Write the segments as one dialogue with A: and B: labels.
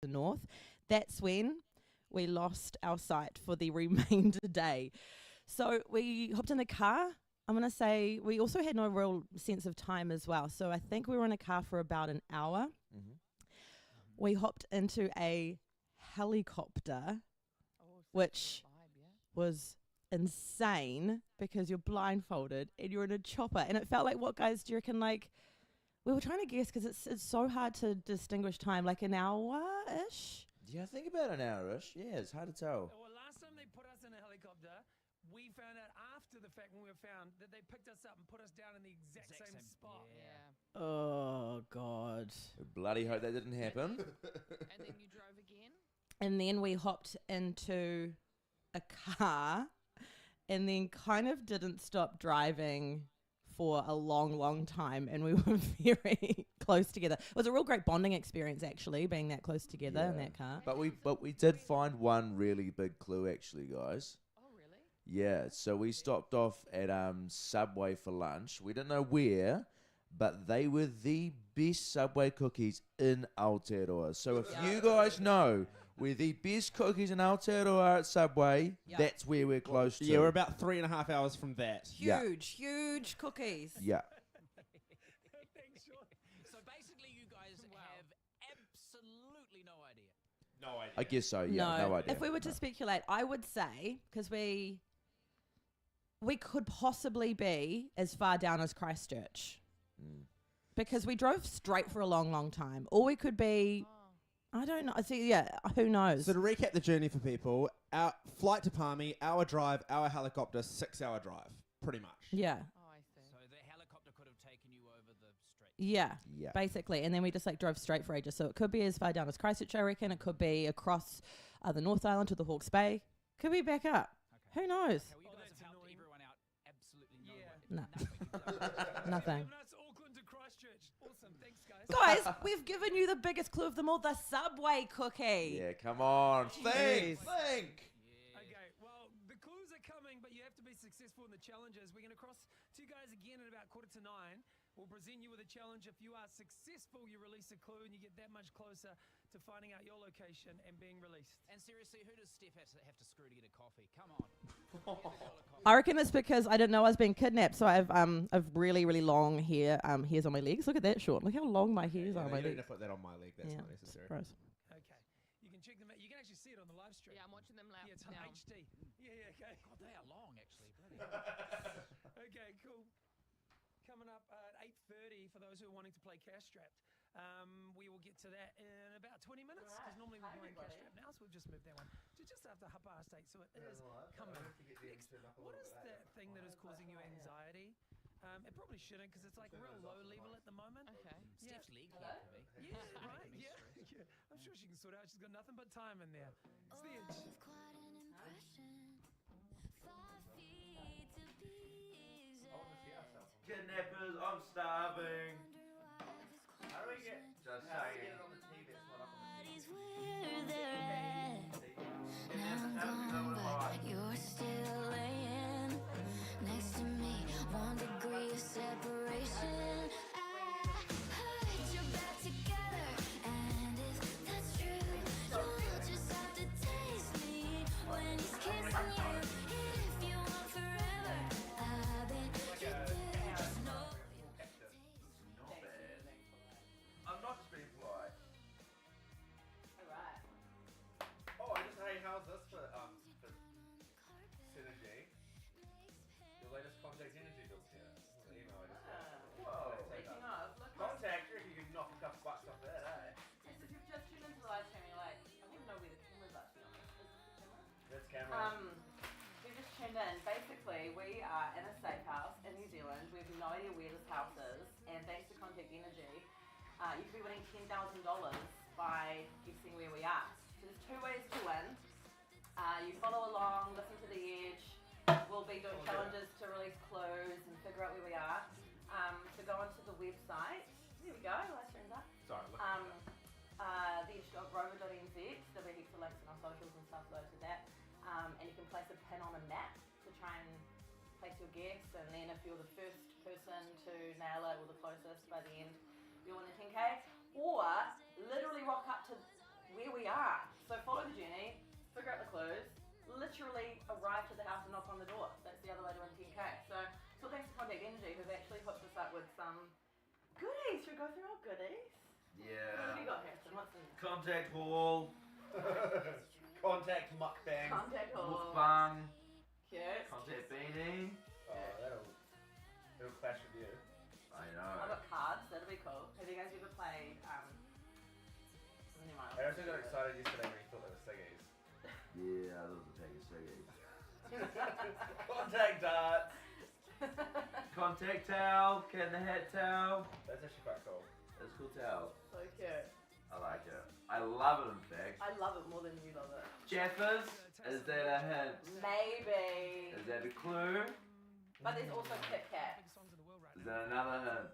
A: the north. That's when we lost our sight for the remainder day. So we hopped in the car. I'm going to say we also had no real sense of time as well. So I think we were in a car for about an hour.
B: Mm-hmm.
A: We hopped into a helicopter, which was insane because you're blindfolded and you're in a chopper. And it felt like, what, guys, do you reckon, like, we were trying to guess because it's so hard to distinguish time, like an hour-ish?
B: Yeah, I think about an hour-ish. Yeah, it's hard to tell.
C: Well, last time they put us in a helicopter, we found out after the fact when we were found that they picked us up and put us down in the exact same spot.
D: Yeah.
A: Oh, God.
B: We bloody hope that didn't happen.
D: And then you drove again?
A: And then we hopped into a car and then kind of didn't stop driving for a long, long time. And we were very close together. It was a real great bonding experience, actually, being that close together in that car.
B: But we did find one really big clue, actually, guys.
D: Oh, really?
B: Yeah, so we stopped off at Subway for lunch. We didn't know where, but they were the best Subway cookies in Aotearoa. So if you guys know where the best cookies in Aotearoa are at Subway, that's where we're close to.
E: Yeah, we're about 3.5 hours from that.
A: Huge cookies.
B: Yeah.
C: Thanks, Sean.
F: So basically, you guys have absolutely no idea.
E: No idea.
B: I guess so, yeah. No idea.
A: If we were to speculate, I would say, because we could possibly be as far down as Christchurch. Because we drove straight for a long, long time. Or we could be, I don't know. See, who knows?
E: So to recap the journey for people, our flight to Palmy, hour drive, hour helicopter, 6-hour drive, pretty much.
A: Yeah.
D: Oh, I see.
F: So the helicopter could have taken you over the strait.
A: Yeah, basically. And then we just drove straight for ages. So it could be as far down as Christchurch, I reckon. It could be across the North Island to the Hawke's Bay. Could be back up.
F: Okay.
A: Who knows?
F: Okay, well, you guys have helped everyone out absolutely no way.
A: No. Nothing.
C: Giving us Auckland to Christchurch. Awesome. Thanks, guys.
A: Guys, we've given you the biggest clue of them all, the Subway cookie.
B: Yeah, come on. Think.
C: Okay, well, the clues are coming, but you have to be successful in the challenges. We're going to cross to you guys again at about 8:45. We'll present you with a challenge. If you are successful, you release a clue and you get that much closer to finding out your location and being released.
F: And seriously, who does Steph have to screw to get a coffee? Come on.
A: I reckon it's because I didn't know I was being kidnapped, so I've really, really long hairs on my legs. Look at that, Sean. Look how long my hairs are on my
E: You don't
A: legs.
E: need to put that on my leg. That's not necessary.
A: Gross.
C: Okay, you can check them out. You can actually see it on the live stream.
D: Yeah, I'm watching them
C: Yeah, it's on
D: now.
C: HD. Yeah, okay.
F: God, they are long, actually. Bloody
C: Okay, cool. Coming up at 8:30 for those who are wanting to play Cash Strapped. We will get to that in about 20 minutes because normally we're playing Cash Strapped now, so we've just moved that one to just after 8:30. So it is coming. Next, what is that thing that is causing you anxiety? It probably shouldn't because it's like real low level at the moment.
D: Okay.
C: Yeah.
F: Steph's leg here for me.
C: Yeah, right. Yeah. I'm sure she can sort it out. She's got nothing but time in there. It's the edge.
B: Kidnappers, I'm starving. How do we get? Just saying. Get it on the TV. It's not up on the TV.
G: Now I'm gone, but you're still laying next to me. 1 degree of separation. I heard you're back together, and if that's true, you'll just have to taste me when he's kissing you. If you want forever, I bet you do. Just know you'll taste me.
B: I'm not just being polite.
A: Alright.
E: Oh, I just how's this for Synergy? Your latest contact energy bills here. The email I just got.
B: Whoa.
A: Speaking of, look.
B: Contact, you reckon you can knock a couple bucks off that, eh?
A: Yes, if you've just tuned into the live stream, you're like, I don't even know where the cameras are, to be honest. Is this the camera?
B: That's camera.
A: If you've just tuned in, basically we are in a safe house in New Zealand. We have no idea where this house is, and thanks to Contact Energy, you could be winning $10,000 by guessing where we are. So there's 2 ways to win. You follow along, listen to the edge. We'll be doing challenges to release clues and figure out where we are. So go onto the website. There we go, live stream's up.
E: Sorry, look.
A: theedge.rover.nz. There'll be heaps of links in our socials and stuff, go to that. And you can place a pin on a map to try and place your guess, and then if you're the first person to nail it or the closest by the end, you'll win the 10K. Or literally rock up to where we are. So follow the journey, figure out the clues, literally arrive to the house and knock on the door. That's the other way to win 10K. So thanks to Contact Energy, who've actually hooked us up with some goodies. Should we go through our goodies? What have you
B: Yeah.
A: got, Harrison? What's in
B: Contact hall.
E: Contact mukbang.
A: Contact hall?
B: Mukbang.
A: Cute.
B: Contact beanie.
E: It'll clash with you.
B: I
A: I've
B: know.
A: got cards. That'll be cool. Have you guys ever played? Never mind,
E: I also got excited yesterday when he thought they were ciggies.
B: Yeah, I love the pack of ciggies.
E: Contact darts.
B: Contact towel. Cat in the hat towel.
E: That's actually quite cool.
B: That's a cool towel.
A: So cute.
B: I like it. I love it, in fact.
A: I love it more than you love it.
B: Jaffers. Is that a hint?
A: Maybe.
B: Is that a clue?
A: But there's also Kit Kats.
B: Is that another hint?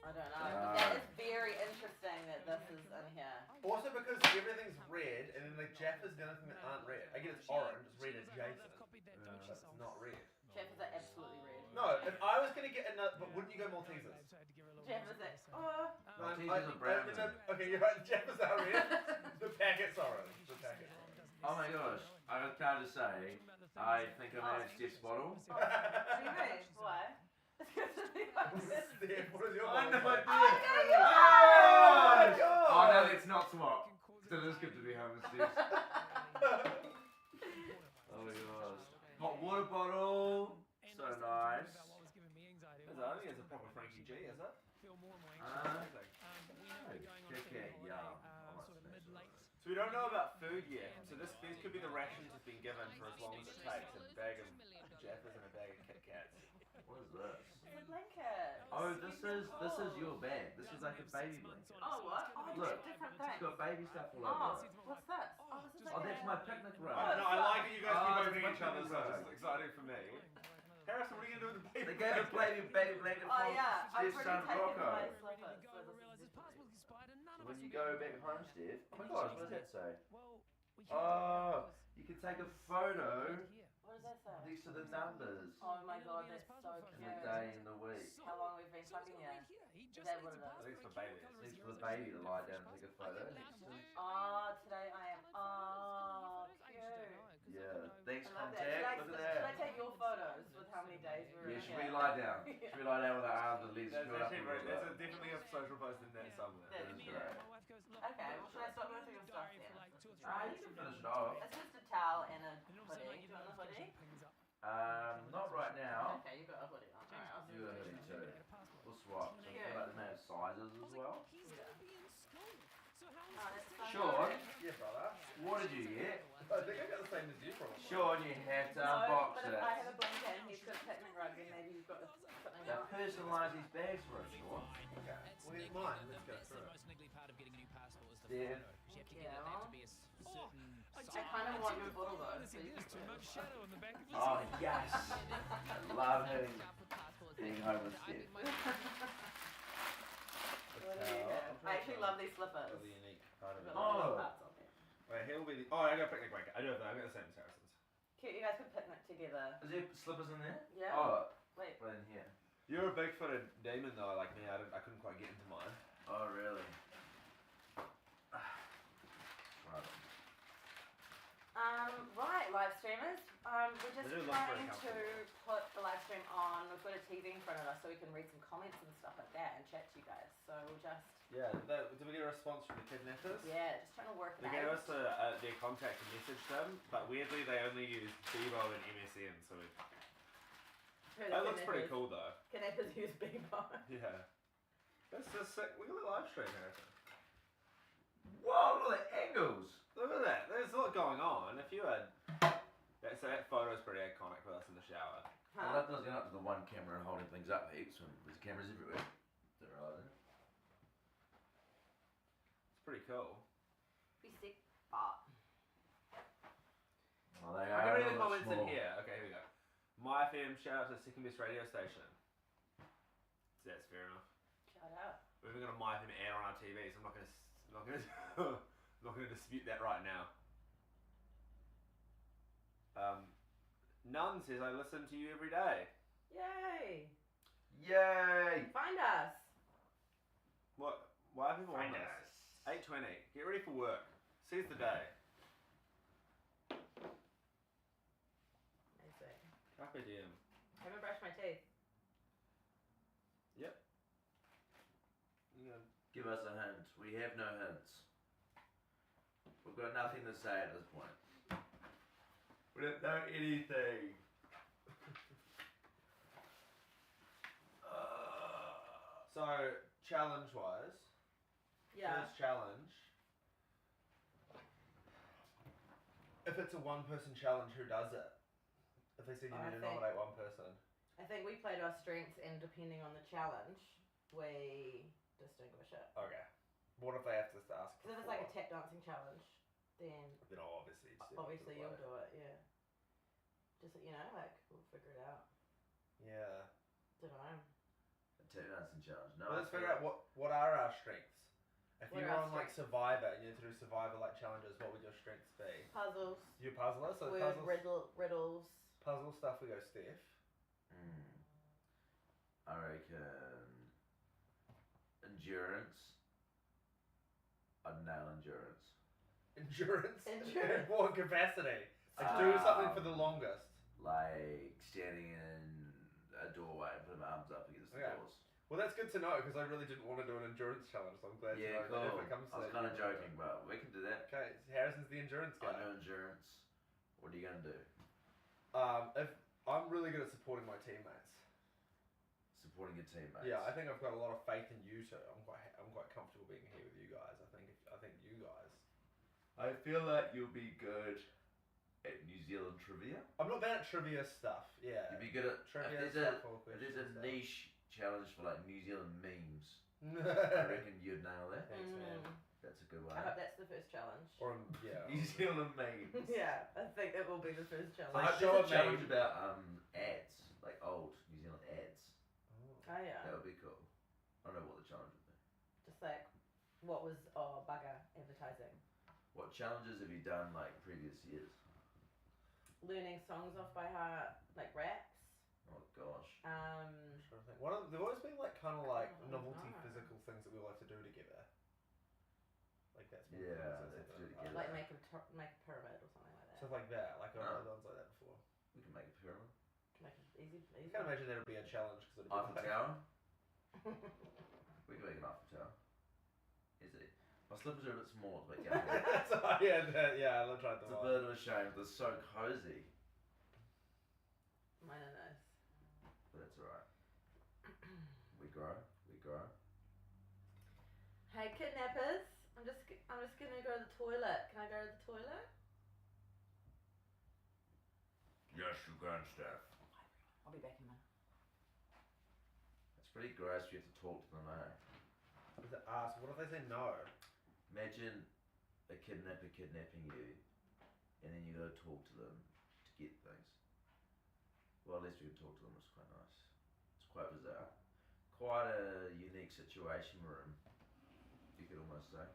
A: I don't know. But that is very interesting that this is in here.
E: Also because everything's red, and then the Jaffers, the only thing that aren't red. I get it's orange, it's red adjacent, but it's not red.
A: Jaffers are absolutely red.
E: No, if I was gonna get another, but wouldn't you go Maltesers?
A: Jaffers are.
B: Maltesers are brown.
E: Okay, you're right. Jaffers are red. The packet's orange. The packet.
B: Oh my gosh. I was trying to say, I think I made Steph's bottle.
A: What do you mean? Why?
E: Steph, what is your
B: I
E: bottle?
B: know I
A: Oh,
B: did.
A: no, you
E: Oh my god!
B: Oh no, let's not swap. Still is good to be home with Steph. Oh my gosh. Hot water bottle. So nice.
E: I think it's a proper Frankie G, is it?
B: Kit Kat, yum.
E: So we don't know about food yet. So these could be the rations have been given for as long as it takes. A bag of Jaffers and a bag of Kit Kats.
B: What is this?
A: It's a blanket.
B: Oh, this is your bag. This is like a baby blanket.
A: Oh, what? Oh,
B: Look,
A: it's different
B: It's
A: things.
B: got baby stuff all
A: Oh,
B: over it.
A: what's this? Oh, this is like
B: Oh, that's my picnic rug.
E: Oh, no, I like that you guys
B: Oh,
E: keep
B: that's
E: opening
B: my
E: each other's, so
B: favourite.
E: this is exciting for me. Harrison, what are you going to do with the baby
B: They gave a baby blanket
A: Oh,
B: for
A: yeah. I've
B: Steph's
A: already
B: son
A: taken
B: Rocco.
A: my slippers. So this is
B: So when you go back home, Steph, oh my gosh, what does that say? Oh, you can take a photo
A: What does that say?
B: next to the numbers
A: Oh my god, that's so
B: and the
A: cute.
B: day and the week.
A: How long we've been fucking here. Is that what it
E: I think
A: is?
E: it's for babies.
B: It's for the baby to lie down and take a photo next to.
A: Oh, today I am. Oh, cute.
B: Yeah, thanks
A: I love
B: contact.
A: that.
B: Look at
A: Should I
B: that.
A: take your photos with how many days we were
B: Yeah,
A: in
B: should
A: here?
B: we lie down? Should we lie down with our arms and legs
E: That's
B: screwed up?
E: actually
B: a
E: very,
B: little
E: that's
B: bit?
E: definitely a social post in that somewhere.
A: That's
B: That is
A: cute.
B: great.
A: Okay, well should I start going through your stuff then?
B: You can finish it off.
A: It's just a towel and a hoodie. Do you want a hoodie?
B: Not right now.
A: Okay, you got a hoodie on. Alright, I'll
B: You got a hoodie too. We'll swap. So we
A: Yeah.
B: like them have sizes as well.
A: Oh, that's so
B: Sean,
A: cute.
E: Yeah, brother.
B: what did you get?
E: I think I got the same as you probably.
B: Sean, you had to
A: No,
B: unbox
A: but if
B: it.
A: I have a blanket and he's got a picnic rug, then maybe you've got something
B: Now
A: else.
B: personalise these bags for us, Sean.
E: Okay. Well, here's mine. Let's go through it.
B: Steph.
A: Yeah. I kind of want your bottle though, so you can
C: Too much shadow in the back of
B: Oh yes. I love having being home with Steph.
A: What do you have? I actually love these slippers.
E: That's the unique part of it.
A: Got all
B: Oh.
A: these parts on there.
E: Wait, here will be the. Oh, I got a picnic blanket. I do have that. I got the same as Harrison's.
A: Cute, you guys could picnic together.
B: Is there slippers in there?
A: Yeah.
B: Oh,
A: Wait.
B: right in here.
E: You're a big-footed demon though, like me. I couldn't quite get into mine.
B: Oh really? Right.
A: Right, live streamers. We're just
E: They do look very
A: trying to put the live stream on. We've got a TV in front of us so we can read some comments and stuff like that and chat to you guys. So we'll just,
E: Yeah. Did we get a response from the kidnappers?
A: yeah, just trying to work it
E: They gave
A: out.
E: us their contact and messaged them, but weirdly they only used Bebo and MSN, so that looks pretty cool though.
A: Kidnappers use Bebo.
E: Yeah. That's just sick. Look at the live stream, Harrison.
B: Whoa, look at the angles.
E: Look at that. There's a lot going on. If you had. So that photo's pretty iconic with us in the shower.
B: I love those going up to the one camera and holding things up heaps when there's cameras everywhere. Didn't realise it.
E: It's pretty cool.
A: Be sick. But
B: Well, they
E: I
B: are
E: can read the
B: a little
E: comments in
B: small.
E: here. Okay, here we go. My FM, shout out to the second best radio station. So that's fair enough.
A: shout out.
E: We're even got a My FM ad on our TV, so I'm not gonna dispute that right now. None says I listen to you every day.
A: Yay!
B: Yay!
A: Find us.
E: What? Why are people on
B: Find
E: this?
B: us.
E: 8:20. Get ready for work. Seize the day.
A: Amazing.
E: Carpe diem.
A: I haven't brushed my teeth.
E: Yep. You know,
B: Give us a hint. We have no hints. We've got nothing to say at this point. We don't know anything.
E: So, challenge-wise,
A: Yeah.
E: first challenge. If it's a one-person challenge, who does it? If they said you
A: I
E: need to
A: think-
E: nominate one person.
A: I think we play to our strengths, and depending on the challenge, we distinguish it.
E: Okay. What if they have to ask?
A: Because if it's like a tap dancing challenge, then
E: then I'll obviously. step up to
A: obviously
E: the
A: you'll
E: plate.
A: do it. Yeah. Just like we'll figure it out.
E: Yeah.
A: Don't know.
B: A tap dancing challenge. No,
E: Well, let's
B: I feel
E: figure out what are our strengths. If
A: What
E: you
A: are
E: were
A: our
E: on like
A: strengths?
E: Survivor and you had to do Survivor like challenges, what would your strengths be?
A: Puzzles,
E: You a puzzler, so
A: word riddles.
E: puzzle stuff we go Steph.
B: I reckon endurance. I'd nail endurance.
E: Endurance.
A: Endurance.
E: In what capacity? Like do something for the longest.
B: Like standing in a doorway and putting my arms up against the
E: Okay.
B: doors.
E: Well, that's good to know because I really didn't want to do an endurance challenge, so I'm glad
B: Yeah,
E: to know that
B: cool.
E: if it comes to
B: I was
E: that,
B: kind of
E: you will do
B: joking,
E: it.
B: but we can do that.
E: Okay, so Harrison's the endurance
B: I
E: guy.
B: know endurance. What are you gonna do?
E: If I'm really good at supporting my teammates.
B: Supporting your teammates.
E: Yeah, I think I've got a lot of faith in you two. I'm quite comfortable being here with you guys. I think you guys.
B: I feel like you'll be good at New Zealand trivia.
E: I'm not bad at trivia stuff. Yeah.
B: You'll be good at
E: Trivia
B: if there's
E: stuff,
B: a niche challenge for like New Zealand memes. I
E: I
B: reckon you'd nail that.
E: Thanks, man.
B: That's a good one.
A: I hope that's the first challenge.
E: Or yeah.
B: New Zealand memes.
A: Yeah, I think that will be the first
B: So
A: challenge.
E: show
B: there's a
E: a
B: challenge
E: meme.
B: about ads, like old New Zealand ads.
A: Oh yeah.
B: That would be cool. I don't know what the challenge would be.
A: Just like what was bugger advertising.
B: What challenges have you done like previous years?
A: Learning songs off by heart, like raps.
B: Oh gosh.
E: Trying to think. There've always been like kind of like
A: Oh,
E: novelty
A: no.
E: physical things that we all have to do together. Like that's one
B: Yeah,
E: thing, so
B: they have to do
E: something
B: together.
A: Like make a pyramid or something like that.
E: Stuff like that. Like
B: Oh.
E: I've done like that before.
B: We can make a pyramid.
A: Make it easy.
E: I can't imagine there would be a challenge because it'd be
B: Eiffel
E: like-
B: Tower. We can make an Eiffel Tower. Easy. My slippers are a bit small, but yeah.
E: So, yeah, yeah, I'll try
B: It's
E: the
B: a bit of a shame. They're so cozy,
A: Mine are nice.
B: but it's alright. We grow. We grow.
A: Hey kidnappers, I'm just gonna go to the toilet. Can I go to the toilet?
B: Yes, you can, Steph.
A: I'll be back in a minute.
B: It's pretty gross. You have to talk to them, eh?
E: Is it ask? What if they say no?
B: Imagine a kidnapper kidnapping you, and then you go talk to them to get things. Well, at least we can talk to them. It's quite nice. It's quite bizarre. Quite a unique situation we're in. You could almost say.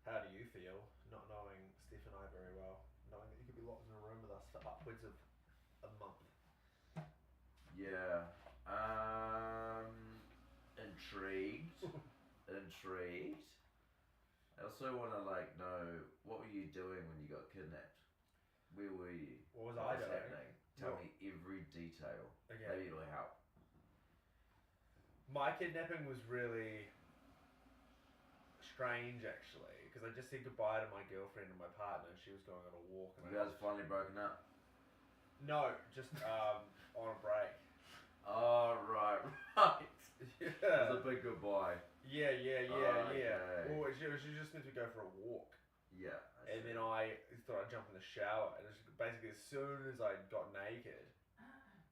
E: How do you feel not knowing Steph and I very well, knowing that you could be locked in a room with us for upwards of a month?
B: Yeah. Intrigued. Intrigued. I also want to know what were you doing when you got kidnapped? Where were you?
E: What was I doing?
B: happening? Tell
E: What-
B: me every detail.
E: Okay.
B: Maybe it'll help.
E: My kidnapping was really strange, actually, because I just said goodbye to my girlfriend and my partner, and she was going on a walk. And
B: You guys have finally broken up.
E: No, just on a break.
B: Oh right, right. It
E: Yeah.
B: was a big goodbye.
E: Yeah.
B: Oh, okay.
E: Well, she was just meant to go for a walk.
B: Yeah.
E: And then I thought I'd jump in the shower, and it's basically as soon as I got naked,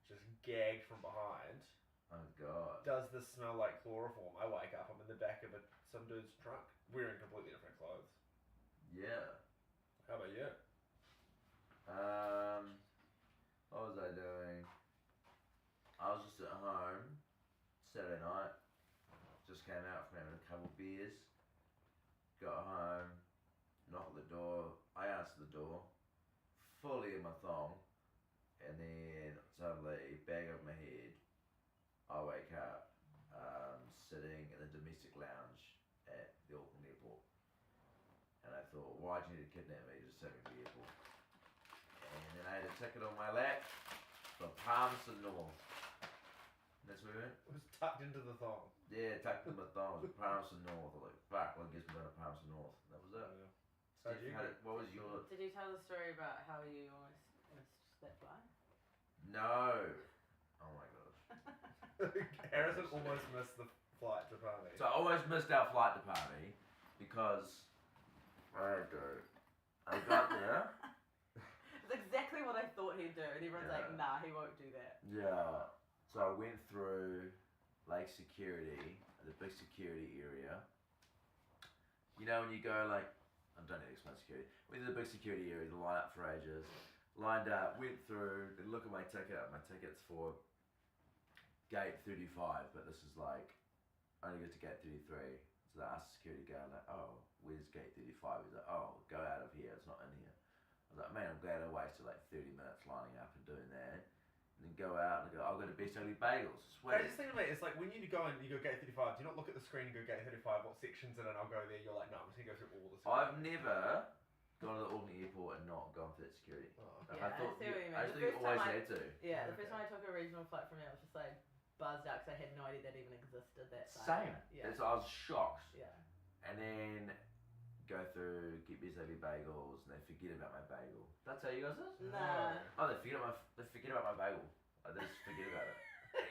E: just gagged from behind.
B: Oh god.
E: Does this smell like chloroform? I wake up, I'm in the back of some dude's trunk, wearing completely different clothes.
B: Yeah.
E: How about you?
B: What was I doing? I was just at home Saturday night. Just came out from having a couple beers. Got home, knocked at the door. I answered the door, fully in my thong, and then suddenly, bag over my head, I wake up sitting in the domestic lounge at thought, why'd you need to kidnap me? Just take me to the airport. And then I had a ticket on my lap for Palmerston North. And that's where we went?
E: It was tucked into the thong.
B: Yeah, tucked in my thong. It was Palmerston North. I was like, fuck, well, I guess we're going to Palmerston North. That was it.
E: How'd you go?
B: What was your...
A: Did you tell the story about how you almost missed that flight?
B: No. Oh my gosh.
E: Harrison almost missed the flight to Palmy.
B: So I almost missed our flight to Palmy because I got there.
A: It's exactly what I thought he'd do, and everyone's like,
B: Yeah.
A: nah, he won't do that.
B: Yeah. So I went through Lake Security, the big security area. You know when you go like, I don't need to explain security. Went to the big security area, the line up for ages. Lined up, went through, then look at my ticket. My ticket's for gate 35, but this is like, only get to gate 33. So I asked the security guard, like, oh, where's gate 35? He's like, oh, go out of here, it's not in here. I was like, man, I'm glad I wasted like 30 minutes lining up and doing that. And then go out and go, I'll go to Best Ugly Bagels.
E: I
B: Sweet.
E: just think, mate, it's like when you go in, you go gate 35, do you not look at the screen and go gate 35, what section's in it, I'll go there, you're like, no, I'm just going to go through all the sections.
B: I've never gone to the Auckland airport and not gone through that security.
E: Oh.
B: Like,
A: Yeah,
B: I thought,
A: I see what you mean.
B: I just
A: The
B: think you
A: first
B: always
A: time
B: had to.
A: Yeah, the
E: Okay.
A: first time I took a regional flight from here, I was just like buzzed out because I had no idea that even existed. That
B: Same.
A: side. Yeah.
B: So I was shocked.
A: Yeah.
B: And then go through, get Best Ugly Bagels, and they forget about my bagel. Did I tell you guys this?
A: Nah.
B: Oh, they forget about my bagel. Like, they just forget about it.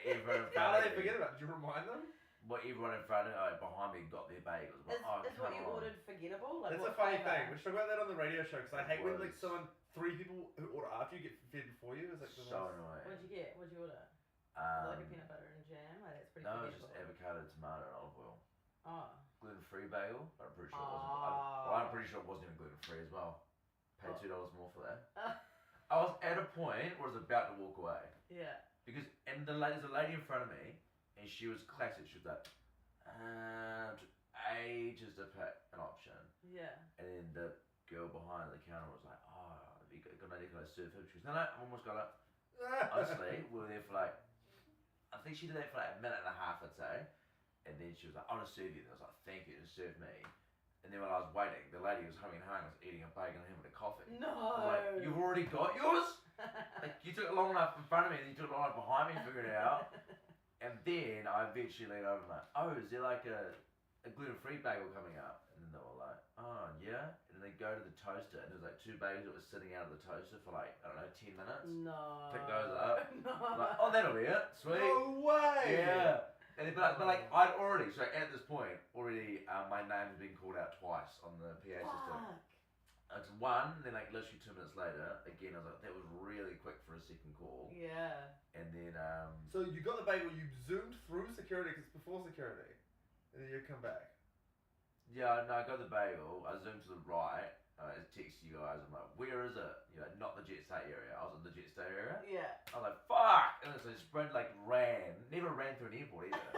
B: Everyone in
E: How
B: front
E: did
B: of
E: they
B: me-
E: forget about it? Did you remind them?
B: Well, everyone in front of behind me got their bagels. I'm
A: Is,
B: like, oh,
A: is what
B: come
A: you
B: on.
A: ordered forgettable? Like,
E: That's a
A: what
E: funny
A: flavour?
E: thing. We should talk about that on the radio show because I
B: It
E: hate when like
B: was.
E: three people who order after you get fed before you. It's like the
B: So
E: most-
B: annoying.
A: What'd you get? What'd you order? Like a
B: Um,
A: peanut butter and jam? Like, that's pretty
B: no, it was
A: forgettable.
B: just avocado, tomato, and olive oil.
A: Oh.
B: Gluten-free bagel, but I'm pretty sure it wasn't.
A: Oh.
B: I'm pretty sure it wasn't even gluten-free as well. Paid
A: Oh.
B: $2 more for that. I was at a point where I was about to walk away
A: Yeah.
B: because, and there's a lady in front of me, and she was classic. She was like, took ages to pick an option,
A: Yeah.
B: and then the girl behind the counter was like, oh, have you got an idea? Can I serve him? She goes, no, I've almost got it. Honestly, we were there for like, I think she did that for like a minute and a half, I'd say. And then she was like, I'm gonna serve you. And I was like, thank you, and serve me. And then when I was waiting, the lady was humming and hawing, was eating a bacon and having a coffee.
A: No.
B: I was like, you've already got yours? Like, you took it long enough in front of me, and you took it long enough behind me to figure it out. And then I eventually leaned over and like, oh, is there like a gluten-free bagel coming up? And then they were like, oh, yeah. And then they go to the toaster, and there's like 2 bagels that were sitting out of the toaster for like, I don't know, 10 minutes.
A: No.
B: Pick those up.
A: No.
B: I'm like, oh, that'll be it. Sweet.
E: No way!
B: Yeah. And then, but like, I'd already, so at this point, already my name had been called out twice on the PA system.
A: Fuck.
B: It's one, then like literally 2 minutes later, again, I was like, that was really quick for a second call.
A: Yeah.
B: And then,
E: So you got the bagel, you zoomed through security because it's before security, and then you come back.
B: yeah, no, I got the bagel, I zoomed to the right, I text you guys, I'm like, where is it? You're like, not the jet stay area. I was in the jet stay area.
A: Yeah.
B: I was like, fuck! And so I sprint, like, never ran through an airport either.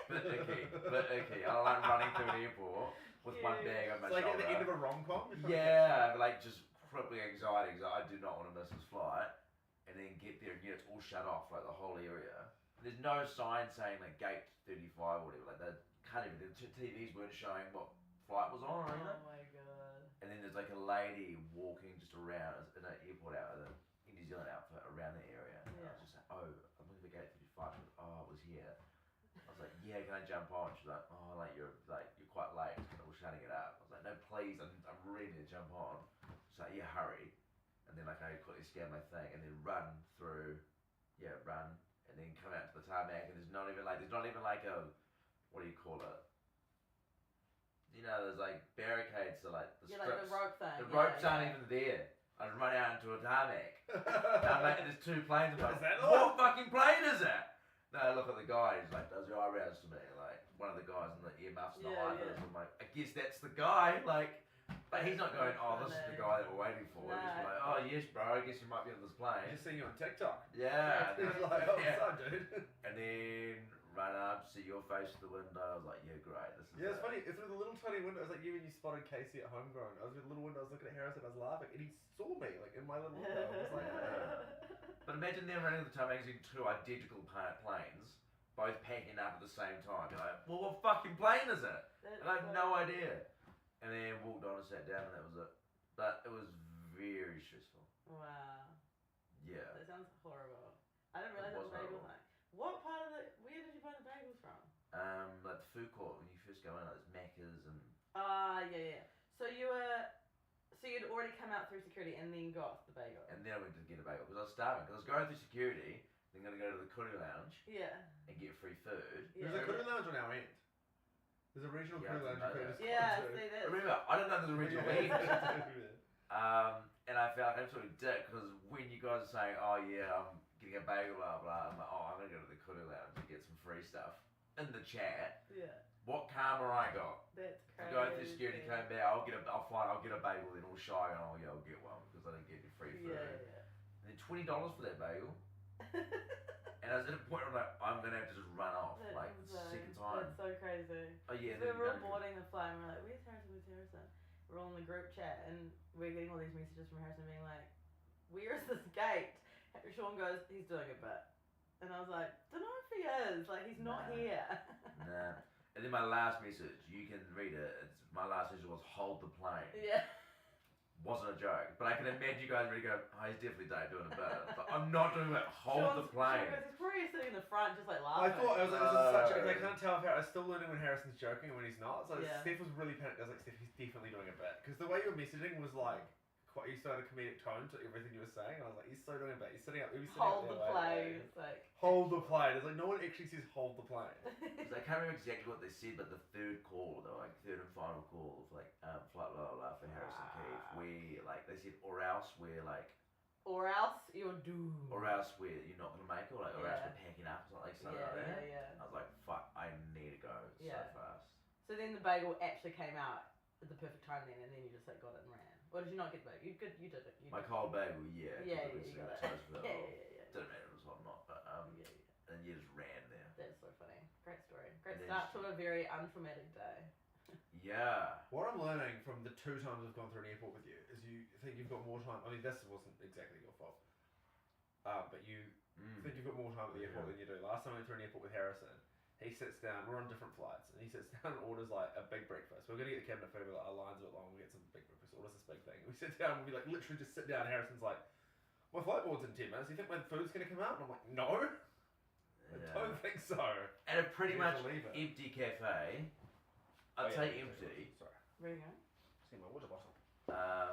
B: bit icky. I don't like running through an airport with one bag on my
E: It's like
B: shoulder.
E: at the end of a rom-com.
B: Yeah, like just crippling anxiety because I do not want to miss this flight. And then get there and it's all shut off, like the whole area. And there's no sign saying like gate 35 or whatever. Like they can't even. The TVs weren't showing what flight was on or anything.
A: Oh my god.
B: And then there's like a lady walking just around in an airport outfit, in New Zealand outfit around the area. And I
A: Yeah.
B: was just like, oh, I'm looking for gate 35. She goes, oh, it was here. I was like, yeah, can I jump on? She's like, oh, you're quite late. We're shutting it up. I was like, no, please, I'm ready to jump on. She's like, yeah, hurry. And then like I quickly scan my thing and then run, and then come out to the tarmac and there's not even like a, what do you call it? You know, there's like barricades, so like the
A: Yeah,
B: strips.
A: like the rope thing.
B: The
A: yeah,
B: ropes aren't
A: yeah.
B: even there. I just run out into a tarmac. And there's 2 planes. I'm like,
E: Is that
B: what fucking plane is it? No, I look at the guy, he's like, does your eyebrows to me. Like, one of the guys in the earmuffs and the
A: Yeah,
B: high
A: yeah.
B: vis. I'm like, I guess that's the guy. Like he's not going, oh, this is the
A: Funny.
B: guy that we're waiting for. He's just
A: Nah.
B: like, oh, yes, bro, I guess you might be on this
E: I
B: plane.
E: just seen you on TikTok.
B: Yeah.
E: It's like, oh,
B: Yeah.
E: what's up, dude?
B: And then run up, see your face through the window. I was like, yeah, great. This is
E: Yeah, it's
B: it.
E: funny. It's through the little tiny window. It's like you when you spotted Casey at Homegrown. I was through the little window. I was looking at Harrison. I was laughing, and he saw me like in my little window. I was like,
B: But imagine them running the time magazine 2 identical planes, both packing up at the same time. You're like, well, what fucking plane is it? And I have no idea. and then walked on and sat down, and that was it. But it was very stressful.
A: Wow.
B: Yeah.
A: That sounds horrible. I didn't realize
B: It
A: that
B: was
A: was bagel
B: horrible.
A: night. What part of the? Where did you buy the bagels from?
B: Like the food court when you first go in, like there's Macca's and
A: Yeah. So you'd already come out through security and then got the bagel.
B: then I went to get a bagel because I was starving. Because I was going through security, then gonna go to the Kuru Lounge
A: Yeah.
B: and get free food.
A: Yeah.
E: There's a Kuru Lounge on our end. There's a regional
B: Yeah, I
E: Kuru
B: didn't
E: Lounge you
B: know
E: could
B: that.
E: just
A: Yeah.
E: go to.
A: See that.
B: Remember, I didn't know there was a regional end. And I felt like an absolute dick because when you guys are saying, oh yeah, I'm getting a bagel, blah blah, I'm like, oh, I'm gonna go to the Kuru Lounge and get some free stuff in the chat.
A: Yeah.
B: What karma I got?
A: That's
B: To
A: crazy.
B: go through security, came back, I'll get a bagel, then all shy, and oh yeah, I'll get one because I didn't get any free food.
A: Yeah.
B: And then $20 for that bagel, and I was at a point where I'm like, I'm gonna have to just run off
A: That
B: like
A: is
B: the second time.
A: That's so crazy.
B: Oh yeah,
A: So
B: and then
A: we were
B: you know,
A: boarding the flight and we're like, where's Harrison? Where's Harrison? We're all in the group chat and we're getting all these messages from Harrison being like, where is this gate? Sean goes, he's doing a bit. And I was like, don't know if he is. Like, he's not
B: Nah.
A: here.
B: Nah. And then my last message, you can read it. My last message was hold the plane.
A: Yeah.
B: Wasn't a joke, but I can imagine you guys really go, oh, he's definitely doing a bit. But I'm not doing it. Hold the plane.
A: Sean goes, he's probably sitting in the front just like
E: I
A: laughing.
E: thought I was like, this is such a,
B: No.
E: I can't tell if I'm still learning when Harrison's joking and when he's not. So
A: Yeah.
E: Steph was really panicked. I was like, Steph, he's definitely doing a bit because the way you were messaging was like quite. You started a comedic tone to everything you were saying. I was like, he's so doing a bit. He's sitting up. He was sitting
A: Hold
E: up
A: the
E: there
A: plane.
E: like,
A: It's like.
E: hold the plane. It's like no one actually says hold the plane.
B: Because I can't remember exactly what they said, but the third call, though, like third and final call, of like flight blah blah blah for Harrison Keefe, we like they said or else we're like
A: Or else you're doomed.
B: or else you're not gonna make it, or like or else
A: Yeah.
B: we're packing up, or something
A: Yeah,
B: like that.
A: yeah.
B: I was like, fuck, I need to go
A: Yeah.
B: so fast.
A: So then the bagel actually came out at the perfect time then, and then you just like got it and ran. Or did you not get the bagel? You did it. You
B: My
A: did
B: cold bagel, yeah. 'cause
A: Yeah,
B: it was
A: you
B: in
A: got
B: the
A: it.
B: toast for
A: Yeah.
B: Didn't matter if it was hot or not, but
A: Yeah.
B: and you just ran there.
A: That's so funny. Great story. Great
B: And then
A: start to a very untraumatic day.
B: Yeah.
E: What I'm learning from the 2 times I've gone through an airport with you is you think you've got more time. I mean, this wasn't exactly your fault, but you think you've got more time at the airport than you do. Last time I went through an airport with Harrison, he sits down. We're on different flights, and he sits down and orders like a big breakfast. We're gonna get the cabinet food. We're like, our line's a bit long. We will get some big breakfast. Orders this big thing. We sit down. We'll be like, literally just sit down. Harrison's like, my flight board's in 10 minutes. You think my food's gonna come out? And I'm like, no, I don't think so.
B: At a pretty
E: You
B: much
E: have to leave it.
B: empty cafe. I'd say empty.
E: Sorry.
A: Where are you going?
E: See my water bottle.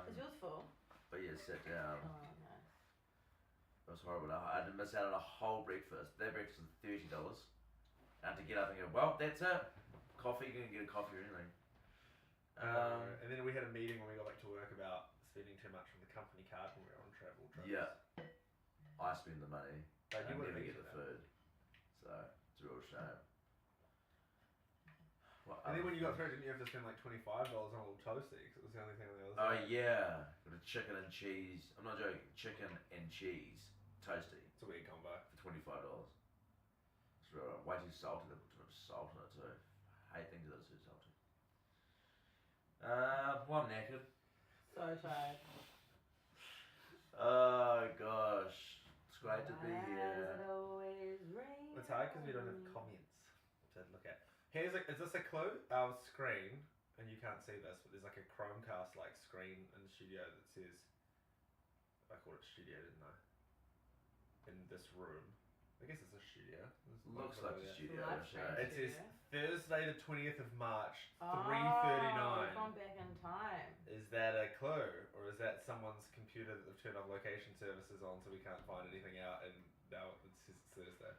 A: Is yours full?
B: But yeah, sit down.
A: Oh, nice.
B: It was horrible. I had to miss out on a whole breakfast. That breakfast was $30. I had to get up and go, well, that's it. Coffee, you can get a coffee or anything.
E: And then we had a meeting when we got back to work about spending too much on the company card when we were on travel trips.
B: Yeah. I spend the money.
E: But
B: I
E: you wouldn't
B: never
E: eat
B: get the
E: that.
B: food. So, it's a real shame. What
E: And then
B: other
E: when you got
B: things?
E: through, didn't you have to spend like $25 on a little toasty? Because it was the only thing on the other
B: Oh
E: side.
B: yeah, got a chicken and cheese. I'm not joking. Chicken and cheese toasty
E: It's a weird combo.
B: for $25. It's real, way too salty. They put too much salt in it too. I hate things that are too salty. Well, I'm knackered.
A: So tired.
B: Oh gosh, it's great to be
A: Why does
B: here.
A: it always rain
E: It's hard because we don't have
A: on
E: comments to look at. Here's a, is this a clue? Our screen, and you can't see this, but there's like a Chromecast like screen in the studio that says, I called it studio, didn't I? In this room. I guess it's a studio. There's
B: Looks
E: one
B: like
E: over
B: a
E: there.
B: studio.
A: Live
B: so-
A: stream.
E: It says Thursday the 20th of March,
A: Oh,
E: 3:39.
A: we've gone back in time.
E: Is that a clue, or is that someone's computer that they've turned off location services on so we can't find anything out? And now it says it's Thursday.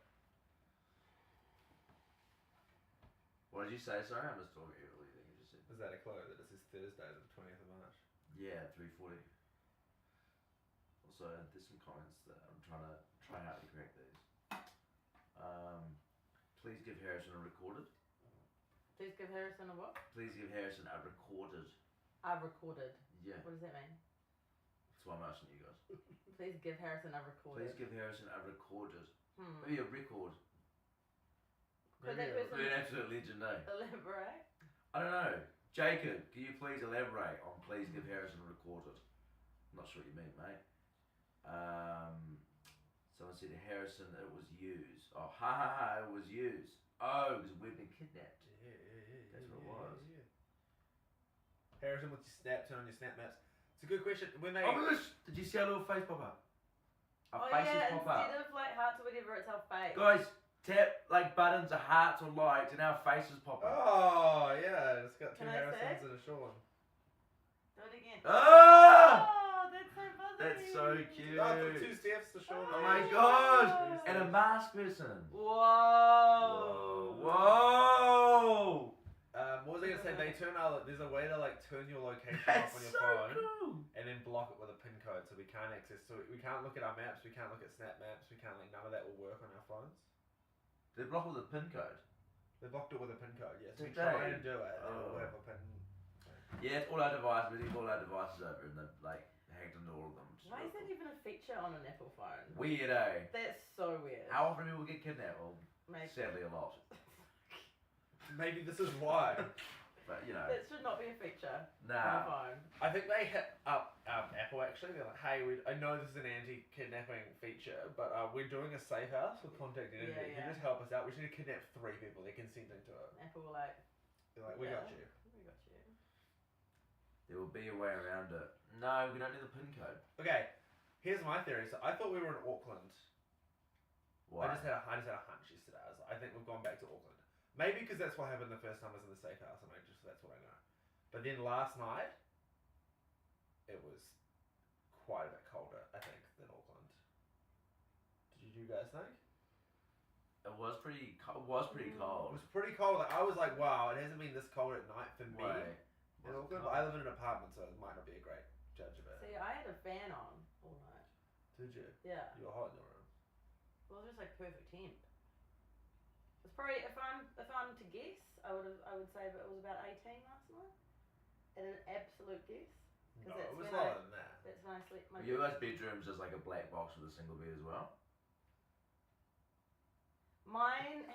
B: What did you say? Sorry, I missed all everything you just said.
E: Is that a clue that it says Thursday the 20th of March?
B: Yeah, 3:40. Also, there's some comments that I'm trying hard to correct these. Please give Harrison a recorded.
A: Please give Harrison a what?
B: Please give Harrison a recorded.
A: I've recorded.
B: Yeah,
A: What does that mean?
B: that's why I'm asking you guys.
A: Please give Harrison a recorded.
B: Please give Harrison a recorded.
A: Hmm.
B: Maybe a record.
A: Could that
E: Maybe
A: person
B: Be an absolute legend, eh?
A: elaborate?
B: I don't know. Jacob, can you please elaborate on please give Harrison a recorded? I'm not sure what you mean, mate. Someone said Harrison, it was used. Oh, ha ha ha, it was used. Oh, because we've been kidnapped.
E: Yeah.
B: That's what it was.
E: Harrison, what's your snap? Turn on your snap maps. It's a good question. When they
B: Oh my gosh! Did you see our little face pop up? Our
A: Oh
B: faces
A: yeah,
B: pop up.
A: instead of like hearts or whatever, it's our face.
B: Guys, tap like buttons or hearts or likes, and our faces pop up.
E: Oh yeah, it's got two
A: Can I
E: Harrisons
A: say?
E: and a Sean.
A: Do it again.
B: Ah!
A: Oh, that's so fuzzy.
B: That's so cute.
E: Oh, for two Stephs, the Sean.
B: Oh my
A: Oh.
B: gosh! And a masked person.
A: Whoa.
B: Whoa!
E: What was I gonna say? They turn out. There's a way to like turn your location
B: That's
E: off on your
B: so
E: phone
B: cool.
E: and then block it with a pin code, so we can't access. So we can't look at our maps. We can't look at Snap Maps. We can't like none of that will work on our phones.
B: They block with a pin code.
E: They blocked it with a pin code. Yes, we
B: Did
E: try
B: they?
E: and do it. And
B: Oh.
E: we'll have a pin.
B: Yeah, it's all our devices. We leave all our devices over and they're like hacked into all of them. Which is
A: Why is
B: really
A: that even a feature on an Apple phone?
B: cool. Weird, eh?
A: That's so weird.
B: How often do people get kidnapped? Well,
A: Maybe.
B: sadly a lot.
E: Maybe this is why.
B: But you know,
A: That should not be a feature on a
B: nah.
A: phone.
E: I think they hit up Apple actually. They're like, hey, I know this is an anti-kidnapping feature, but we're doing a safe house with contact energy.
A: Yeah,
E: Can you
A: yeah.
E: just help us out? We just need to kidnap 3 people. They're consenting to it.
A: Apple were like,
E: They're like, we got you.
A: We got you.
B: There will be a way around it. No, we don't need the pin code.
E: Okay, here's my theory. So I thought we were in Auckland.
B: Why?
E: I just had a hunch yesterday. I think we've gone back to Auckland. Maybe because that's what happened the first time I was in the safe house, and that's what I know. But then last night, it was quite a bit colder, I think, than Auckland. Did you guys think?
B: It was pretty. It was pretty
E: It
B: cold.
E: was pretty cold. Like, I was like, wow, it hasn't been this cold at night for me
B: Why?
E: in Auckland. But I live in an apartment, so it might not be a great judge of it.
A: See, I had a fan on all night.
E: Did you?
A: Yeah.
E: You were hot in your room.
A: Well, it was just like perfect temp. It's probably if I'm to guess, I would say that it was about 18 last night. At an absolute guess.
E: No,
A: that's
E: it was
A: when
E: lower than that.
A: That's when I slept. My
B: Were you guys' bedrooms just like a black box with a single bed as well?
A: Mine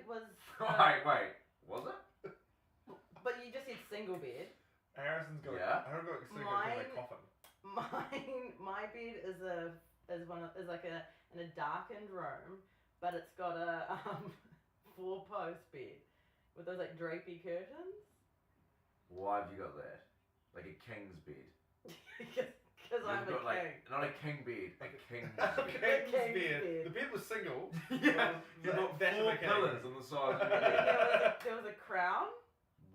A: was.
B: Wait. Was it?
A: But you just said single bed.
E: Harrison's got.
B: Yeah.
E: I don't got a
A: Mine-
E: coffin.
A: My bed is like in a darkened room, but it's got a 4-post bed with those like drapey curtains.
B: Why have you got that? Like a king's bed.
A: Because I'm
B: You've
A: a
B: got
A: king.
B: like not a king bed, a king's
E: Okay,
B: bed.
A: King's
E: bed.
A: bed.
E: The bed was single.
B: Yeah,
E: But
B: you've
E: not
B: got
E: that
B: 4
E: of a king.
B: pillars on the side.
A: And then there was a crown.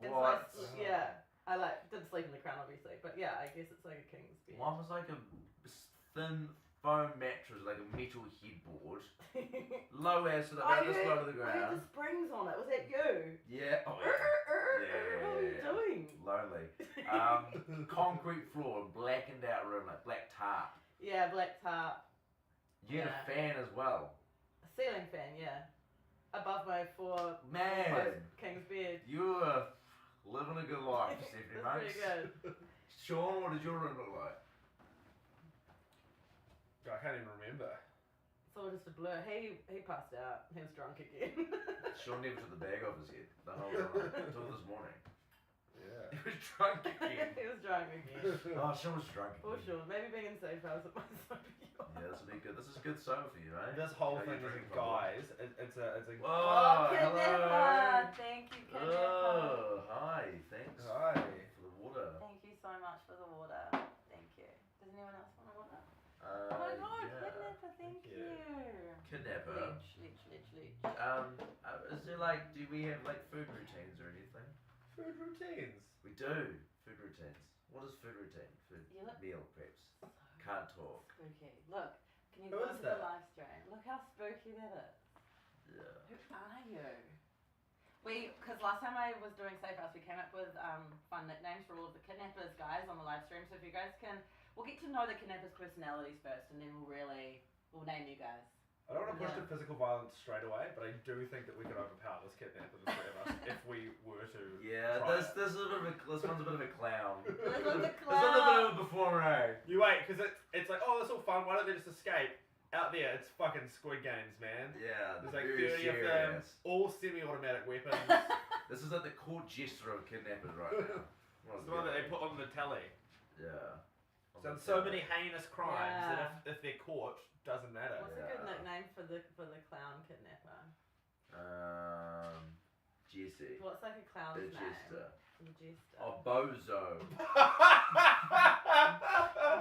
A: And so
B: What?
A: yeah, I didn't sleep in the crown obviously, but yeah, I guess it's like a king's bed.
B: Mine was like a thin foam mattress, like a metal headboard, low ass, so that about this low to the
A: I had
B: ground.
A: the springs on it. Was that you?
B: Yeah. Oh,
A: What are you
B: yeah.
A: doing?
B: Lonely. Concrete floor, blackened out room, like black tarp.
A: Yeah, black tarp.
B: You had a fan as well.
A: A ceiling fan, yeah. Above my 4
B: Man,
A: king's bed.
B: you were living a good life, Stephanie,
A: That's
B: mate.
A: pretty good.
B: Sean, what did your room look like?
E: I can't even remember.
A: It's all just a blur. He passed out. He was drunk again.
B: Sean never took the bag off his head the whole time until this morning.
E: Yeah.
B: He was drunk again.
A: He was drunk again.
B: Oh, Sean was drunk
A: For
B: again.
A: sure. Maybe being in safe house it might so be yours.
B: Yeah, this will be good. This is a good soda for you, eh?
E: This whole
B: How
E: thing
B: you
E: isn't
B: drink from
E: guys. It's a.
B: Whoa,
A: Oh,
B: hello.
A: Kidnapper! Thank you, Kidnapper.
B: Oh, hi. Thanks
E: Hi.
B: for the water.
A: Thank you so much for the water. Thank you. Does anyone else want water?
B: Uh,
A: Oh my god,
B: yeah.
A: Kidnapper, thank
E: Thank
A: you.
E: you.
B: Kidnapper.
A: Leech.
B: Is there like, do we have like food routines or anything?
E: Food routines.
B: We do. Food routines. What is food routine? Food
A: You look
B: meal preps. Can't talk.
A: spooky. Look, can you
E: Who
A: go
E: is
A: to the
E: that?
A: live stream? Look how spooky that is.
B: Yeah.
A: Who are you? Because last time I was doing Safe House, we came up with fun nicknames for all of the kidnappers guys on the live stream. So if you guys we'll get to know the kidnappers' personalities first, and then we'll name you guys.
E: I don't want to push
A: Yeah.
E: to physical violence straight away, but I do think that we could overpower this kidnapper, the 3 of us, if we were to.
B: Yeah,
E: try
B: this
E: it.
B: is a bit of a, this one's a bit of a clown.
A: This one's a
B: This one's a bit
A: clown.
B: of a performer, eh?
E: You wait, because it's like, oh, that's all fun. Why don't they just escape? Out there, it's fucking Squid Games, man.
B: Yeah,
E: There's like
B: very
E: 30 of them,
B: serious.
E: all semi-automatic weapons.
B: This is like the court jester of kidnappers right now.
E: It's the one that they put on the telly.
B: Yeah.
E: Done so many heinous crimes
A: Yeah.
E: that if they're caught, doesn't matter.
A: What's a good nickname for the clown kidnapper?
B: Jesse.
A: What's like a clown's
B: The
A: name?
B: jester.
A: The jester.
B: Oh, Bozo.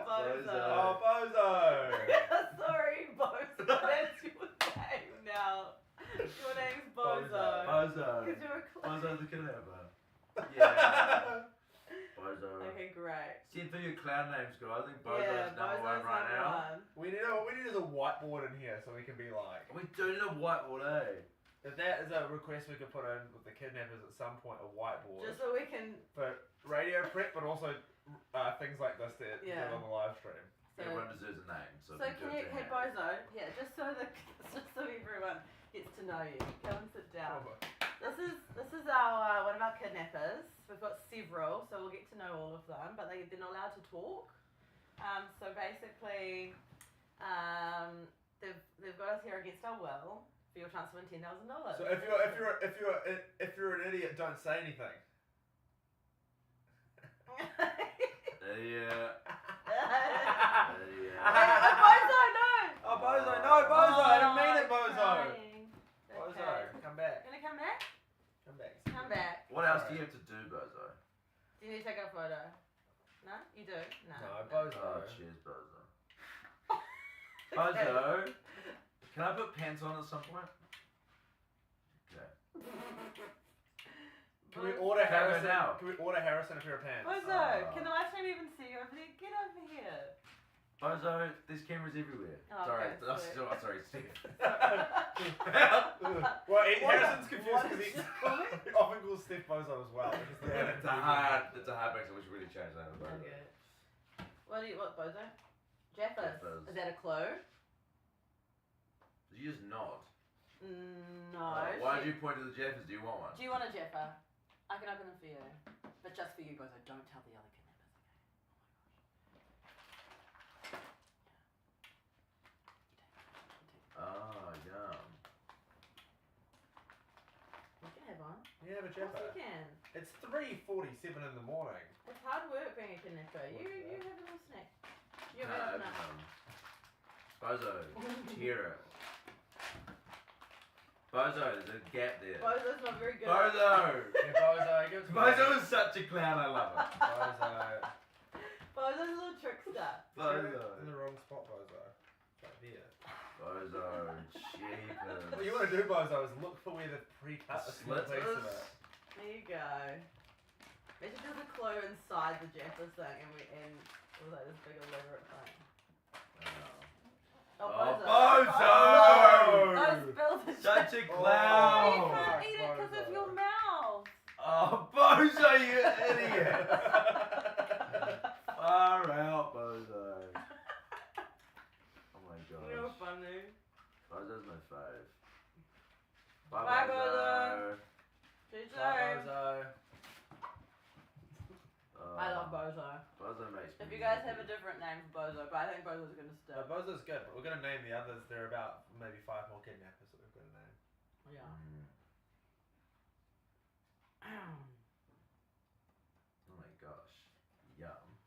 A: Bozo.
E: Oh, Bozo.
A: Sorry, Bozo. That's your name now. Your name's Bozo.
B: Bozo.
A: Because you're a
B: Bozo the kidnapper. Yeah. Bozo.
A: Okay, great.
B: Send through your clown names, guys. I think Bozo's
A: Yeah,
B: number
A: Bozo's
B: one right
A: number
B: now.
A: one.
E: What we need is a whiteboard in here so we can be like.
B: We do need a whiteboard, eh?
E: If that is a request we could put in with the kidnappers at some point, a whiteboard
A: Just so we can.
E: for radio prep, but also things like this that do
A: Yeah.
E: on the live stream.
A: So,
B: Everyone deserves a name. So,
A: so
B: we
A: can
B: do
A: you,
B: it to
A: hey
B: him.
A: Bozo, yeah, just so everyone gets to know you. Come and sit down. This is our one of our kidnappers. We've got several, so we'll get to know all of them, but they're not allowed to talk. So basically, they've got us here against our will for your chance to win $10,000.
E: So if you're an idiot, don't say anything.
B: Yeah.
A: Bozo, no!
E: Oh, Bozo, no, Bozo, I didn't mean it, Bozo. Bozo,
A: Okay.
E: come back.
A: Gonna come back?
E: Come back.
A: Come back.
B: What else do you have to do, Bozo?
A: Do you need to take a photo? No? You do? No.
E: No, Bozo.
B: Oh, cheers, Bozo. Bozo, can I put pants on at some point? Okay.
E: Can we order
B: Can I go
E: Harrison?
B: now?
E: Can we order Harrison a pair of pants?
A: Bozo, can the live stream even see you over there? Get over here.
B: Bozo, there's cameras everywhere.
A: Oh,
B: sorry,
A: okay,
B: that's-
A: sweet.
B: oh, sorry, Steve.
E: Well, Harrison's confused
A: what
E: because
A: is
E: he
A: it called?
E: often calls Steph Bozo as well. Because the
B: Yeah, it's a hard mix. We should really change that.
A: Okay. What, Bozo? Jeffers.
B: Jeffers.
A: Is that a clue?
B: Did you just nod?
A: No.
B: Why did you point to the Jeffers? Do you want one?
A: Do you want a Jeffer? I can open them for you. But just for you, Bozo. Don't tell the other kidnappers, okay?
B: Ah, yum.
A: You can have one.
E: You have a
A: Of course
E: Jeffer.
A: you can.
E: It's 3:47 in the morning.
A: It's hard work being a kidnapper. You have a little snack. You have
B: Can't
A: open
B: open
A: up.
B: them. Bozo, tear it. Bozo, there's a gap there.
A: Bozo's not very good.
B: Bozo!
E: Yeah, Bozo, give it to me.
B: Bozo is such a clown, I love it.
E: Bozo.
A: Bozo's a little trickster.
B: Bozo.
E: In the wrong spot, Bozo. Right here.
B: Bozo, jeepers.
E: What you want to do, Bozo, is look for where the pre-cut
B: The
E: small piece of
B: slitters?
E: it.
A: There you go. Imagine there's a clue inside the Jeffers thing and it was like this big elaborate thing.
B: Oh,
A: Bozo.
B: Bozo!
A: I spilled the
B: Such a
A: Jeffer.
B: clown!
A: Oh, you
E: Oh,
A: can't eat it because of your mouth.
B: Oh, Bozo, you idiot! Far out, Bozo. Oh my
A: You're
B: gosh.
A: funny.
B: Bozo's my fave.
A: Bye,
B: Bozo.
A: Bozo. See you
E: Bye,
A: soon.
E: Bozo.
A: I love Bozo.
B: Bozo makes me
A: If you guys
B: happy.
A: have a different name for Bozo, but I think Bozo's gonna stick.
E: Bozo's good, but we're going to name the others. There are about maybe 5 more kidnappers that we've got to name.
A: Yeah.
B: Oh my gosh. Yum.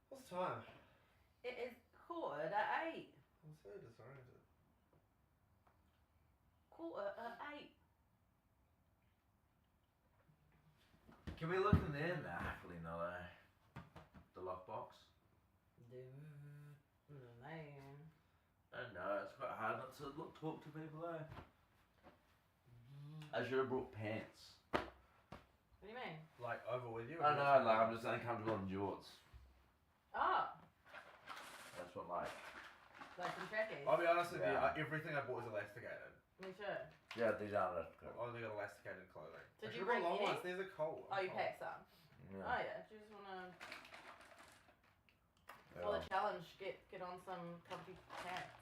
E: What's the time?
A: It is 8:15.
E: I'm so disoriented.
A: 8:15.
B: Can we look in there? Nah, actually no. The lockbox?
A: Man.
B: I don't know, it's quite hard not to talk to people though. I should have brought pants.
A: What do you mean?
E: Like over with you?
B: I know, like I'm just uncomfortable in jorts.
A: Oh,
B: That's what like.
A: like some trackies.
E: I'll be honest with you,
B: Yeah.
E: Everything I bought is elasticated.
A: Me too.
B: Yeah, these aren't
E: I've only got elasticated clothing.
A: Did
E: I
A: you
E: should've brought
A: bring
E: long
A: any?
E: ones. These are cold.
A: Oh, you packed some.
B: Yeah.
A: Oh yeah. Do you just wanna,
B: Yeah.
A: for the challenge, get on some comfy pants?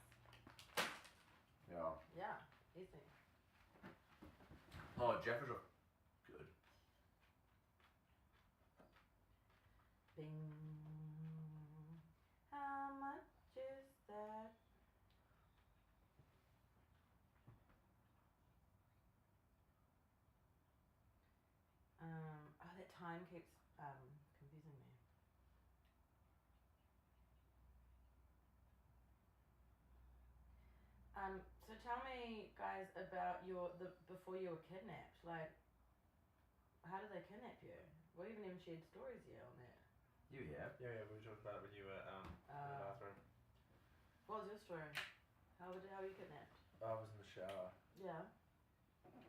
B: Yeah.
A: Yeah, easy.
B: Oh, Jeffers are good.
A: Bing. How much time keeps confusing me. So tell me, guys, about before you were kidnapped. Like, how did they kidnap you? We haven't even shared stories yet on that.
B: You have.
E: Yeah, we talked about it when you were in the bathroom.
A: What was your story? How were you kidnapped?
E: I was in the shower.
A: Yeah.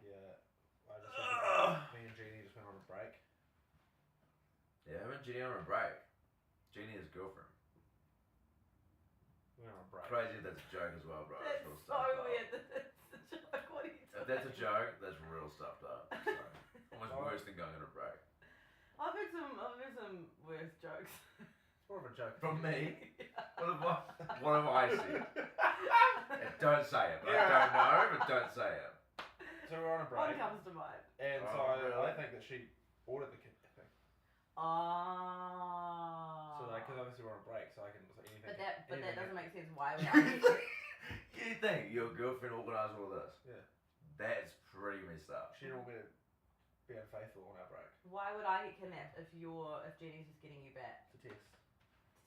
E: Yeah. Me and Jeannie just went on a break.
B: Yeah, having Jeannie on a break. Jeannie is girlfriend.
E: We went on a break.
B: Crazy that's a joke as well, bro.
A: That's
B: real
A: so
B: stuffed up.
A: weird that it's a joke. What are you doing?
B: If that's a joke, that's real stuffed up. So, almost worse than going on a break.
A: I've heard some worse jokes.
E: It's more of a joke.
B: From me?
A: Yeah.
B: What have I said? Don't say it. I don't know, but don't say it.
E: So we're on a
A: One
E: break.
A: comes to mind.
E: And so
B: really?
E: I think that she ordered the kidnapping.
A: Oh.
E: So like, because obviously we're on a break, so I can say anything.
A: But that
E: anything
A: doesn't make sense. Why would
B: You think your girlfriend organised all this?
E: Yeah.
B: That's pretty messed up.
E: She didn't want me to be unfaithful on our break.
A: Why would I get kidnapped if Jenny's just getting you back?
E: It's a test.
A: To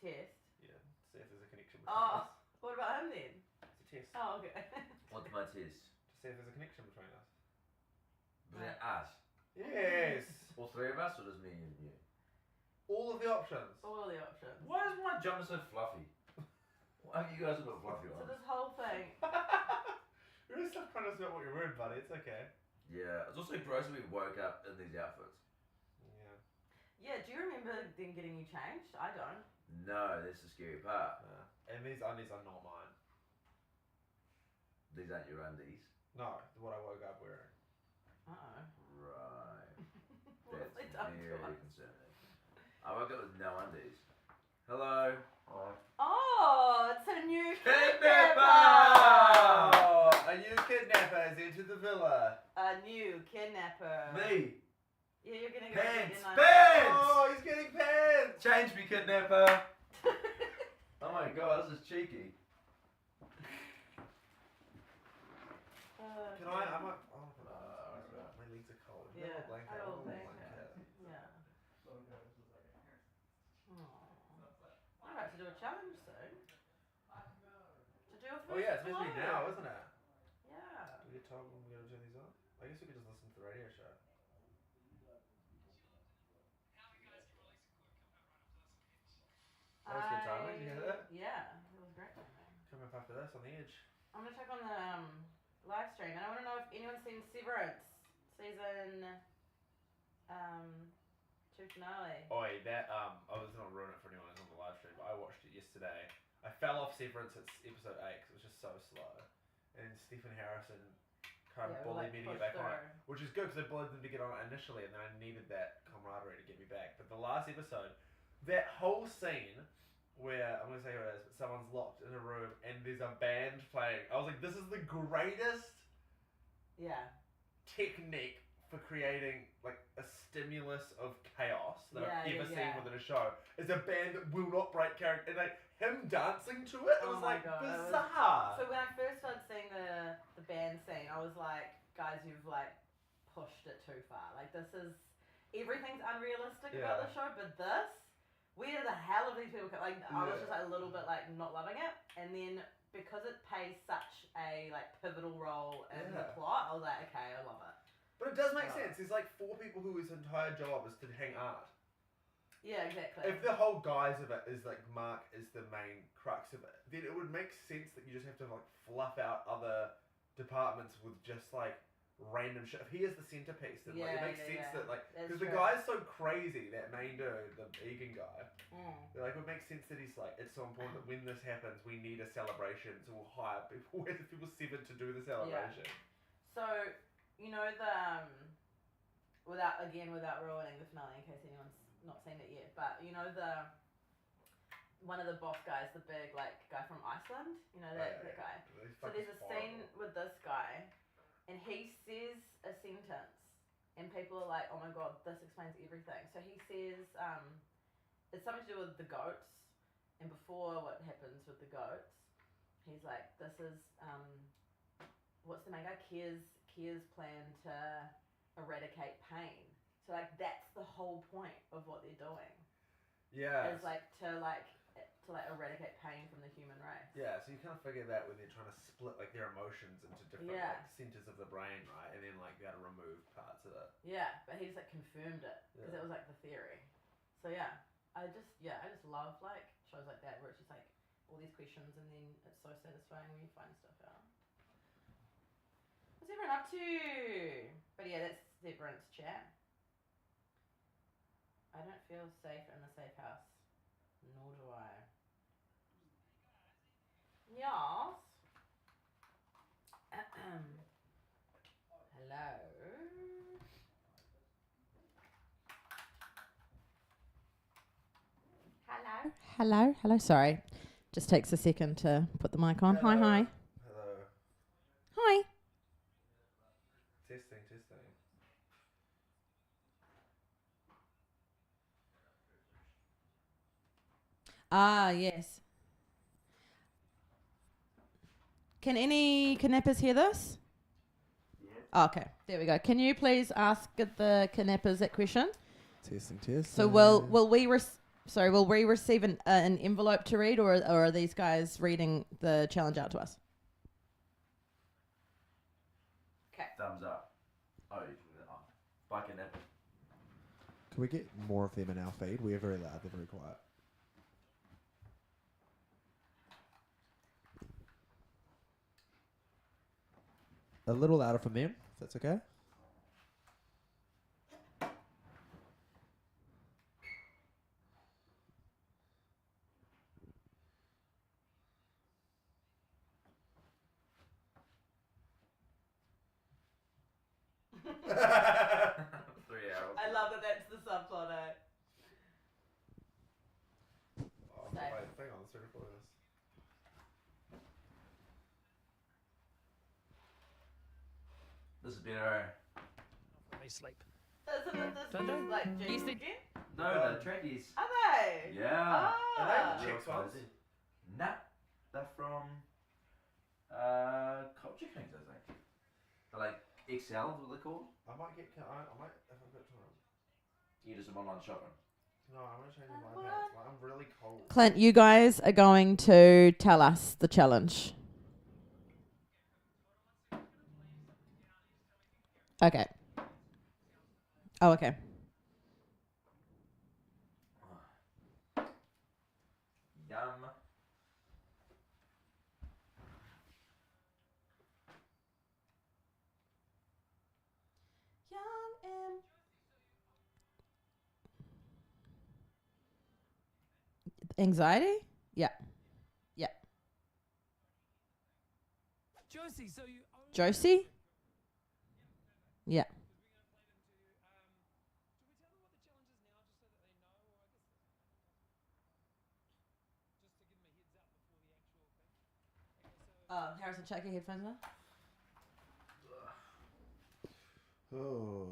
A: test.
E: Yeah. See if there's a connection between
A: Oh,
E: us.
A: what about him then?
E: It's a test.
A: Oh, okay.
B: What's my test?
E: To see if there's a connection between us.
B: Between us?
E: Yes.
B: All three of us, or just me and you?
E: All of the options.
A: All the options.
B: Why is my jumper so fluffy? Why are you guys a bit fluffy
A: So
B: on?
A: this whole thing.
E: Really self-conscious about what you're wearing, buddy. It's okay.
B: Yeah, it's also gross that we woke up in these outfits.
E: Yeah.
A: Yeah, do you remember them getting you changed? I don't.
B: No, that's the scary part.
E: And these undies are not mine.
B: These aren't your undies.
E: No, what I woke up wearing.
A: Uh-oh.
B: Right.
A: What have they
B: That's
A: done to
B: very
A: us?
B: concerning. I woke up with no undies. Hello.
A: Oh, it's a new
B: Kidnapper!
E: Oh, a new kidnapper has entered the villa.
A: A new kidnapper.
B: Me.
A: Yeah, you're gonna go
B: Pants!
A: get in
B: Pants!
E: Oh, he's getting pants.
B: Change me, kidnapper! Oh my god, this is cheeky.
E: Can I? I might. Oh, my legs are cold.
A: Yeah,
E: No blanket.
A: I don't
E: no
A: think
E: blanket.
A: Yeah. I'm about to do a challenge soon. To do a first
E: Oh yeah, it's meant to be
A: flow.
E: now, isn't it?
A: Yeah.
E: Do we get told when we're gonna turn these on? I guess we could just listen to the radio show. That was good timing. Did you hear that?
A: Yeah, it was great timing.
E: Coming up after this on the edge.
A: I'm gonna check on the live stream, and I want to know if anyone's seen Severance season 2 finale.
E: Oi, that I was gonna ruin it for anyone who's on the live stream, but I watched it yesterday. I fell off Severance at episode 8 because it was just so slow, and Stephen Harrison kind of bullied me to get back on it, which is good because I bullied them to get on it initially, and then I needed that camaraderie to get me back. But the last episode, that whole scene where I'm gonna say who it is, but someone's locked in a room and there's a band playing. I was like, this is the greatest
A: Yeah.
E: technique for creating like a stimulus of chaos that I've
A: Yeah,
E: ever
A: yeah,
E: seen
A: yeah.
E: within a show. It's a band that will not break character, and like him dancing to it, it
A: Oh
E: was
A: my
E: like
A: God, it was-
E: bizarre.
A: So when I first started seeing the band scene, I was like, guys, you've like pushed it too far. Like this is everything's unrealistic about the show, but this, where the hell have these people come? Like I was just like a little bit like not loving it, and then because it plays such a like pivotal role in the plot, I was like, okay, I love it.
E: But it does make sense. There's like 4 people whose entire job is to hang art.
A: Yeah, exactly.
E: If the whole guise of it is like Mark is the main crux of it, then it would make sense that you just have to like fluff out other departments with just like random shit. If he is the centerpiece, then like, it makes sense that like because the guy's so crazy, that main dude, the Egan guy, like it would make sense that he's like it's so important that when this happens, we need a celebration, so we'll hire people, people 7 to do the celebration.
A: So you know the without ruining the finale in case anyone's not seen it yet, but you know the one of the boss guys, the big like guy from Iceland, you know that guy. So there's a scene with this guy, and he says a sentence, and people are like, "Oh my god, this explains everything." So he says, it's something to do with the goats, and before what happens with the goats, he's like, "This is what's the main guy? Kier's plan to eradicate pain." So like that's the whole point of what they're doing.
E: Yeah.
A: Is like to eradicate pain from the human race.
E: Yeah, so you kind of figure that when they're trying to split like their emotions into different like centers of the brain, right? And then like be able to remove parts of it.
A: Yeah, but he just like confirmed it because it was like the theory. So yeah, I just love like shows like that where it's just like all these questions and then it's so satisfying when you find stuff out. What's everyone up to? But yeah, that's everyone's chat. I don't feel safe in the safe house. Nor do I. Yes. Hello. Hello. Sorry. Just takes a second to put the mic on.
E: Hello.
A: Hi.
E: Hello.
A: Hi.
E: Testing.
A: Ah, yes. Can any kidnappers hear this?
E: Yeah.
A: Oh, okay, there we go. Can you please ask the kidnappers that question?
H: Testing.
A: So will we receive an envelope to read, or are these guys reading the challenge out to us? Okay.
B: Thumbs up. Oh, bike and apple.
H: Can we get more of them in our feed? We're very loud. They're very quiet. A little louder from them, if that's okay.
A: I love that that's the subplot, eh?
E: Oh, wait, hang on, let's record this.
B: This is better.
C: They sleep.
A: Isn't it this
C: Don't they?
A: like
D: Yes,
A: James
D: they-
A: again?
B: No, the trackies.
A: Are they?
B: Yeah.
A: Ah.
E: Are they chicks ones?
B: Nah, they're from Culture Kings, I think. They're like XL, what they're called.
E: I might if I've got time.
B: You do some online shopping.
E: No, I'm gonna change my pants. Like, I'm really cold.
A: Clint, you guys are going to tell us the challenge. Okay. Oh, okay.
B: Yum.
A: Young and anxiety? Yeah.
C: Josie, so you.
A: Josie? Yeah.
C: Should we tell them what the challenge is now, just so that they know, or I guess just to give them a heads up before the actual thing. Okay, so
A: Harrison, check your headphones on.
E: Oh.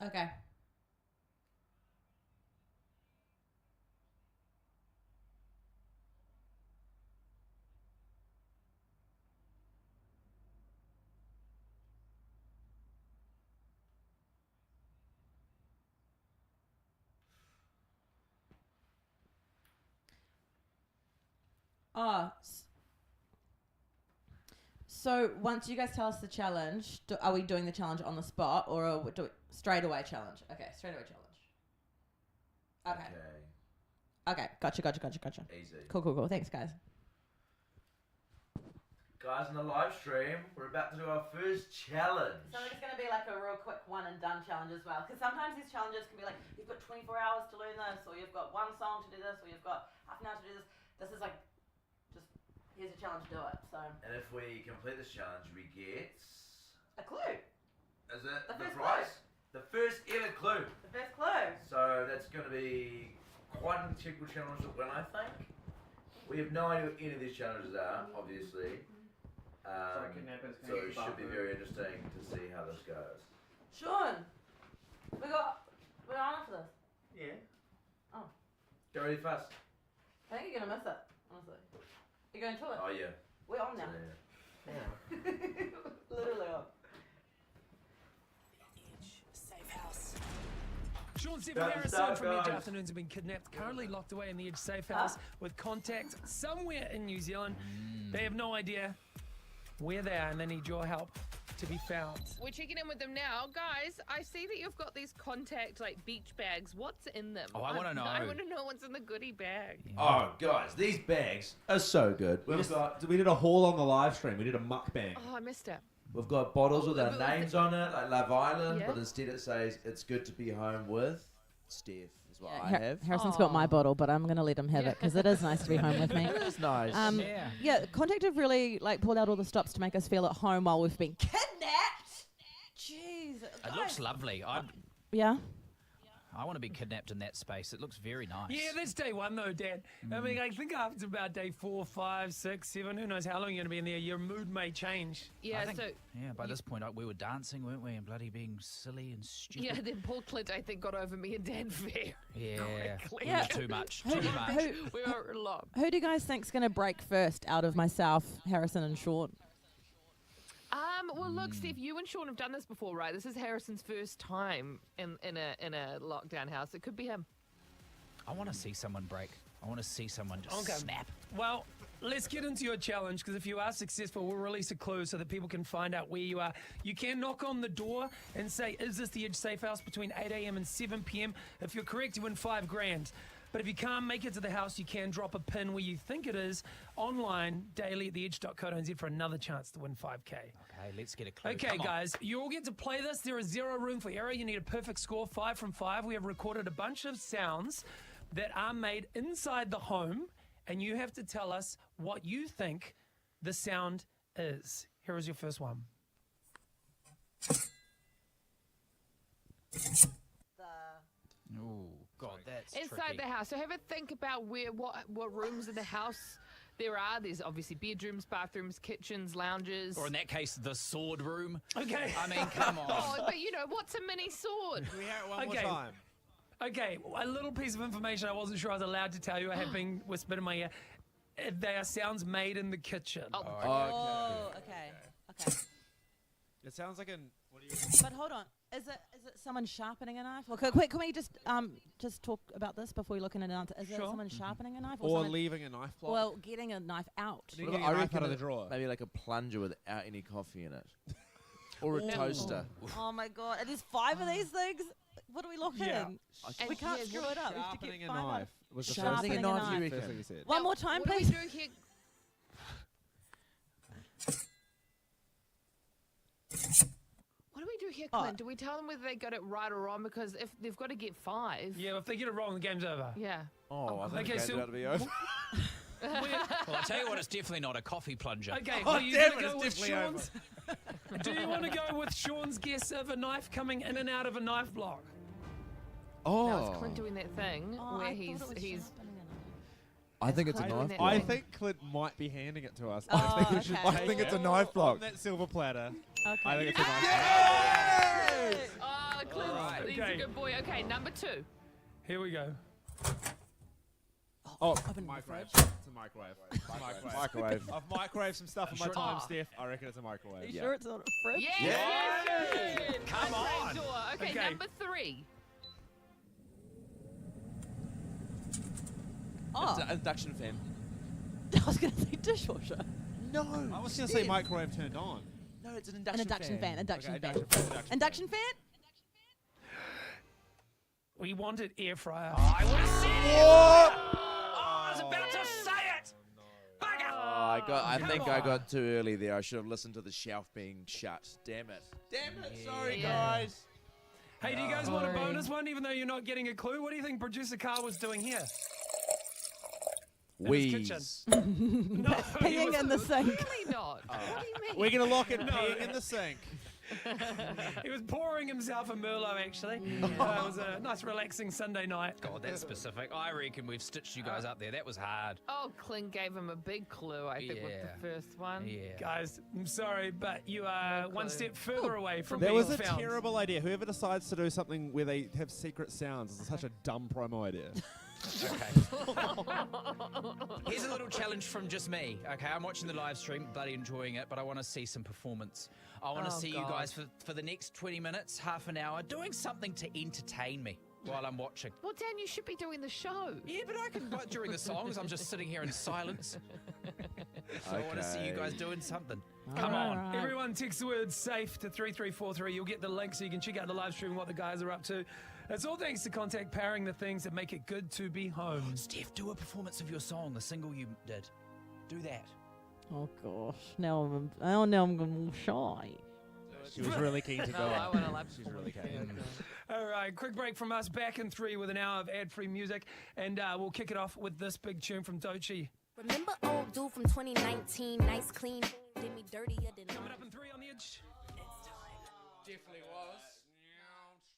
A: Okay. So once you guys tell us the challenge, are we doing the challenge on the spot or are we doing straight away challenge? Okay, straight away challenge. Okay. Gotcha.
B: Easy.
A: Cool. Thanks, guys.
B: Guys in the live stream, we're about to do our first challenge.
A: So it's going to be like a real quick one and done challenge as well. Because sometimes these challenges can be like, you've got 24 hours to learn this, or you've got one song to do this, or you've got half an hour to do this. This is like, just, here's a challenge, do it. So.
B: And if we complete this challenge, we get...
A: A clue.
B: Is it
A: The
B: the
A: first
B: prize? The first ever clue.
A: The first clue.
B: So that's going to be quite an integral challenge to win, I think. We have no idea what any of these challenges are, obviously. So it should be very interesting to see how this goes.
A: Sean, we're on for this.
E: Yeah.
A: Oh.
B: Go really fast.
A: I think you're going to miss it, honestly. You going to it?
B: Oh, yeah.
A: We're on now. Literally on.
D: Safe house.
C: Sean, Steph,
B: Got to
C: Harrison
B: start,
C: from Edge
B: guys.
C: Afternoons have been kidnapped, currently locked away in the Edge safe house with contact somewhere in New Zealand. They have no idea where they are, and they need your help to be found.
D: We're checking in with them now. Guys, I see that you've got these contact, like, beach bags. What's in them?
F: Oh, I wanna know.
D: I want to know what's in the goodie bag.
B: Oh, guys, these bags are so good.
H: We did a haul on the live stream. We did a mukbang.
D: Oh, I missed it.
B: We've got bottles with our
D: but was
B: names on it, like Love Island,
D: Yeah.
B: but instead it says it's good to be home with Steph, is what I
I: Har-
B: have.
I: Harrison's got my bottle, but I'm going to let him have it because it is nice to be home with me.
B: That's nice.
I: Yeah, Contact have really pulled out all the stops to make us feel at home while we've been kidnapped. Jeez.
F: It looks lovely.
I: Yeah.
F: I want to be kidnapped in that space. It looks very nice.
C: Yeah, that's day one though, Dan. I mean, I think after about day 4, 5, 6, 7, who knows how long you're going to be in there, your mood may change.
D: Yeah,
F: I think,
D: so...
F: yeah, by this point, we were dancing, weren't we? And bloody being silly and stupid.
D: Yeah, then Paul Clint, I think, got over me and Dan very
F: Yeah.
D: quickly.
I: Yeah.
F: Too much.
I: Who-
F: Too much.
I: who-
D: We were alone.
I: Who do you guys think's going to break first out of myself, Harrison, and Sean?
D: Well, look, Steph, you and Sean have done this before, right? This is Harrison's first time in a lockdown house. It could be him.
F: I want to see someone break. I want to see someone just
C: Okay.
F: snap.
C: Well, let's get into your challenge, because if you are successful, we'll release a clue so that people can find out where you are. You can knock on the door and say, is this the Edge Safe House between 8 a.m. and 7 p.m? If you're correct, you win $5,000. But if you can't make it to the house, you can drop a pin where you think it is online daily at theedge.co.nz for another chance to win $5K.
F: Okay, let's get a clue.
C: Okay,
F: Come on.
C: guys, you all get to play this. There is 0 room for error. You need a perfect score, 5 from 5. We have recorded a bunch of sounds that are made inside the home, and you have to tell us what you think the sound is. Here is your first one.
F: Oh, God, that's
D: Inside
F: tricky.
D: the house. So have a think about what rooms in the house there are. There's obviously bedrooms, bathrooms, kitchens, lounges.
F: Or in that case, the sword room.
C: Okay.
F: I mean, come on.
D: Oh, but you know, what's a mini sword?
H: Can we hear it one
C: Okay.
H: more time?
C: Okay, a little piece of information I wasn't sure I was allowed to tell you. I have been whispered in my ear. They are sounds made in the kitchen.
I: Oh, okay.
H: It sounds like an. What do you?
I: But hold on. Is it someone sharpening a knife? Well, can we just talk about this before we look into an answer? Is it
C: Sure.
I: someone sharpening a knife?
H: Or
I: someone,
H: leaving a knife block.
I: well, getting a knife out.
H: Getting a knife out of the drawer.
B: Maybe like a plunger without any coffee in it. Or a toaster.
I: Oh my god! There's 5 of these things. What do we lock
C: Yeah.
I: in?
D: And
I: We can't
D: yeah,
I: screw it up. We have to
H: Sharpening
I: get
H: a
I: 5
H: knife was the
I: Sharpening
H: first
I: a
H: thing
I: knife.
B: you
H: first
B: reckon?
H: thing you said.
I: One
D: Now,
I: more time,
D: what
I: please.
D: do we do here? What do we do here, Clint? Do we tell them whether they got it right or wrong? Because if they've got to get 5.
C: Yeah, if they get it wrong, the game's over.
D: Yeah.
B: Oh, I think
C: Okay,
B: the game's
C: so-
B: about to be over.
F: Well, I tell you what, it's definitely not a coffee plunger.
C: Okay,
H: Oh,
C: are you
H: damn
C: going to
H: it,
C: go
H: it's
C: with
H: definitely
C: Sean's? Do you want to go with Sean's guess of a knife coming in and out of a knife block?
D: Now it's Clint doing that thing
I: Oh,
D: where
I: I
D: he's
I: thought it was
D: he's
I: sharpening a knife.
B: I think it's a
D: Clint
B: knife
D: doing
B: block.
H: I
D: that
H: think Clint might be handing it to us.
I: Oh,
H: I think we should.
I: okay.
H: I think it's a knife block. On that silver platter.
I: Okay.
H: I think it's a knife
D: oh, Clint's
C: Alright.
D: he's
C: Okay.
D: a good boy. Okay, number 2.
C: Here we go.
H: Oh,
I: Open the
H: microwave.
I: fridge.
H: It's a microwave. Microwave.
B: Microwave.
H: I've microwaved some stuff in my
F: Sure.
H: time,
D: Oh.
H: Steph. I reckon it's a microwave.
I: Are you
B: Yeah.
I: sure it's not a fridge?
D: Yes,
C: Yeah.
D: yes, yes.
F: Come
D: Microwave
F: on.
D: door. Okay,
C: Okay.
D: number 3.
I: Oh,
B: It's an induction fan.
I: I was going to say dishwasher.
B: No.
H: I was going to say microwave turned on.
B: No, it's an
I: An
B: induction,
I: induction fan. Induction
H: Okay,
I: fan.
H: induction fan.
I: Induction fan?
C: We wanted air fryer.
F: I would have said it. Oh, I was about to say it. Bugger.
B: Oh, I think I
C: on.
B: got too early there. I should have listened to the shelf being shut. Damn it. Damn it. Sorry,
D: Yeah.
B: guys.
C: Hey, do you guys want a
I: Sorry.
C: bonus one, even though you're not getting a clue? What do you think producer Carl was doing here? his
B: Wheeze.
C: No, he
I: Peeing
C: was-
I: in the sink.
D: Really not. What do you mean?
H: We're going to lock it peeing in the sink.
C: He was pouring himself a Merlot, actually. It was a nice, relaxing Sunday night.
F: God, that's specific. I reckon we've stitched you guys up there. That was hard.
D: Oh, Clint gave him a big clue, I think, with
F: Yeah.
D: the first one.
F: Yeah.
C: Guys, I'm sorry, but you are
D: No
C: one
D: clue.
C: step further away from
H: There
C: being
H: was a
C: found.
H: terrible idea. Whoever decides to do something where they have secret sounds is such a dumb promo idea.
F: Okay. Here's a little challenge challenge from just me. Okay, I'm watching the live stream, bloody enjoying it, but I want to see some performance. I want to see you guys for the next 20 minutes, half an hour, doing something to entertain me while I'm watching.
D: Well, Dan, you should be doing the show.
F: Yeah, but I can but during the songs. I'm just sitting here in silence. So I want to see you guys doing something. Come on.
I: Right.
C: Everyone text the word SAFE to 3343. You'll get the link so you can check out the live stream and what the guys are up to. It's all thanks to Contact, powering the things that make it good to be home.
F: Steph, do a performance of your song, the single you did. Do that.
I: Oh gosh, now I'm going shy.
J: She was really keen to go.
D: I want to laugh.
J: She's really keen.
C: All right, quick break from us. Back in 3 with an hour of ad-free music. And we'll kick it off with this big tune from Doechii.
G: Remember old dude from 2019, nice clean, did me dirtier than
C: Coming up in 3 on the edge.
B: Definitely was.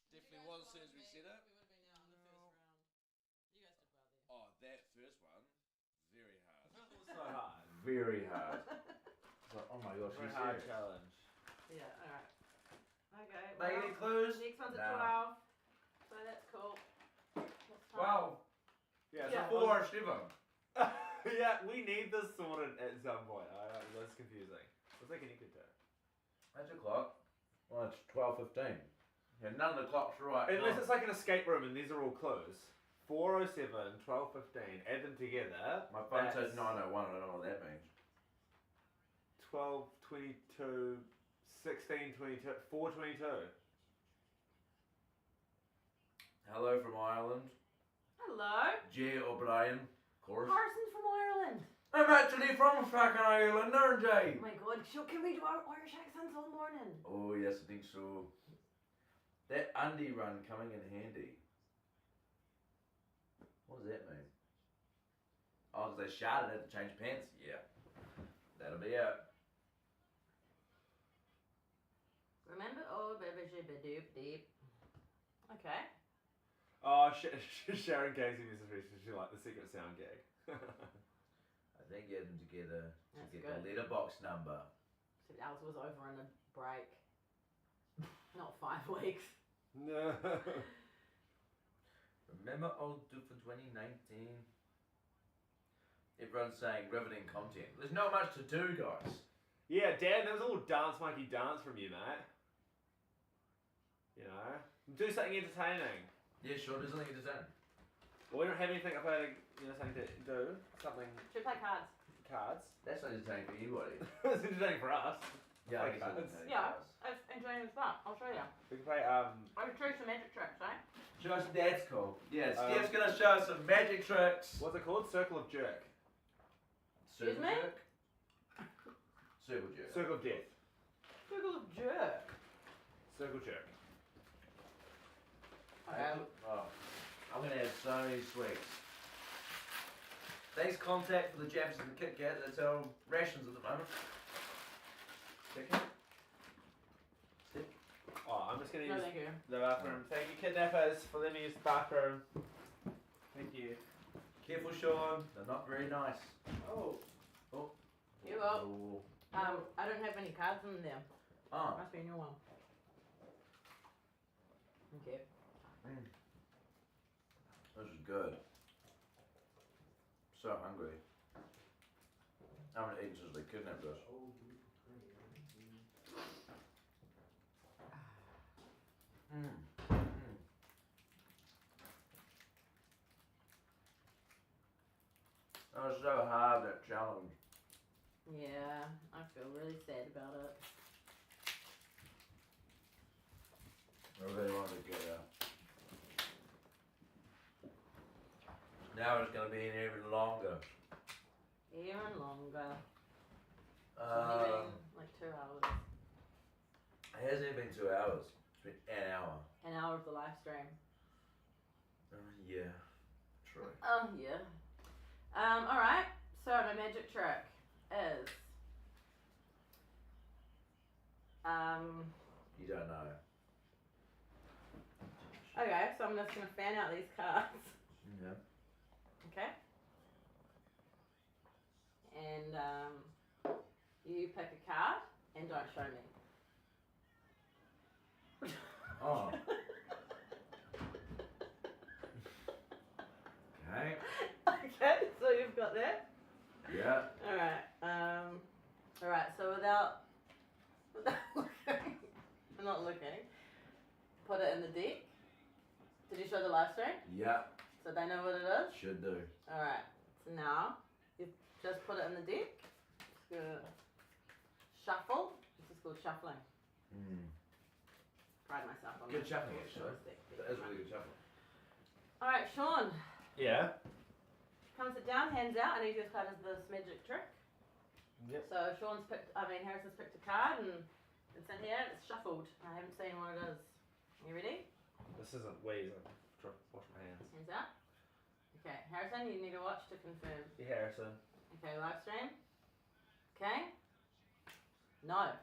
B: Definitely was as soon as we said it. Oh, that first one, very hard.
E: So hard.
B: Very hard. But, oh my gosh,
E: Very
B: he's
E: hard
B: serious.
E: challenge.
A: Yeah, alright. Okay.
B: Make any clues?
A: Next one's at
B: Nah.
A: 12. So that's cool. What's time?
B: Wow.
E: Yeah,
A: Yeah.
E: so
B: Four, Stephen.
E: yeah, we need this sorted at some point. That's confusing. What's that connected to?
B: That's a clock. Well, it's 12:15. Yeah, none of the clocks are right.
E: Unless
B: No.
E: it's like an escape room and these are all clues. 4:07, 12:15, add them together.
B: My phone says
E: that's
B: 9:01. I don't know what that means.
E: 12, 22, 16, 22, 4:22.
B: Hello from Ireland.
A: Hello.
B: Jay O'Brien, of course.
A: Harrison's from Ireland.
B: I'm actually from fucking Ireland, aren't I?
A: Oh my god, can we do our Irish accents all morning?
B: Oh yes, I think so. That Andy run coming in handy. What does that mean? Oh, 'cause they shouted at to change pants. Yeah, that'll be it.
A: Remember? Oh, baby, shibby doop deep. Okay.
E: Oh, Sharon Casey messaged me. She's like the secret sound gag.
B: I think get them together to
A: That's
B: get
A: good.
B: the letterbox number.
A: Except ours was over in a break. Not 5 weeks.
E: No.
B: Remember old dude for 2019? Everyone's saying riveting content. There's not much to do, guys.
E: Yeah, Dan, that was all dance monkey dance from you, mate. You know, do something entertaining.
B: Yeah, sure, there's nothing to do.
E: Well, we don't have anything about something to do. Something
A: Should we play cards?
E: cards.
B: That's not entertaining for anybody.
E: It's entertaining for us.
B: Yeah,
E: Play
B: I guess
E: cards.
B: it's entertaining
A: Yeah.
B: for us.
A: It's enjoying the spot. I'll show you.
E: We can play
A: I can show you some magic tricks, eh?
B: Show us that's cool. Yeah, Steph's gonna show us some magic tricks.
E: what's it called? Circle of jerk.
A: Excuse me?
B: Jerk. Circle jerk.
E: Circle of death.
A: Circle of jerk.
E: Circle jerk.
B: Oh, I'm gonna have so many sweets. Thanks, Contact, for the jabs and the Kit Kat. That's our rations at the moment. Kit Kat? Steph?
E: Oh, I'm just gonna
A: No,
E: use
A: thank you.
E: the bathroom. Thank you, kidnappers, for letting me use the bathroom. Thank you.
B: Careful, Sean. They're not very nice.
E: Oh.
A: You will.
B: Ooh.
A: I don't have any cards in there.
B: Oh.
A: Must be a new one. Okay.
B: This is good. So hungry. I haven't eaten since they kidnapped us. That was so hard, that challenge.
A: Yeah, I feel really sad about it.
B: I really wanted to get out. Now it's going to be in even longer.
A: Even longer. It's only been like 2 hours.
B: It hasn't even been 2 hours. It's been an hour.
A: An hour of the live stream.
B: Yeah, true.
A: Oh, yeah. Alright. So, my magic trick is...
B: You don't know.
A: Okay, so I'm just going to fan out these cards.
B: Yeah.
A: Okay? And, you pick a card and don't show me.
B: Oh. Okay.
A: Okay, so you've got that.
B: Yeah.
A: Alright, so without looking, I'm not looking, put it in the deck. Did you show the live stream?
B: Yeah.
A: So they know what it is?
B: Should do.
A: Alright, so now you just put it in the deck. Just gonna shuffle. This is called shuffling. Pride myself on
B: Good
A: this.
B: shuffling, actually. That is really good shuffling.
A: Alright, Sean.
E: Yeah.
A: Come sit down, hands out. I need you to play this magic trick.
E: Yep.
A: So Harrison's picked a card and it's in here. It's shuffled. I haven't seen what it is. You ready?
E: This isn't Wheeze. I'm trying to wash my hands.
A: Hands out. Okay, Harrison, you need to watch to confirm.
E: Yeah, Harrison.
A: Okay, live stream. Okay. No.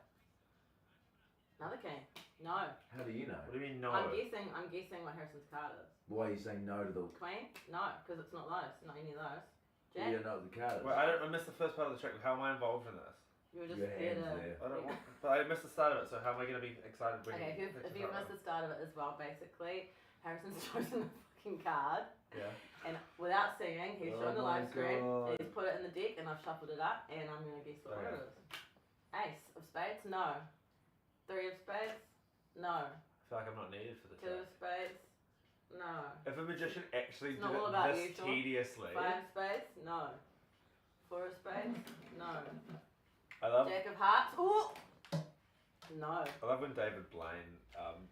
A: Another king. No.
B: How do you know?
E: What do you mean no?
A: I'm guessing what Harrison's card is.
B: Why are you saying no to the...
A: Queen? No, because it's not those. Not any of those.
B: You
A: Jack?
B: don't know what the card is?
E: Wait, I missed the first part of the trick. How am I involved in this?
A: You were just
B: Your
A: here
B: hands
A: to...
B: there.
E: I don't want, but I missed the start of it, so how am I going to be excited when
A: Okay,
E: you
A: if you missed the start of it as well, basically, Harrison's chosen a fucking card.
E: Yeah.
A: And without seeing, he's
B: Oh
A: shown the
B: my
A: live stream.
B: God.
A: He's put it in the deck, and I've shuffled it up, and I'm gonna guess what it is. Ace of spades, no. Three of spades, no.
E: I feel like I'm not needed for the
A: Two of
E: trick.
A: spades, no.
E: If a magician actually
A: It's
E: did
A: not all
E: it
A: about
E: this
A: you, Sean.
E: tediously,
A: Five of spades, no. Four of spades, no.
E: I love
A: Jack of hearts, ooh, no.
E: I love when David Blaine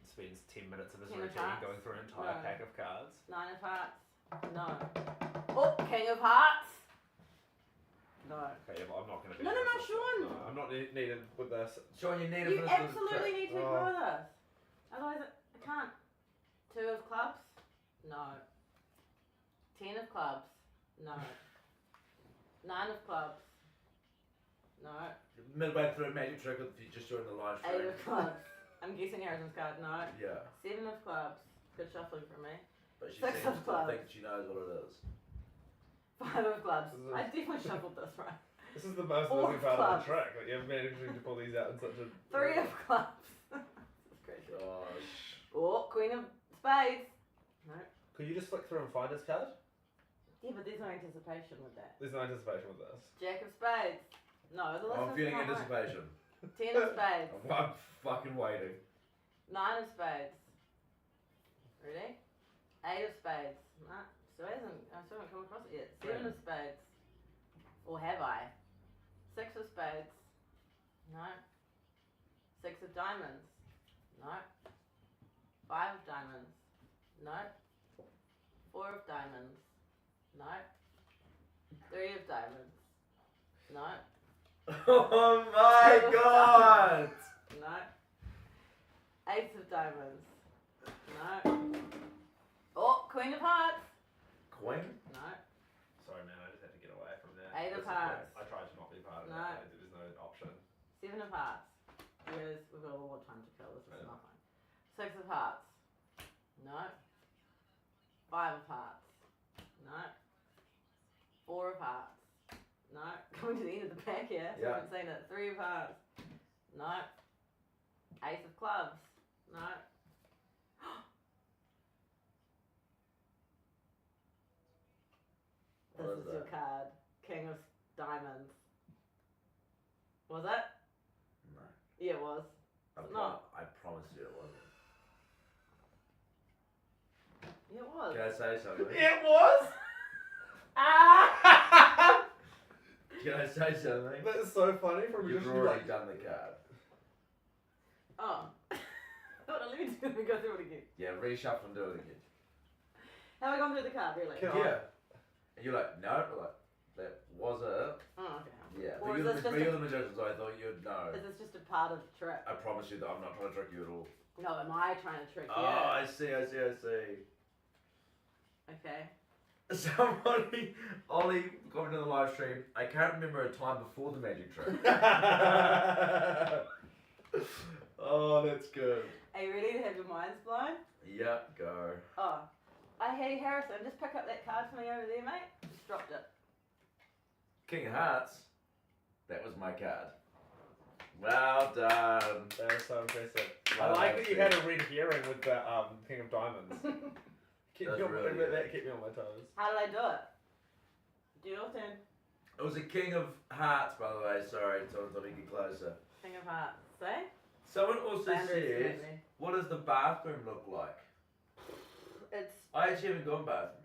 E: spends 10 minutes of his
A: 10 of
E: routine
A: hearts.
E: going through an entire
A: No.
E: pack of cards.
A: Nine of hearts, no. Oh, king of hearts, no.
E: Okay, yeah, but I'm not going to be.
A: No, no, no,
E: this.
A: Sean.
E: No, I'm not needed with this.
B: Sean, you need
A: You
B: for this
A: absolutely
B: trick.
A: need to ignore this. Otherwise, I can't. Two of clubs? No. 10 of clubs? No. 9 of clubs? No.
B: Midway through a magic trick with you just during the live
A: 8
B: stream.
A: of clubs? I'm guessing Harrison's card? No.
B: Yeah.
A: 7 of clubs? Good shuffling from me.
B: But she
A: Six
B: seems
A: of
B: to
A: clubs.
B: think she knows what it is.
A: 5 of clubs.
E: This is a-
A: I definitely shuffled this right.
E: This is the most
A: Four
E: amazing
A: of
E: part of
A: clubs.
E: the trick. Like, you're managing to pull these out in such a.
A: 3 of clubs. This is crazy.
B: Gosh.
A: Oh, Queen of spades? No.
E: Could you just flick through and find his card?
A: Yeah, but there's no anticipation with that.
E: There's no anticipation with this.
A: Jack of spades? No, the
B: I'm
A: listeners
B: feeling
A: can't wait.
B: anticipation.
A: 10 of spades.
B: I'm fucking waiting.
A: 9 of spades. Ready? 8 of spades. No, still hasn't. I still haven't come across it yet. 7 of spades. Or have I? 6 of spades. No. 6 of diamonds. No. 5 of diamonds. No. 4 of diamonds. No. 3 of diamonds. No.
B: Oh my god!
A: No. 8 of diamonds. No. Oh, Queen of hearts.
B: Queen?
A: No.
E: Sorry, man. I just had to get away from that.
A: Eight of
E: This is
A: hearts.
E: great. I tried to not be part of
A: No.
E: that. There's no option.
A: 7 of hearts. We've got a lot of time to kill. This is
E: I know.
A: nothing. 6 of hearts. No. 5 of hearts. No. 4 of hearts. No. Coming to the end of the pack here. So
B: Yeah.
A: I haven't seen it. 3 of hearts. No. Ace of clubs. No. This
B: What
A: is
B: is
A: your
B: that?
A: card. King of diamonds. Was it?
B: No.
A: Yeah, it was. No.
B: I promise you it wasn't.
A: Yeah, it was.
B: Can I say something?
E: It was.
A: Ah!
B: Can I say something?
E: That is so funny from
B: You've
E: just
B: already
E: like.
B: done the card.
A: Oh. Hold on, let me go through it again.
B: Yeah, reshuffle and do it again.
A: Have I gone through the card, really?
E: Can I?
B: Yeah. And you're like, no, like, that was it.
A: Oh, okay.
B: Yeah.
A: Or
B: But
A: is
B: you're
A: this
B: the,
A: just
B: but you're
A: a-
B: the magician, so I thought you'd know.
A: Is this just a part of the trick?
B: I promise you that I'm not trying to trick you at all.
A: No, am I trying to trick you?
B: Oh, I see.
A: Okay.
B: Somebody, Ollie, commented on the live stream, I can't remember a time before the magic trick. Oh, that's good.
A: Are you ready to have your minds blown?
B: Yep, go.
A: Oh. Hey, Harrison, just pick up that card for me over there, mate. Just dropped it.
B: King of Hearts. That was my card. Well done.
E: That is so impressive.
B: Well,
E: I like that you had
B: that's
E: a red herring with the King of Diamonds.
B: That's really good.
E: That kept me on my toes.
A: How did I do it? Do your turn.
B: It was a King of Hearts, by the way. Sorry, Tom, get closer.
A: King of Hearts. Say?
B: Someone also
A: Andrew
B: said,
A: sent me.
B: what does the bathroom look like?
A: It's.
B: I actually haven't gone bathroom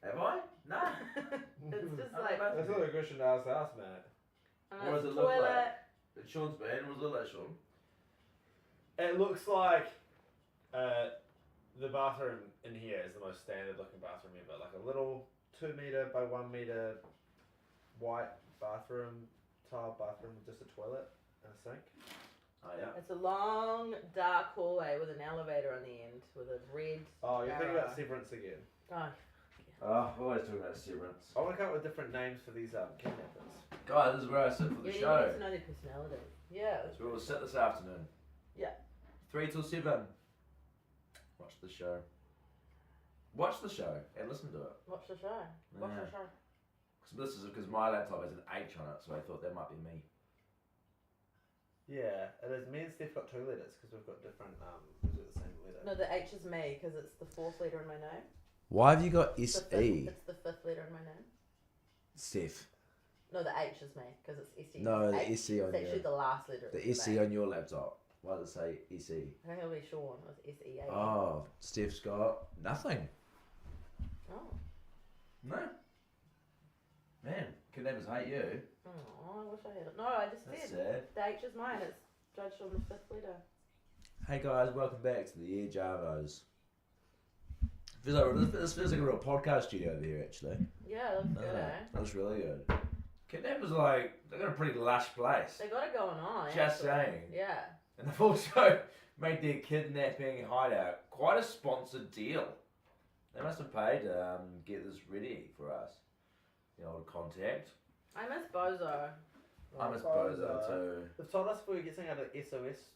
B: yet. Have I? No.
A: It's just
B: I
A: like.
B: don't know.
E: That's not a question to ask us, mate.
A: And
B: What does
A: it's
B: it look
A: toilet.
B: like? It's Sean's been. What does it look like, Sean?
E: It looks like the bathroom in here is the most standard looking bathroom ever. Like a little 2 meter by 1 meter white bathroom, tile bathroom with just a toilet and a sink.
B: Oh, yeah.
A: It's a long, dark hallway with an elevator on the end with a red.
E: Oh, you're thinking about
A: arrow.
E: Severance again.
A: Oh,
B: Oh, we're always talking about Severance.
E: I want to come up with different names for these kidnappers.
B: Guys, this is where I sit for the
A: yeah, you
B: show.
A: need to know their personality. Yeah.
B: That's where we'll sit this afternoon.
A: Yeah.
B: 3 till 7. Watch the show. Watch the show and listen to it.
A: Watch the show. Watch
B: Yeah.
A: the show.
B: So this is because my laptop has an H on it, so I thought that might be me.
E: Yeah, it is. Me and Steph got 2 letters because we've got different, we've got the same letter.
A: No, the H is me because it's the 4th letter in my name.
B: Why have you got
A: It's the
B: SE?
A: It's the 5th letter in my name.
B: Steph.
A: No, the H is me because it's SE.
B: No, the
A: H.
B: SE on
A: It's actually
B: your,
A: the last letter. of
B: the
A: my
B: SE
A: name.
B: on your laptop. Why does it say SE?
A: I think it'll be Sean with SEA.
B: Oh, Steph's got nothing.
A: Oh.
B: No. Man, kidnappers hate you.
A: Oh, I wish I had it. No, I just
B: That's
A: said
B: sad.
A: the H is mine. It's judged on the 5th letter.
B: Hey guys, welcome back to the Air Javos. This feels like a real podcast studio over here, actually.
A: Yeah, that's good, eh?
B: That's really good. Kidnappers they got a pretty lush place.
A: They got it going on.
B: Just
A: actually.
B: saying.
A: Yeah.
B: And they've also made their kidnapping hideout quite a sponsored deal. They must have paid to get this ready for us. The old contact.
A: I miss Bozo.
B: I miss Bozo too.
E: They've told us if we get something out of the SOS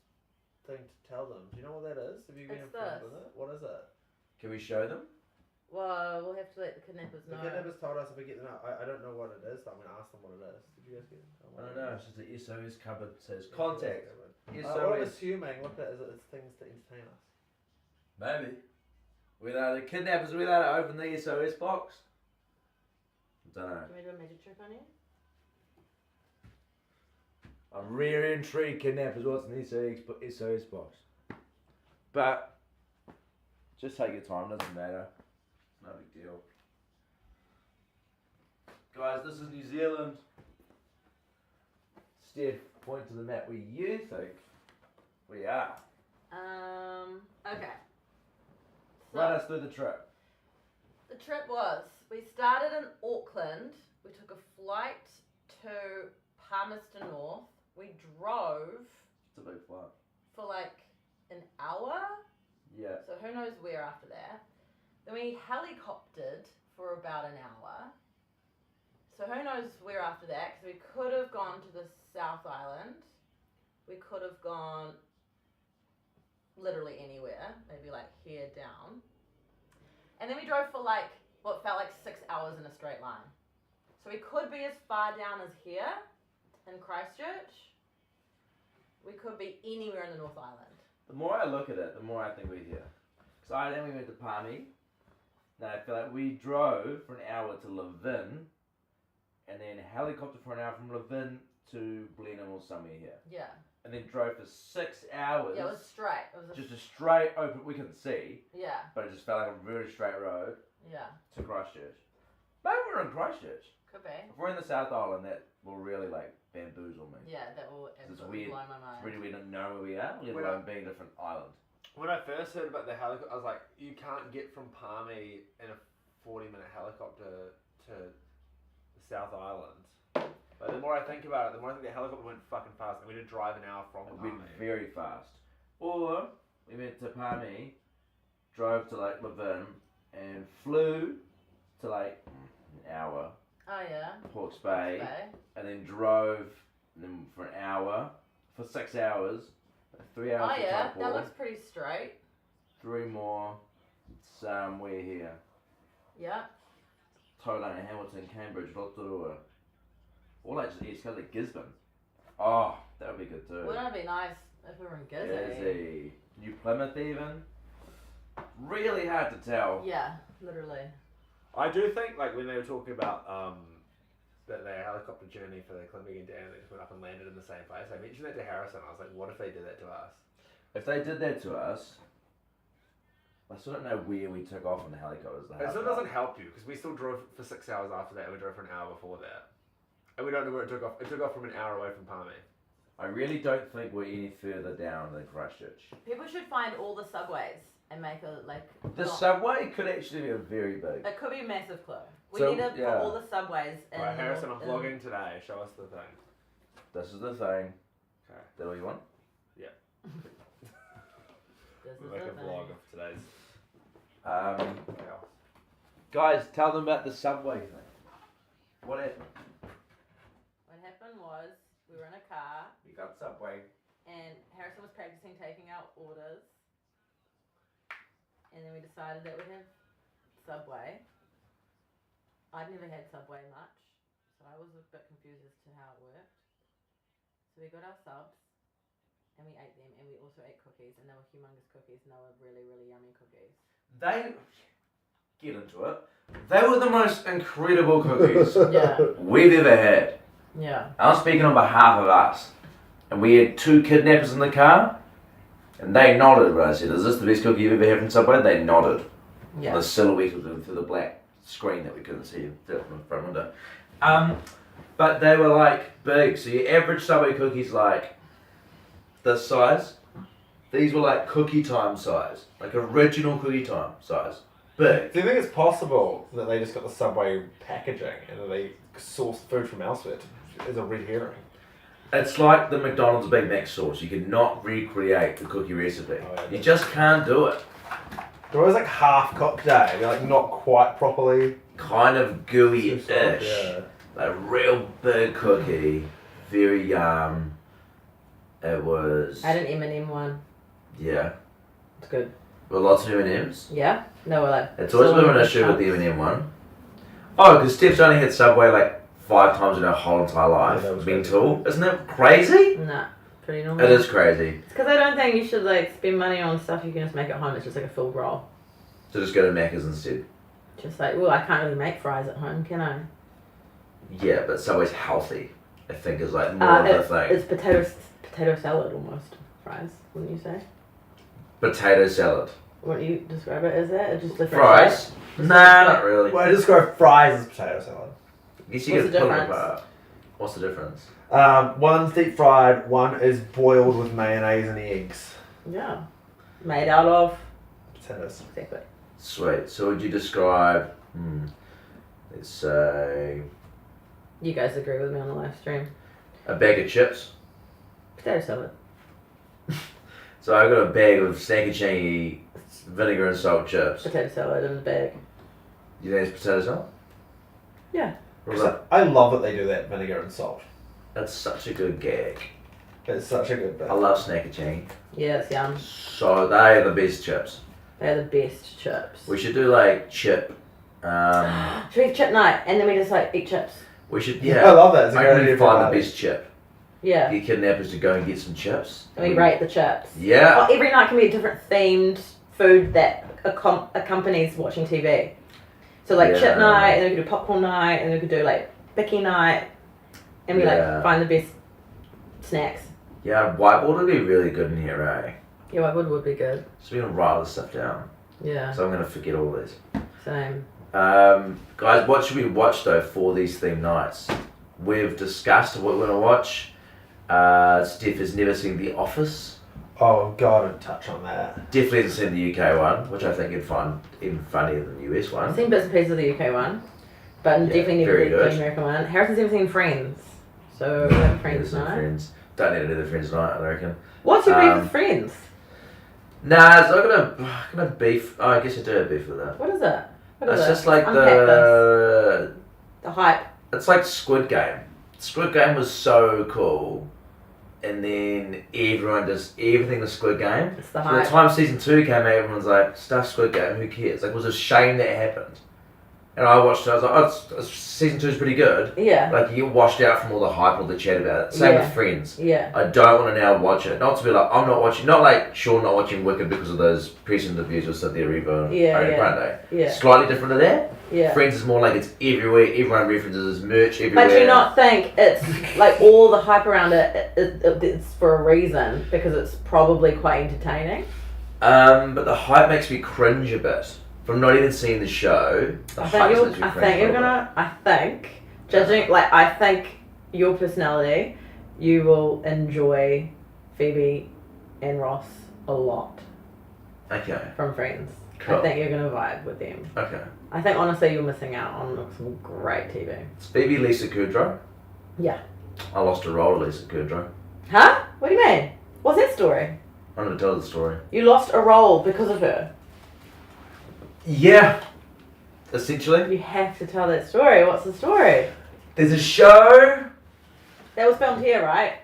E: thing to tell them. Do you know what that is? Have you been
A: It's
E: informed
A: this.
E: with it? What is it?
B: Can we show them?
A: Well, we'll have to let the kidnappers
E: The
A: know.
E: kidnappers told us if we get them out. I don't know what it is, so I'm going to ask them what it is. Did you guys get it?
B: I don't know. It's just the SOS cupboard says
E: SOS
B: contact.
E: cupboard. What I'm
B: SOS.
E: assuming, look at it, is it's things to entertain us.
B: Maybe. The kidnappers are we allowed to open the SOS box? I don't know.
A: Can we do a magic trick on you?
B: I'm really intrigued, kidnappers. What's in the SOS box? But just take your time. Doesn't matter. No big deal. Guys, this is New Zealand. Steph, point to the map where you think we are.
A: Okay. So,
B: Run us through the trip.
A: the trip was, we started in Auckland. We took a flight to Palmerston North. We drove
B: It's a big flight.
A: for like an hour.
B: Yeah.
A: So who knows where after that. Then we helicoptered for about an hour. So who knows where after that, because we could have gone to the South Island. We could have gone literally anywhere, maybe like here down. And then we drove for like what felt like 6 hours in a straight line. So we could be as far down as here in Christchurch. We could be anywhere in the North Island.
B: The more I look at it, the more I think we're here. Because then we went to Palmy. Then I feel like we drove for an hour to Levin. And then helicopter for an hour from Levin to Blenheim or somewhere here.
A: Yeah.
B: And then drove for 6 hours.
A: Yeah, it was straight. It was
B: just a straight open, we couldn't see.
A: yeah,
B: But it just felt like a very straight road
A: yeah.
B: to Christchurch. Maybe we're in Christchurch.
A: Could be.
B: If we're in the South Island, that will really like bamboozle me.
A: Yeah, that will
B: It's
A: absolutely
B: weird.
A: blow my mind.
B: It's really weird to know where we are, let
E: When
B: alone being a different island.
E: When I first heard about the helicopter, I was like, you can't get from Palmy in a 40-minute helicopter to the South Island. But the more I think about it, the more I think the helicopter went fucking fast, and we did drive an hour from
B: It
E: Palmy.
B: went very fast. Or we went to Palmy, drove to like Levin, and flew to like an hour,
A: Oh yeah.
B: Hawke's Bay,
A: Bay.
B: and then drove for an hour, for 6 hours, 3 hours
A: Oh
B: for
A: yeah,
B: Taupo,
A: that looks pretty straight.
B: 3 more, somewhere here.
A: Yeah.
B: Tauranga, Hamilton, Cambridge, Rotorua. All that just east coast of Gisborne. Oh, that would be good too.
A: Wouldn't it be nice if we were in Gizzy?
B: Gizzy. New Plymouth even. Really hard to tell.
A: Yeah, literally.
E: I do think, like, when they were talking about that their helicopter journey for the climbing and down, they just went up and landed in the same place. I mentioned that to Harrison. I was like, what if they did that to us?
B: If they did that to us, I still don't know where we took off on the helicopters.
E: It still doesn't help you, because we still drove for 6 hours after that, and we drove for an hour before that. And we don't know where it took off. It took off from an hour away from Palmy.
B: I really don't think we're any further down than Christchurch.
A: People should find all the subways and make a
B: The subway could actually be a very big.
A: It could be a massive clue. We
B: So,
A: need to
B: yeah.
A: put all the subways in.
E: Alright, Harrison, I'm vlogging today. Show us the thing.
B: This is the thing.
E: Okay.
B: That all you want?
A: This is
E: We'll make
A: the
E: a
A: thing.
E: vlog of today's chaos.
B: Guys, tell them about the subway thing. What happened?
A: What happened was we were in a car
B: We got subway.
A: and Harrison was practicing taking out orders, and then we decided that we'd have Subway. I'd never had Subway much, so I was a bit confused as to how it worked. So we got our subs, and we ate them, and we also ate cookies, and they were humongous cookies, and they were really, really yummy cookies.
B: They get into it. They were the most incredible cookies
A: Yeah.
B: we've ever had.
A: Yeah.
B: I'm speaking on behalf of us. And we had 2 kidnappers in the car, and they nodded when I said, "Is this the best cookie you've ever had from Subway?" They nodded.
A: Yeah.
B: The silhouette of them through the black screen that we couldn't see from the front window. But they were like big. So your average Subway cookie's like this size. These were like cookie time size, like original cookie time size. Big.
E: Do you think it's possible that they just got the Subway packaging and that they sourced food from elsewhere as a red herring?
B: It's like the McDonald's Big Mac sauce. You cannot recreate the cookie recipe.
E: Oh, yeah,
B: You just can't do it.
E: They're always like half cooked, eh? They're like not quite properly.
B: Kind of gooey-ish.
E: Yeah.
B: Like a real big cookie. Very it was.
A: I had an M&M one.
B: Yeah.
A: It's good.
B: With lots of M&Ms.
A: Yeah? No, we're like.
B: It's always been an issue with the M&M one. Oh, because Steph's only had Subway like 5 times in her whole entire life.
E: Yeah, that was
B: Mental. Isn't that crazy?
A: Nah, pretty normal.
B: It is crazy.
A: It's because I don't think you should like spend money on stuff you can just make at home. It's just like a filled roll.
B: So just go to Macca's instead.
A: Just like, well, I can't really make fries at home, can I?
B: Yeah, but Subway's healthy. I think is like more of the thing.
A: It's potato salad almost. Fries, wouldn't you say?
B: Potato salad.
A: Wouldn't you describe it as that? It's just different.
B: Fries?
A: shape?
B: Nah, not really.
E: Well, I describe fries as potato salad.
B: I guess you
A: What's
B: get
A: the
B: to pull it
A: difference?
B: apart. What's the difference?
E: One's deep fried, one is boiled with mayonnaise and eggs.
A: Yeah. Made out of.
E: Potatoes.
A: Exactly.
B: Sweet. So would you describe, let's say,
A: You guys agree with me on the live stream.
B: a bag of chips?
A: Potato salad.
B: So I got a bag of snacky vinegar and salt chips.
A: Potato salad in the bag.
B: You think it's potato salad?
A: Yeah.
B: What was that?
E: I love that they do that, vinegar and salt.
B: That's such a good gag.
E: It's such a good bit.
B: I love snacky.
A: Yeah, it's yum.
B: So they are the best chips.
A: They're the best chips.
B: We should do like chip.
A: Should we have chip night and then we just like eat chips?
B: We should,
E: I
B: yeah.
E: love that. It's a
B: I
E: great
B: can
E: idea for
B: find the
E: party.
B: best chip.
A: Yeah.
B: Get kidnappers to go and get some chips.
A: And we rate the chips.
B: Yeah.
A: Every night can be a different themed food that accompanies watching TV. So like
B: Yeah.
A: chip night, and then we could do popcorn night, and then we could do like bicky night, and we
B: Yeah.
A: like find the best snacks.
B: Yeah, whiteboard would be really good in here, eh?
A: Yeah, what would be good.
B: So we're gonna write all this stuff down.
A: Yeah,
B: So I'm gonna forget all this.
A: same.
B: Guys, what should we watch though for these theme nights? We've discussed what we're gonna watch. Steph has never seen The Office.
E: Oh god, don't touch on that.
B: Definitely hasn't seen the UK one, which I think you'd find even funnier than the US
A: I've
B: one.
A: seen bits and pieces of the UK one, but
B: Yeah,
A: definitely never
B: very
A: seen
B: good.
A: the American one. Harrison's never seen Friends, so we have
B: Never
A: Friends
B: seen
A: night.
B: Friends. Don't need to do the Friends night, I reckon.
A: What's your beef
B: Um,
A: with Friends?
B: Nah, it's not gonna beef. Oh, I guess I do have beef with that.
A: What is it? What is
B: It's
A: it?
B: just like
A: Unpack this.
B: the.
A: The hype.
B: It's like Squid Game. Squid Game was so cool, and then everyone just everything was Squid Game.
A: It's the
B: So by the
A: hype.
B: time season 2 came out, everyone's like, "Stuff Squid Game. Who cares?" Like, it was a shame that it happened. And I watched it. I was like, "Oh, season 2 is pretty good."
A: Yeah.
B: Like, you get washed out from all the hype, all the chat about it. Same
A: Yeah.
B: with Friends.
A: Yeah.
B: I don't want to now watch it. Not to be like, I'm not watching. Not like Sean not watching Wicked because of those press interviews with Cynthia Erivo and
A: Yeah,
B: Ariana
A: yeah.
B: Grande.
A: Yeah.
B: Slightly different to that.
I: Yeah.
B: Friends is more like it's everywhere. Everyone references his merch everywhere.
I: But do you not think it's like all the hype around it's for a reason because it's probably quite entertaining?
B: But the hype makes me cringe a bit from not even seeing the show. The hype makes me cringe.
I: I think judging I think your personality, you will enjoy Phoebe and Ross a lot.
B: Okay.
I: From Friends.
B: Cool.
I: I think you're gonna vibe with them.
B: Okay.
I: I think honestly you're missing out on some great TV.
B: It's Phoebe Lisa Kudrow.
I: Yeah.
B: I lost a role to Lisa Kudrow.
I: Huh? What do you mean? What's that story?
B: I'm gonna tell the story.
I: You lost a role because of her.
B: Yeah. Essentially.
I: You have to tell that story. What's the story?
B: There's a show.
I: That was filmed here, right?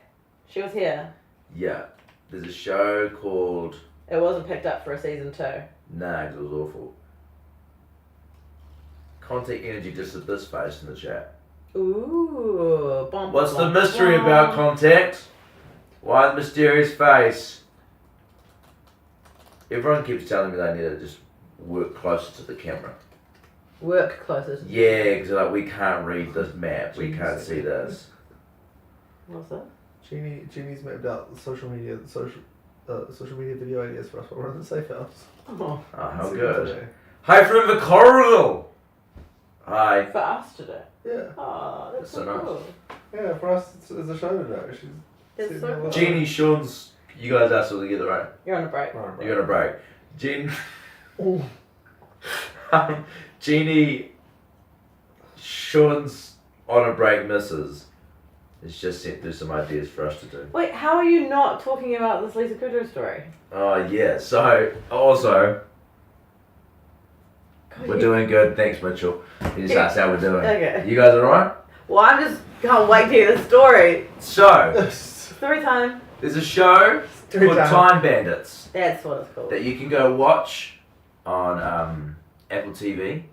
I: She was here.
B: Yeah. There's a show called.
I: It wasn't picked up for a season 2.
B: Nah, 'cause it was awful. Contact Energy just at this face in the chat.
I: Ooh.
B: What's the mystery about Contact? Why the mysterious face? Everyone keeps telling me they need to just work closer to the camera.
I: Work closer to
B: Yeah, because like we can't read this map, we can't see this.
I: What's that?
E: Jeannie's mapped out the social media video ideas for us while we're in the safe house.
I: Oh.
B: Oh, how good. Hi from the Coral! Hi.
I: For us to do.
E: Yeah.
I: Oh, that's so
B: nice.
I: cool.
E: Yeah, for us it's a show to know.
I: It's
E: She's
I: so cool.
B: Jeannie, Sean's, you guys are still together, right?
I: You're on a break.
B: You're on a break. Jeannie, Sean's on a break misses. It's just sent through some ideas for us to do.
I: Wait, how are you not talking about this Lisa Kudrow story?
B: Oh, yeah. So, also, we're doing good. Thanks, Mitchell. He just asked how we're doing.
I: Okay.
B: You guys alright?
I: Well, I'm just can't wait to hear the story.
B: So,
I: Story time.
B: there's a show called Time Bandits
I: That's what it's called.
B: that you can go watch on Apple TV.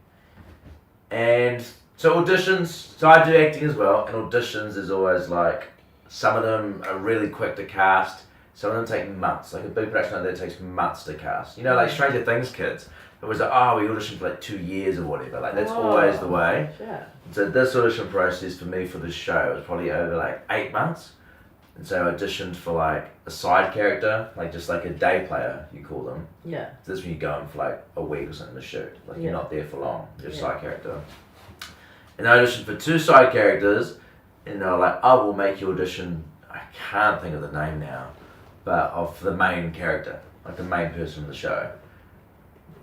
B: And so auditions, so I do acting as well, and auditions is always like, some of them are really quick to cast, some of them take months. Like a big production like that takes months to cast. You know, like Stranger Things kids. It was like, oh, we auditioned for like 2 years or whatever. Like that's always the way.
I: Yeah.
B: So this audition process for me for this show was probably over like 8 months. And so I auditioned for like a side character, like just like a day player, you call them.
I: Yeah.
B: So this is when you go in for like a week or something to shoot. Like you're not there for long, you're a side character. And I auditioned for 2 side characters, and they were like, oh, we'll make you audition, I can't think of the name now, but of the main character, like the main person in the show.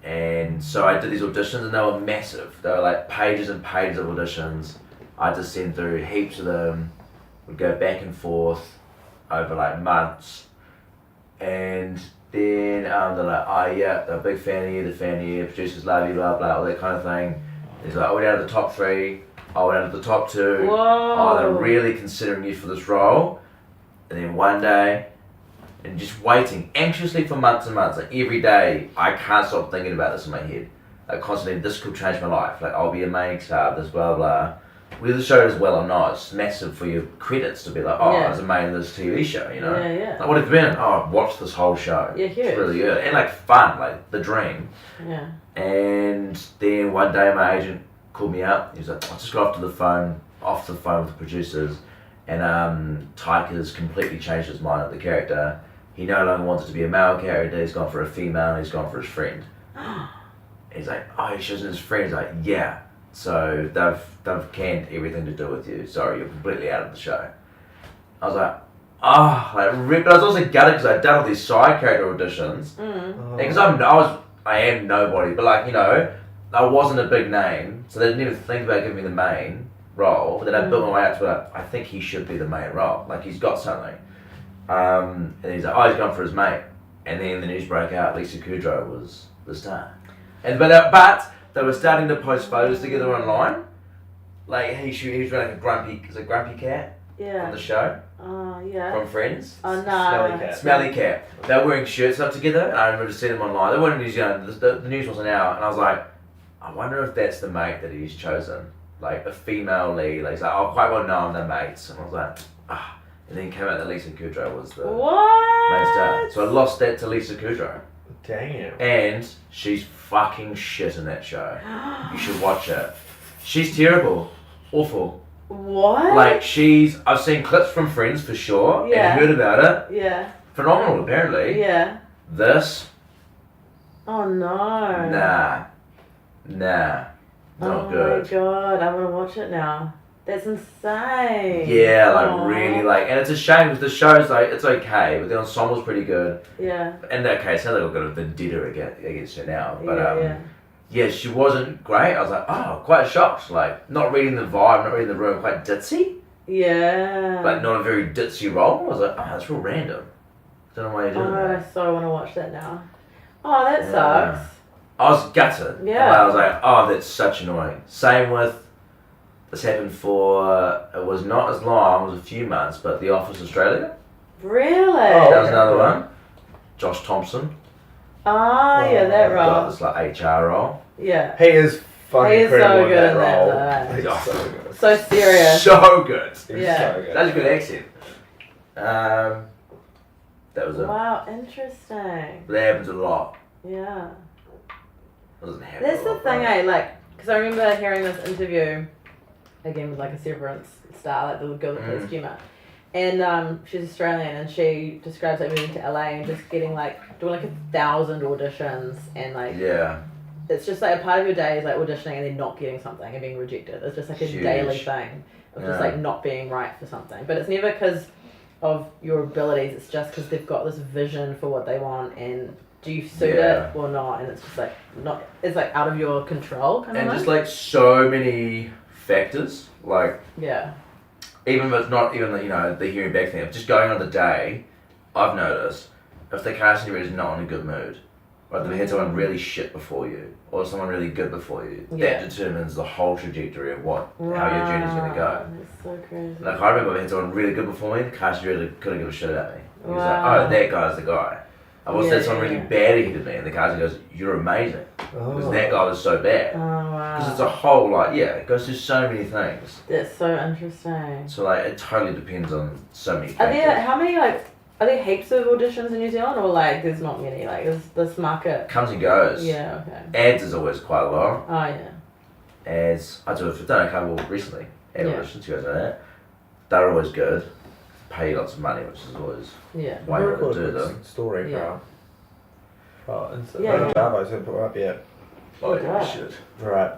B: And so I did these auditions, and they were massive. They were like pages and pages of auditions. I had to send through heaps of them, would go back and forth over like months. And then they're like, oh yeah, they're a big fan of you, the producers love you, blah blah, all that kind of thing. He's like, oh, we're down to the top 3, oh, we're down to the top 2.
I: Whoa.
B: Oh, they're really considering you for this role. And then one day, and just waiting anxiously for months and months, like every day, I can't stop thinking about this in my head. Like constantly, this could change my life. Like I'll be a main star, this blah blah. Whether the show does well or not, it's massive for your credits to be like, oh, I was a main of this TV show, you know?
I: Yeah, yeah.
B: Like, what have you been? Oh, I've watched this whole show.
I: Yeah, huge.
B: It's really good. And like fun, like the dream.
I: Yeah.
B: And then one day my agent called me up. He was like, I just got off the phone with the producers, and Tyker's completely changed his mind on the character. He no longer wants it to be a male character, he's gone for a female, he's gone for his friend. He's like, oh, he's chosen his friend. He's like, yeah. So they've canned everything to do with you. Sorry, you're completely out of the show. I was like, but I was also gutted because I'd done all these side character auditions. Because I am nobody, but like, you know, I wasn't a big name, so they didn't even think about giving me the main role. But then I built my way up to it. I think he should be the main role. Like he's got something. And he's like, oh, he's gone for his mate. And then the news broke out. Lisa Kudrow was the star. And but they were starting to post photos together online. Like he was wearing like a grumpy cat on the show.
I: Yeah.
B: From Friends.
I: Oh no.
B: Smelly cat. They were wearing shirts up together, and I remember just seeing them online. They weren't in New Zealand. The news wasn't out, and I was like, I wonder if that's the mate that he's chosen, like a female lead. Like he's like, oh, quite well known, they're mates, and I was like, ah. And then came out that Lisa Kudrow was the main star. So I lost that to Lisa Kudrow.
E: Damn.
B: And she's fucking shit in that show. You should watch it. She's terrible. Awful.
I: What?
B: Like, I've seen clips from Friends for sure,
I: Yeah.
B: and heard about it.
I: Yeah.
B: Phenomenal, apparently.
I: Yeah.
B: This,
I: Oh no.
B: nah. Not good.
I: Oh my god, I'm gonna watch it now. That's insane.
B: Yeah, like
I: Aw.
B: really, like, and it's a shame because the show's like, it's okay, but the ensemble's pretty good.
I: Yeah.
B: In that case, it sounds like we've got a vendetta against her now. But
I: Yeah.
B: yeah, she wasn't great. I was like, oh, quite shocked. Like, not reading the vibe, not reading the room, quite ditzy.
I: Yeah.
B: Like, not a very ditzy role. I was like, oh, that's real random. Don't know why you're
I: Oh
B: doing
I: my god, I
B: that.
I: so want to watch that now. Oh, that
B: Yeah.
I: sucks.
B: I was gutted.
I: Yeah.
B: I was like, oh, that's such annoying. Same with, this happened for, it was not as long, it was a few months, but The Office Australia.
I: Really?
B: That was another one. Josh Thompson.
I: Oh, yeah, that
B: Got
I: role.
B: this like HR role.
I: Yeah.
E: He is fucking
I: He is so
E: incredible
I: good
E: in
I: in
E: that
I: that,
E: role.
I: though.
E: He's
B: Oh.
E: so good.
I: So serious.
B: So good.
E: He's
I: Yeah.
E: so good.
B: That's a good accent. That was it.
I: Wow, interesting.
B: That happens a lot.
I: Yeah.
B: It doesn't happen.
I: That's
B: a
I: the
B: lot,
I: thing,
B: right?
I: like, because I remember hearing this interview, again with like a Severance star, like the girl that plays Gemma. And she's Australian, and she describes like moving to LA and just getting like, doing like 1,000 auditions, and like,
B: Yeah.
I: it's just like a part of your day is like auditioning and then not getting something and being rejected. It's just like a
B: Huge.
I: daily thing of just
B: Yeah.
I: like not being right for something. But it's never because of your abilities, it's just because they've got this vision for what they want, and do you suit
B: Yeah.
I: it or not? And it's just like not, it's like out of your control kind
B: And
I: of
B: just
I: thing.
B: like so many factors, like
I: Yeah.
B: even if it's not even the, the hearing back thing, just going on the day, I've noticed if the casting director is not in a good mood, or if they've had someone really shit before you, or someone really good before you,
I: Yeah.
B: that determines the whole trajectory of how your journey's gonna go.
I: Wow, That's so crazy.
B: Like I remember I had someone really good before me, the casting director couldn't give a shit about me. He was
I: Wow.
B: like, oh, that guy's the guy. I was
I: Yeah,
B: had someone really
I: yeah.
B: bad ahead of me, and the casting goes, you're amazing. Because that guy was so bad.
I: Oh wow.
B: Because it's a whole, like, yeah, it goes through so many things.
I: That's so interesting.
B: So, like, it totally depends on so many
I: Are
B: factors.
I: there how many like are there heaps of auditions in New Zealand, or like there's not many? Like is this market?
B: Comes and goes.
I: Yeah. Okay.
B: Ads is always quite long.
I: Oh yeah.
B: Ads, I've done a couple recently. Ad
I: Yeah.
B: auditions, you guys know that. They're always good. Pay you lots of money, which is always
I: Yeah.
B: why you would do them.
E: Story,
I: Yeah.
E: bro. Oh,
I: Yeah.
E: Java's gonna put it up yet.
B: Oh,
I: God.
B: you should.
E: Right.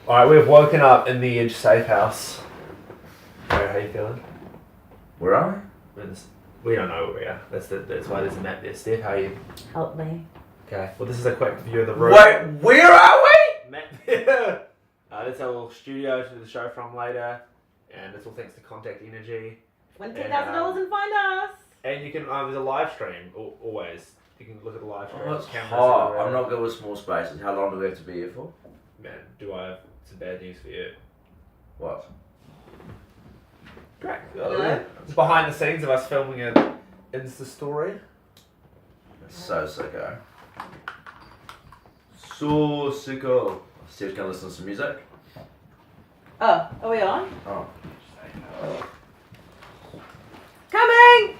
E: Alright, we've woken up in the Edge Safe House. How you feeling?
B: Where are
E: We don't know where we are. That's why there's a map there. Steph, how are you?
I: Help me.
E: Okay. Well, this is a quick view of the
B: we?
E: room.
B: Wait, where are we?
E: Map there. That's our little studio to do the show from later. And it's all thanks to Contact Energy.
I: Win
E: And,
I: $10,000 and find us.
E: And you can, there's a live stream always. You can look at the live stream.
B: Oh, it's
E: Cameras
B: hot.
E: everywhere.
B: I'm not good with small spaces. How long do we have to be here for?
E: Man, do I have some bad news for you?
B: What?
E: Great.
I: Hello?
E: It's behind the scenes of us filming an Insta story.
B: That's so sicko. So sicko. Steve's gonna listen to some music.
I: Oh, are we on?
B: Oh.
I: Coming!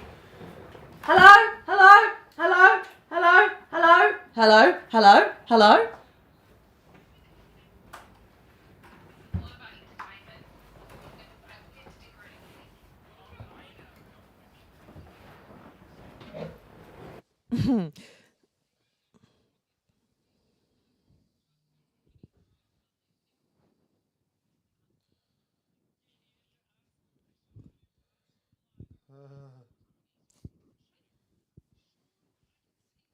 I: Hello? Hello? Hello? Hello? Hello? Hello? Hello? Hello?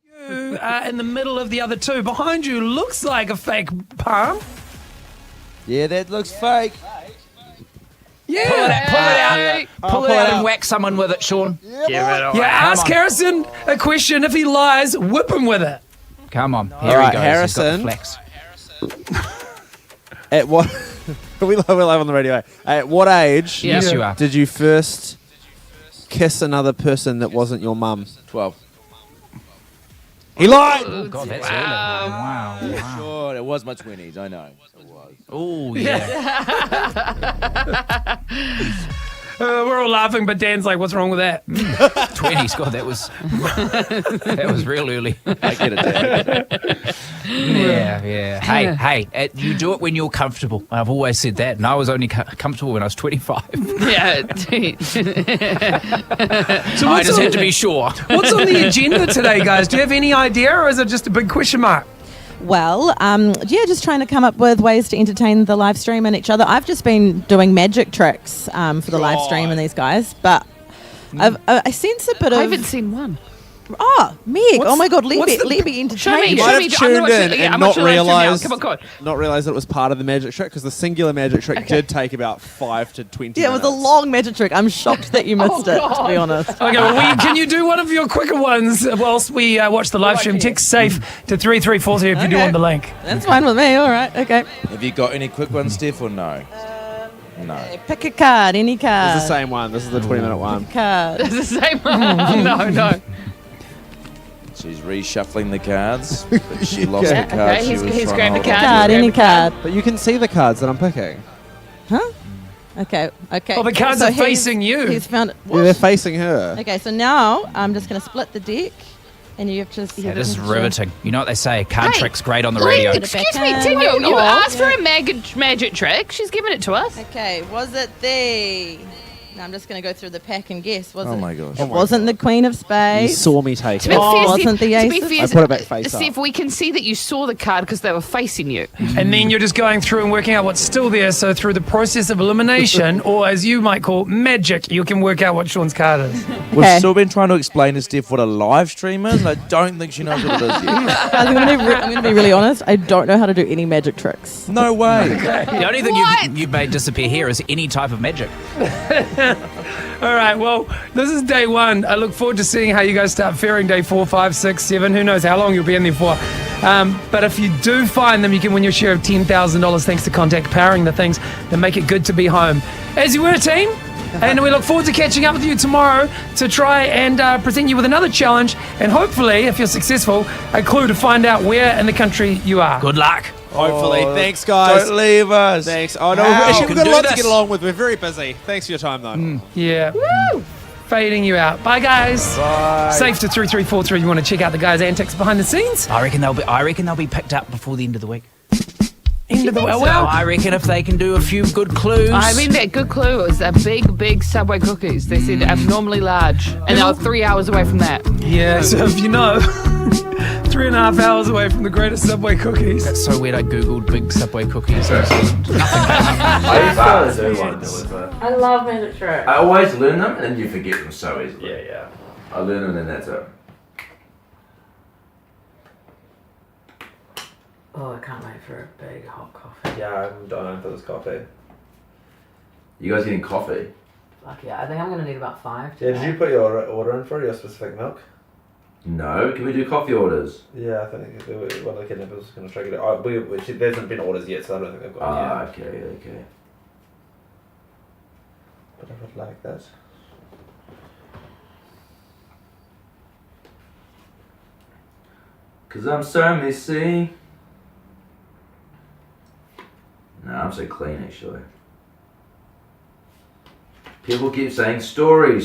C: You in the middle of the other two. Behind you looks like a fake palm.
B: Yeah, that looks fake.
C: Yeah.
F: Pull it out. Pull it
B: pull
F: out
B: it
F: and
B: out.
F: whack someone with it, Sean. Give it away.
C: Yeah, ask
F: Come on.
C: Harrison a question. If he lies, whip him with it.
F: Come on. Here
J: All right,
F: he goes. He's got the
J: Harrison.
F: flex.
J: At what? we're live on the radio. At what age
F: Yes, you are.
J: did you first kiss another person that wasn't your mum?
B: 12.
J: He lied!
F: Oh, God, that's early. Wow.
B: Sure, it was my 20s, I know. It was.
F: Oh, yeah.
C: We're all laughing, but Dan's like, what's wrong with that?
F: 20s. God, that was real early.
B: I get it, Dan.
F: Yeah. Hey, you do it when you're comfortable. I've always said that, and I was only comfortable when I was 25.
D: Yeah.
F: I just had to be sure.
C: What's on the agenda today, guys? Do you have any idea, or is it just a big question mark?
I: Well, just trying to come up with ways to entertain the live stream and each other. I've just been doing magic tricks for the live stream and these guys, but I sense a bit of...
D: I haven't seen one.
I: Oh, Meg! Oh my God, let me entertain.
D: Show me.
J: You might have tuned in and not realised
D: Come on.
J: that it was part of the magic trick, because the singular magic trick did take about 5 to 20
I: Yeah, it
J: minutes.
I: was a long magic trick. I'm shocked that you missed it, to be honest.
C: Okay, well, can you do one of your quicker ones whilst we watch the live stream? Text SAFE to 3343 if you do want the link.
I: That's fine with me. All right, okay.
B: Have you got any quick ones, Steph, or no? No.
I: Pick a card, any card.
J: It's the same one. This is the 20-minute one.
I: Card.
D: It's the same one. No.
B: She's reshuffling the cards. But she lost the card.
D: Okay,
B: she
D: he's
B: was trying
D: grabbed
B: to
D: the
B: hold
D: card.
B: on
I: Card,
B: to.
I: any card.
J: But you can see the cards that I'm picking.
I: Huh? Okay.
C: Oh, the cards are facing you.
I: He's found it.
J: Yeah, they're facing her.
I: Okay, so now I'm just going to split the deck, and you have to...
F: Yeah, this is riveting. You know what they say? Card trick's great on the radio.
D: Excuse me, Daniel. You asked for a magic trick. She's given it to us.
I: Okay, was it the... No, I'm just going to go through the pack and guess. Was
B: Oh
I: it?
B: my gosh.
I: It wasn't the Queen of
J: You
I: Spades.
J: saw me take
D: To
J: it.
D: be
I: Oh,
D: fair,
I: wasn't the
D: to be
I: aces?
D: fair,
J: I put it back face
D: Steph,
J: up.
D: we can see that you saw the card because they were facing you.
C: And then you're just going through and working out what's still there. So through the process of elimination, or as you might call magic, you can work out what Sean's card is.
B: We've
I: Okay.
B: still been trying to explain to Steph what a live stream is, and I don't think she knows what it is yet.
I: I'm going to be really honest. I don't know how to do any magic tricks.
B: No way.
F: The only thing you've made disappear here is any type of magic.
C: All right, well, this is day one. I look forward to seeing how you guys start faring day 4, 5, 6, 7. Who knows how long you'll be in there for. But if you do find them, you can win your share of $10,000 thanks to Contact powering the things that make it good to be home. As you were, team. And we look forward to catching up with you tomorrow to try and present you with another challenge. And hopefully, if you're successful, a clue to find out where in the country you are.
F: Good luck.
J: Hopefully. Thanks, guys.
B: Don't leave us.
J: Thanks. Oh, no,
B: How?
J: actually, we've got a
F: Can
J: lot
F: do
J: to
F: this.
J: get along with. We're very busy. Thanks for your time, though.
C: Yeah. Woo! Fading you out. Bye, guys.
B: Bye.
C: Safe to 3343. You want to check out the guys' antics behind the scenes?
F: I reckon they'll be picked up before the end of the week.
C: End of the
F: So
C: well.
F: I reckon if they can do a few good clues.
D: I mean, that good clue was big Subway cookies. They said abnormally large. And they were 3 hours away from that.
C: Yeah, so if you know, 3.5 hours away from the greatest Subway cookies.
F: That's so weird. I googled big Subway cookies.
E: I used to do one.
I: I love magic tricks.
B: I always learn them, and then you forget them so easily.
E: Yeah.
B: I learn them, and then that's it.
I: Oh, I can't wait for a big hot coffee.
E: Yeah, I'm dying for this coffee.
B: You guys getting coffee?
I: Fuck yeah, I think I'm going to need about 5
E: Yeah,
I: today.
E: did you put your order in for your specific milk?
B: No. Can we do coffee orders?
E: Yeah, I think one of the kidnappers was going to try to get it. There hasn't been orders yet, so I don't think they've got it yet.
B: Okay.
E: But I would like that.
B: Cause I'm so messy. No, I'm so clean actually. People keep saying story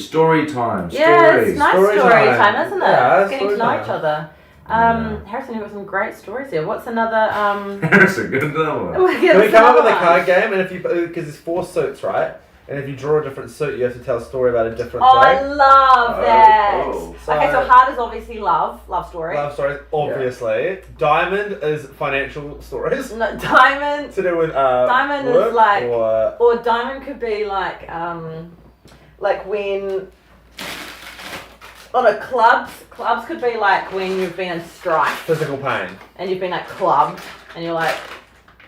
B: time,
I: Yeah,
B: stories.
I: it's nice
E: Story
I: story
E: time.
I: time, isn't it?
E: Yeah,
I: It's getting to
E: story
I: know
E: time.
I: each other.
B: Yeah.
I: Harrison, you've got some great stories here. What's another...
B: That's a good one.
E: Can we come up with a card game? And if you, because there's 4 suits, right? And if you draw a different suit, you have to tell a story about a different
I: Oh, I
E: thing.
I: love that.
B: cool.
I: Okay, so hard is obviously love story.
E: Love stories, obviously. Diamond is financial stories.
I: No, diamond,
E: To do with
I: Diamond is
E: work
I: like-
E: or
I: or diamond could be like when, oh no, clubs could be like when you've been in strife
E: physical pain.
I: and you've been like clubbed and you're like,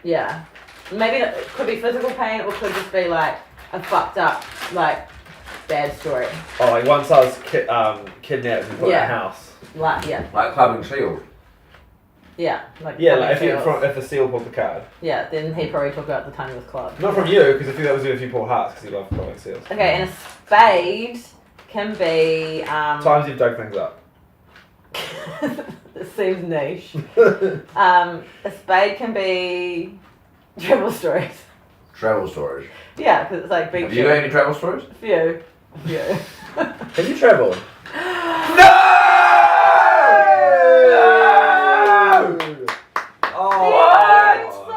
I: yeah, maybe it could be physical pain or could just be like a fucked up like bad story.
E: Oh, like once I was kidnapped and put in
I: Yeah.
E: a house.
I: Like yeah,
B: Like club and shield.
I: yeah, like
E: Yeah,
I: clubbing
E: like
I: feels.
E: if a seal pulled the card.
I: Yeah, then he probably took out the time he was clubbed.
E: Not from you, because I think that was if you pull hearts, because you love pulling seals.
I: Okay, and a spade can be
E: Times you've dug things up.
I: This seems niche. A spade can be travel stories.
B: Travel stories.
I: Yeah, because it's like beach.
B: Have you got any travel stories?
I: Few.
E: Have you travelled?
B: No!
I: Thank you so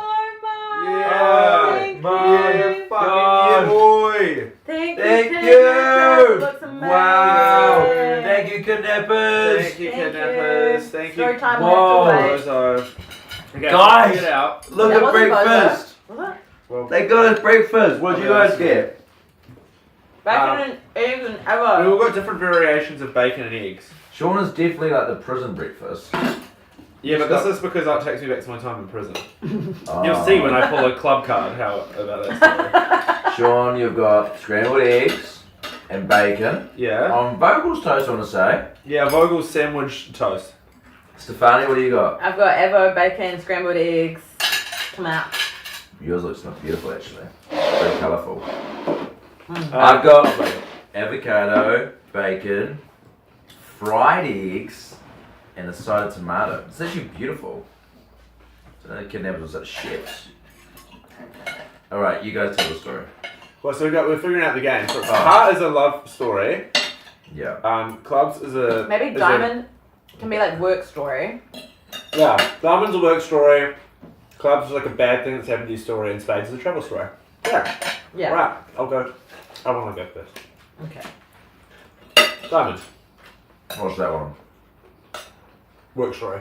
I: much.
E: Yeah,
I: Thank
E: man,
I: you.
E: fucking boy.
I: Thank
B: Thank
I: you.
B: you.
I: Looks amazing.
B: Wow! Thank you, kidnappers.
E: Thank you,
I: Thank
E: kidnappers.
I: you.
E: Thank
I: Story
E: you.
I: time,
B: Whoa.
I: we have to wait.
E: So, okay,
B: Guys.
E: check it out.
B: Look
I: That
B: at
I: wasn't
B: breakfast.
I: Was it?
E: Well,
B: They got us breakfast. What did you guys get?
I: Bacon and eggs and ever.
E: we've all got different variations of bacon and eggs.
B: Sean is definitely like the prison breakfast.
E: Yeah, but this is because it takes me back to my time in prison.
B: Oh.
E: You'll see when I pull a club card how about that story.
B: Sean, you've got scrambled eggs and bacon.
E: Yeah.
B: On Vogel's toast, I want to say.
E: Yeah, Vogel's sandwich toast.
B: Stefani, what do you got?
I: I've got evo, bacon, scrambled eggs, tomato.
B: Yours looks not beautiful, actually. Very colourful.
I: Mm.
B: I've got avocado, bacon, fried eggs, and a side of tomato. It's actually beautiful. So the kidnappers was like chefs. Alright, you guys tell the story.
E: Well, so we're figuring out the game. So
B: Oh.
E: Heart is a love story.
B: Yeah.
E: Clubs is a
I: Maybe diamond can be like work story.
E: Yeah, Diamond's a work story. Clubs is like a bad thing that's happened to your story, and Spades is a travel story. Yeah.
I: Yeah.
E: Right. I'll go. I want to go first.
I: Okay.
E: Diamond.
B: What's that one?
E: Work story.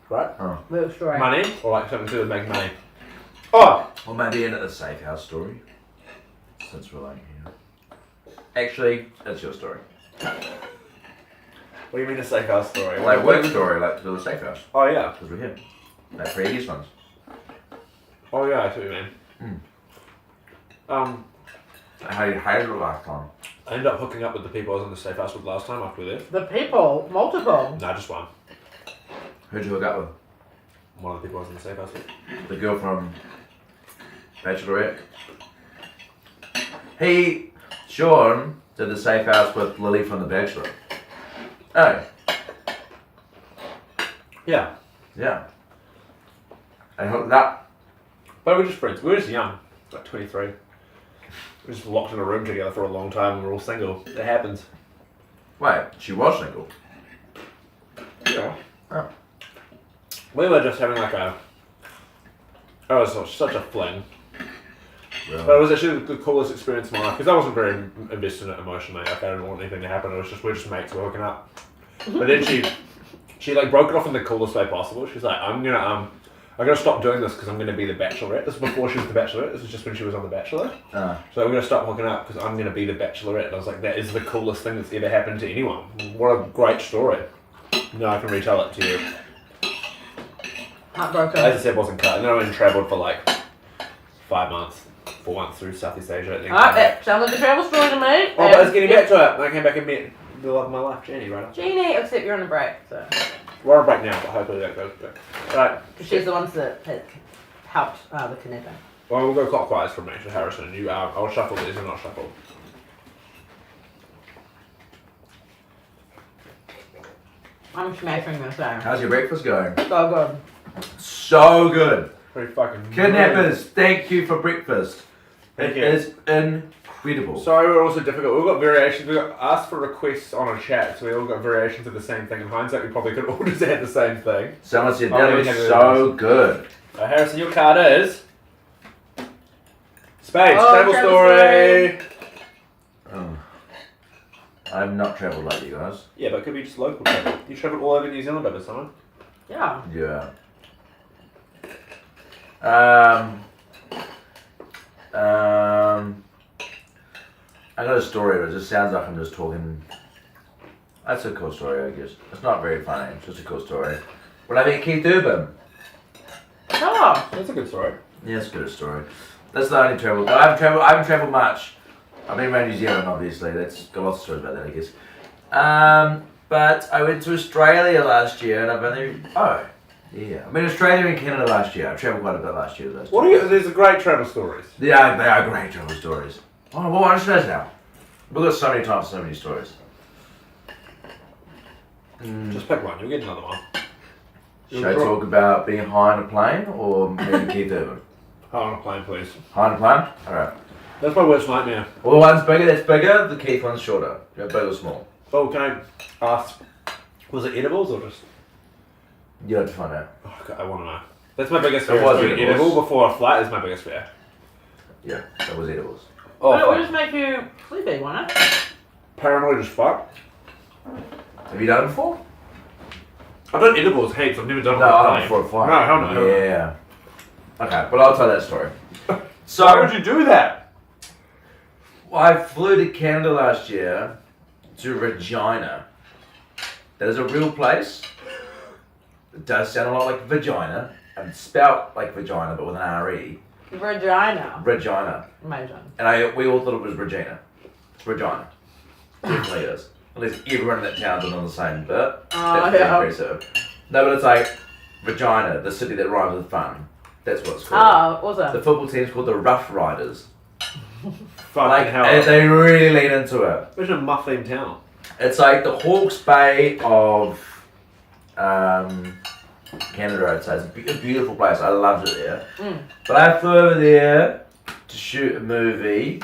E: Right?
I: Work story.
E: Money or like something to do with making money. Oh.
B: Or maybe in a safe house story. Since we're like here. Actually, that's your story.
E: What do you mean a safe house story?
B: Like work story, like the safe house.
E: Oh yeah.
B: Because we're here. Like previous ones.
E: Oh yeah, I see what you mean.
B: How you hated it last time.
E: I ended up hooking up with the people I was in the safe house with last time after we left.
I: The people, multiple.
E: Nah, just one.
B: Who'd you hook up with?
E: One of the people I was in the safe house with.
B: The girl from Bachelorette. Sean did the safe house with Lily from The Bachelor. Oh,
E: Yeah.
B: yeah. I hooked up.
E: But we're just friends. We were just young. Like 23. We were just locked in a room together for a long time and we're all single. It happens.
B: Wait, she was single.
E: Yeah.
B: Oh.
E: We were just having like a... It was such a fling.
B: Really?
E: But it was actually the coolest experience of my life because I wasn't very invested in it emotionally. Like I didn't want anything to happen. It was just, we're just mates, we're hooking up. But then she like broke it off in the coolest way possible. She's like, I'm gonna stop doing this because I'm gonna be the Bachelorette. This was before she was the Bachelorette. This was just when she was on the Bachelor. So we're gonna stop hooking up because I'm gonna be the Bachelorette. And I was like, that is the coolest thing that's ever happened to anyone. What a great story. No, I can retell it to you.
I: Heartbroken.
E: As I said, wasn't cut. And then I went and travelled for like 4 months through Southeast Asia. And then
I: Alright,
E: came back.
I: that sounds like a travel story to me.
E: Oh, but I was getting back to it. And I came back and met the love of my life, Jenny, right?
I: Jeannie, except you're on a break, so.
E: We're on a break now, but hopefully that goes good. Right.
I: She's the ones that helped the kidnapping.
E: Well, we'll go clockwise from me to Harrison. You, I'll shuffle these and not shuffle.
I: I'm smashing this out.
B: How's your breakfast going?
I: So good.
B: So good.
E: Pretty fucking
B: Kidnappers, thank you for breakfast.
E: Thank
B: It
E: you.
B: is incredible.
E: Sorry, we're also difficult. We've got variations. We got asked for requests on a chat, so we all got variations of the same thing. In hindsight, we probably could all just had the same thing.
B: Someone said
E: Oh,
B: that
E: we
B: was
E: have it
B: so
E: in
B: good.
E: Harrison, your card is Spades.
I: Oh,
E: Travel
I: travel
E: story.
B: I've not travelled like you guys.
E: Yeah, but it could be just local travel. You travelled all over New Zealand over summer.
I: Yeah.
B: Yeah. I got a story, but it just sounds like I'm just talking. That's a cool story, I guess. It's not very funny. It's just a cool story. But I mean, Keith Urban.
I: Oh.
E: That's a good story.
B: Yeah, it's a good story. That's the only travel. I haven't travelled much. I've been around New Zealand, obviously. That's got lots of stories about that, I guess. But I went to Australia last year, and I've only yeah. I mean, Australia and Canada last year. I travelled quite a bit last year.
E: What are you? There's great travel stories.
B: Yeah, they are great travel stories. Oh, well, I just know now. We've got so many times, so many stories.
E: Just pick one. You'll get another one.
B: Should I talk about being high on a plane or maybe Keith Urban?
E: High on a plane, please.
B: High on a plane? Alright.
E: That's my worst nightmare.
B: Well, the one's bigger, that's bigger. The Keith one's shorter. Big or small?
E: Oh, can I ask, was it edibles or just...
B: You have to find out.
E: Oh, God, I want to know. That's my biggest fear.
B: It was
E: Doing
B: edibles.
E: edible before a flight is my biggest fear.
B: Yeah, that was edibles.
E: Oh,
I: But it would
E: fuck.
I: just make you sleepy, won't it?
E: Paranoid as fuck.
B: Have you done it before?
E: I've done edibles heaps. I've never done it
B: No,
E: on a
B: I
E: plane.
B: done it before a flight.
E: No, hell no. Hell no.
B: Yeah. Okay, but I'll tell that story. So,
E: Why would you do that?
B: I flew to Canada last year to Regina. That is a real place. It does sound a lot like vagina. And spelt like vagina, but with an R-E.
I: Regina.
B: Regina.
I: Amazing.
B: And we all thought it was Regina. It's Regina. Definitely is. At least everyone in that town's on the same bit. That's pretty
I: yeah.
B: impressive. No, but it's like Regina, the city that rhymes with fun. That's what it's called.
I: Oh, awesome.
B: The football team's called the Rough Riders.
E: Fucking
B: Like,
E: hell.
B: and they really lean into it.
E: Imagine a muffling town.
B: It's like the Hawke's Bay of Canada, I'd say. It's a beautiful place. I loved it there.
I: Mm.
B: But I flew over there to shoot a movie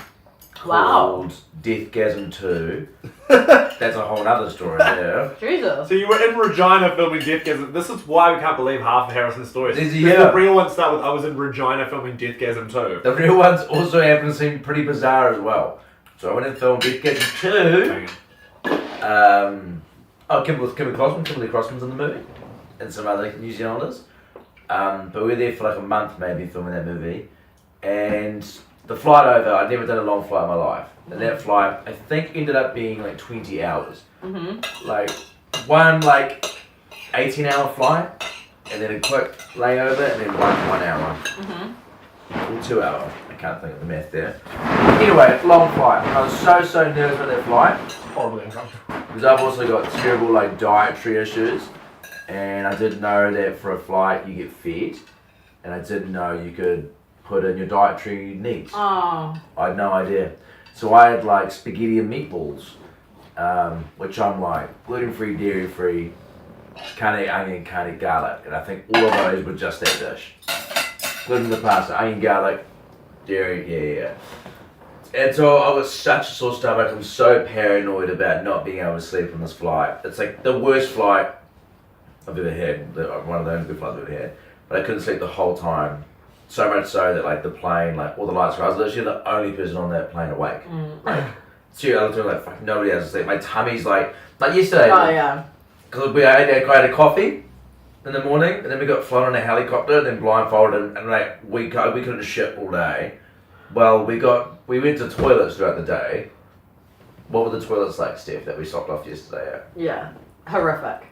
I: Wow.
B: called Deathgasm 2. That's a whole other story there.
I: Jesus.
E: So you were in Regina filming Deathgasm. This is why we can't believe half of Harrison's stories.
B: Yeah.
E: The real ones start with, I was in Regina filming Deathgasm 2.
B: The real ones also happen to seem pretty bizarre as well. So I went and filmed Deathgasm 2. Kimberly Crossman's in the movie. And some other New Zealanders. But we were there for like a month maybe filming that movie. And the flight over, I'd never done a long flight in my life. And that flight, I think, ended up being like 20 hours.
I: Mm-hmm.
B: Like, one like 18-hour flight, and then a quick layover, and then one hour.
I: Mm-hmm.
B: Or 2 hour. I can't think of the math there. Anyway, long flight. I was so nervous about that flight.
E: Horribly uncomfortable.
B: Because I've also got terrible like dietary issues. And I didn't know that for a flight you get fed. And I didn't know you could put in your dietary needs.
I: Oh.
B: I had no idea. So I had like spaghetti and meatballs, which I'm like gluten-free, dairy-free, can't eat onion, can't eat garlic. And I think all of those were just that dish. Gluten, the pasta, onion, garlic, dairy, yeah. And so I was such a sore stomach. I'm so paranoid about not being able to sleep on this flight. It's like the worst flight I've ever had, one of the only good flights I've ever had. But I couldn't sleep the whole time. So much so that like the plane, like all the lights were, I was literally the only person on that plane awake. Like, two other two, like fucking nobody else asleep. My tummy's like yesterday.
I: Oh, yeah.
B: Because I had a coffee in the morning, and then we got flown on a helicopter, and then blindfolded, and like we couldn't shit all day. Well, we went to toilets throughout the day. What were the toilets like, Steph, that we stopped off yesterday at?
I: Yeah. Horrific.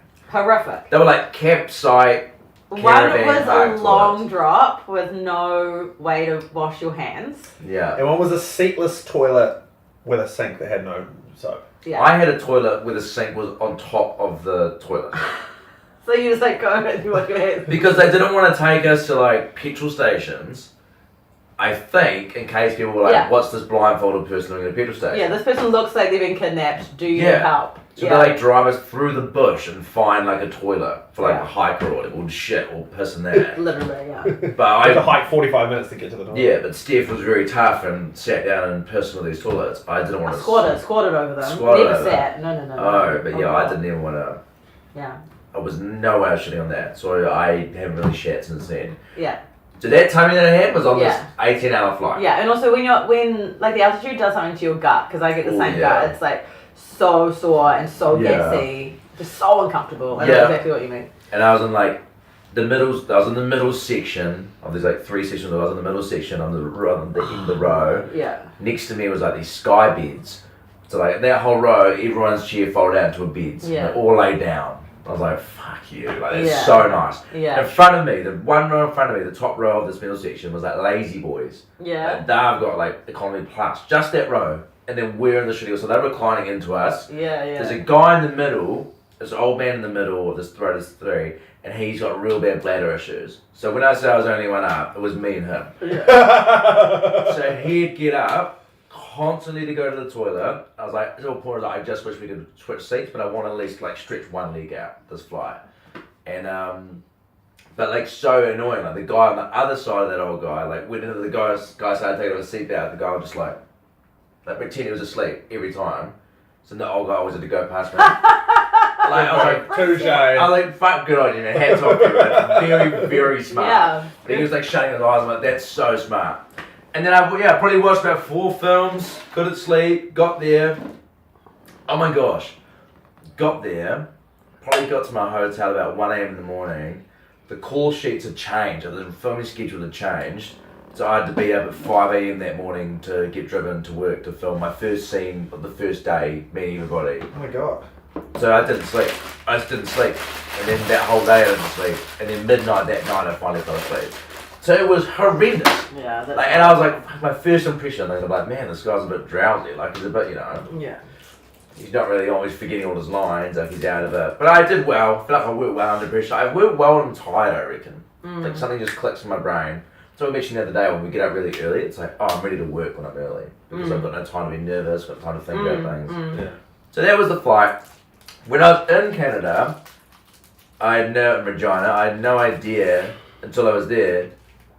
B: They were like campsite.
I: One
B: caravan
I: was
B: park
I: a long
B: toilets.
I: drop with no way to wash your hands.
B: Yeah.
E: And one was a seatless toilet with a sink that had no soap.
I: Yeah.
B: I had a toilet where the sink was on top of the toilet.
I: So you just like go and wash your hands.
B: Because they didn't want to take us to like petrol stations, I think, in case people were like,
I: Yeah.
B: what's this blindfolded person doing at a petrol station?
I: Yeah, this person looks like they've been kidnapped. Do you
B: Yeah.
I: help?
B: So they like drive us through the bush and find like a toilet for like
I: Yeah.
B: a hiker or whatever, or shit, or piss in there.
I: Literally, yeah.
B: But
E: I had to
B: I,
E: hike 45 minutes to get to the toilet.
B: yeah, but Steph was very tough and sat down and pissed in all these toilets. I didn't want to.
I: Squatted over them.
B: Squatted
I: Never
B: over.
I: sat. No.
B: Oh, but yeah,
I: Oh,
B: I
I: God.
B: didn't even want to.
I: Yeah.
B: I was no way of shitting on that, so I haven't really shat since then.
I: Yeah.
B: So that timing that I had was on this
I: Yeah.
B: 18-hour flight.
I: Yeah, and also when like the altitude does something to your gut, because I get the
B: Ooh,
I: same
B: yeah.
I: gut. It's like so sore and so
B: Yeah.
I: gassy, just so uncomfortable. I know
B: Yeah.
I: exactly what you mean.
B: And I was in like I was in the middle section of these like 3 sections. I was in the middle section on the end of the row.
I: Yeah.
B: Next to me was like these sky beds. So like that whole row, everyone's chair folded out into a bed.
I: Yeah.
B: They all lay down. I was like, fuck you. Like that's
I: Yeah.
B: so nice.
I: Yeah.
B: In front of me, the one row in front of me, the top row of this middle section was like lazy boys.
I: Yeah.
B: And they've got like economy plus, just that row. And then we're in the shitty, so they're reclining into us.
I: Yeah.
B: There's a guy in the middle, there's an old man in the middle of this row, there's three, and he's got real bad bladder issues. So when I said I was the only one up, it was me and him. So he'd get up constantly to go to the toilet. I was like, to a point I just wish we could switch seats, but I want to at least like stretch one leg out this flight. And But like so annoying. Like the guy on the other side of that old guy, like when the guy started taking his seatbelt, the guy was just like pretend he was asleep every time. So the old guy always had to go past me. I was like,
E: touche.
B: I was like, fuck, good on you, man. Hands off you. That's very, very smart.
I: Yeah.
B: But he was like shutting his eyes. I'm like, that's so smart. And then I probably watched about 4 films, couldn't sleep, got there. Oh my gosh. Got there, probably got to my hotel about 1 a.m. in the morning. The call sheets had changed, the filming schedule had changed. So I had to be up at 5 a.m. that morning to get driven to work to film my first scene of the first day, meeting everybody.
H: Oh my god.
B: So I didn't sleep. I just didn't sleep. And then that whole day I didn't sleep. And then midnight that night I finally fell asleep. So it was horrendous.
I: Yeah.
B: Like, and I was like, my first impression, I'm like, man, this guy's a bit drowsy. Like, he's a bit,
I: Yeah.
B: he's not really always forgetting all his lines, like he's out of it. But I did well. I feel like I worked well under pressure. I worked well when I'm tired, I reckon. Like something just clicks in my brain. So I mentioned the other day when we get up really early, it's like, oh, I'm ready to work when I'm early. Because I've got no time to be nervous, got time to think about things.
E: Yeah.
B: So that was the flight. When I was in Canada, I had no idea until I was there,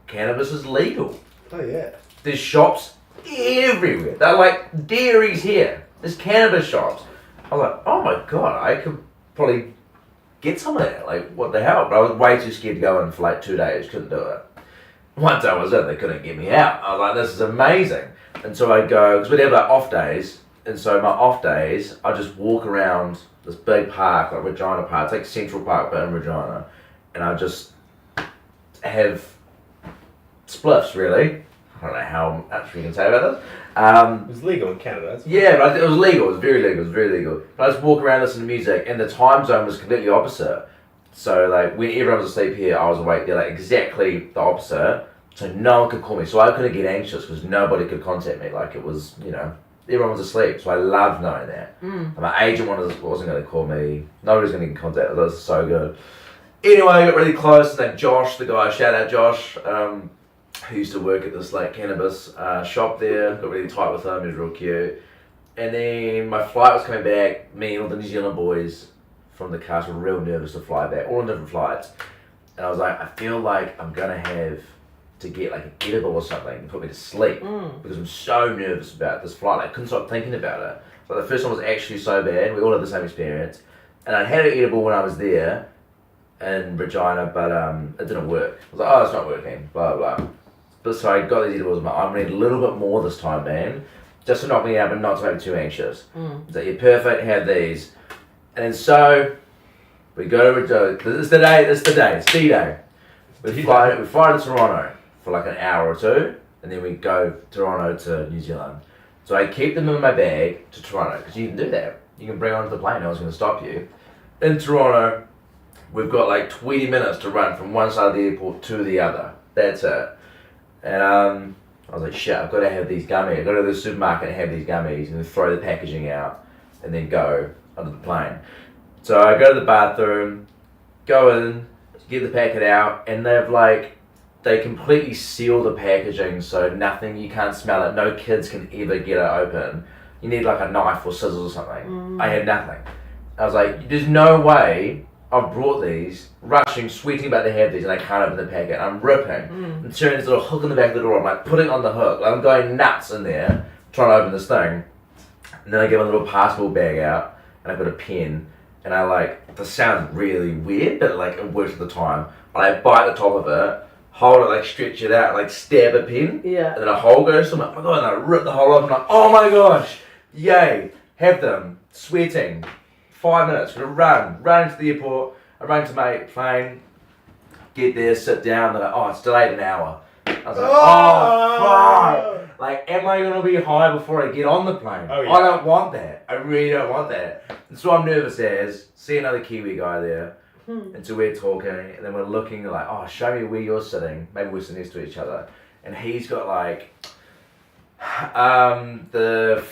B: cannabis is legal.
H: Oh yeah.
B: There's shops everywhere. They're like dairies here. There's cannabis shops. I was like, oh my god, I could probably get some of that. Like, what the hell? But I was way too scared to go in for like 2 days. Couldn't do it. Once I was in, they couldn't get me out. I was like, this is amazing. And so I go, because we'd have like off days. And so my off days, I just walk around this big park, like Regina Park. It's like Central Park, but in Regina. And I just have spliffs, really. I don't know how much we can say about this.
E: It was legal in Canada.
B: Yeah, but it was legal. It was very legal. It was very legal. But I just walk around, listen to music, and the time zone was completely opposite. So like when everyone was asleep here, I was awake there, like exactly the opposite. So no one could call me. So I couldn't get anxious because nobody could contact me. Like it was, everyone was asleep. So I loved knowing that. And my agent wasn't going to call me. Nobody was going to get in contact. That was so good. Anyway, I got really close. And then Josh, the guy, shout out Josh, who used to work at this like cannabis shop there. Got really tight with him. He was real cute. And then my flight was coming back. Me and all the New Zealand boys from the cast were real nervous to fly back, all on different flights. And I was like, I feel like I'm gonna have to get like an edible or something to put me to sleep because I'm so nervous about this flight. I couldn't stop thinking about it. But the first one was actually so bad. We all had the same experience. And I had an edible when I was there in Regina, but it didn't work. I was like, oh, it's not working, blah, blah. But so I got these edibles. I'm like, I'm gonna need a little bit more this time, man. Just to knock me out, but not to make me too anxious. He's like, you're perfect, have these. And so we go to it's D-Day. We fly to Toronto for like an hour or two, and then we go Toronto to New Zealand. So I keep them in my bag to Toronto, because you can do that. You can bring onto the plane, no one's going to stop you. In Toronto, we've got like 20 minutes to run from one side of the airport to the other. That's it. And I was like, shit, I've got to have these gummies. I've got to go to the supermarket and have these gummies, and then throw the packaging out, and then go onto the plane. So I go to the bathroom, go in, get the packet out, and they completely seal the packaging so nothing, you can't smell it, no kids can ever get it open. You need like a knife or scissors or something. I had nothing. I was like, there's no way I've brought these, rushing, sweating about to have these, and I can't open the packet. I'm ripping. I'm turning this little hook in the back of the door, I'm like putting it on the hook, like I'm going nuts in there, trying to open this thing. And then I get my little passport bag out, and I put a pen, and I this sounds really weird, but like it works at the time. I bite the top of it, hold it, like stretch it out, like stab a pen, and then a hole goes, so I'm like, oh my god, and I rip the hole off, I'm like, oh my gosh, yay, have them, sweating, 5 minutes, we're gonna run to the airport, I run to my plane, get there, sit down, they're like, oh, it's delayed an hour. I was like, oh fuck! Like, am I gonna be high before I get on the plane?
E: Oh, yeah.
B: I don't want that. I really don't want that. And so I'm nervous as, see another Kiwi guy there, and so we're talking, and then we're looking like, oh, show me where you're sitting. Maybe we're sitting next to each other. And he's got like, the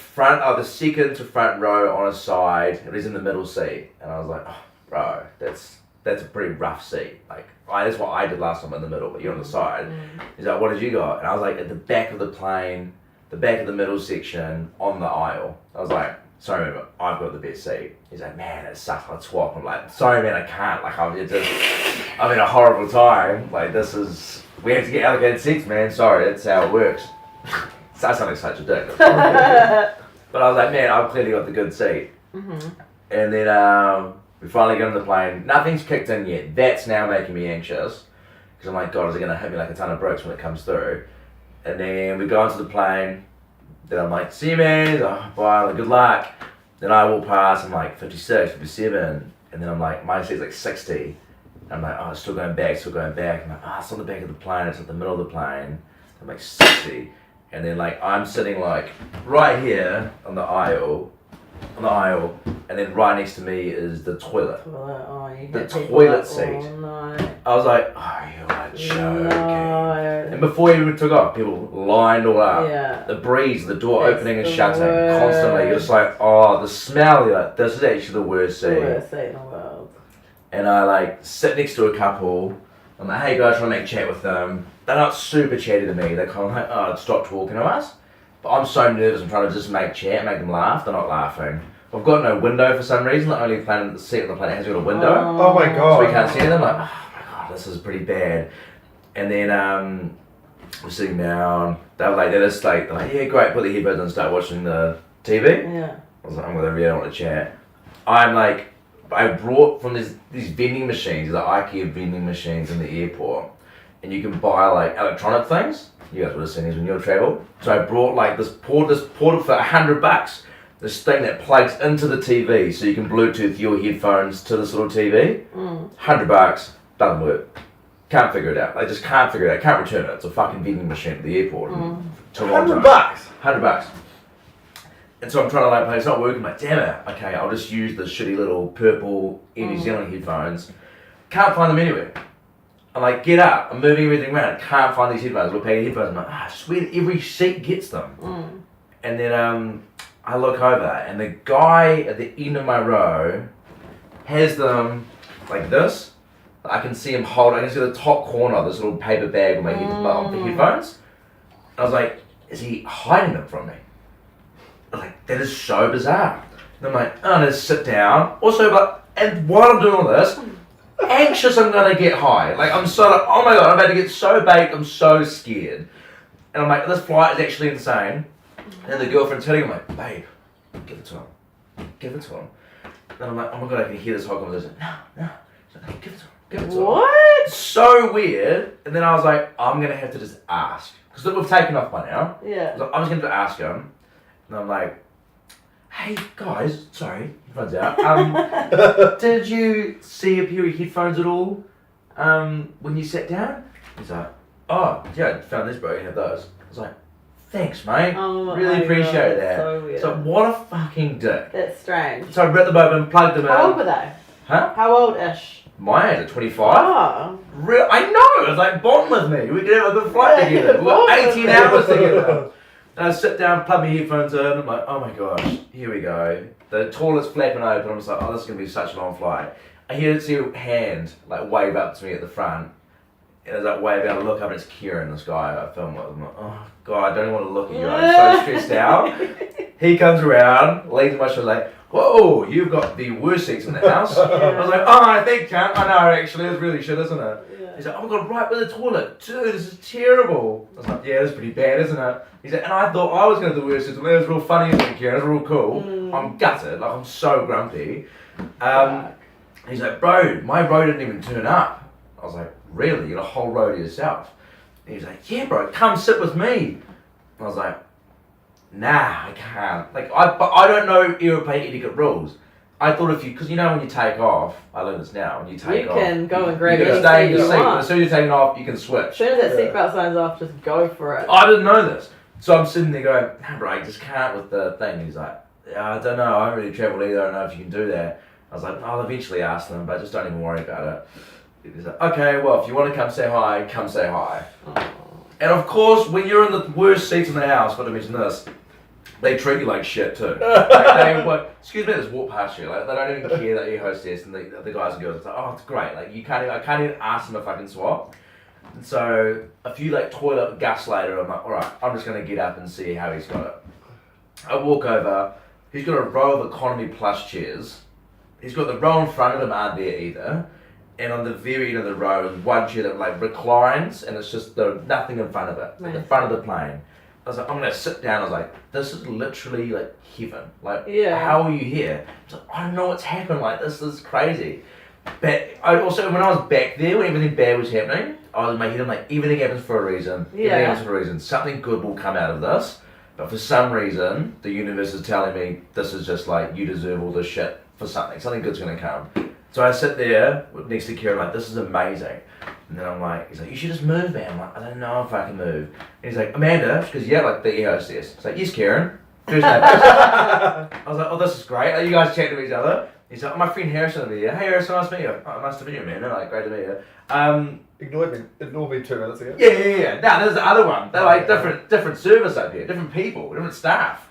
B: second to front row on his side, and he's in the middle seat. And I was like, oh, bro, that's a pretty rough seat. Like, that's what I did last time in the middle, but you're on the side. He's like, what did you got? And I was like, at the back of the plane, the back of the middle section, on the aisle. I was like, sorry, man, I've got the best seat. He's like, man, it sucks, I'll swap. I'm like, sorry, man, I can't. Like, I'm in a horrible time. Like, this is... We have to get allocated seats, man. Sorry, that's how it works. I sound like such a dick. But I was like, man, I've clearly got the good seat.
I: Mm-hmm.
B: And then we finally get on the plane. Nothing's kicked in yet. That's now making me anxious. Because I'm like, God, is it going to hit me like a ton of bricks when it comes through? And then we go onto the plane. Then I'm like, see you, man. Oh, bye, like, good luck. Then I walk past, I'm like 56, 57. And then I'm like, my seat's like 60. I'm like, oh, it's still going back. I'm like, oh, it's on the back of the plane. It's at the middle of the plane. I'm like 60. And then like, I'm sitting like right here on the aisle. And then right next to me is the toilet. The toilet seat. I was like, oh, you're joking.
I: No.
B: And before you even took off, people lined all up.
I: Yeah.
B: The breeze, the door
I: It's
B: opening and
I: the
B: shutting
I: worst.
B: constantly. You're just like, oh, the smell. You're like, this is actually the worst
I: The
B: seat.
I: worst seat in the world.
B: And I like sit next to a couple. I'm like, hey guys, trying to make chat with them. They're not super chatty to me. They're kind of like, oh, stop talking to us. But I'm so nervous. I'm trying to just make chat, make them laugh. They're not laughing. I've got no window for some reason. The only seat on the plane has got a window.
E: Oh my god.
B: So we can't see them. I'm like, oh my god, this is pretty bad. And then we're sitting down. They're just like, yeah, great, put the headphones on and start watching the TV.
I: Yeah.
B: I was like, I'm gonna really want to chat. I'm like, I brought from these vending machines, the IKEA vending machines in the airport, and you can buy like electronic things. You guys would have seen these when you travel. So I brought like this portable for $100. This thing that plugs into the TV, so you can Bluetooth your headphones to this little TV. $100 doesn't work. Can't figure it out. I just can't figure it out. Can't return it. It's a fucking vending machine at the airport.
E: $100.
B: $100. And so I'm trying to like play, it's not working. I'm like, damn it. Okay, I'll just use the shitty little purple Air New Zealand headphones. Can't find them anywhere. I'm like, get up. I'm moving everything around. Can't find these headphones. We're paying headphones. I'm like, I swear every seat gets them. And then I look over and the guy at the end of my row has them like this. I can see him hold. I can see the top corner of this little paper bag with my the headphones. I was like, is he hiding them from me? I was like, that is so bizarre. And I'm like, oh, I'm gonna sit down. Also, and while I'm doing all this, anxious I'm gonna get high. Like I'm so like, oh my god, I'm about to get so baked. I'm so scared. And I'm like, this flight is actually insane. And the girlfriend's hitting him like, babe, give it to him. Give it to him. And I'm like, oh my god, I can hear this whole conversation. No. She's like, give it to him. Give it to him.
I: What?
B: So weird. And then I was like, I'm going to have to just ask. Because we've taken off by now.
I: Yeah.
B: So I'm just going to ask him. And I'm like, hey guys, sorry, headphones out. Did you see a pair of headphones at all when you sat down? He's like, oh, yeah, I found this, bro. You have those. I was like, thanks, mate.
I: Oh,
B: really appreciate that.
I: So weird.
B: So what a fucking dick.
I: That's strange.
B: So I ripped them open, plugged them in.
I: How old were they?
B: Huh?
I: How old-ish?
B: My age at 25.
I: Oh.
B: I know. It was like, bond with me. We could have a good flight together. We were
I: Bond with
B: 18
I: me.
B: hours together. And I sit down, plug my headphones in. I'm like, oh my gosh, here we go. The toilet's flapping open. I'm just like, oh, this is gonna be such a long flight. I hear a hand like wave up to me at the front. And as I wave out, I look up and it's Kieran, this guy I film with. I'm like, oh god, I don't even want to look at you. I'm so stressed out. He comes around, leans on my shoulder like, whoa, you've got the worst seats in the house. I was like, oh, I think, cunt. I know, actually, it's really shit, isn't it?
I: Yeah.
B: He's like, oh my god, right by the toilet. Dude, this is terrible. I was like, yeah, it's pretty bad, isn't it? He's like, and I thought I was going to have the worst seats. It was real funny, isn't it, Kieran? It was real cool. I'm gutted. Like, I'm so grumpy. He's like, bro, my row didn't even turn up. I was like, really? You got a whole row to yourself? And he's like, yeah, bro, come sit with me. I was like, nah, I can't. Like, but I don't know airplane etiquette rules. I thought if you, because you know when you take off, I learned this now, when you take off.
I: You can go and grab
B: you
I: any
B: can stay in
I: seat
B: your
I: you
B: seat, but
I: want.
B: as soon as you're taking off, you can switch.
I: As soon as that seatbelt sign's off, just go for it.
B: I didn't know this. So I'm sitting there going, nah, bro, I just can't with the thing. He's like, yeah, I don't know, I haven't really travelled either, I don't know if you can do that. I was like, I'll eventually ask them, but just don't even worry about it. He's like, okay, well, if you want to come say hi, come say hi. And of course, when you're in the worst seats in the house, got to mention this, they treat you like shit too. Like, excuse me, just walk past you. Like, they don't even care that you're hostess, and the guys and girls are like, oh, it's great. Like, I can't even ask them if I can swap. And so a few like toilet gusts later, I'm like, all right, I'm just gonna get up and see how he's got it. I walk over. He's got a row of economy plus chairs. He's got the row in front of him aren't there either. and on the very end of the row is one chair that like reclines, and it's just nothing in front of it, at the front of the plane. I was like, I'm gonna sit down. I was like, this is literally like heaven. Like, how are you here? I was like, I don't know what's happened. Like, this is crazy. But I also, when I was back there, when everything bad was happening, I was in my head, I'm like, everything happens for a reason. Everything happens for a reason. Something good will come out of this. But for some reason, the universe is telling me this is just like, you deserve all this shit for something. Something good's gonna come. So I sit there next to Kieran, like, this is amazing. And then I'm like, he's like, you should just move, man. I'm like, I don't know if I can move. And he's like, Amanda, because like the air hostess. It's like, yes, Kieran. First name. I was like, oh, this is great. Like, you guys chat to each other. He's like, oh, my friend Harrison will be here. Hey, Harrison, nice to meet you. Oh, nice to meet you, man. Like, great to meet you.
E: Ignored me 2 minutes ago.
B: Yeah. No, there's the other one. They're like different service up here, different people, different staff.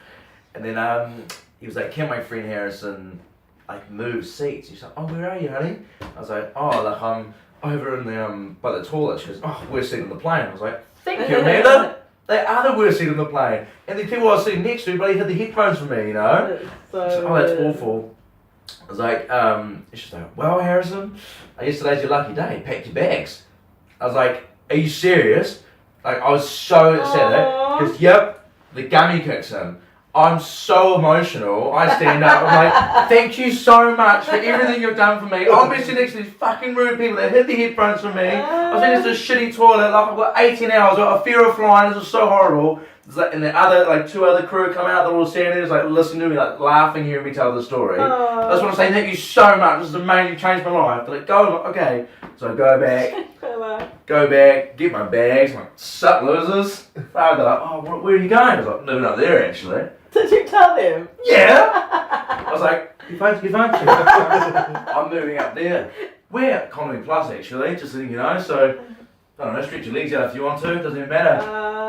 B: And then he was like, can my friend Harrison like move seats? He's like, oh, where are you, honey? I was like, oh, like I'm over in the by the toilet. She goes, oh, worst seat on the plane. I was like, thank you, Amanda. They are the worst seat on the plane. And the people I was sitting next to, bloody had the headphones for me, you know?
I: So
B: She's like, oh, that's awful. I was like, she's like, well, Harrison, yesterday's your lucky day. Pack your bags. I was like, are you serious? Like, I was so sad because, yep, the gummy kicks in. I'm so emotional. I stand up. I'm like, thank you so much for everything you've done for me. I'll be sitting next to these fucking rude people that hit the headphones for me. I was in this shitty toilet. Like, I've got 18 hours. I've got a fear of flying. This was so horrible. It's like, and the other, like, 2 other crew come out. They're all standing there, just, like, listening to me, like, laughing, hearing me tell the story. I just want to say thank you so much. This is amazing. You changed my life. They're like, go, okay. So I go back, get my bags. I'm like, sup, losers? They're like, oh, where are you going? I was like, moving up there, actually.
I: Did you tell them?
B: Yeah. I was like, your phone's. I'm moving up there. We're Economy Plus, actually, just so you know. So, I don't know, stretch your legs out if you want to. Doesn't even matter.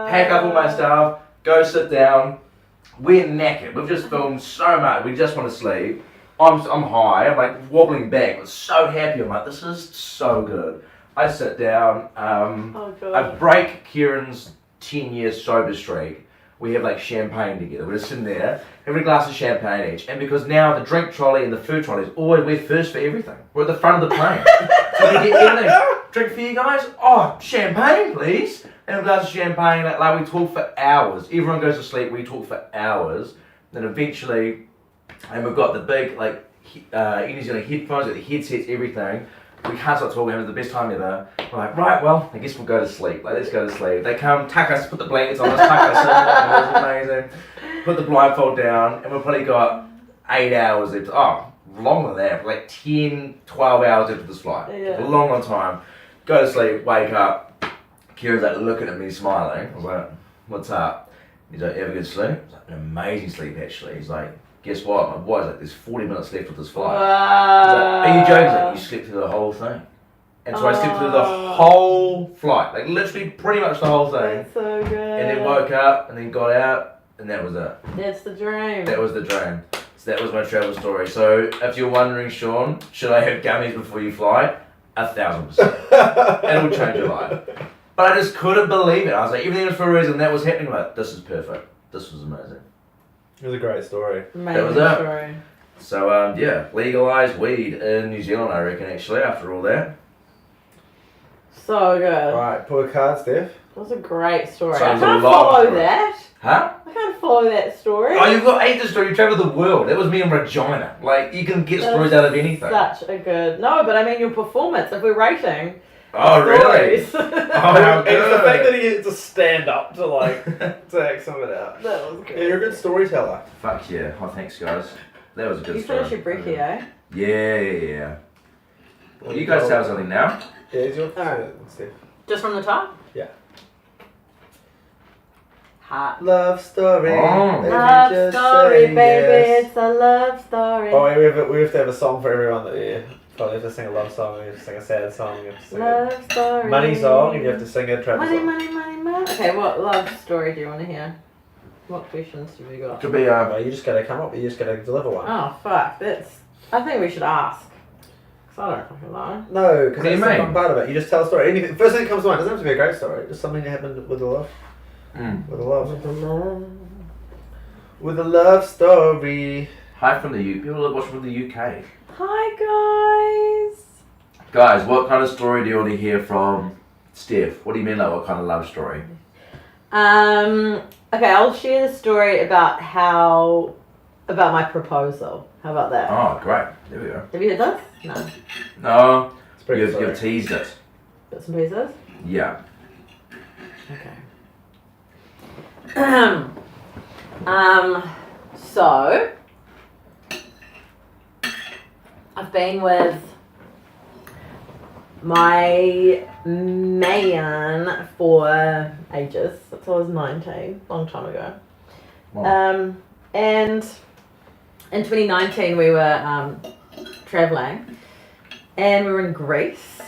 B: Pack up all my stuff, go sit down. We're knackered. We've just filmed so much. We just want to sleep. I'm high. I'm like wobbling back. I'm so happy. I'm like, this is so good. I sit down. I break Kieran's 10-year sober streak. We have like champagne together. We're just sitting there, having a glass of champagne each. And because now the drink trolley and the food trolley is always, we're first for everything. We're at the front of the plane. So we get anything. Drink for you guys? Oh, champagne, please. And a glass of champagne. Like we talk for hours. Everyone goes to sleep. We talk for hours. Then eventually, and we've got the big like New Zealand headphones, the headsets, everything. We can't stop talking. It was the best time ever. We're like, right, well, I guess we'll go to sleep. Like, let's go to sleep. They come, tuck us, put the blankets on us, tuck us in. It was amazing. Put the blindfold down, and we've probably got 8 hours left. Oh, longer than that. Like 10, 12 hours after this flight. Yeah. A long time. Go to sleep, wake up. Kira's like looking at me, smiling. I was like, what's up? He's like, you have a good sleep? I was like, an amazing sleep, actually. He's like, guess what? My boy's like, there's 40 minutes left of this flight. He's like, are you joking? He's like, you slept through the whole thing. And so I slept through the whole flight. Like, literally, pretty much the whole thing.
I: That's so good.
B: And then woke up, and then got out, and that was it.
I: That's the dream.
B: That was the dream. So that was my travel story. So if you're wondering, Sean, should I have gummies before you fly? 1,000%. It'll change your life. But I just couldn't believe it. I was like, everything was for a reason. That was happening. I'm like, this is perfect. This was amazing.
E: It was a great story.
I: Amazing
B: that was it.
I: story.
B: So yeah, legalised weed in New Zealand, I reckon. Actually, after all that.
I: So good.
E: Alright, pull a card, Steph.
I: That was a great story.
B: So
I: I
B: it was a
I: can't
B: long
I: follow
B: story.
I: that.
B: Huh?
I: I can't follow that story.
B: Oh, you've got ages story. You travelled the world. That was me in Regina. Like, you can get stories out of anything.
I: Such a good. No, but I mean your performance. If we're rating.
B: Oh, really?
I: Stories.
B: Oh, how
E: It's the
B: good.
E: fact that he gets to stand up to like to act some of it out.
I: That was good.
E: Yeah, you're a good storyteller.
B: Fuck yeah. Oh, thanks, guys. That was a good
I: You
B: story.
I: finished your brekkie, eh?
B: Yeah. Well, you guys tell us something now.
E: Yeah, it's your
I: Alright.
E: Steph.
I: Just from the top?
E: Yeah.
I: Heart.
E: Love story.
B: Oh.
E: Baby,
I: Love
E: just
I: story,
E: say
I: baby.
E: yes.
I: It's a love story.
E: Oh, we have to have a song for everyone that probably have to sing a love song, you have to sing a sad song, you have to sing
I: Love story.
E: a money song, and you have to sing a travel
I: Money,
E: song.
I: money, money, money. Okay, what love story do you want to hear? What questions have you got?
B: Could be
E: No, you just gotta come up, you just gotta deliver one.
I: Oh, fuck. I think we should ask. Because I don't fucking know.
E: No, because
B: What do you
E: that's the
B: mean?
E: fun part of it. You just tell a story. Anything, first thing that comes to mind, doesn't have to be a great story, just something that happened with the love. With the love.
I: With the love.
E: With a love story.
B: Hi from the UK. People that watch from the UK.
I: Hi, guys.
B: Guys, what kind of story do you want to hear from Steph? What do you mean, like, what kind of love story?
I: Okay, I'll share the story about my proposal. How about that?
B: Oh, great. There we go.
I: Have you heard this? No.
B: No,
E: pretty
B: you've
E: exciting.
B: teased it.
I: Bits and pieces?
B: Yeah.
I: Okay. So I've been with my man for ages. Since I was 19, long time ago.
B: Wow.
I: And in 2019 we were traveling, and we were in Greece.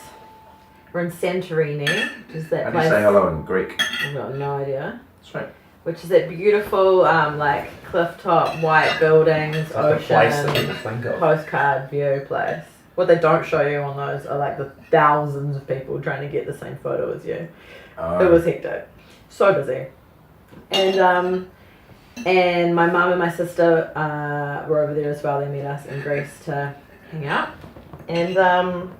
I: We're in Santorini, which is that
B: How do you
I: place.
B: say hello in Greek?
I: I've got no idea.
B: Sweet.
I: Which is that beautiful, like cliff top, white buildings,
E: It's like a place that
I: ocean,
E: people think of.
I: postcard view place. What they don't show you on those are like the thousands of people trying to get the same photo as you. It was hectic, so busy, and my mum and my sister were over there as well. They met us in Greece to hang out, and then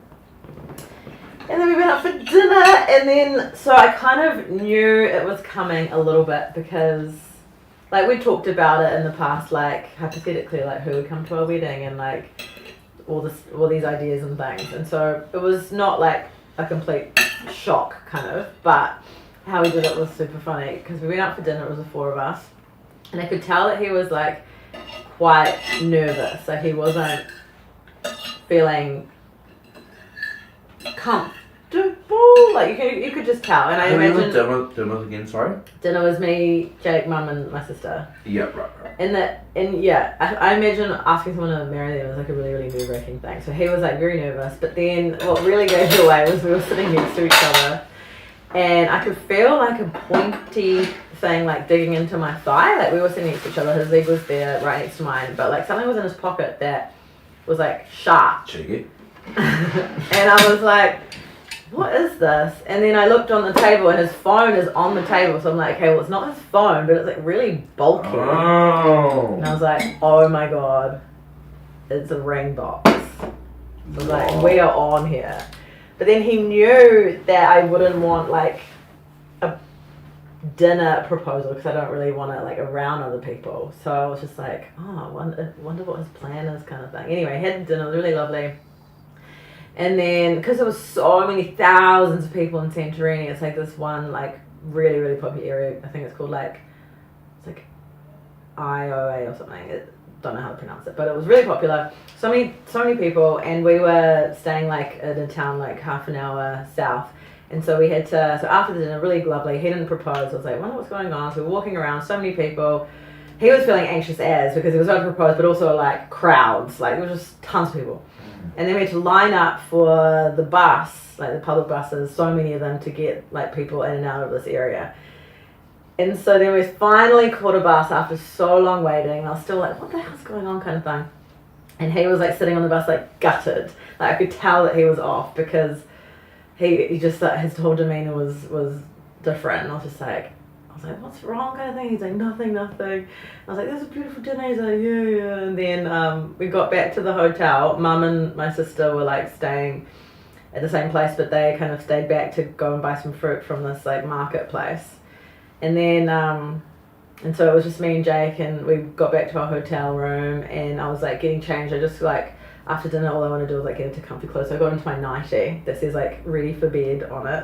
I: we went out for dinner, and then so I kind of knew it was coming a little bit because, like, we talked about it in the past, like hypothetically, like who would come to our wedding and like all these ideas and things, and so it was not like a complete shock kind of, but how we did it was super funny because we went out for dinner. It was the four of us, and I could tell that he was like quite nervous, so he wasn't feeling comfortable. Like you could just tell, and I imagine
B: dinner again, sorry?
I: dinner was me, Jake, mum, and my sister.
B: Yeah, right.
I: And yeah, I imagine asking someone to marry them is like a really, really nerve-wracking thing. So he was like very nervous, but then what really gave it away was we were sitting next to each other, and I could feel like a pointy thing like digging into my thigh. Like we were sitting next to each other, his leg was there right next to mine, but like something was in his pocket that was like sharp.
B: Cheeky.
I: And I was like, what is this? And then I looked on the table, and his phone is on the table. So I'm like, okay, well, it's not his phone, but it's like really bulky.
B: Oh.
I: And I was like, oh my god, it's a ring box. I was like, we are on here. But then he knew that I wouldn't want like a dinner proposal because I don't really want it like around other people. So I was just like, oh, I wonder what his plan is, kind of thing. Anyway, had dinner, it was really lovely. And then, because there was so many thousands of people in Santorini, it's like this one, like, really, really popular area. I think it's called, like, it's like IOA or something. Don't know how to pronounce it, but it was really popular. So many people, and we were staying, like, in a town, like, half an hour south. And so we had to, so after the dinner, really lovely. He didn't propose. I was like, I wonder what's going on. So we're walking around, so many people. He was feeling anxious as, because he was about to propose, but also, like, crowds. Like, there was just tons of people. And then we had to line up for the bus, like the public buses, so many of them, to get like people in and out of this area. And so then we finally caught a bus after so long waiting. I was still like, what the hell's going on, kind of thing. And he was like sitting on the bus like gutted. Like I could tell that he was off because he just, his whole demeanor was different. And I was like, what's wrong, kind of thing. He's like, nothing. I was like, there's a beautiful dinner. He's like, yeah. And then we got back to the hotel. Mum and my sister were like staying at the same place, but they kind of stayed back to go and buy some fruit from this like marketplace. And then and so it was just me and Jake, and we got back to our hotel room, and I was like getting changed. I just like, after dinner, all I want to do is like get into comfy clothes. So I got into my nightie that says like ready for bed on it.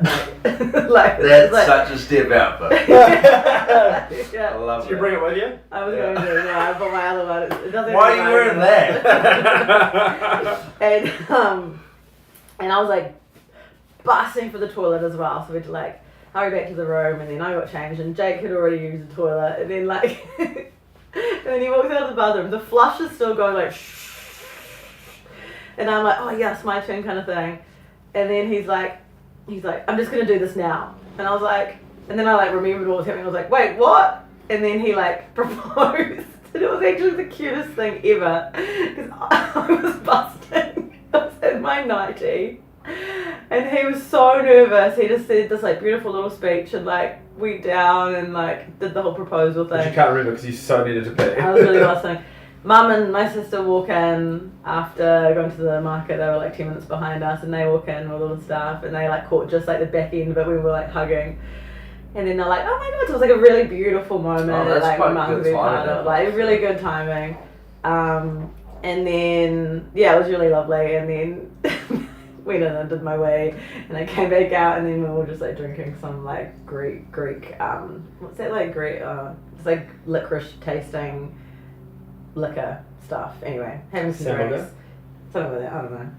I: Like
B: That's
I: like,
B: such a step outfit.
I: yeah.
B: I love
E: Did you
B: it.
E: bring it with you?
I: I was going to, yeah, I bought my other one. It doesn't
B: Why are
I: even
B: you wearing
I: matter.
B: that?
I: And I was like busting for the toilet as well. So we had to like hurry back to the room, and then I got changed, and Jake had already used the toilet, and then like and then he walks out of the bathroom. The flush is still going like shh. And I'm like, oh yes, my turn, kind of thing. And then he's like, I'm just gonna do this now. And I was like, and then I like remembered what was happening. I was like, wait, what? And then he like proposed. And it was actually the cutest thing ever. Because I was busting. I was in my nightie. And he was so nervous. He just said this like beautiful little speech and like went down and like did the whole proposal thing.
E: Which you can't remember because you so needed to pee.
I: I was really busting. Mum and my sister walk in after going to the market. They were like 10 minutes behind us, and they walk in with all the stuff, and they like caught just like the back end of it. We were like hugging, and then they're like, "Oh my god!" So it was like a really beautiful moment.
B: that's
I: like
B: quite
I: my mum
B: good
I: could be part
B: timing,
I: of, like really good timing. And then it was really lovely. And then went in and did my way, and I came back out, and then we were just like drinking some like Greek what's that like Greek it's like licorice tasting liquor stuff. Anyway, having some drinks, something like that. I don't know.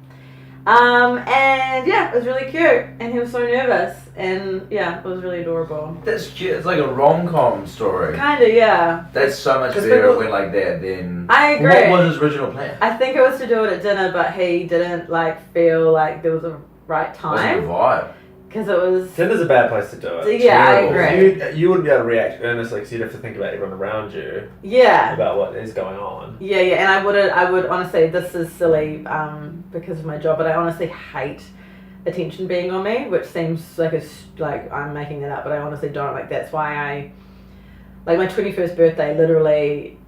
I: And yeah, it was really cute, and he was so nervous, and yeah, it was really adorable.
B: That's cute. It's like a rom-com story.
I: Kinda, yeah.
B: That's so much better if it went like that than...
I: I agree.
B: What was his original plan?
I: I think it was to do it at dinner, but he didn't like feel like there was a right time.
B: Wasn't the vibe.
I: Because it was...
E: Dinner's a bad place to do it.
I: Yeah, I agree.
E: You wouldn't be able to react earnestly because you'd have to think about everyone around you.
I: Yeah.
E: About what is going on.
I: Yeah, and I would honestly, this is silly because of my job, but I honestly hate attention being on me, which seems like I'm making it up, but I honestly don't. Like, that's why like my 21st birthday, literally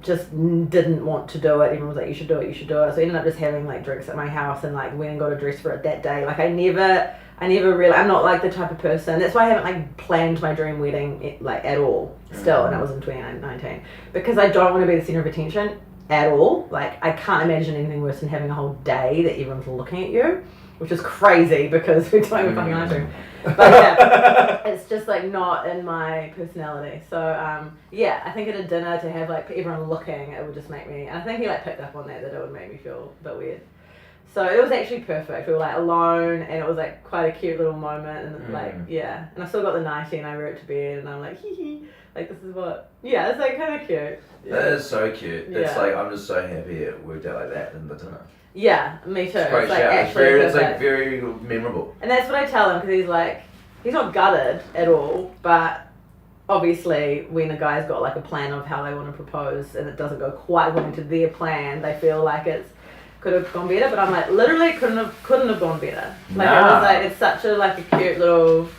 I: just didn't want to do it. Everyone was like, you should do it. So I ended up just having like drinks at my house and like went and got a dress for it that day. Like I never really, I'm not like the type of person. That's why I haven't like planned my dream wedding like at all still, and that was in 2019, because I don't want to be the center of attention at all. Like I can't imagine anything worse than having a whole day that everyone's looking at you, which is crazy because we're doing a fucking live stream. But yeah, it's just like not in my personality. So yeah, I think at a dinner to have like everyone looking, it would just make me, and I think he like picked up on that it would make me feel a bit weird. So it was actually perfect. We were like alone, and it was like quite a cute little moment, and like yeah. And I still got the nightie, and I wear it to bed, and I'm like hee hee, like this is what. Yeah, it's like kind of cute. Yeah.
B: That is so cute. It's like I'm just so happy it worked out like that in the dinner.
I: Yeah, me too.
B: It's great
I: like
B: shout. It's like very memorable.
I: And that's what I tell him, because he's like, he's not gutted at all, but obviously when a guy's got like a plan of how they want to propose and it doesn't go quite according to their plan, they feel like could have gone better. But I'm like, literally couldn't have gone better. Like I was like, it's such a cute little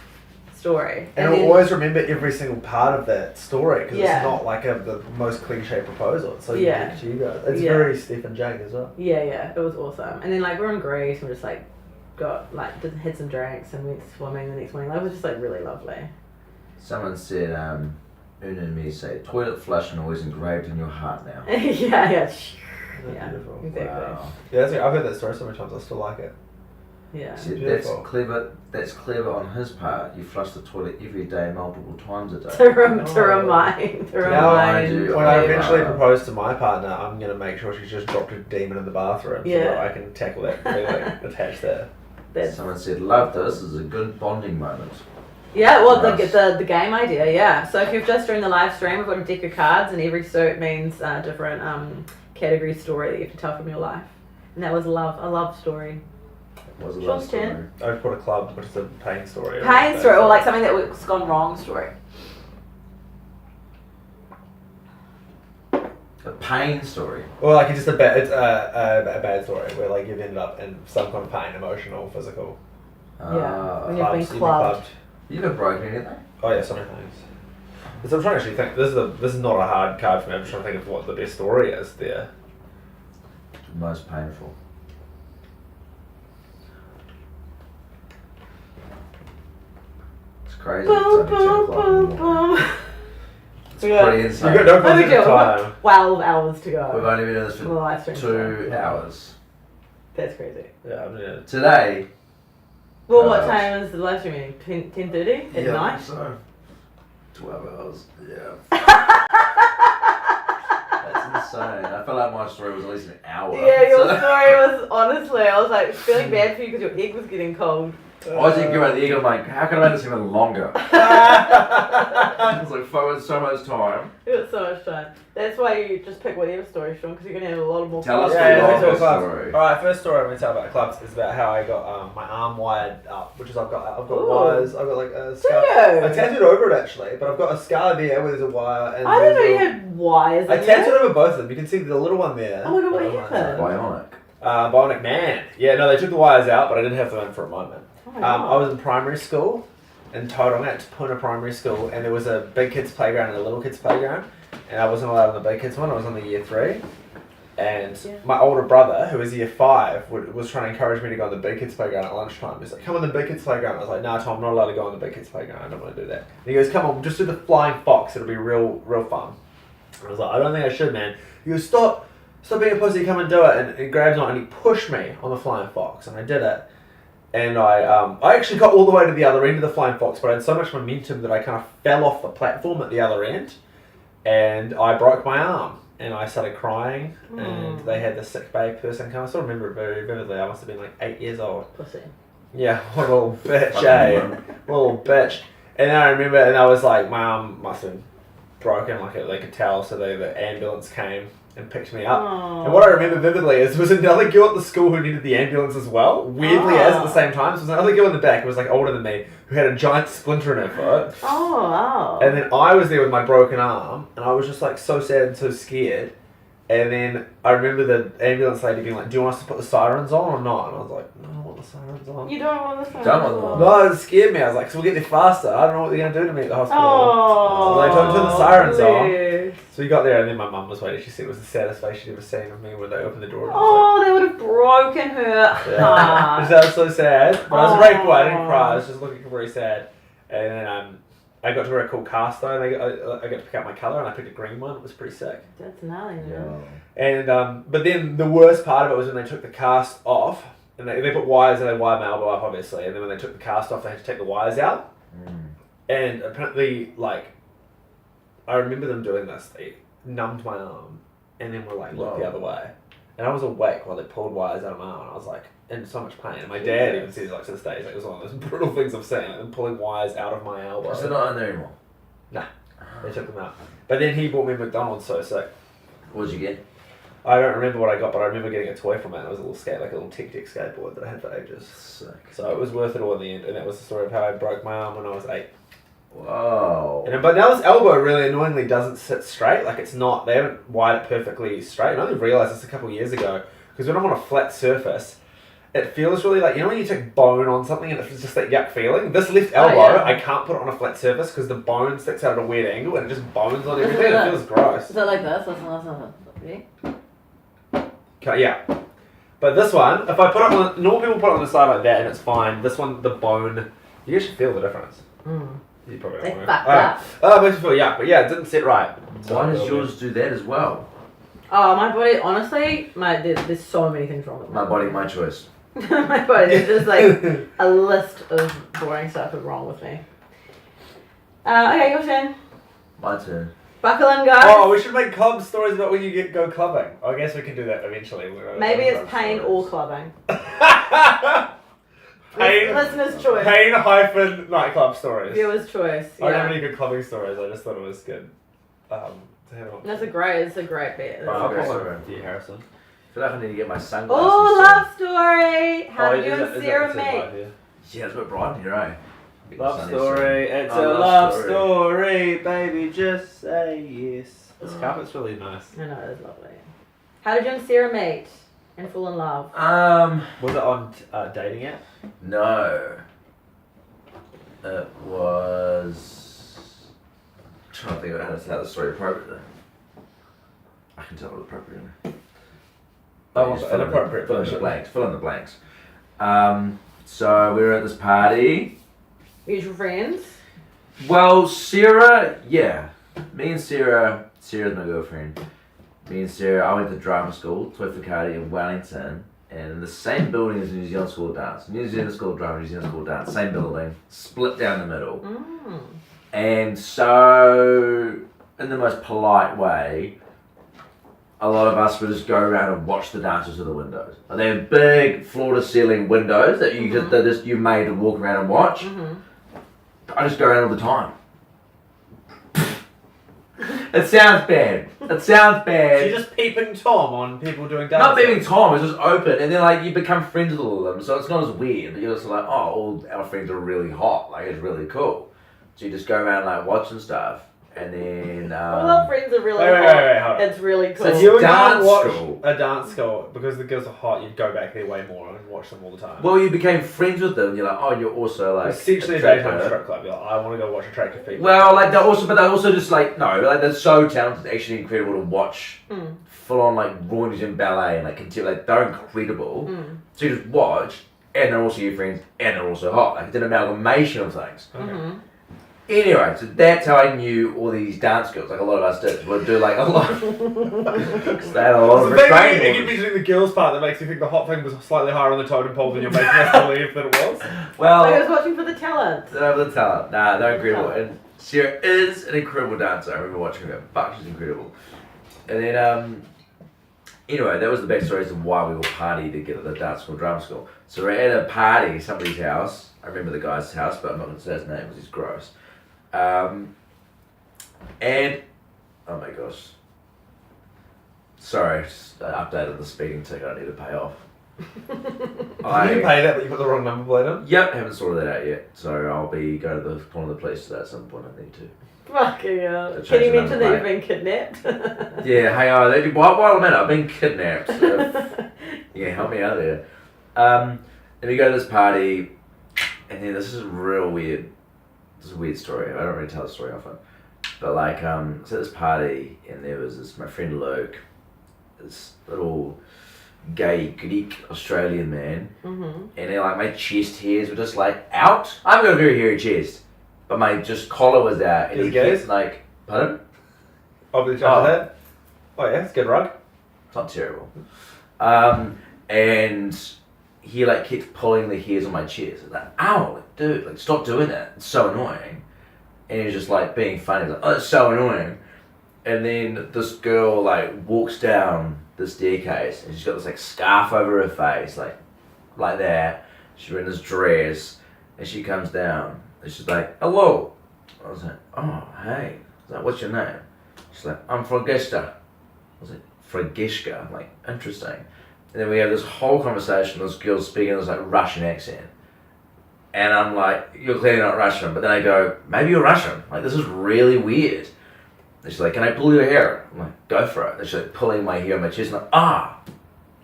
I: story.
E: And I'll always remember every single part of that story, because
I: Yeah.
E: it's not like the most cliche proposal. It's so
I: Yeah.
E: unique to you guys. It's
I: Yeah.
E: very Steph and Jane as well.
I: Yeah, it was awesome. And then like we're in Greece and we just like had some drinks and went swimming the next morning. That was just like really lovely.
B: Someone said, Una and me say, toilet flush noise engraved in your heart now.
I: yeah.
E: Yeah, beautiful.
I: Exactly.
B: Wow.
E: Yeah, that's, I've heard that story so many times. I still like it.
I: Yeah.
B: See, that's
E: Beautiful.
B: clever. That's clever on his part. You flush the toilet every day, multiple times a day.
I: To remind.
B: you.
E: When I
B: Yeah.
E: eventually propose to my partner, I'm going to make sure she's just dropped a demon in the bathroom so
I: Yeah.
E: that I can tackle that feeling attached there.
B: Someone said, "Love this. This is a good bonding moment."
I: Yeah, well,
B: Nice.
I: the game idea, yeah. So if you've just joined the live stream, we've got a deck of cards, and every suit means a different category story that you have to tell from your life. And that was a love story.
B: It was a
I: Sean's
B: love story.
I: turn.
E: I've put a club, which is a pain story.
I: Pain story, or like something that was gone wrong story.
B: A pain story.
E: Or like it's just a bad story where like you've ended up in some kind of pain, emotional, physical.
I: Yeah, when you've been
E: Clubs, you've been
I: clubbed.
B: You never broken anything.
E: Oh yeah, so many things. So I'm trying to actually think. This is not a hard card for me. I'm just trying to think of what the best story is there.
B: Most painful. It's crazy. It's only 10 o'clock in the morning. It's pretty insane.
E: You've got no
I: What did we
E: concept
I: do?
E: of
I: We've got
E: time.
I: 12 hours to go.
B: We've only been in this
I: on the live
B: for
I: stream.
B: 2 hours.
I: That's crazy.
E: Yeah, I'm gonna.
B: Today.
I: Well,
B: 12
I: what
B: hours.
I: time is the live stream meeting? 10:30 at night?
B: So 12 hours. Yeah. That's insane. I felt like my story was at least an hour.
I: Yeah, your
B: So-
I: story was, honestly, I was like feeling bad for you because your egg was getting cold.
B: I was thinking about the egg. I'm like, how can I make this even longer? It's like so much time.
I: You got so much time. That's why you just pick whatever story, Sean, because you're going to have a lot more
B: Tell us
E: Yeah,
B: the
E: let's talk
B: longest
E: clubs.
B: story.
E: Alright, first story I'm going to tell about clubs is about how I got my arm wired up, which is I've got
I: Ooh.
E: wires, I've got like a
I: Do
E: scar.
I: you?
E: I tattooed over it actually, but I've got a scar there where there's a wire and
I: I didn't know
E: there's
I: you
E: a-
I: had wires
E: I
I: in
E: tattooed
I: there.
E: over both of them. You can see the little one there.
I: Oh my God, what
E: The little one.
I: happened?
B: Bionic.
E: Bionic Man. Yeah, no, they took the wires out, but I didn't have them in for a moment.
I: Oh my God.
E: I was in primary school in Tauranga at Puna Primary School, and there was a big kids playground and a little kids playground. and I wasn't allowed on the big kids one. I was on the year 3. And my older brother, who was year 5, was trying to encourage me to go on the big kids playground at lunchtime. He's like, come on the big kids playground. I was like, nah, Tom, I'm not allowed to go on the big kids playground. I don't want to do that. And he goes, come on, just do the flying fox. It'll be real fun. And I was like, I don't think I should, man. He goes, stop being a pussy, come and do it. And he grabs on and he pushed me on the flying fox. And I did it. And I actually got all the way to the other end of the flying fox, but I had so much momentum that I kind of fell off the platform at the other end. And I broke my arm. And I started crying, and they had the sick bay person come. I still remember it very vividly. I must have been like 8 years old.
I: Pussy.
E: Yeah, what a little bitch, eh? What a little bitch. And then I remember, and I was like, my arm must have been broken, like they could tell. So the ambulance came and picked me up.
I: Aww.
E: And what I remember vividly is there was another girl at the school who needed the ambulance as well. Weirdly, as at the same time. So there was another girl in the back who was like older than me who had a giant splinter in her foot.
I: Oh, wow.
E: And then I was there with my broken arm, and I was just like so sad and so scared. And then I remember the ambulance lady being like, do you want us to put the sirens on or not? And I was like, no, I don't want the sirens on.
I: You don't want the sirens
B: Don't want them
I: on?
E: No, it scared me. I was like, so we'll get there faster. I don't know what they're going to do to me at the hospital.
I: Oh,
E: So they don't turn the sirens on.
I: please.
E: So we got there, and then my mum was waiting. She said it was the saddest face she'd ever seen of me when they opened the door. And
I: Oh, they would have broken her heart.
E: That was so sad. But I was a brave boy. I didn't cry. I was just looking very sad. And then I got to wear a cool cast though. And I got to pick out my colour, and I picked a green one. It was pretty sick.
I: That's gnarly, man.
E: And but then the worst part of it was when they took the cast off, and they put wires and they wired my elbow up obviously. And then when they took the cast off, they had to take the wires out. And apparently, like, I remember them doing this. They numbed my arm, and then were like, look the other way. And I was awake while they pulled wires out of my arm, and I was like in so much pain. And my dad even says, like, to this day, he's like, it was one of those brutal things I've seen, like them pulling wires out of my elbow.
B: So they're not in there anymore?
E: Nah, they took them out. But then he bought me McDonald's, so sick.
B: What did you get?
E: I don't remember what I got, but I remember getting a toy from it. And it was a little like a little tech skateboard that I had for ages.
B: Sick.
E: So it was worth it all in the end. And that was the story of how I broke my arm when I was 8.
B: Wow.
E: But now this elbow really annoyingly doesn't sit straight. Like it's not, they haven't wired it perfectly straight. And I only realised this a couple of years ago. Because when I'm on a flat surface, it feels really like, you know when you take bone on something and it's just that yuck feeling? This left elbow, I can't put it on a flat surface because the bone sticks out at a weird angle and it just bones on everything. It feels gross.
I: Is it like this? Listen. Ready?
E: Okay, yeah. But this one, if I put it on, normal people put it on the side like that and it's fine. This one, the bone, you actually feel the difference. You probably
I: They
E: don't know.
I: fucked up.
E: Oh, it makes me feel yuck, but yeah, it didn't sit right.
B: Why does yours do that as well?
I: Oh, my body, honestly, there's so many things wrong with
B: My body, my choice.
I: my body, there's just like a list of boring stuff wrong with me. Okay, your turn.
B: My turn.
I: Buckle in, guys.
E: Oh, we should make club stories about when you go clubbing. I guess we can do that eventually.
I: Maybe it's pain or clubbing.
E: Pain.
I: Listener's choice.
E: Pain - nightclub stories.
I: Viewer's choice.
E: I don't
I: Yeah.
E: have any good clubbing stories. I just thought it was good. To have on.
I: It's a great bet.
E: Right, I'll
B: Okay,
E: put
B: sorry.
E: one for you, Harrison.
B: I feel like I need to get my sunglasses.
I: Oh,
B: soon.
I: love story. How did you
E: is
I: and
E: that
I: Sarah
E: the
I: meet?
E: same idea?
B: Yeah, it's a bit bright in here, eh? Get the
E: Love
B: sun
E: story.
B: in.
E: It's
B: Oh,
E: a love story, baby. Just say yes. This carpet's really nice.
I: I know, it's lovely. How did you and Sarah meet and fall in love?
E: Was it on dating app?
B: No. It was. I'm trying to think about how to tell the story appropriately. I can tell it appropriately.
E: Oh,
B: Just
E: an appropriate
B: fill in the
E: version.
B: blanks. Fill in the blanks. So we were at this party.
I: Mutual friends?
B: Well, Sarah, yeah. Me and Sarah's my girlfriend. Me and Sarah, I went to drama school, Toi Whakaari in Wellington, and in the same building as the New Zealand School of Dance. New Zealand School of Drama, New Zealand School of Dance, same building, split down the middle. And so, in the most polite way, a lot of us would just go around and watch the dancers through the windows. And they have big floor-to-ceiling windows that you made to walk around and watch. I just go around all the time. It sounds bad.
E: So you're just peeping Tom on people doing dancing?
B: Not being Tom, it's just open, and then like you become friends with all of them, so it's not as weird. But you're just like, oh, all our friends are really hot, like it's really cool. So you just go around like watching stuff, And then
I: All our friends are really
E: Wait,
I: hot.
E: hold on.
I: It's really cool.
E: So if you would
B: Dance
E: watch
B: school.
E: a dance school because the girls are hot, you'd go back there way more and watch them all the time.
B: well, you became friends with them. You're like, oh, you're also like
E: Essentially a
B: attracted.
E: daytime strip club. You're like, I want to go watch attractive people.
B: Well, like they're also just like no, like they're so talented, actually incredible to watch. Full on like Royalties in ballet and like continue, like they're incredible. So you just watch, and they're also your friends, and they're also hot. Like it's an amalgamation of things.
E: Okay.
B: Anyway, so that's how I knew all these dance girls. Like a lot of us did. We'd do like a lot. Because they had a lot of
E: The thing
B: restraining
E: you keep
B: orders.
E: mentioning the girls part that makes you think the hot thing was slightly higher on the totem pole than you're making us believe that it was.
B: Well,
I: I was watching for the talent.
B: they're the talent. Nah, they're incredible. And Sarah is an incredible dancer. I remember watching her. Fuck, she's incredible. And then, anyway, that was the backstory as to why we all partied together at the dance school, drama school. So we're at a party, somebody's house. I remember the guy's house, but I'm not going to say his name because he's gross. And, oh my gosh. Sorry, just updated the speeding ticket I need to pay off.
E: You didn't pay that, but you put the wrong number plate in?
B: Yep, haven't sorted that out yet. So I'll be going to calling the police today at some point. I need to.
I: Fucking hell.
B: To
I: Can
B: change
I: you
B: the
I: mention
B: number
I: that you've been kidnapped?
B: Yeah, hey, while I'm at it, I've been kidnapped. Yeah, help me out there. Then we go to this party, and then this is real weird. This is a weird story. I don't really tell the story often. But like, it's at this party, and there was my friend Luke, this little gay Greek Australian man, and then like my chest hairs were just like out. I've got a very hairy chest, but my just collar was out, and
E: Is
B: he
E: he gay?
B: kept like, pardon?
E: Oh, the judge of that? Oh yeah, it's a good rug.
B: It's not terrible. And he like kept pulling the hairs on my chest. I was like, ow, like, dude, like stop doing that. It's so annoying. And he was just like being funny. He's like, oh, it's so annoying. And then this girl like walks down the staircase and she's got this like scarf over her face, like that. She's wearing this dress and she comes down and she's like, hello. I was like, oh, hey. I was like, what's your name? She's like, I'm Fragista. I was like, Fragishka? I'm like, interesting. And then we have this whole conversation, this girl's speaking this like Russian accent. And I'm like, you're clearly not Russian. But then I go, maybe you're Russian. Like, this is really weird. And she's like, can I pull your hair? I'm like, go for it. And she's like pulling my hair on my chest. I'm like,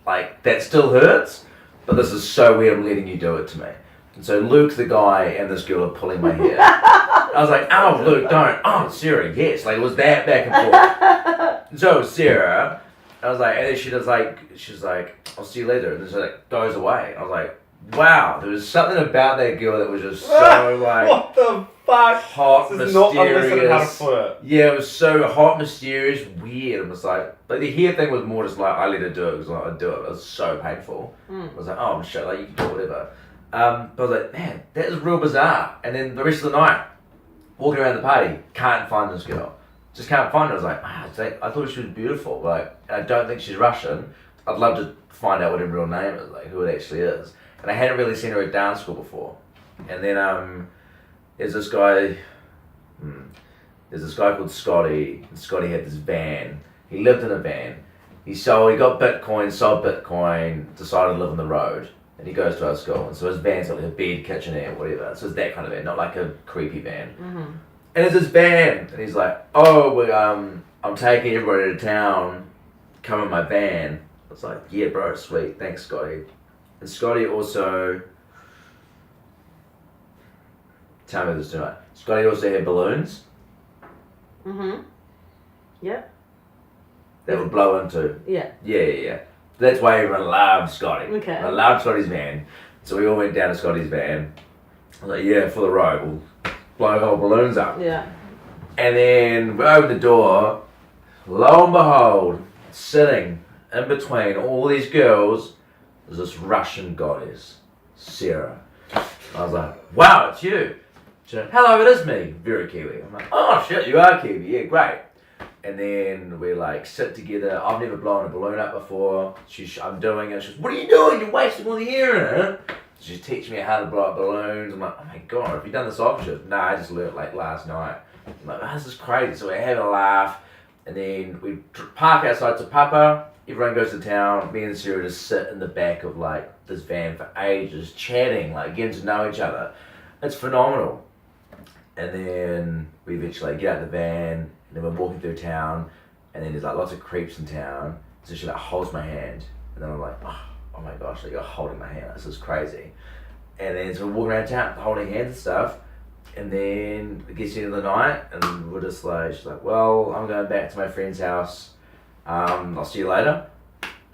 B: like that still hurts? But this is so weird, I'm letting you do it to me. And so Luke, the guy, and this girl are pulling my hair. I was like, oh, Luke, don't. Oh, Sarah, yes. Like, it was that back and forth. And so Sarah, I was like, and then she's like, I'll see you later. And then she like goes away. I was like, wow, there was something about that girl that was just so like
E: What the fuck?
B: hot,
E: This is not
B: mysterious.
E: how to flirt.
B: Yeah, it was so hot, mysterious, weird. It was like the hair thing was more just like I let her do it because like, I'd do it. It was so painful. I was like, oh shit, like you can do whatever. But I was like, man, that is real bizarre. And then the rest of the night, walking around the party, can't find this girl. Just can't find her. I was like, I thought she was beautiful. Like, and I don't think she's Russian. I'd love to find out what her real name is, like who it actually is. And I hadn't really seen her at dance school before. And then there's this guy called Scotty. And Scotty had this van. He lived in a van. He got Bitcoin, sold Bitcoin, decided to live on the road. And he goes to our school. And so his van's got like a bed, kitchenette, whatever. So it's that kind of van, not like a creepy van. And it's his van. And he's like, oh, I'm taking everybody to town. Come in my van. I was like, yeah, bro, sweet. Thanks, Scotty. And Scotty also... Tell me this tonight. Scotty also had balloons.
I: Yep.
B: That would blow into.
I: Yeah.
B: Yeah. That's why everyone loved Scotty.
I: Okay.
B: I loved Scotty's van. So we all went down to Scotty's van. I was like, yeah, for the road, we'll blow the whole balloons up.
I: Yeah.
B: And then we opened the door. Lo and behold, sitting in between all these girls was this Russian goddess, Sarah. I was like, wow, it's you. She said, hello, it is me. Very Kiwi. I'm like, oh shit, you are Kiwi. Yeah, great. And then we like sit together. I've never blown a balloon up before. I'm doing it. She goes, what are you doing? You're wasting all the air in it. She's teaching me how to blow up balloons. I'm like, oh my god, have you done this off shift? No, I just learned like last night. I'm like, oh, this is crazy. So we're having a laugh. And then we park outside to Papa. Everyone goes to town. Me and Sarah just sit in the back of like this van for ages, chatting, like getting to know each other. It's phenomenal. And then we eventually like, get out the van, and then we're walking through town, and then there's like lots of creeps in town. So she like holds my hand, and then I'm like, oh my gosh, like, you're holding my hand. This is crazy. And then so we're walking around town, holding hands and stuff. And then it gets to the end of the night, and we're just like, she's like, well, I'm going back to my friend's house. I'll see you later.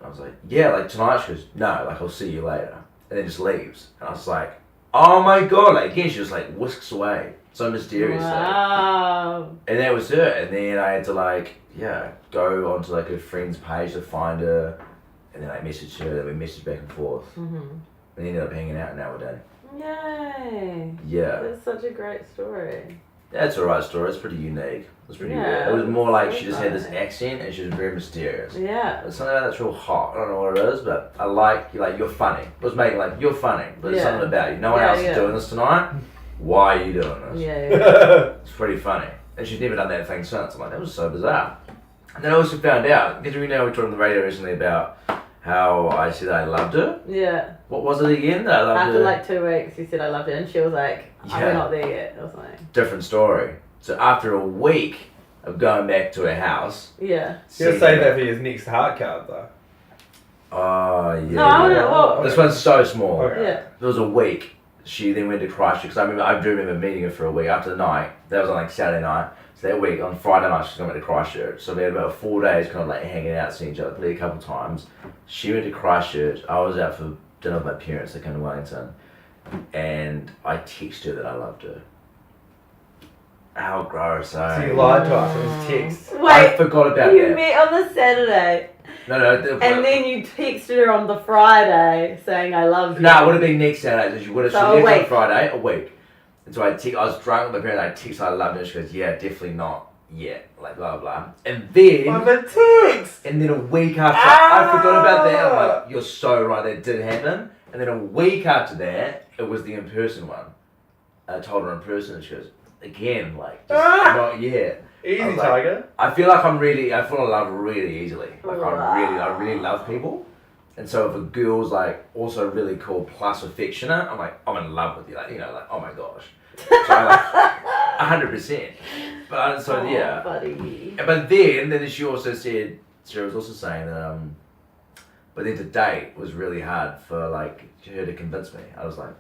B: I was like, yeah, like tonight. She goes, no, like I'll see you later. And then just leaves. And I was like, oh my god, like again, she just like whisks away so mysteriously.
I: Wow.
B: And that was her. And then I had to like, go onto like a friend's page to find her. And then I messaged her, then we messaged back and forth.
I: Mm-hmm.
B: And ended up hanging out, and now we're done.
I: Yay.
B: Yeah.
I: That's such a great story.
B: That's a right story. It's pretty unique. It was pretty
I: Yeah,
B: weird. It was more like
I: so
B: she just had this
I: funny.
B: accent and she was very mysterious.
I: Yeah.
B: It's something that's real hot. I don't know what it is, but I like you're funny. It was making like you're funny. But there's
I: Yeah.
B: something about you. No one
I: Yeah,
B: else
I: yeah.
B: is doing this tonight. Why are you doing this?
I: Yeah.
B: It's pretty funny. And she's never done that thing since. I'm like, that was so bizarre. And then I also found out, because we talked on the radio recently about how I said I loved her.
I: Yeah.
B: What was it again that I loved
I: After
B: her?
I: like 2 weeks, you said I loved it, and she was like,
B: Yeah.
I: "We're not there yet," or something.
B: Different story. So after a week of going back to her house.
I: Yeah.
E: You'll save that for your next heart card though.
B: Oh, yeah.
I: No, I wouldn't. Well,
B: This one's so small.
E: Okay.
I: yeah.
B: It was a week. She then went to Christchurch, because I do remember meeting her for a week after the night. That was on like Saturday night. So that week, on Friday night, she's going to Christchurch. So we had about 4 days kind of like hanging out, seeing each other, played a couple times. She went to Christchurch. I was out for dinner with my parents. They came to Wellington. And I texted her that I loved her. How gross,
E: So you
B: eh?
E: lied to us. It was text.
B: I
I: Wait,
B: forgot about
I: you
B: that.
I: met on the Saturday,
B: No,
I: and then you texted her on the Friday saying I love you.
B: No, it would have been next Saturday. So she would have
I: So
B: she
I: a
B: left on
I: week.
B: Friday, a week. And so I was drunk with my parents. I texted her I loved her. She goes, yeah, definitely not yet. Like blah blah blah. And then
E: the text.
B: and then a week after I forgot about that. I'm like, you're so right, that did happen. And then a week after that, it was the in person one. I told her in person, and she goes, again, like just not yet.
E: Easy,
B: I was like,
E: Tiger.
B: I feel like I fall in love really easily. Like I really love people. And so if a girl's like also really cool plus affectionate, I'm like, I'm in love with you. Like, like, oh my gosh. So I'm like, 100%. But so
I: Aw,
B: yeah.
I: buddy.
B: But then she also said, she was also saying that, but then the date was really hard for like her to convince me. I was like,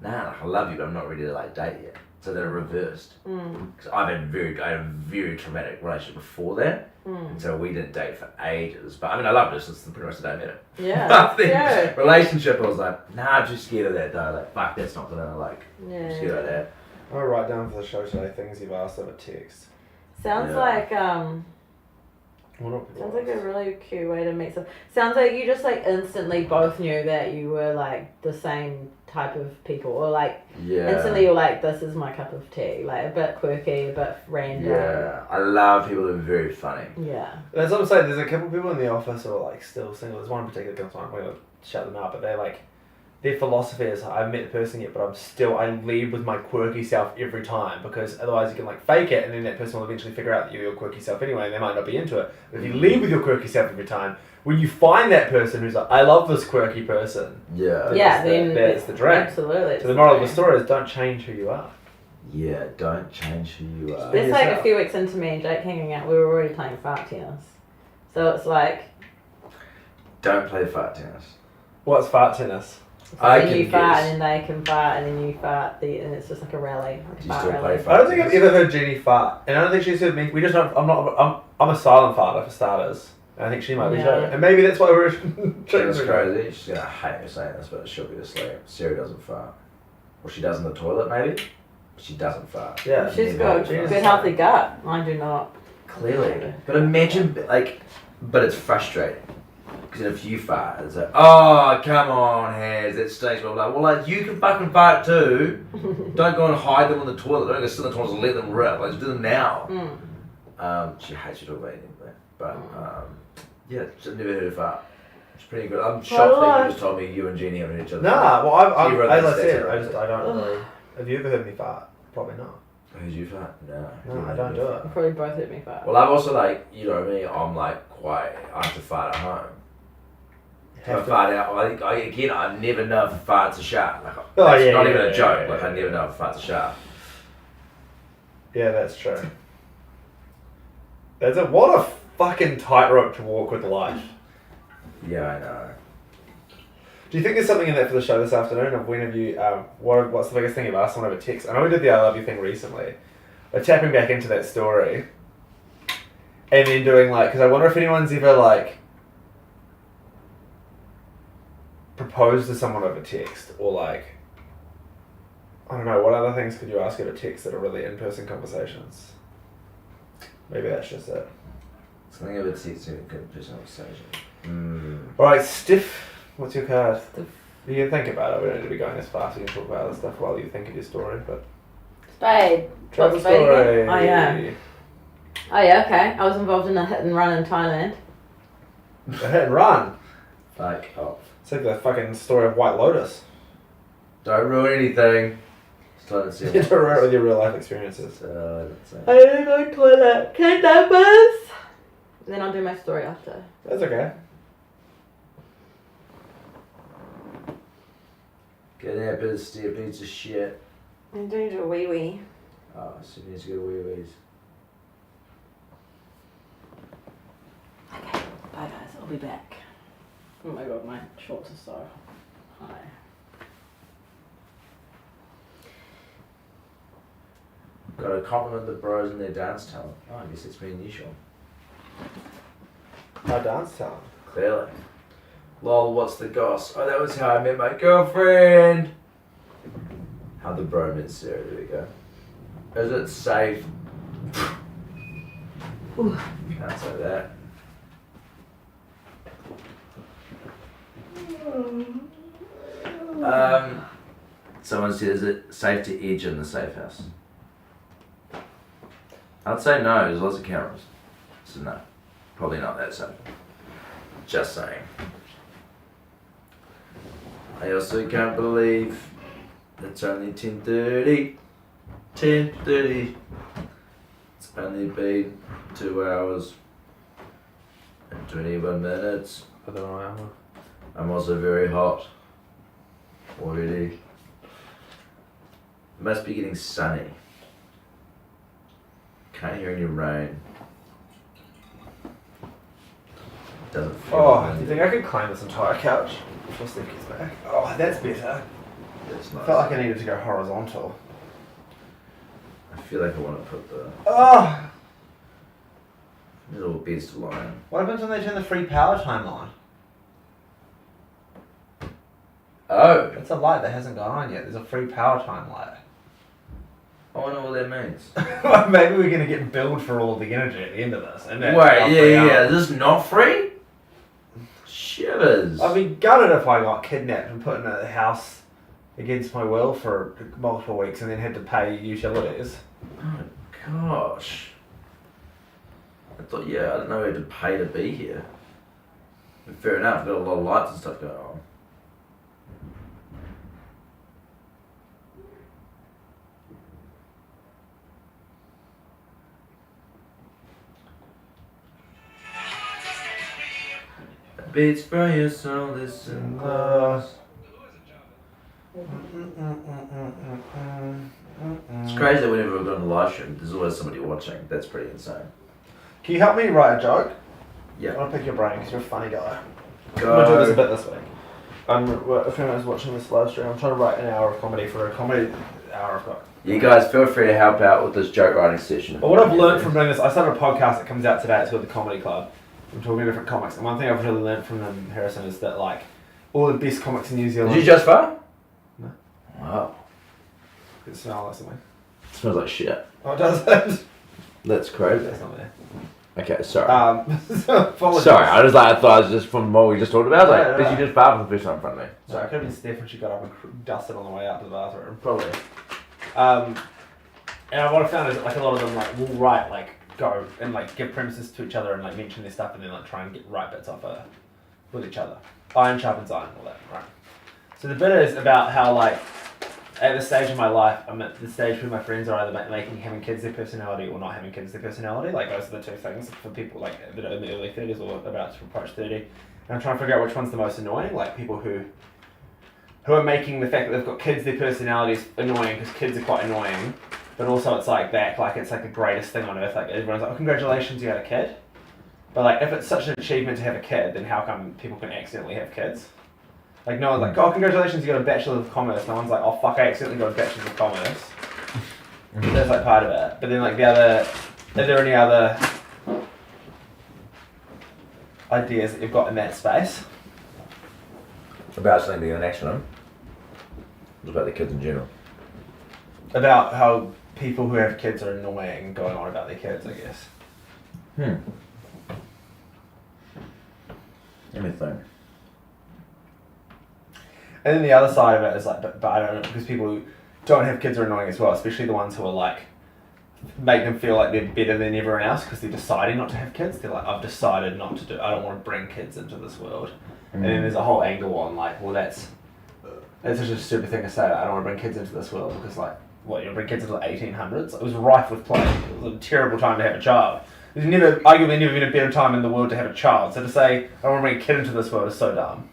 B: nah, like, I love you, but I'm not ready to like date yet. So then it reversed. Because I had a very traumatic relationship before that. And so we didn't date for ages. But I mean, I loved her since pretty much the day I met her.
I: Yeah.
B: But then
I: Yeah.
B: relationship, I was like, nah, I'm too scared of that though. Like, fuck, that's not gonna like, I'm scared of that.
E: I'll write down for the show today things you've asked over text.
I: Sounds
B: Yeah.
I: like
E: Well, not
I: sounds like a really cute way to meet some. Sounds like you just like instantly both knew that you were like the same type of people, or like
B: Yeah.
I: instantly you're like, this is my cup of tea, like a bit quirky, a bit random.
B: Yeah. I love people who are very funny.
I: Yeah.
E: That's what I'm saying. There's a couple of people in the office who are like still single. There's one in particular that comes to mind. I'm going to shout them out, but they're like, their philosophy is I haven't met the person yet, but I lead with my quirky self every time, because otherwise you can like fake it, and then that person will eventually figure out that you're your quirky self anyway, and they might not be into it. But if you lead with your quirky self every time, when you find that person who's like, I love this quirky person,
B: Yeah.
I: Yeah,
E: then
I: then
E: that's the dream.
I: Absolutely.
E: So the moral of the story is don't change who you are.
B: Yeah, don't change who you are.
I: It's like a
E: yourself.
I: few weeks into me and Jake hanging out, we were already playing fart tennis. So it's like,
B: Don't play fart tennis.
E: What's fart tennis?
B: I
I: then
B: can
I: you fart
B: guess.
I: and then they can fart and then you fart, and it's just like a rally. Like a
B: Do you
I: fart
B: still
I: rally.
B: play
E: I don't think I've ever heard Jenny fart, and I don't think she's heard me. We just don't. I'm a silent farter for starters. And I think she might be
I: Yeah.
E: too. And maybe that's why we're.
B: That's crazy. She's gonna hate me saying this, but she'll be asleep. Sarah doesn't fart. Well, she does in the toilet, maybe. But she doesn't fart.
E: Yeah.
I: She's
B: Never
I: got a
B: does
I: good
B: fart.
I: healthy gut. I do not.
B: Clearly. But imagine, like, but it's frustrating. Because if you fart, it's like, oh, come on, Haz, that stinks. Blah, blah. Well, like, you can fucking fart too. Don't go and hide them in the toilet. Don't go sit in the toilet and let them rip. Like, just do them now. She hates you to wait anyway. But, yeah, just never heard her fart. It's pretty good. I'm shocked that you just told me you and Jeannie haven't heard each other.
E: Nah, well,
B: She wrote
E: as
B: that
E: I said,
B: statement.
E: I don't really. Have you ever heard me fart? Probably not.
B: Who's you fart? No.
E: No, I don't do it.
I: You probably both hit me fart.
B: Well, I've also, like, you know me, I'm like quite, I have to fart at home. If I
E: Have to-
B: fart out, I never know if a fart's a shart. Like,
E: Oh,
B: it's
E: yeah,
B: not
E: yeah,
B: even
E: yeah,
B: a joke.
E: yeah,
B: Like,
E: yeah.
B: I never know if a fart's a shart.
E: Yeah, that's true. What a fucking tightrope to walk with life.
B: Yeah, I know.
E: Do you think there's something in that for the show this afternoon? Of when have you, what's the biggest thing you've asked someone over text? I know we did the I love you thing recently. But tapping back into that story, and then doing like, because I wonder if anyone's ever like proposed to someone over text, or like, I don't know, what other things could you ask over text that are really in-person conversations? Maybe that's just it.
B: Something over text in a good person conversation.
E: Alright, Steph, what's your card?
I: Steph.
E: You can think about it. We don't need to be going as fast. You can talk about other stuff while you think of your story. But
I: Spade.
E: travel
I: What's Spade
E: story.
I: again? Oh yeah. Oh yeah. Okay. I was involved in a hit and run in Thailand.
E: A hit and run.
B: Fuck off.
E: It's like the fucking story of White Lotus.
B: Don't ruin anything. Starting to see
E: You don't write it with your real life experiences.
I: I need to go to toilet. Can numbers. And then I'll do my story after.
E: That's okay.
B: Get that bit of Steve needs to shit.
I: I'm doing a wee wee.
B: Oh, Steve needs to go wee wees.
I: Okay. Bye guys. I'll be back. Oh my god, my shorts are so high.
B: Got to compliment the bros and their dance talent. Oh, I guess it's me and you, Sean.
E: My dance talent.
B: Clearly. Lol, what's the goss? Oh, that was how I met my girlfriend. How the bro met Sarah. There we go. Is it safe? Can't say that. Someone said, is it safe to edge in the safe house? I'd say no, there's lots of cameras. So no, probably not that safe. Just saying. I also can't believe it's only 10:30. 10:30. It's only been 2 hours and 21 minutes.
E: I don't know.
B: I'm also very hot already. It must be getting sunny. Can't hear any rain. Doesn't feel
E: Oh,
B: like
E: do you think I could climb this entire couch before Steve gets back? Oh, that's better.
B: It's
E: I
B: nice.
E: felt like I needed to go horizontal.
B: I feel like I want to put the
E: Oh!
B: little beds to lie in.
E: What happens when they turn the free power time on?
B: Oh!
E: It's a light that hasn't gone on yet. There's a free power time light.
B: I wonder what that means.
E: Maybe we're going to get billed for all the energy at the end of this. And that's our
B: Wait,
E: free
B: yeah.
E: hour.
B: Is this not free? Shivers.
E: I'd be gutted if I got kidnapped and put in a house against my will for multiple weeks and then had to pay utilities.
B: Oh gosh. I thought, I didn't know we had to pay to be here. But fair enough, got a lot of lights and stuff going on. Beats for your soul, listen close. It's crazy that whenever we're going to live stream, there's always somebody watching. That's pretty insane.
E: Can you help me write a joke?
B: Yeah.
E: I want to pick your brain because you're a funny guy.
B: Go.
E: I'm going to do this a bit this week. If anyone's watching this live stream, I'm trying to write an hour of comedy for a comedy hour I've got.
B: You guys feel free to help out with this joke writing session.
E: But what I've learned from doing this, I started a podcast that comes out today. It's called The Comedy Club. I'm talking to different comics. And one thing I've really learned from them, Harrison, is that like all the best comics in New Zealand.
B: Did you just fart?
E: No.
B: Wow.
E: It smells like something.
B: It smells like shit.
E: Oh, does it?
B: That's crazy.
E: That's not there.
B: Okay, sorry.
E: Apologies.
B: Sorry, I thought it was just from what we just talked about. I was like,
E: No, no,
B: did you just fart for the first time in front of me?
E: Sorry, it could have been Steph when she got up and dusted on the way out to the bathroom.
B: Probably.
E: And what I found is that, like, a lot of them like will write like go and like give premises to each other and like mention their stuff and then like try and write bits off with each other. Iron sharpens iron, all that, right? So the bit is about how like at this stage of my life, I'm at the stage where my friends are either having kids their personality or not having kids their personality. Like those are the two things for people like that are in the early 30s or about to approach 30. And I'm trying to figure out which one's the most annoying. Like people who are making the fact that they've got kids their personality is annoying because kids are quite annoying. but also it's like that, like it's like the greatest thing on earth. Like everyone's like, oh, congratulations, you had a kid. But like, if it's such an achievement to have a kid, then how come people can accidentally have kids? Like no one's like, oh, congratulations, you got a Bachelor of Commerce. No one's like, oh fuck, I accidentally got a Bachelor of Commerce. That's like part of it. But then like the other, are there any other ideas that you've got in that space?
K: About something being an accident. It was about the kids in general.
E: About how people who have kids are annoying going on about their kids, I guess.
K: Let me think.
E: And then the other side of it is like, but I don't know, because people who don't have kids are annoying as well, especially the ones who are like, make them feel like they're better than everyone else because they're deciding not to have kids. They're like, I've decided not to do, I don't want to bring kids into this world. And then there's a whole angle on like, well that's such a stupid thing to say, I don't want to bring kids into this world because like, what, you bring kids into the 1800s? It was rife with plague. It was a terrible time to have a child. There's arguably never been a better time in the world to have a child. So to say, I don't want to bring a kid into this world is so dumb.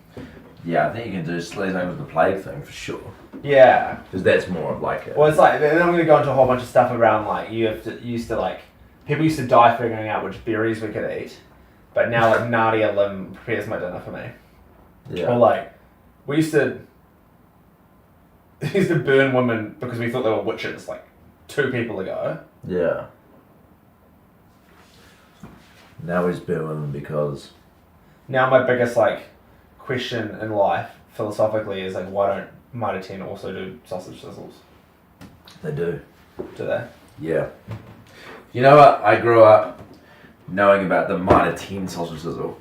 K: Yeah, I think you can do same with the plague thing for sure.
E: Yeah.
K: Because that's more of like a...
E: Well, it's like, then I'm going to go into a whole bunch of stuff around like, people used to die figuring out which berries we could eat. But now like Nadia Lim prepares my dinner for me.
K: Yeah.
E: Or like, we used to burn women because we thought they were witches like 2 people ago.
K: Yeah. Now he's burn women because...
E: Now my biggest like question in life philosophically is like, why don't Mitre 10 also do sausage sizzles?
K: They do.
E: Do they?
K: Yeah. You know what? I grew up knowing about the Mitre 10 sausage sizzle.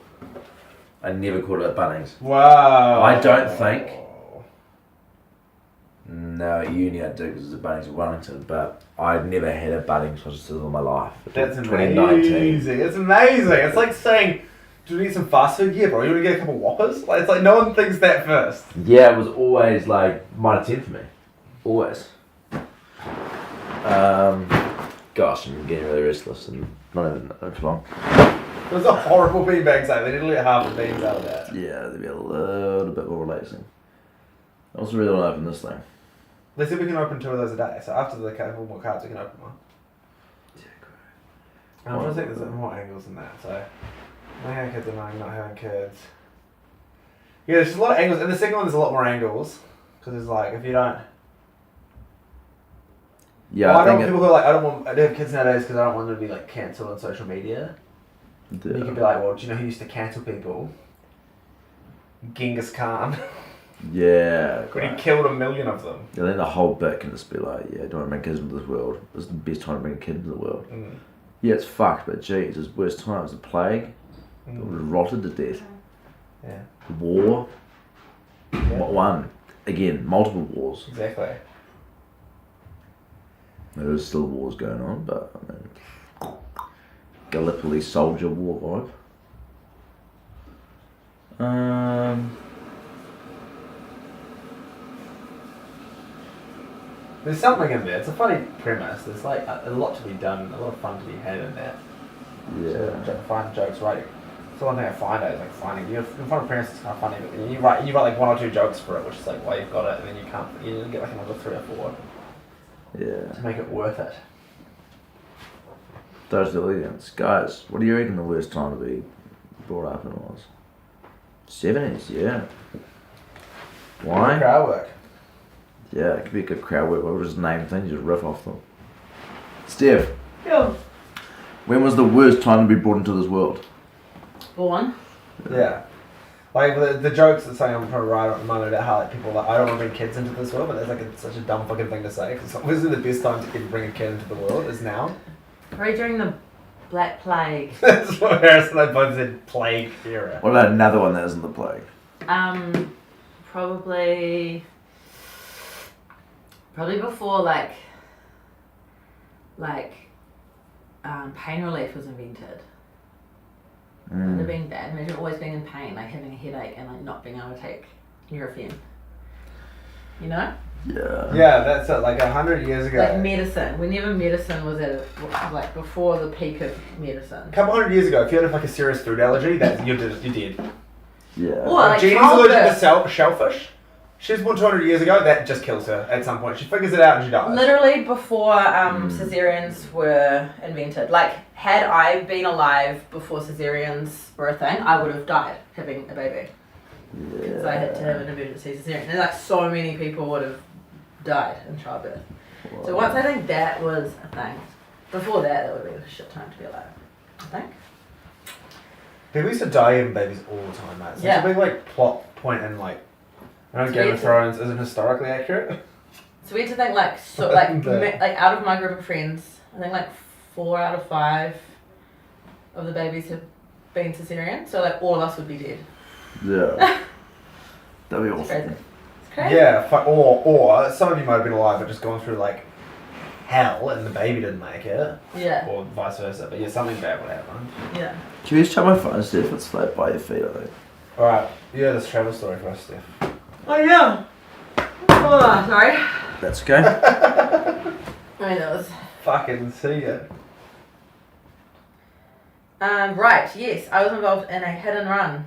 K: I never called it at Bunnings.
E: Wow.
K: I don't think... No, at uni I do because it's a Bunnings of Wellington, but I'd never had a Bunnings sausage sizzle in my life.
E: That's
K: 2019.
E: amazing. It's amazing. It's like saying, do you need some fast food? Yeah, bro. You want to get a couple Whoppers? Like, it's like no one thinks that first.
K: Yeah, it was always like Mitre 10 for me. Always. Gosh, I'm getting really restless and not even too long.
E: It was a horrible beanbag sale. They didn't let half the beans out of that.
K: Yeah, they'd be a little bit more relaxing. I also really want to open this thing.
E: They said we can open 2 of those a day. So after the couple more cards, we can open one.
K: Yeah, great.
E: I'm trying to think there's more angles than that. So, not having kids, annoying, not having kids. Yeah, there's just a lot of angles. And the second one, there's a lot more angles. Because it's like, if you don't...
K: Yeah,
E: well, I
K: I
E: don't
K: think
E: want people who are like, I don't want to have kids nowadays because I don't want them to be like cancelled on social media.
K: Yeah.
E: You can be like, well, do you know who used to cancel people? Genghis Khan.
K: Yeah,
E: When he
K: great.
E: killed 1 million of them.
K: Yeah, then the whole bit can just be like, yeah, don't want to bring kids into this world. This is the best time to bring a kid into the world. Yeah, it's fucked, but geez, it's worst times. The plague, it was rotted to death.
E: Yeah.
K: War, one. Again, multiple wars.
E: Exactly.
K: There's still wars going on, but I mean, Gallipoli soldier war vibe.
E: There's something in there. It's a funny premise. There's like a lot to be done, a lot of fun to be had in there.
K: Yeah.
E: So, find jokes, right? It's the one thing I find out is like finding you can find a premise that's kind of funny, but then you write like 1 or 2 jokes for it, which is like why you've got it, and then you get like another 3 or 4
K: Yeah.
E: to make it worth it.
K: Those Illegans. Guys, what do you reckon the worst time to be brought up in was? 70s, yeah. Why?
E: Crowd work.
K: Yeah, it could be a good crowd work. We'll just name things, just riff off them. Steph,
I: Yeah.
K: when was the worst time to be brought into this world?
I: Born.
E: Yeah. Like the jokes that saying I'm trying to write at the moment about how like people are like, I don't want to bring kids into this world, but that's like such a dumb fucking thing to say because obviously the best time to bring a kid into the world is now.
I: Right during the Black Plague.
E: That's what Harrison and I both said, plague era.
K: What about another one that isn't the plague?
I: Probably before pain relief was invented. It would have been bad. Imagine always being in pain, like having a headache and like not being able to take Nurofen. You know?
K: Yeah.
E: Yeah, that's it. Like 100 years ago.
I: Like medicine. Whenever medicine was like before the peak of medicine.
E: A couple 100 years ago, if you had like a serious food allergy, you're dead.
K: Yeah.
I: Or like
E: Jeannie's
I: childbirth.
E: allergic to shellfish. She was born 200 years ago. That just kills her at some point. She figures it out and she dies.
I: Literally before cesareans were invented. Like, had I been alive before cesareans were a thing, I would have died having a baby. Because I had to have an emergency cesarean. And like so many people would have died in childbirth. So once I think that was a thing, before that would have been a shit time to be alive, I think.
E: People used to die in babies all the time, mate. So
I: Yeah.
E: it's a big like plot point in like, I know
I: It's
E: Game
I: weird
E: of
I: to-
E: Thrones isn't historically accurate.
I: So we had to think like, so like,
E: The-
I: like out of my group of friends, I think like 4 out of 5 of the babies have been cesarean. So like all of us would be dead.
K: Yeah. That'd be
I: It's
K: awful.
I: crazy. It's crazy.
E: Yeah, or some of you might have been alive but just gone through like hell and the baby didn't make it,
I: Yeah.
E: or vice versa. But yeah, something bad would happen.
I: Yeah.
K: Can you just check my phone, Steph? It's flat by your feet, I think.
E: All right, yeah, this travel story for us, Steph.
I: Oh yeah. Oh, sorry.
K: That's okay.
I: I mean, that was.
E: Fucking see ya.
I: Right, yes, I was involved in a hit and run.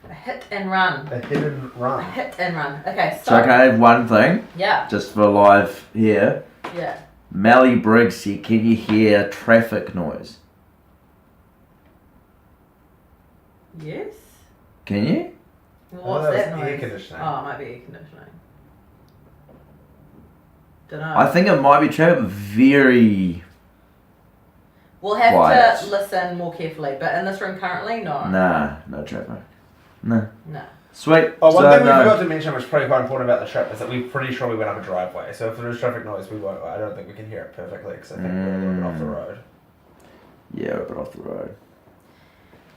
I: A hit and run.
E: A hidden run.
I: A hit and run. Okay, so.
K: So can I have one thing?
I: Yeah,
K: Just for live here.
I: yeah.
K: Melly Briggs here, can you hear traffic noise?
I: Yes?
K: Can you?
I: What's
E: that was
I: that noise?
E: air conditioning.
I: Oh, it might be air conditioning. Dunno.
K: I think it might be traffic, but very...
I: We'll have
K: quiet.
I: to listen more carefully, but in this room currently, no.
K: Nah, no traffic. No.
I: No.
K: Sweet.
E: Oh, one
K: so,
E: thing we
K: no.
E: forgot to mention, which is probably quite important about the trip, is that we're pretty sure we went up a driveway. So if there is traffic noise, we won't. I don't think we can hear it perfectly because I think we're a little bit off the road.
K: Yeah, we're a bit off the road.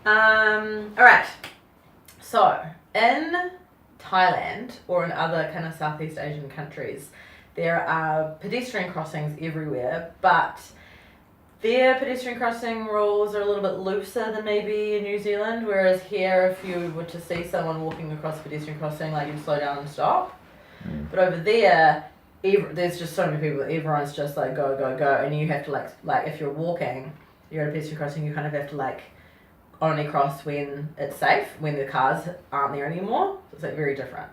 I: Alright. So, in Thailand, or in other kind of Southeast Asian countries, there are pedestrian crossings everywhere, but their pedestrian crossing rules are a little bit looser than maybe in New Zealand, whereas here, if you were to see someone walking across a pedestrian crossing, like you'd slow down and stop. But over there, there's just so many people, everyone's just like go, go, go, and you have to like if you're walking, you're at a pedestrian crossing, you kind of have to like only cross when it's safe, when the cars aren't there anymore. So it's like very different.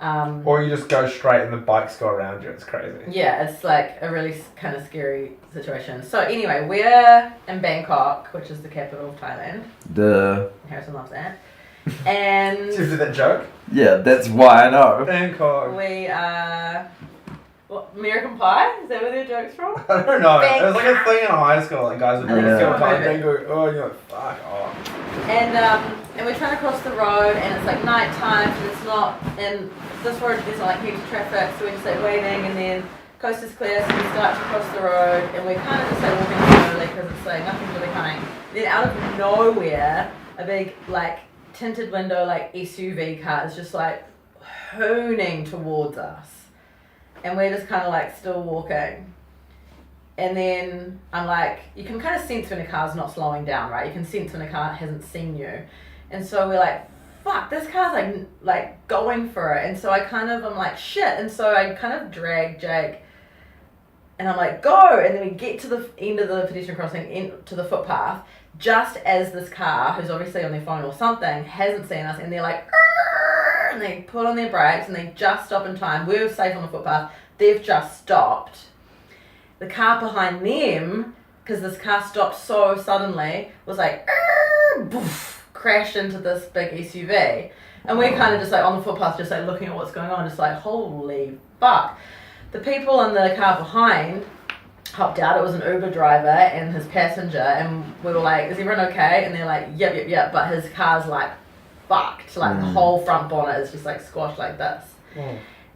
E: Or you just go straight and the bikes go around you. It's crazy.
I: Yeah, it's like a really kind of scary situation. So anyway, we're in Bangkok, which is the capital of Thailand. Harrison loves that. And
E: Did you do that joke?
K: Yeah, that's why I know.
E: Bangkok.
I: we what, American Pie? Is that where their joke's from?
E: I don't know. It was like a thing in high school. Like guys would
K: Yeah.
E: go
I: Yeah.
E: and go, oh, and you're like, fuck off.
I: And we're trying to cross the road, and it's like night time, and it's not, and this road there's not like huge traffic, so we're just like waiting, and then coast is clear, so we start to cross the road, and we're kind of just like walking slowly because it's like nothing's really coming. Then out of nowhere, a big like tinted window like SUV car is just like hooning towards us, and we're just kind of like still walking. And then I'm like, you can kind of sense when a car's not slowing down, right? You can sense when a car hasn't seen you. And so we're like, fuck, this car's like going for it. And so I'm like, shit. And so I kind of drag Jake and I'm like, go. And then we get to the end of the pedestrian crossing, into the footpath, just as this car, who's obviously on their phone or something, hasn't seen us. And they're like, "Arr!" and they put on their brakes and they just stop in time. We're safe on the footpath. They've just stopped. The car behind them, because this car stopped so suddenly, was like, boof, crashed into this big SUV. And we're kind of just like on the footpath, just like looking at what's going on, just like, holy fuck. The people in the car behind hopped out. It was an Uber driver and his passenger, and we were like, is everyone okay? And they're like, yep, but his car's like fucked. Like the whole front bonnet is just like squashed like this.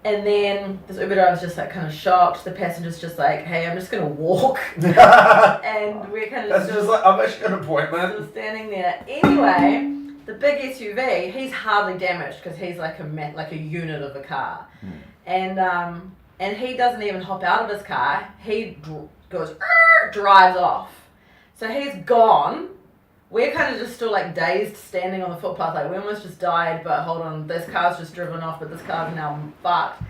I: And then this Uber driver's just like kind of shocked. The passenger's just like, hey, I'm just gonna walk. And we're kind of
E: That's just like, I'm actually an appointment.
I: still standing there. Anyway, the big SUV, he's hardly damaged because he's like a unit of a car. And he doesn't even hop out of his car. He goes, drives off. So he's gone. We're kind of just still like dazed, standing on the footpath, like we almost just died, but hold on, this car's just driven off, but this car's now fucked.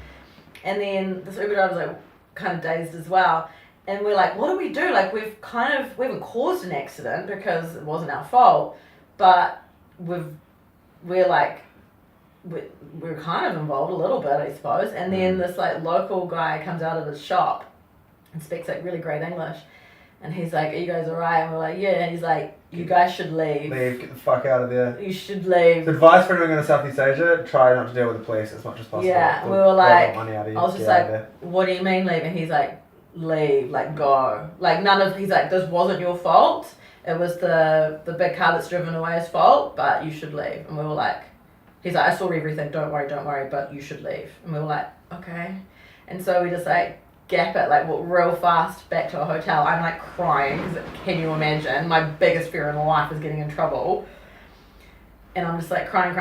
I: And then this Uber driver's like kind of dazed as well. And we're like, what do we do? Like we haven't caused an accident because it wasn't our fault, but we're like we're kind of involved a little bit, I suppose. And then this like local guy comes out of his shop and speaks like really great English. And he's like, are you guys alright? And we're like, yeah. And he's like, you guys should leave.
E: Get the fuck out of there.
I: You should leave.
E: The advice for anyone going to Southeast Asia, try not to deal with the police as much as possible.
I: Yeah, we were like, I was just like, what do you mean leave? And he's like, leave, like go. Like he's like, this wasn't your fault. It was the big car that's driven away's fault, but you should leave. And we were like, he's like, I saw everything, don't worry, but you should leave. And we were like, okay. And so we just like, gap it, like walk real fast back to a hotel. I'm like crying because can you imagine? My biggest fear in life is getting in trouble. And I'm just like crying,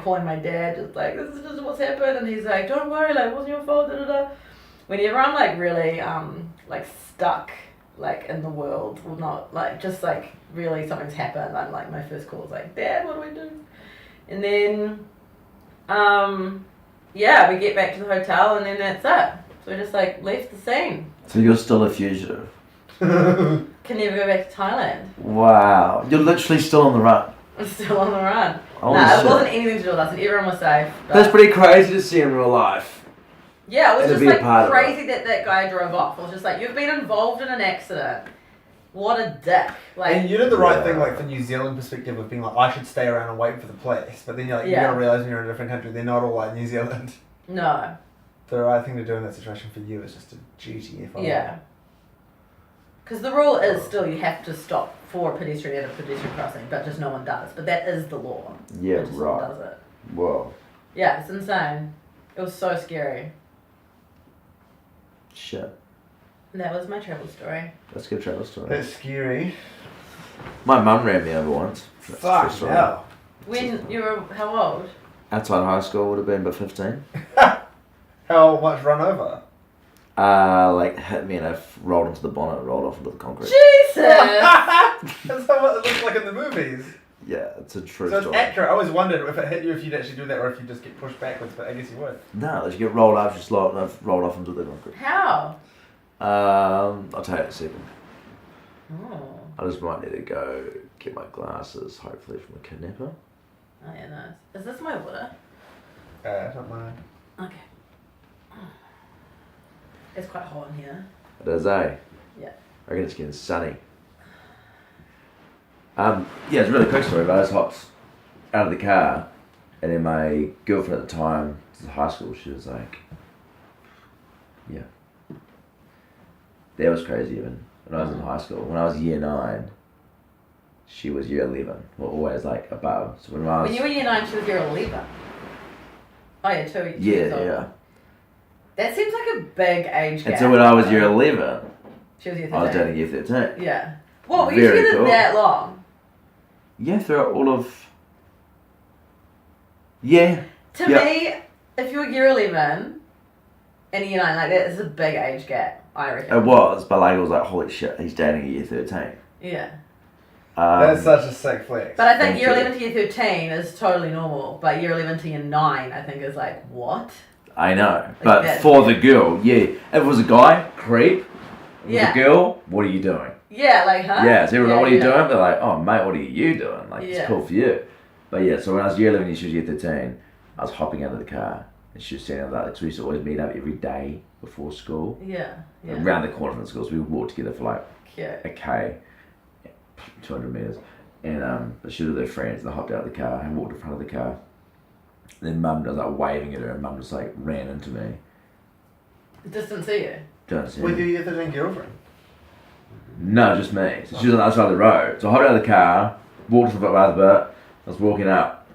I: calling my dad, just like, this is just what's happened. And he's like, don't worry, like, it wasn't your fault, Whenever I'm like really, like stuck, like in the world, or not, like, just like really something's happened, I'm like, my first call is like, Dad, what do I do? And then, yeah, we get back to the hotel and then that's it. So we just like left the scene.
K: So you're still a fugitive?
I: Can never go back to Thailand.
K: Wow. You're literally still on the run.
I: I'm still on the run.
K: Holy
I: It
K: shit.
I: wasn't anything to do with us and everyone was safe.
K: That's pretty crazy to see in real life.
I: Yeah, it was
K: And to
I: just
K: be a
I: like
K: part of
I: crazy that guy drove off. It was just like, you've been involved in an accident. What a dick. Like,
E: and you did the right thing, like, from New Zealand perspective of being like, I should stay around and wait for the police. But then you're like, you gotta realise when you're in a different country, they're not all like New Zealand.
I: No.
E: The right thing to do in that situation for you is just to GTFO.
I: Yeah. Because the rule is still you have to stop for a pedestrian at a pedestrian crossing, but just no one does. But that is the law.
K: Yeah,
I: just no
K: right.
I: one does it.
K: Whoa.
I: Yeah, it's insane. It was so scary.
K: Shit.
I: And that was my travel story.
K: That's a good travel story.
E: That's scary.
K: My mum ran me over once. That's a true
E: Fuck
K: story.
E: hell.
I: When you were how old?
K: Outside high school would have been about 15.
E: How much run over?
K: Like hit me and I rolled into the bonnet and rolled off into the concrete.
I: Jesus!
E: That's how it looks like in the movies.
K: Yeah, it's a true
E: So it's
K: story.
E: accurate. I always wondered if it hit you if you'd actually do that or if you just get pushed backwards, but I guess you would.
K: No, as you get rolled up, just like I've rolled off into the concrete.
I: How?
K: I'll tell you in a second.
I: Oh.
K: I just might need to go get my glasses, hopefully from a kidnapper.
I: Oh yeah, nice. Is this my water?
E: Not mine.
I: Okay. It's quite hot in here.
K: It is, eh?
I: Yeah.
K: I reckon it's getting sunny. Yeah, it's a really quick story, but I just hopped out of the car, and then my girlfriend at the time, this is high school, she was like, yeah. That was crazy even, when I was in high school. When I was year 9, she was year 11. We're always like above. So when I was...
I: When you were year 9, she was year 11. Oh yeah, 2
K: Yeah,
I: years old.
K: yeah.
I: That seems like a big age gap.
K: And so when I was year 11,
I: she was year 13.
K: I was dating year 13.
I: Yeah. What, were you
K: Very
I: together
K: cool.
I: that long?
K: Yeah, throughout all of... Yeah.
I: To me, if you're year 11 and year 9, like that is a big age gap, I reckon.
K: It was, but like it was like, holy shit, he's dating a year 13.
I: Yeah.
E: That's such a sick flex.
I: But I think
K: Thank
I: year
K: you.
I: 11 to year 13 is totally normal, but year 11 to year 9 I think is like, what?
K: I know,
I: Like
K: but
I: that.
K: for the girl, yeah. If it was a guy, creep. If it was
I: Yeah.
K: a girl, what are you doing?
I: Yeah, like, huh?
K: Yeah, so everyone, what are you
I: yeah.
K: doing? They're like, oh mate, what are you doing? Like,
I: Yeah.
K: it's cool for you. But yeah, so when I was year 11 and she was year 13, I was hopping out of the car and she was standing up like, so we used to always meet up every day before school.
I: Yeah, yeah.
K: Around the corner from the school, so we would walk together for like
I: Cute.
K: a K, 200 metres. And but she was with her friends and I hopped out of the car and walked in front of the car. And then mum was like waving at her and mum just like ran into me.
I: Just didn't see you.
K: Don't see
E: With
K: me.
E: your year 13 girlfriend?
K: No, just me. So she was on the other side of the road. So I hopped out of the car, walked to the other bit. I was walking up,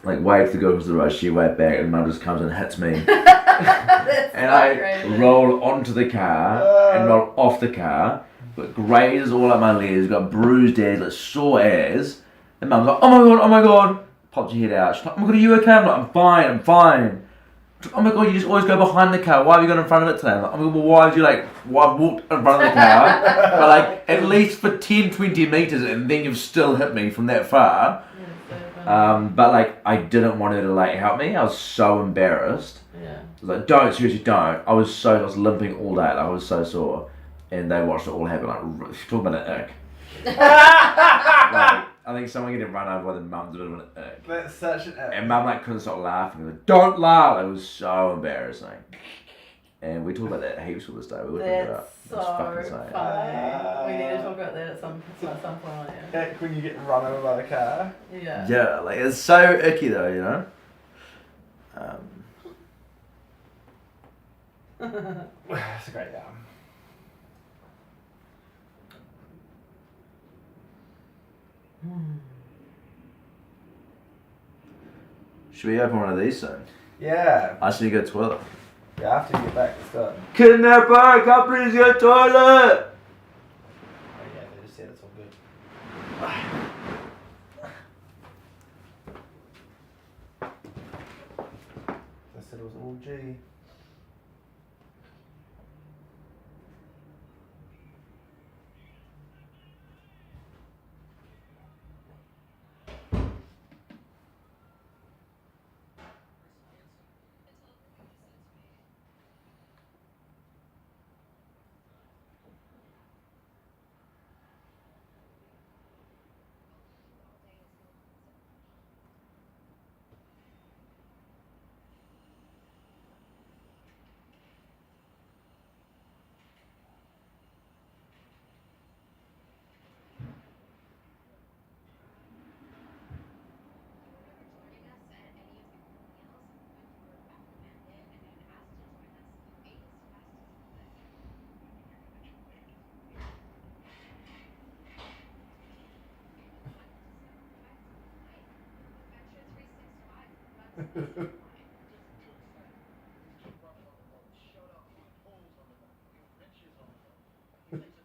K: like waved to the girl across the road. She waved back, and mum just comes and hits me.
I: That's
K: And
I: so
K: I
I: crazy.
K: roll onto the car and roll off the car. Got grazes all up my legs. Got bruised ass, like sore ass. And mum's like, oh my god. Popped your head out. She's like, oh my god, are you okay? I'm like, I'm fine. She's like, oh my god, you just always go behind the car. Why have you gone in front of it today? I'm like, oh my god, well, why have you walked in front of the car? But like, at least for 10, 20 metres and then you've still hit me from that far. But like, I didn't want her to like help me. I was so embarrassed.
I: Yeah.
K: I was like, don't, seriously don't. I was limping all day. Like, I was so sore. And they watched it all happen. Like, talking about an ick. Like, I think someone getting run over by the mum's a bit of an ick.
E: That's such an ick.
K: And mum like couldn't stop laughing. Like, don't laugh! It was so embarrassing. And we talk about that heaps with this day. We looked it up.
I: So
K: It's fucking insane.
I: funny. We need to talk about that at some point. Yeah.
E: Ick when you get run over by the car.
I: Yeah.
K: Yeah, like it's so icky though, you know.
E: It's a great album.
K: Should we open one of these soon?
E: Yeah.
K: I just need to go to the toilet.
E: Yeah, after you get back, let's go.
K: Kidnapper, come please go to the toilet!
E: Oh yeah, they just said it's all good. They said it was all G.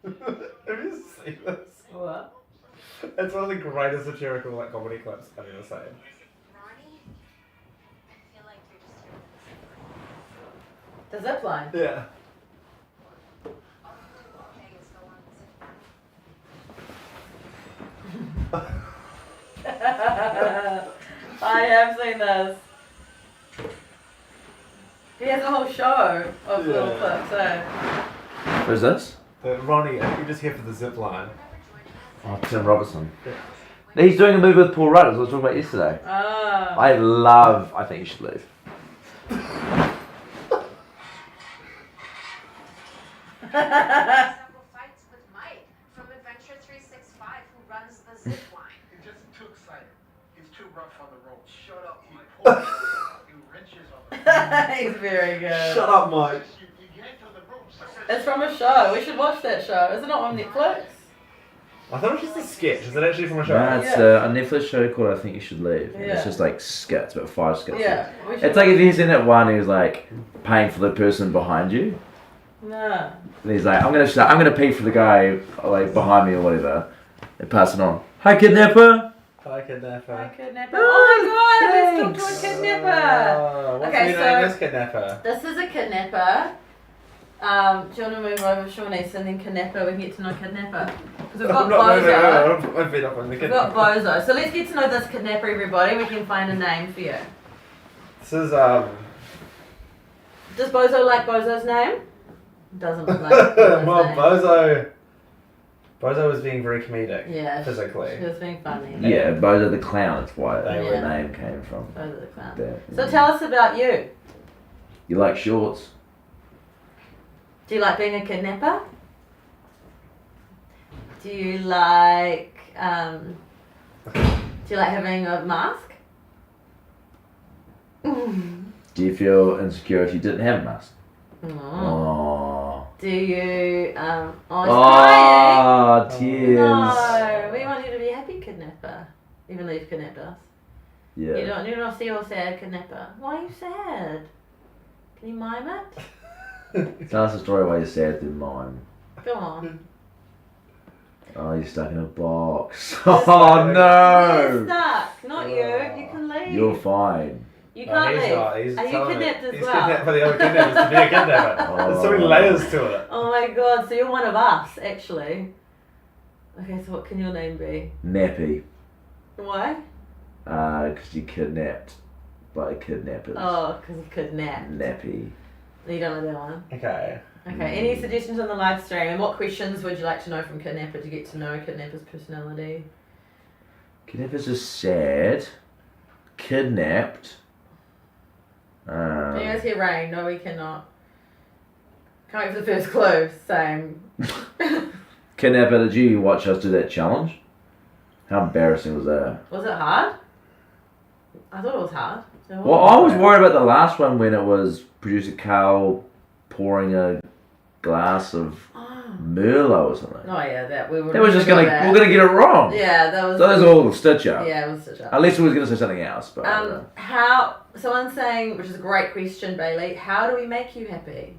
E: Have you seen this?
I: What?
E: It's one of the greatest satirical like comedy clips I've ever seen.
G: Ronnie, I feel like you're just here
I: The zip line.
E: Yeah.
I: I have seen this. He has a whole show of little clips, eh?
K: Who's this?
E: Ronnie, I think you're just here for the zip line.
K: Oh, Tim Robertson. He's doing a movie with Paul Rudd, as I was talking about yesterday.
I: Ah.
K: I think you should leave.
G: several fights with Mike from Adventure 365 who runs the zip line.
L: He's just too excited. He's too rough on the road. Shut up, Mike. He wrenches on the road.
I: He's very good.
E: Shut up, Mike.
L: You yanked on the ropes.
I: It's from a show. We should watch that show. Is it not on Netflix?
E: I thought it was just a sketch. Is it actually from a show?
K: No, it's a Netflix show called I Think You Should Leave. And
I: Yeah.
K: it's just like skits, about 5 skits.
I: Yeah. We should
K: It's like if he's in that one who's like paying for the person behind you.
I: No.
K: And he's like, I'm gonna pay for the guy like behind me or whatever. And pass it on. Hi kidnapper!
E: Hi, Kidnapper.
I: Hi, Kidnapper. Oh my god, let's talk to a kidnapper.
E: What's
I: Okay,
E: your
I: so-
E: name is Kidnapper?
I: This is a kidnapper. Do you want to move over, Shawnee, and then kidnapper? We can get to know kidnapper. Because we've got
E: I'm not moving.
I: Bozo.
E: I'm beat up on the
I: We've got
E: Kidnapper.
I: Bozo. So let's get to know this kidnapper, everybody. We can find a name for you.
E: This is
I: Does Bozo like Bozo's name? Doesn't look like Bozo's
E: well,
I: name.
E: Bozo was being very comedic.
I: Yeah,
E: Physically.
I: she was being funny.
K: Yeah, Bozo the Clown, that's why
E: They
K: the
I: were-
K: name came from.
I: Bozo the clown.
K: There.
I: So tell us about you.
K: You like shorts?
I: Do you like being a kidnapper? Do you like having a mask?
K: Do you feel insecure if you didn't have a mask?
I: Oh.
K: Oh.
I: Do you oh, he's crying.
K: Tears.
I: No, we want you to be a happy kidnapper. Even though you've kidnapped us.
K: Yeah.
I: You don't see your sad kidnapper. Why are you sad? Can you mime it?
K: Tell us a story why you're sad through mime.
I: Go on.
K: Oh, you're stuck in a box.
I: You're
K: Oh no!
I: stuck. Not you. You can leave.
K: You're fine.
I: You can't
E: he's
I: leave.
E: not. He's
I: Are you
E: telling me.
I: kidnapped as
E: He's
I: well?
E: kidnapped by the other kidnappers to be a kidnapper. There's so many
K: Oh.
E: layers to it.
I: Oh my god, so you're one of us, actually. Okay, so what can your name be?
K: Nappy.
I: Why?
K: Because you kidnapped by kidnappers.
I: Oh, because of kidnapped.
K: Nappy.
I: You don't know that one.
E: Okay.
I: Okay, any suggestions on the live stream? And what questions would you like to know from Kidnapper to get to know Kidnapper's personality?
K: Kidnapper's just sad. Kidnapped.
I: Can you guys hear rain? No, we cannot. Can't wait for the first clue. Same.
K: Kidnapper, did you watch us do that challenge? How embarrassing was that?
I: Was it hard? I thought it was hard.
K: Well, I was worried about the last one when it was producer Carl pouring a glass of Merlot or something.
I: Oh yeah, that we were.
K: They were just we're gonna get it wrong.
I: Yeah, that was.
K: So that was all a stitch up.
I: Yeah, it was a stitch up.
K: Unless we was gonna say something else, but.
I: How someone's saying, which is a great question, Bailey. How do we make you happy?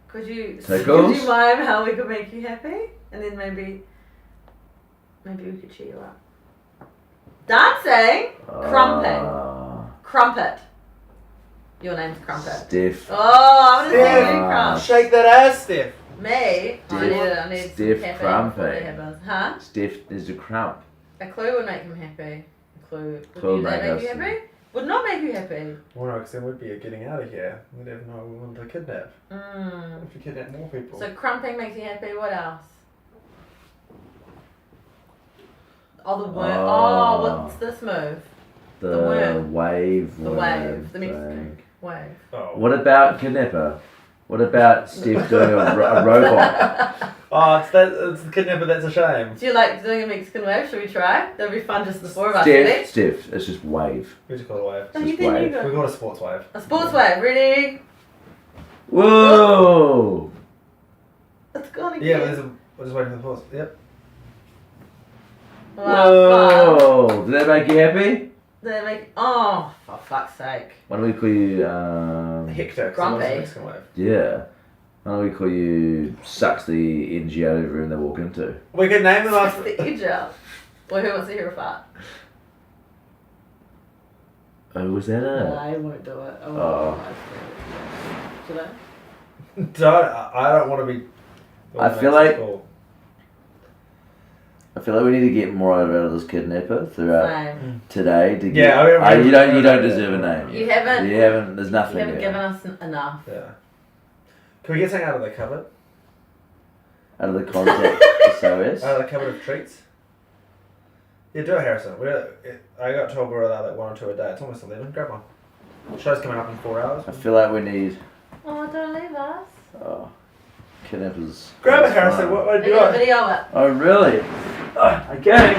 I: Could you mime how we could make you happy, and then maybe we could cheer you up. Dancing, crumpet. Your name's Crumpet.
K: Steph.
I: Oh, I want to see you crump.
E: Shake that ass, Steph.
I: Me? I need
K: Steph
I: some
K: Crumpet.
I: Huh?
K: Steph is a crump.
I: A clue would make him happy. A clue.
K: Clue
I: Would that
K: make
I: make you
K: us-
I: happy? Would not make you happy.
E: Well, no, because then we'd be getting out of here. We'd have no one to kidnap.
I: Mm.
E: If you kidnap more people.
I: So crumping makes you happy. What else? Oh, the worm. Oh, what's this move?
K: The
I: worm.
K: wave.
I: The wave. The Mexican
K: thing.
I: wave.
E: Oh.
K: What about Kidnapper? What about Steph doing a robot?
E: Oh, it's the kidnapper. That's a shame.
I: Do you like doing a Mexican wave? Should we try? That'd be fun, just the four of us. Ready?
K: Steph, it's just wave.
E: We just call it a wave.
I: Oh, you
K: Just
I: think
K: wave.
I: you got
E: We call it a sports wave.
I: a sports wave? Ready?
K: Whoa!
I: It's gone again.
E: Yeah, we're just waiting for the pause. Yep.
I: Wow, fun.
K: Whoa! Did that make you happy?
I: They make. Oh, for fuck's sake.
K: Why don't we call you,
E: Hector. 'Cause
I: Grumpy.
E: it was a Mexican wave.
K: yeah. Why don't we call you sucks the energy out of every room they walk into?
E: We could name them
I: Sucks
E: after.
I: the edge out. Well, who wants to hear a fart?
K: Oh, was that it?
I: I won't do it.
K: Oh.
I: Should I?
E: I don't want to be.
K: I feel like we need to get more out of this kidnapper throughout
I: Same.
K: today to get.
E: Yeah, I mean,
K: you don't deserve a name.
I: You haven't.
K: You haven't. There's nothing.
I: You haven't
K: there.
I: given us enough.
E: Yeah. Can we get something out of the cupboard?
K: Out of the contact SOS.
E: Out of the cupboard of treats? Yeah, do it, Harrison. I got told we're allowed like 1 or 2 a day. It's almost 11. Grab one. Show's coming up in 4 hours.
K: I feel like we need.
I: Oh, don't leave us.
K: Oh, kidnappers.
E: Grab it, Harrison. What would
I: I
E: you
I: got a
E: like?
I: video of it.
K: Oh really? Okay.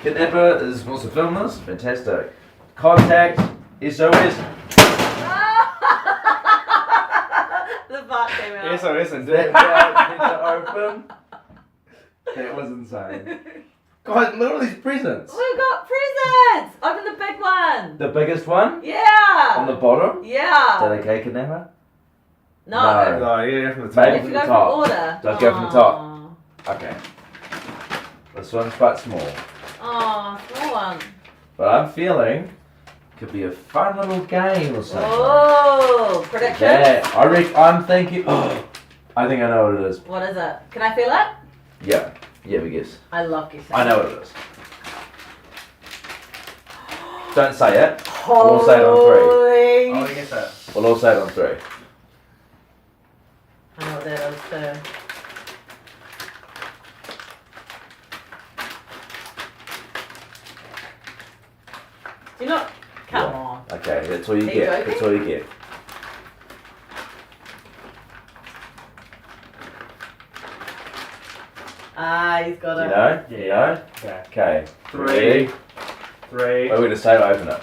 K: Kidnapper wants to film this. Fantastic. Contact SOS.
I: The fart came out.
E: SOS and do
K: That
E: it.
K: door needs to open. That was insane. Guys, look at all these presents.
I: We've got presents! Open the big one!
K: The biggest one on
I: Yeah!
K: the bottom. Is that
I: Yeah!
K: okay, Kidnapper?
I: No.
E: No, you go from the
K: Maybe
E: top.
I: If
K: from
I: you
K: the
I: go
K: top.
I: from order.
K: Do I go from the top?
I: Aw.
K: Okay. This one's quite small,
I: Aw, small one.
K: but I'm feeling could be a fun little game or something.
I: Oh, prediction?
K: Yeah, I'm thinking. I think I know what it is.
I: What is it? Can I feel it?
K: Yeah, yeah, we guess.
I: I love guessing.
K: I know what it is. Don't say it. We'll all say it on 3.
I: Holy
E: Oh, I guess that.
K: We'll all say it on 3.
I: I know what that is too. Do you not? Come on.
K: Okay, that's all you
I: Are you
K: get.
I: joking?
K: That's all you get.
I: Ah, he's got
K: Do you
I: it.
K: know? Do you know?
E: Okay.
K: Okay.
E: 3.
K: Ready?
E: 3.
K: We're going to say open it.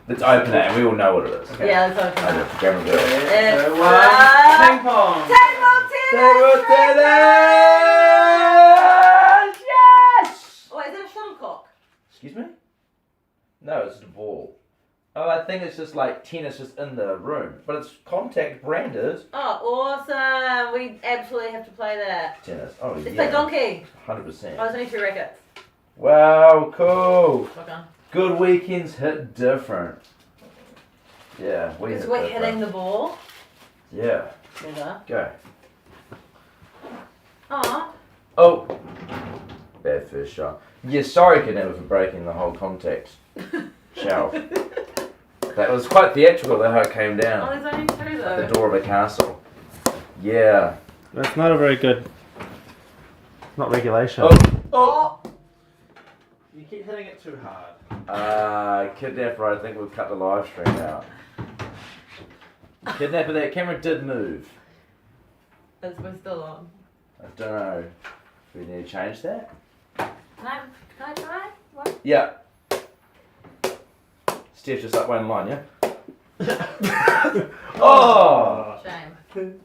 K: Let's open it and we all know what it is.
E: Okay.
I: Yeah, let's open
K: Okay,
I: it.
K: camera girl.
I: It's
E: Ping pong.
I: Table tennis!
K: Yes!
I: Oh, is it a shuttlecock?
K: Excuse me? No, it's just a ball. Oh, I think it's just like tennis just in the room. But it's contact branded
I: Oh, awesome! We absolutely have to play that.
K: tennis. Oh,
I: Let's
K: yeah.
I: play donkey.
K: 100%.
I: Oh, there's only 2 rackets.
K: Wow, cool.
I: Rock on.
K: Good weekends hit different. Yeah, we
I: Because
K: hit
I: we're
K: different.
I: hitting the ball.
K: Yeah,
I: Never.
K: go.
I: Aw.
K: Oh, bad first shot. Yeah, sorry, Kidnapper, for breaking the whole contact shelf. That was quite theatrical, though, how it came
I: Oh,
K: down
I: there's only 2 though.
K: at the door of a castle. Yeah.
E: That's not a very good. Not regulation.
K: Oh, oh.
E: You keep hitting it too hard.
K: Kidnapper, I think we'll cut the live stream out. Kidnapper, that camera did move.
I: We're still on.
K: I don't know. Do we need to change that?
I: Can I try? What?
K: Yeah. Steph just up one line, yeah? Oh!
I: Shame.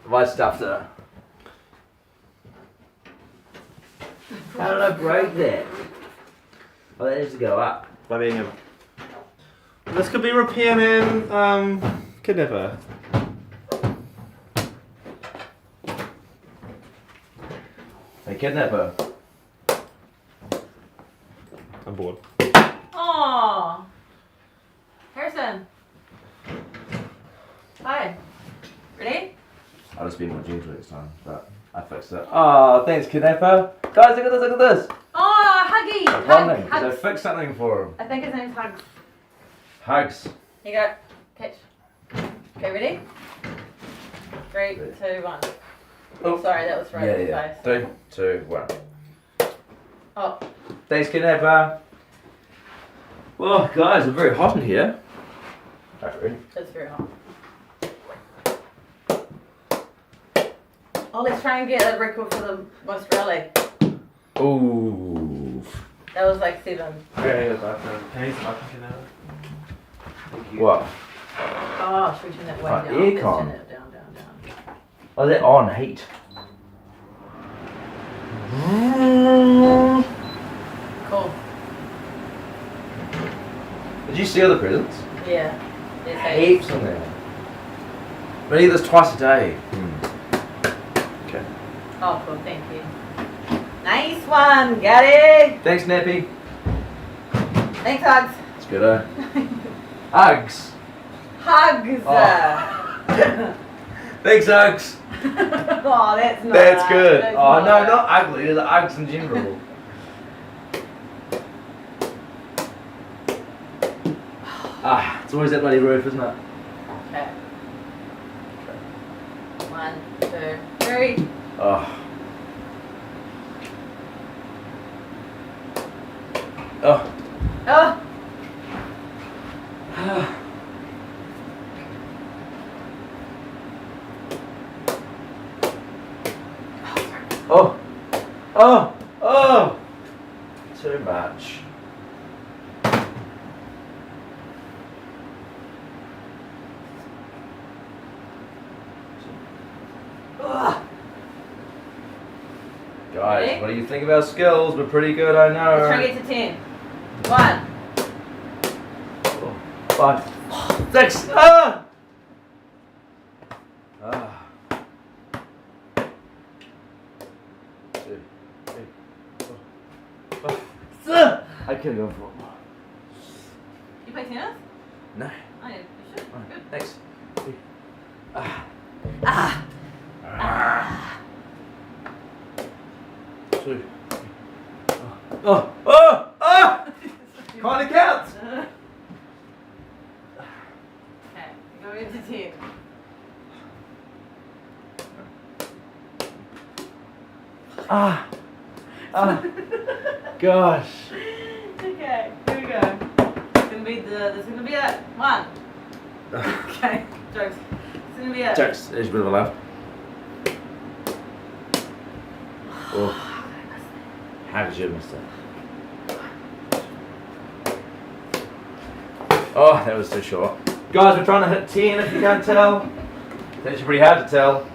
K: My stuff there. How did I break that? Oh, that needs to go up.
E: By being a... This could be repairman, Kidnapper.
K: Hey, Kidnapper.
E: I'm bored.
I: Aww. Harrison. Hi. Ready?
K: I'll just be more gentle this time, but I fixed it. Oh, thanks, Kidnapper. Guys, look at this, look at this.
I: Oh, Huggy.
K: I'm
I: Hug,
K: running, because I
I: Hugs.
K: fixed something for him.
I: I think his name's Hugs.
K: Hugs.
I: Here you go. Catch. Okay, ready? 3, 2, 1.
K: Oh.
I: Sorry, that was right in his face.
K: 3, 2, 1.
I: Oh.
K: Thanks, Kidnapper. Well, guys, it's very hot in here. Sorry.
I: It's very hot. Oh, let's try and get a record for the most rally.
K: Ooh.
I: That was like 7.
E: Okay, the bathroom. Can I use the bathroom now? Thank you.
K: What?
I: Oh, should we turn that way
K: Oh,
I: down? Let's
K: aircon.
I: turn it down.
K: Oh, is that on? Heat.
I: Cool.
K: Did you see all the presents?
I: Yeah. There's
K: Heaps in there. But I eat this twice a day. Okay.
I: Oh, cool. Thank you. Nice one. Got it.
K: Thanks, Nappy.
I: Thanks, Hugs.
K: It's good, eh? Uggs.
I: Hugs.
K: Oh. Thanks, Uggs.
I: Oh, that's not.
K: That's good.
I: That's
K: Oh, no,
I: not.
K: not ugly. It's Uggs in general. It's always that bloody roof, isn't it?
I: Okay. 1, 2, 3.
K: Oh. Oh.
I: Oh.
K: Oh. Oh. Oh. Too much.
I: Ugh.
K: Guys,
I: Ready?
K: what do you think of our skills? We're pretty good, I know.
I: Let's try and get to 10. 1.
K: 5, 6. Ah! Ah. 2, 3, 4, 5. I could go for more.
I: You play tennis?
K: No.
I: Oh, yeah, you should. Good.
K: Thanks. Ah.
I: Ah.
K: Ah. 2. Oh. Oh. Oh. Kinda counts.
I: Okay, go into 10.
K: Ah. Ah. Gosh.
I: Okay, here we go. It's gonna be this is gonna be it. 1. Okay, jokes. It's gonna be it.
K: Jokes. There's a bit of a laugh. Oh. How did you miss that? Oh, that was too short. Guys, we're trying to hit 10 if you can't tell. It's actually pretty hard to tell.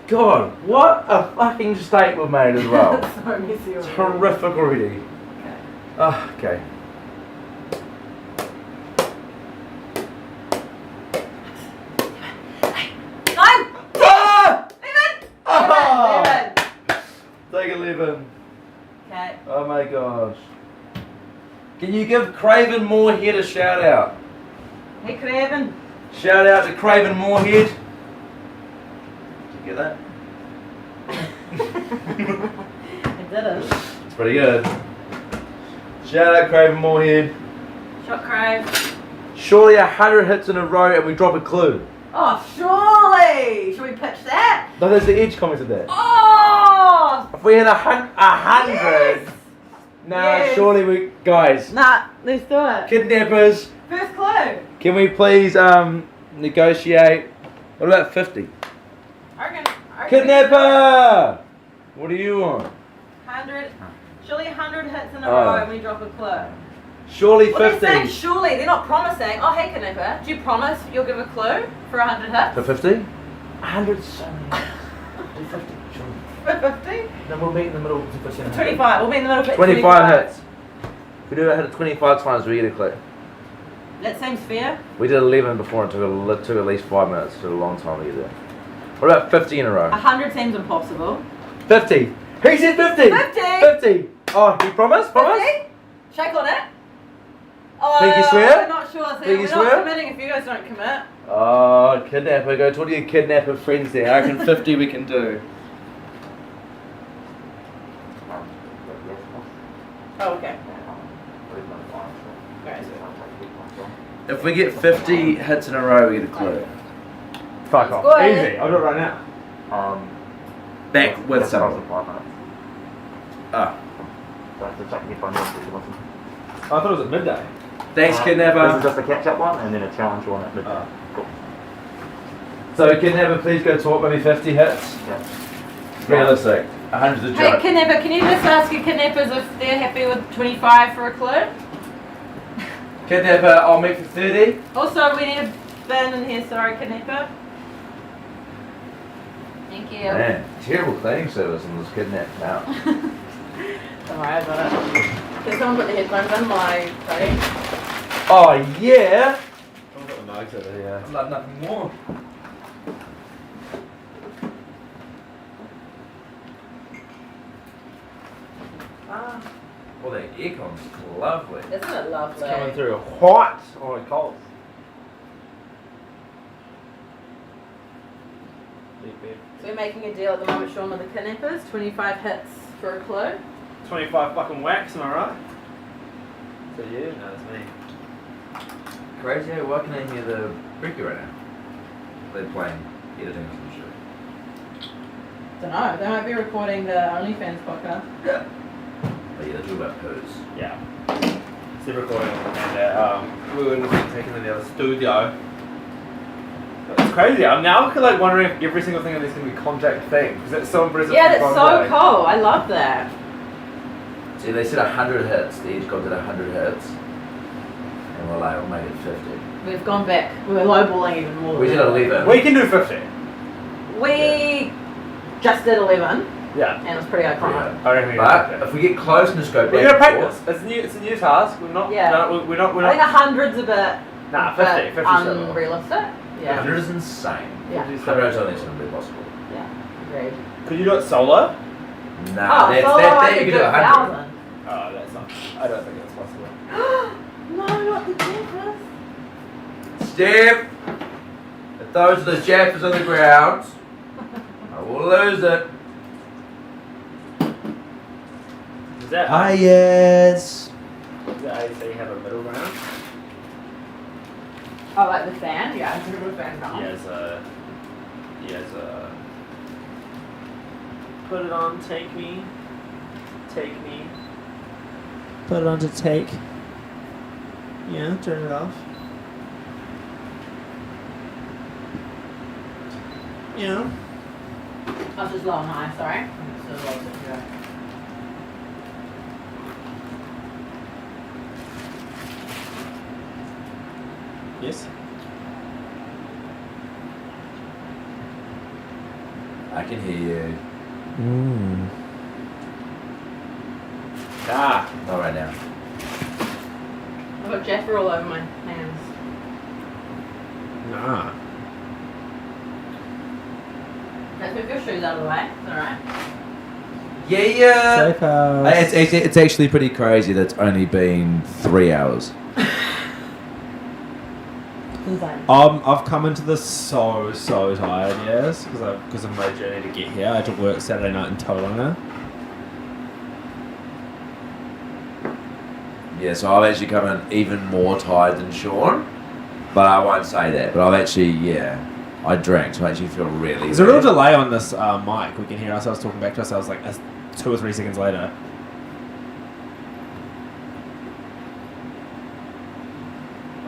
K: God, what a fucking mistake we've made as well.
I: So messy
K: It's
I: already.
K: horrific already.
I: Okay.
K: Oh, okay.
I: Nine!
K: Ah!
I: 11!
K: Take 11.
I: Okay.
K: Oh my gosh. Can you give Craven Moorhead a shout out?
I: Hey, Craven.
K: Shout out to Craven Moorhead. Did you get that?
I: I didn't.
K: It's pretty good. Shout out Craven Moorhead.
I: Shot Crave.
K: Surely 100 hits in a row and we drop a clue.
I: Oh, surely! Should we pitch that?
K: No, there's the Edge commented that.
I: Oh!
K: If we hit 100, nah,
I: Yes.
K: surely we, guys,
I: Nah, let's do it.
K: kidnappers,
I: First clue.
K: can we please negotiate? What about 50?
I: I reckon.
K: Kidnapper! What do you want?
I: 100. Surely 100 hits in a
K: Oh.
I: row and we drop a clue.
K: Surely
I: Well, they're
K: 50.
I: saying surely. They're not promising. Oh, hey, Kidnapper. Do you promise you'll give a clue for 100 hits?
K: For 50? 100 so many. Do 50, surely.
I: For 50?
K: Then we'll meet in the middle. For
I: 25. We'll be in the middle of
K: 25 hits. If we do it, hit it 25 times, we get a clue.
I: That seems fair.
K: We did 11 before and took at least 5 minutes. It took a long time to get there. What about 50 in a row?
I: 100 seems impossible.
K: 50. He said 50.
I: 50.
K: 50. Oh, he promised? Promise?
I: 50? Shake on it. Oh,
K: Pinky swear?
I: we're not sure. So
K: Pinky
I: we're
K: swear?
I: not committing if you guys don't commit.
K: Oh, kidnapper. Go talk to your kidnapper friends there. I reckon 50 we can do.
I: Oh, okay.
K: If we get 50 hits in a row, we get a clue.
J: Fuck off.
I: Go ahead.
J: Easy. I'll do it right now.
K: Back with something. Ah.
J: I thought it was at midday.
K: Thanks, kidnapper.
M: This is just a catch-up one, and then a challenge one at midday. Cool.
K: So, kidnapper, please go talk. Maybe 50 hits.
M: Yeah.
K: Realistic. 100's a
I: Hey,
K: joke.
I: Kidnapper, can you just ask your kidnappers if they're happy with 25 for a clue?
K: Kidnapper, I'll meet for 30.
I: Also, we need a bin in here, sorry, Kidnapper. Thank you.
K: Man, terrible cleaning service on this kidnapped now.
I: Don't worry about it. Can someone put the headphones in while I pray?
K: Oh, yeah.
J: I've got the mugs over here.
K: I'd love nothing more.
I: Ah,
K: Well, the aircon's lovely.
I: isn't it lovely?
J: It's coming through hot. Oh, it's cold.
I: So we're making a deal at the moment, Sean, with the kidnappers. 25 hits for a clue.
J: 25 fucking whacks, am I right? So you? No, it's me.
K: Crazy how working in here the Ricky right now. They're playing editing or some shit.
I: Don't know. They might be recording the OnlyFans podcast.
K: Yeah. But yeah, they're talking about poos.
J: Yeah. Still recording, and we were taking in the other studio. But it's crazy. I'm now like wondering if every single thing in this is gonna be contact thing because it's so impressive.
I: Yeah, that's so cool. I love that.
K: See, they said 100 hits. The Edge God did 100 hits. And we're like, we'll make it 50.
I: We've gone back. We were lowballing even more.
K: We did 11.
J: We can do 50.
I: We just did 11.
J: Yeah.
I: And it was pretty iconic.
J: I reckon we can
K: But
J: do 50.
K: if we get close and just go back
J: We're gonna
K: and
J: practice.
K: forth,
J: It's a new task. We're not.
I: Yeah.
J: No, we're not.
I: I think 100's a bit
J: Nah, 50. 50
I: unrealistic. Yeah.
K: 100 is insane.
I: Yeah.
K: 100 I don't think it's going to be possible.
I: Yeah. Agreed.
J: Could you do it solo?
K: Nah,
I: Oh,
K: that's,
I: solo, I
K: that
I: could
K: you
I: do
K: can do 100.
I: 1,000.
J: Oh, that's not. I don't think that's possible.
I: No, not the Jaffers.
K: Steph, if those are the Jaffers on the ground, I will lose it.
J: Is that
B: yes.
J: Does that AC have a middle ground?
I: Oh, like the fan? Yeah, it's a good fan now.
J: He has put it on, take me.
H: Put it on to take. Yeah, turn it off. Yeah.
I: I was just low and high, sorry. So low, so yeah.
H: Yes.
K: I can hear you.
J: Ah.
K: Not right now.
I: I've got Jaffer all over my hands.
J: Nah.
I: Let's move your shoes out of the way. Is that alright?
K: Yeah.
H: Safe house.
B: It's actually pretty crazy that it's only been 3 hours.
H: I've come into this so tired, yes, because of my journey to get here. I had to work Saturday night in Tauranga.
B: Yeah, so I've actually come in even more tired than Sean. But I won't say that. But I've actually, yeah. I drank to make you feel really.
H: There's a real delay on this mic. We can hear ourselves talking back to ourselves like 2 or 3 seconds later.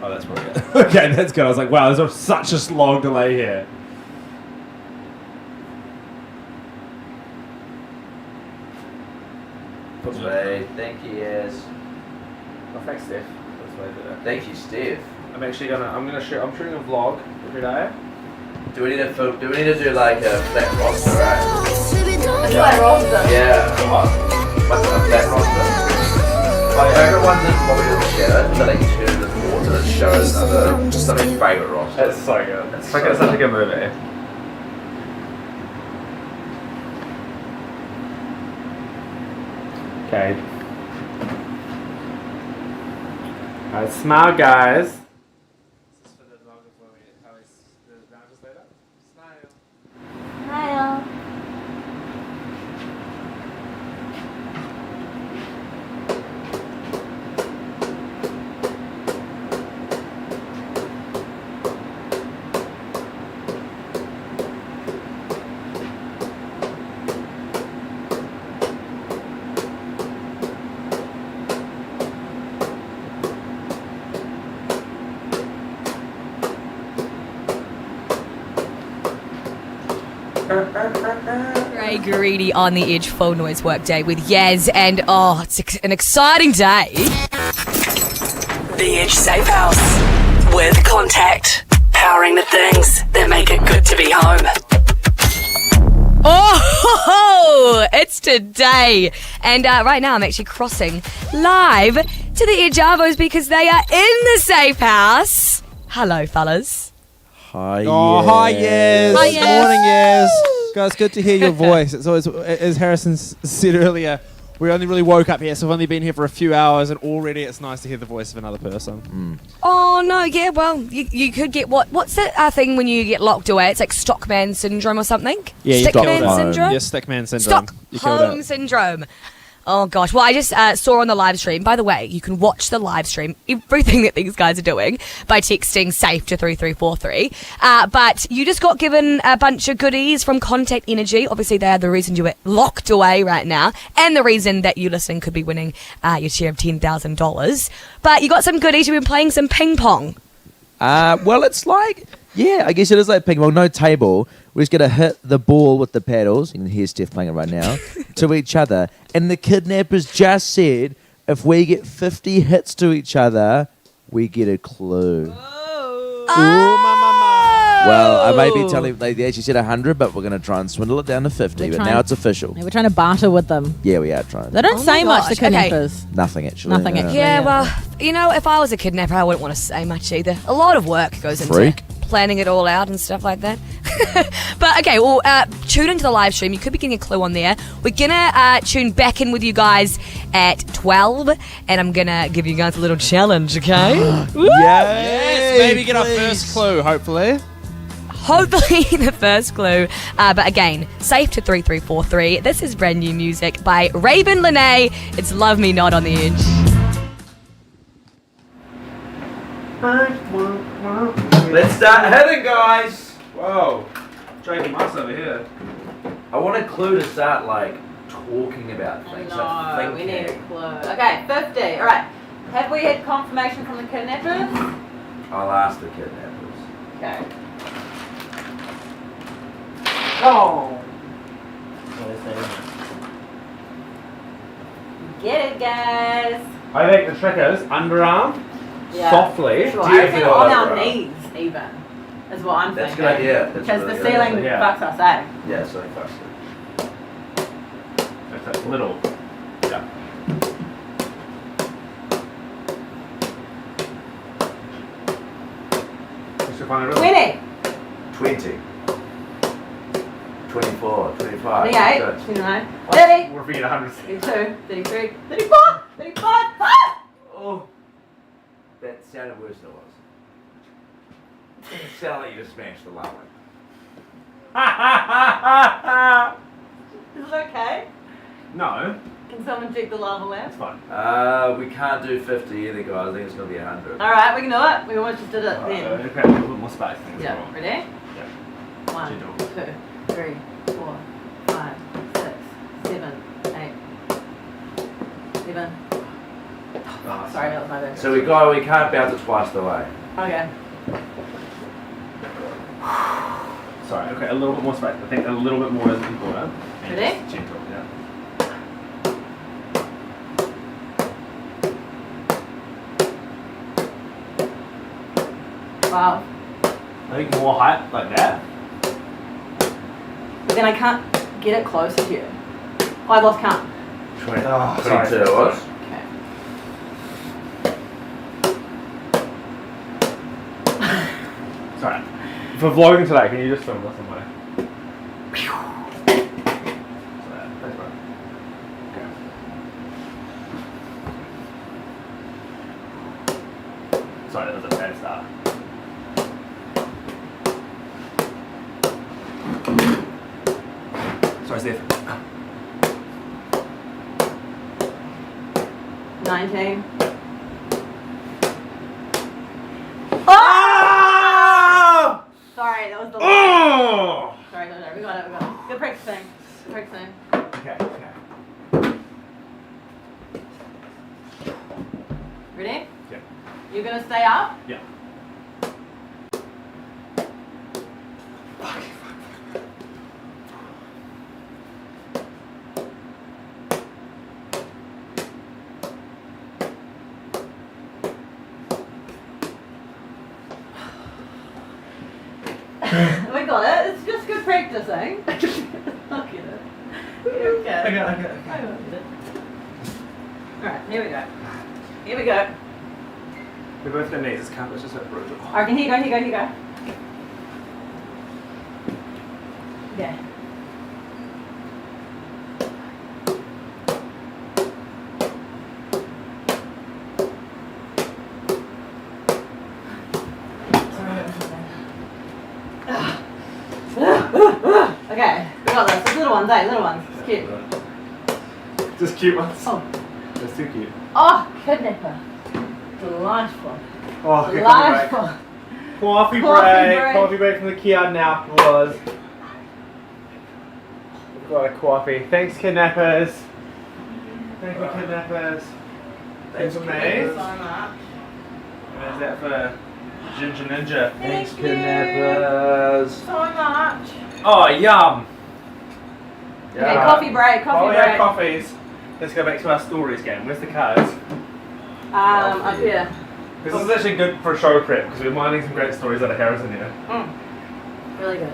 H: Oh, that's probably it. Okay, that's good. I was like, wow, there's such a long delay here.
K: Play. Thank you, yes.
J: Oh, thanks, Steph. That's way better.
K: Thank you, Steph.
J: I'm shooting a vlog every day.
K: Do we need to do like a flat roster, right?
I: Flat roster.
K: Yeah. What's a flat roster? My favourite one is probably the shadow, but like turn the water that shows somebody's favourite roster.
J: It's so good. It's such a good movie. Okay. Alright, smile, guys.
I: Smile.
N: Ray Greedy on the Edge Full Noise Workday with Yaz, and it's an exciting day.
O: The Edge Safe House with Contact, powering the things that make it good to be home.
N: Oh, it's today. And right now I'm actually crossing live to the Edge Arvos because they are in the safe house. Hello, fellas.
B: Hi,
H: Oh, hi, yes.
N: Hi, yes.
H: Morning, yes. Guys, good to hear your voice. It's always, as Harrison said earlier, we only really woke up here, so we've only been here for a few hours, and already it's nice to hear the voice of another person.
N: Oh, no, yeah, well, you could get what's that thing when you get locked away? It's like Stockman Syndrome or something?
H: Yeah, you
N: Stickman
H: killed it.
N: Syndrome?
H: Yes, Stickman Syndrome. You killed
N: Stockholm
H: it.
N: Syndrome. Oh, gosh. Well, I just saw on the live stream, by the way, you can watch the live stream, everything that these guys are doing, by texting SAFE to 3343. But you just got given a bunch of goodies from Contact Energy. Obviously, they are the reason you were locked away right now, and the reason that you listening could be winning your share of $10,000. But you got some goodies. You've been playing some ping pong.
B: Well, it's like, yeah, I guess it is like ping pong. No table. We're just going to hit the ball with the paddles. You can hear Steph playing it right now. To each other. And the kidnappers just said if we get 50 hits to each other, we get a clue. Well, I may be telling they actually said 100, but we're going to try and swindle it down to 50. But now it's official.
P: We're trying to barter with them.
B: Yeah, we are trying.
P: They don't say much, the kidnappers.
B: Nothing, actually.
P: Nothing, actually.
N: Yeah, well, you know, if I was a kidnapper, I wouldn't want to say much either. A lot of work goes into planning it all out and stuff like that. But, okay, well, tune into the live stream. You could be getting a clue on there. We're going to tune back in with you guys at 12, and I'm going to give you guys a little challenge, okay?
H: Yes, maybe get our first clue, hopefully.
N: Hopefully the first clue. But again, SAFE to 3343. This is brand new music by Raven Lene. It's Love Me Not on the Edge.
K: Let's start hitting, guys.
J: Whoa. Dragging Moss over here.
K: I want a clue to start like talking about things.
I: No, we need a clue. Okay, 50. All right. Have we had confirmation from the kidnappers?
K: I'll ask the kidnappers.
I: Okay.
J: Oh.
I: Get it, guys.
J: I think the trick is underarm,
I: Yeah.
J: softly.
I: Sure. I reckon on our knees, even, is what I'm
K: That's a
I: thinking.
K: good idea. That's
I: Because
K: really
I: the
K: good.
I: ceiling
J: Yeah.
I: fucks us, eh?
K: Yeah, so fucks it.
J: That's a little. Yeah. We should find a rhythm.
I: 20.
K: 20. 24, 25.
I: 28,
K: Good.
I: 29, 30,
J: We're forgetting 100.
I: 32, 33, 34, 35. Ah!
K: Oh, that sounded worse than it was. It sounded like you just smashed the lava.
I: Is it okay?
J: No.
I: Can someone check the lava lamp?
J: It's fine.
K: We can't do 50 either, guys. I think it's going to be 100.
I: Alright, we can do it. We almost just did it then.
J: Okay, a little bit more space.
I: Yeah, ready?
J: Yeah.
I: 1,
E: Gentle.
I: 2, 3, 4, 5, 6, 7, 8, 7.
E: Oh,
I: Sorry, that was my bad.
K: So we can't bounce it twice the way.
I: Okay.
E: Sorry, okay, a little bit more space. I think a little bit more is important. And
I: Ready?
E: just gentle, yeah.
I: Wow.
E: I think more height like that.
I: But then I can't get it close to you. Oh, I lost count.
K: 22
E: sorry.
K: it was.
E: Sorry. For vlogging today, can you just film this somewhere? Thanks, bro. Okay. Sorry, that was a bad start. Sorry, Steph.
I: 19.
E: Oh!
I: Sorry, that was the
E: Oh!
I: Sorry, we got it. Good practicing. Good practicing.
E: Okay.
I: Ready?
E: Yeah.
I: You're gonna stay up?
E: Yeah.
I: We got it. It's just good practicing. Look at it. Okay.
E: I got it.
I: Alright, here we go. Here we go.
E: We both got knees. It's just that brutal.
I: Alright, here you go. Okay. Okay, we got this. It's little ones, little ones. It's cute.
E: Just cute ones.
I: Oh.
E: That's too cute.
I: Oh, kidnapper. Delightful.
E: Oh, okay,
I: Delightful.
E: Coffee
I: Coffee
E: break. Coffee break from the kiosk now, boys. We've got a coffee. Thanks, kidnappers. Thank you, kidnappers. Thanks for me.
I: Thank you so much.
E: And is that for Ginger Ninja?
I: Thank you
K: kidnappers.
I: so much.
E: Oh, yum.
I: Okay, coffee break.
E: While we
I: break.
E: have coffees, let's go back to our stories game. Where's the cards?
I: Up here.
E: This is actually good for show prep because we're mining some great stories out of Harrison here.
I: Really good.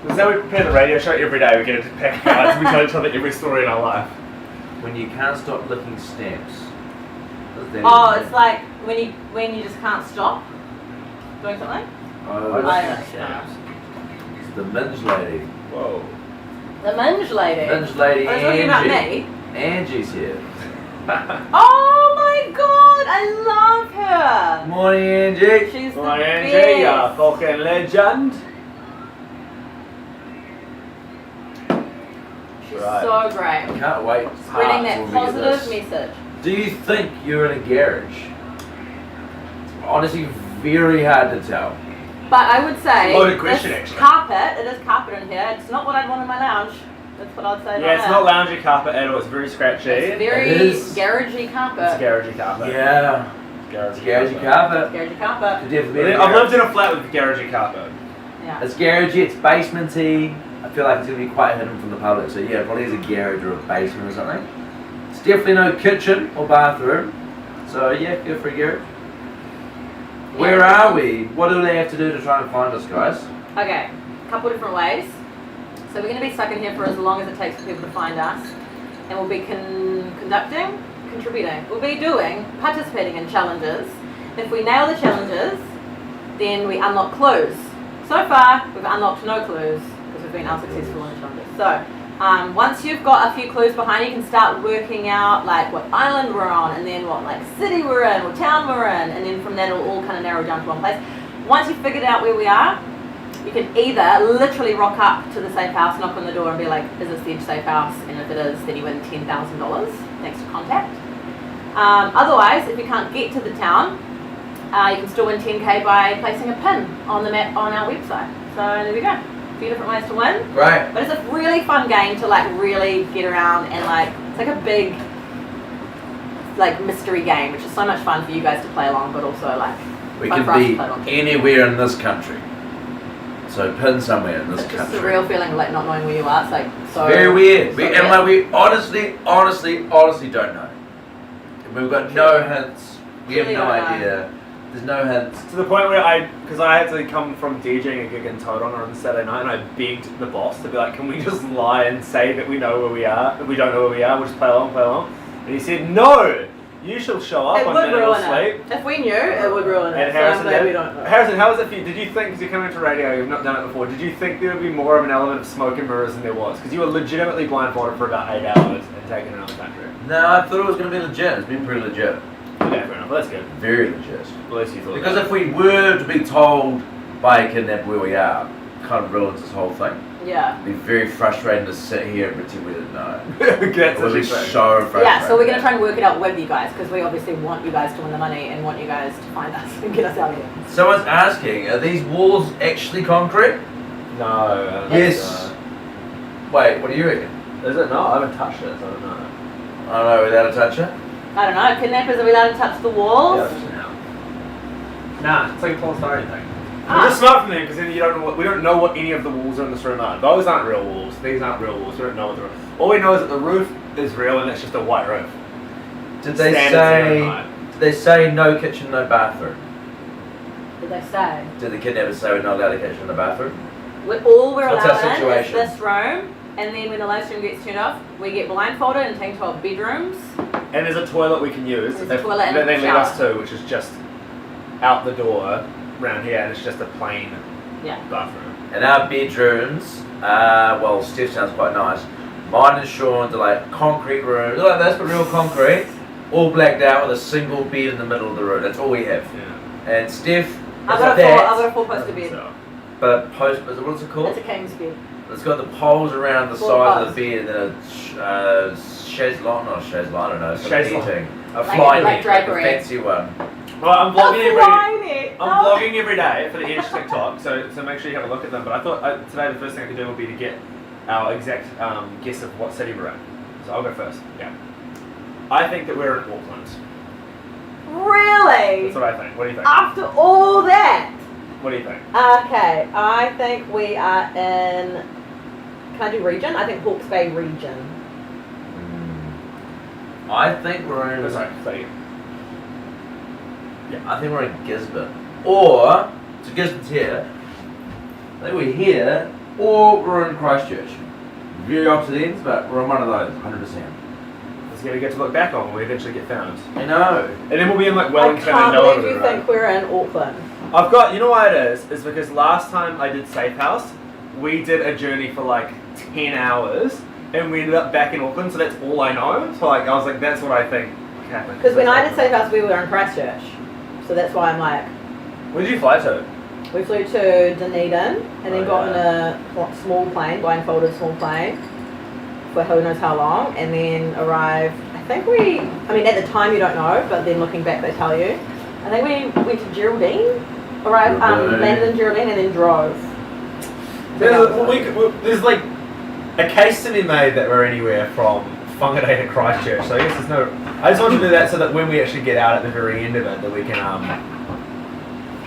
E: This is how we prepare the radio show every day. We get a pack of cards. We tell each other every story in our life.
K: When you can't stop licking stamps.
I: Oh, it's like when you just can't stop doing something.
K: Oh,
I: yeah.
K: It's the minge lady.
E: Whoa.
I: The minge lady.
K: Minge lady
I: Are you talking about
K: Angie.
I: me?
K: Angie's here.
I: Oh my god, I love her.
K: Morning, Angie.
I: She's the
E: Morning, Angie,
I: best.
E: you fucking legend.
I: She's
E: Right.
I: so great.
K: Can't wait.
I: Spreading that
K: till we get
I: positive
K: this.
I: message.
K: Do you think you're in a garage? Honestly, very hard to tell.
I: But I would say
E: Loaded question,
I: this
E: actually.
I: carpet, it is carpet in here. It's not what I'd want in my lounge. That's what I'd say.
E: Yeah, it's not loungy carpet at all. It's very scratchy.
I: It's very
K: It is.
I: garagey carpet.
E: It's garagey carpet.
K: Yeah. Garagey carpet.
I: Garagey carpet.
K: Could definitely be a
E: I've
K: garage.
E: lived in a flat with garagey carpet.
I: Yeah.
K: It's garagey, it's basementy. I feel like it's going to be quite hidden from the public. So yeah, probably is a garage or a basement or something. It's definitely no kitchen or bathroom. So yeah, go for a garage. Where are we? What do they have to do to try and find us, guys?
I: Okay, a couple different ways. So we're going to be stuck in here for as long as it takes for people to find us. And we'll be contributing. We'll be participating in challenges. If we nail the challenges, then we unlock clues. So far, we've unlocked no clues because we've been unsuccessful in challenges. So once you've got a few clues behind you can start working out like what island we're on, and then what like city we're in, what town we're in, and then from that it'll all kind of narrow down to one place. Once you've figured out where we are, you can either literally rock up to the safe house, knock on the door and be like, is this the safe house? And if it is, then you win $10,000 thanks to contact. Otherwise, if you can't get to the town, you can still win 10k by placing a pin on the map on our website. So there we go. few different ways to win.
B: Great.
I: But it's a really fun game to like really get around and like it's like a big like mystery game, which is so much fun for you guys to play along, but also like
K: We
I: fun
K: could
I: for us to
K: be
I: play along.
K: anywhere in this country. So pin somewhere in this
I: It's just
K: country.
I: a real feeling of like not knowing where you are. It's like so
K: Very weird.
I: so
K: And like we honestly don't know. We've got no hints. We have
I: Really
K: no
I: don't know.
K: idea. There's no hints.
J: To the point where because I had to come from DJing a gig in Tauranga on Saturday night, and I begged the boss to be like, can we just lie and say that we know where we are? If we don't know where we are, we'll just play along. And he said, no, you shall show up
I: It
J: on
I: would
J: minimal
I: ruin
J: sleep.
I: it. If we knew, it would ruin it.
J: And
I: So I'm
J: Harrison,
I: glad we don't know.
J: Harrison, how was it for you? Did you think, because you're coming into radio, you've not done it before, did you think there would be more of an element of smoke and mirrors than there was? Because you were legitimately blindfolded for about 8 hours and taken around the country.
K: No, I thought it was going to be legit. It's been pretty legit.
J: Okay, fair enough. Well, that's good.
K: Very legit.
J: Well, at least you thought
K: Because
J: that.
K: if we were to be told by a kidnapper where we are, it kind of ruins this whole thing.
I: Yeah.
K: It'd be very frustrating to sit here and pretend we didn't know.
J: That's
K: It would be
J: actually
K: so frustrating.
I: Yeah, so we're going to try and work it out with you guys because we obviously want you guys to win the money and want you guys to find us and get us out of here.
K: Someone's asking, are these walls actually concrete?
J: No.
K: Yes. Wait, what do you reckon?
J: Is it not? I haven't touched it, so I don't know.
K: I don't know, without a toucher?
I: I don't know, kidnappers, are we allowed to touch the walls?
J: Nah, it's like a polystyrene thing.
I: Ah.
J: Which is smart from them because then we don't know what any of the walls in this room are. Those aren't real walls. These aren't real walls. We don't know what the roof. All we know is that the roof is real and it's just a white roof.
K: Did they
J: Standards
K: say no kitchen, no bathroom?
I: Did they say?
K: Did the kidnappers say we're not allowed a kitchen and a bathroom?
I: All we're
K: What's our
I: allowed in is
K: situation?
I: this room, and then when the live stream gets turned off, we get blindfolded and taken to our bedrooms.
J: And there's a toilet we can use.
I: There's a toilet and
J: that they
I: a
J: lead us
I: shower.
J: to, which is just out the door around here, and it's just a plain bathroom.
K: And our bedrooms, well, Steph sounds quite nice. Mine and Sean's are like concrete rooms, like this, but real concrete, all blacked out with a single bed in the middle of the room. That's all we have.
J: Yeah.
K: And Steph,
I: I've
K: is
I: got a four-poster bed.
K: But what's it called?
I: It's a king's bed.
K: It's got the poles around the
I: Four
K: side of
I: poles.
K: the bed, and then a chaise longue, not a chaise longue, I don't know, for
J: Chaise longue.
K: eating. A
I: Like-
K: fly
I: like
K: net, like a
I: drapery.
K: fancy one.
J: Well, I'm vlogging I'm
I: Oh.
J: vlogging every day for the Edge TikTok, so make sure you have a look at them. But I thought today the first thing I could do would be to get our exact guess of what city we're in. So I'll go first. Yeah. I think that we're in Auckland.
I: Really?
J: That's what I think. What do you think?
I: After all that?
J: What do you think?
I: Okay, I think we are in. Can I do region? I think Hawke's Bay region.
K: I think we're in.
J: Sorry, say
K: Yeah, I think we're in Gisborne. Or, so Gisborne's here. I think we're here, or we're in Christchurch. Very opposite ends, but we're in one of those, 100%.
J: It's gonna get to look back on when we eventually get found.
K: I know.
J: And then we'll be in like
I: I
J: Wellington
I: can't
J: and
I: believe
J: Melbourne.
I: you
J: right?
I: think we're in Auckland.
J: I've got, you know why it is because last time I did Safe House, we did a journey for like 10 hours and we ended up back in Auckland, so that's all I know. So like, I was like, that's what I think happened.
I: Because when
J: That's
I: I
J: what
I: did Safe House, we were in Christchurch. So that's why I'm like,
J: Where did you fly to?
I: we flew to Dunedin and then
J: Oh,
I: got in a small plane, blindfolded small plane, for who knows how long, and then arrived, I mean at the time you don't know, but then looking back they tell you. I think we went to Geraldine, landed in Geraldine and then drove.
J: There's like a case to be made that we're anywhere from Whangarei to Christchurch, so I guess there's no... I just wanted to do that so that when we actually get out at the very end of it, that we can,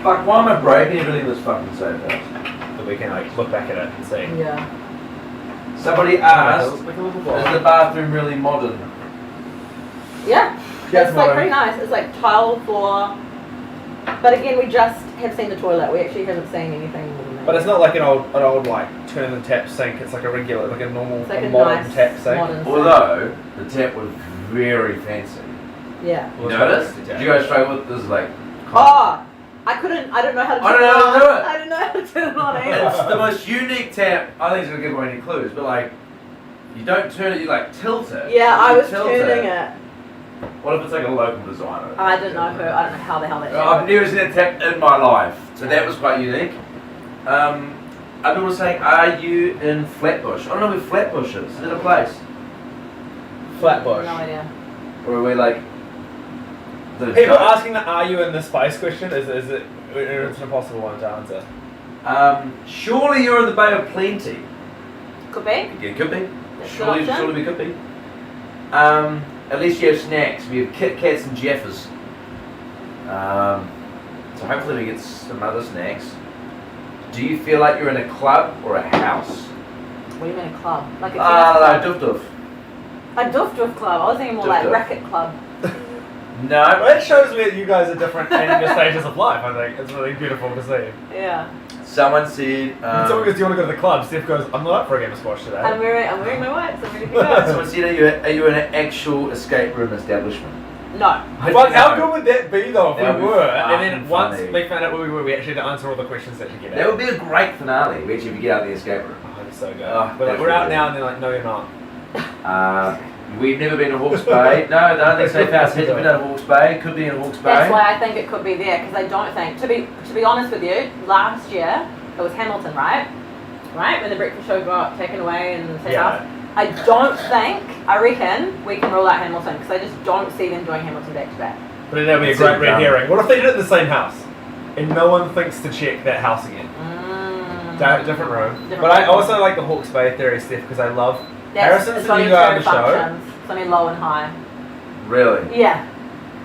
K: Fuck, why am I breaking everything this fucking Safe House?
J: that we can like look back at it and see.
I: Yeah.
K: Somebody asked, is the bathroom really modern?
I: Yeah.
K: Yeah,
I: It's like
K: modern.
I: pretty nice. It's like tile floor. But again, we just have seen the toilet. We actually haven't seen anything more than that.
J: But it's not like an old like turn the tap sink. It's like a regular, like a normal,
I: It's like a
J: modern
I: nice
J: tap sink.
I: modern sink.
K: Although, the tap was very fancy.
I: Yeah.
K: You noticed? Did you go straight with this, like...
I: Oh! I don't know how to turn
K: I don't know how to do it.
I: I don't know how to turn it on either.
K: It's the most unique tap. I think it's going to give away any clues, but like, you don't turn it, you like tilt it.
I: Yeah, I
K: You
I: was
K: tilt
I: turning it.
K: What if it's like a local designer?
I: I don't know how the hell that
K: I've never seen a tap in my life, so that was quite unique. Other people were saying, are you in Flatbush? I don't know where Flatbush is. Is it a place?
J: Flatbush.
I: No idea.
K: Or are we like...
J: People asking the "Are you in the space?" question is it? It's an impossible one to answer.
K: Surely you're in the Bay of Plenty.
I: Could be.
K: Yeah, could be.
I: That's a
K: Surely,
I: good option.
K: surely we could be. At least you have snacks. We have Kit Kats and Jeffers. So hopefully we get some other snacks. Do you feel like you're in a club or a house?
I: What do you mean a club? Like a tennis club?
K: Doof doof.
I: A doof club. I was thinking more
K: Doof
I: like
K: doof.
I: racket club.
K: No.
J: Well, it shows me that you guys are different in your stages of life. I think it's really beautiful to see.
I: Yeah.
B: Someone said.
J: Someone goes, "Do you want to go to the club?" Steph goes, "I'm not up for a game of squash today."
I: I'm wearing my whites. I'm ready to go.
B: Someone said, are you in an actual escape room establishment?
I: No.
J: But how good would that be though if
B: That
J: we
B: would be
J: were? And then
B: fucking
J: once
B: funny.
J: we found out where we were, we actually had to answer all the questions that you get
B: That
J: out.
B: would be a great finale. We actually get out of the escape room.
J: Oh, that's so good.
B: Oh,
J: But like,
B: that's
J: we're out
B: really
J: now, and they're like, "No, you're not."
B: We've never been to Hawke's Bay. No, I don't think Safe House has been to Hawke's Bay. Could be in Hawke's Bay.
I: That's why I think it could be there, because I don't think, to be honest with you, last year it was Hamilton, right? Right, when the breakfast show got taken away and Safe House. I don't think, I reckon we can rule out Hamilton, because I just don't see them doing Hamilton back to back.
J: But then that'd be a great red herring. What if they did it in the same house, and no one thinks to check that house again? Different room. But I also like the Hawke's Bay theory, Steph, because I love Harrison's
I: It's
J: the
I: only
J: new guy on
I: two
J: the show.
I: functions. It's only low and high.
B: Really?
I: Yeah.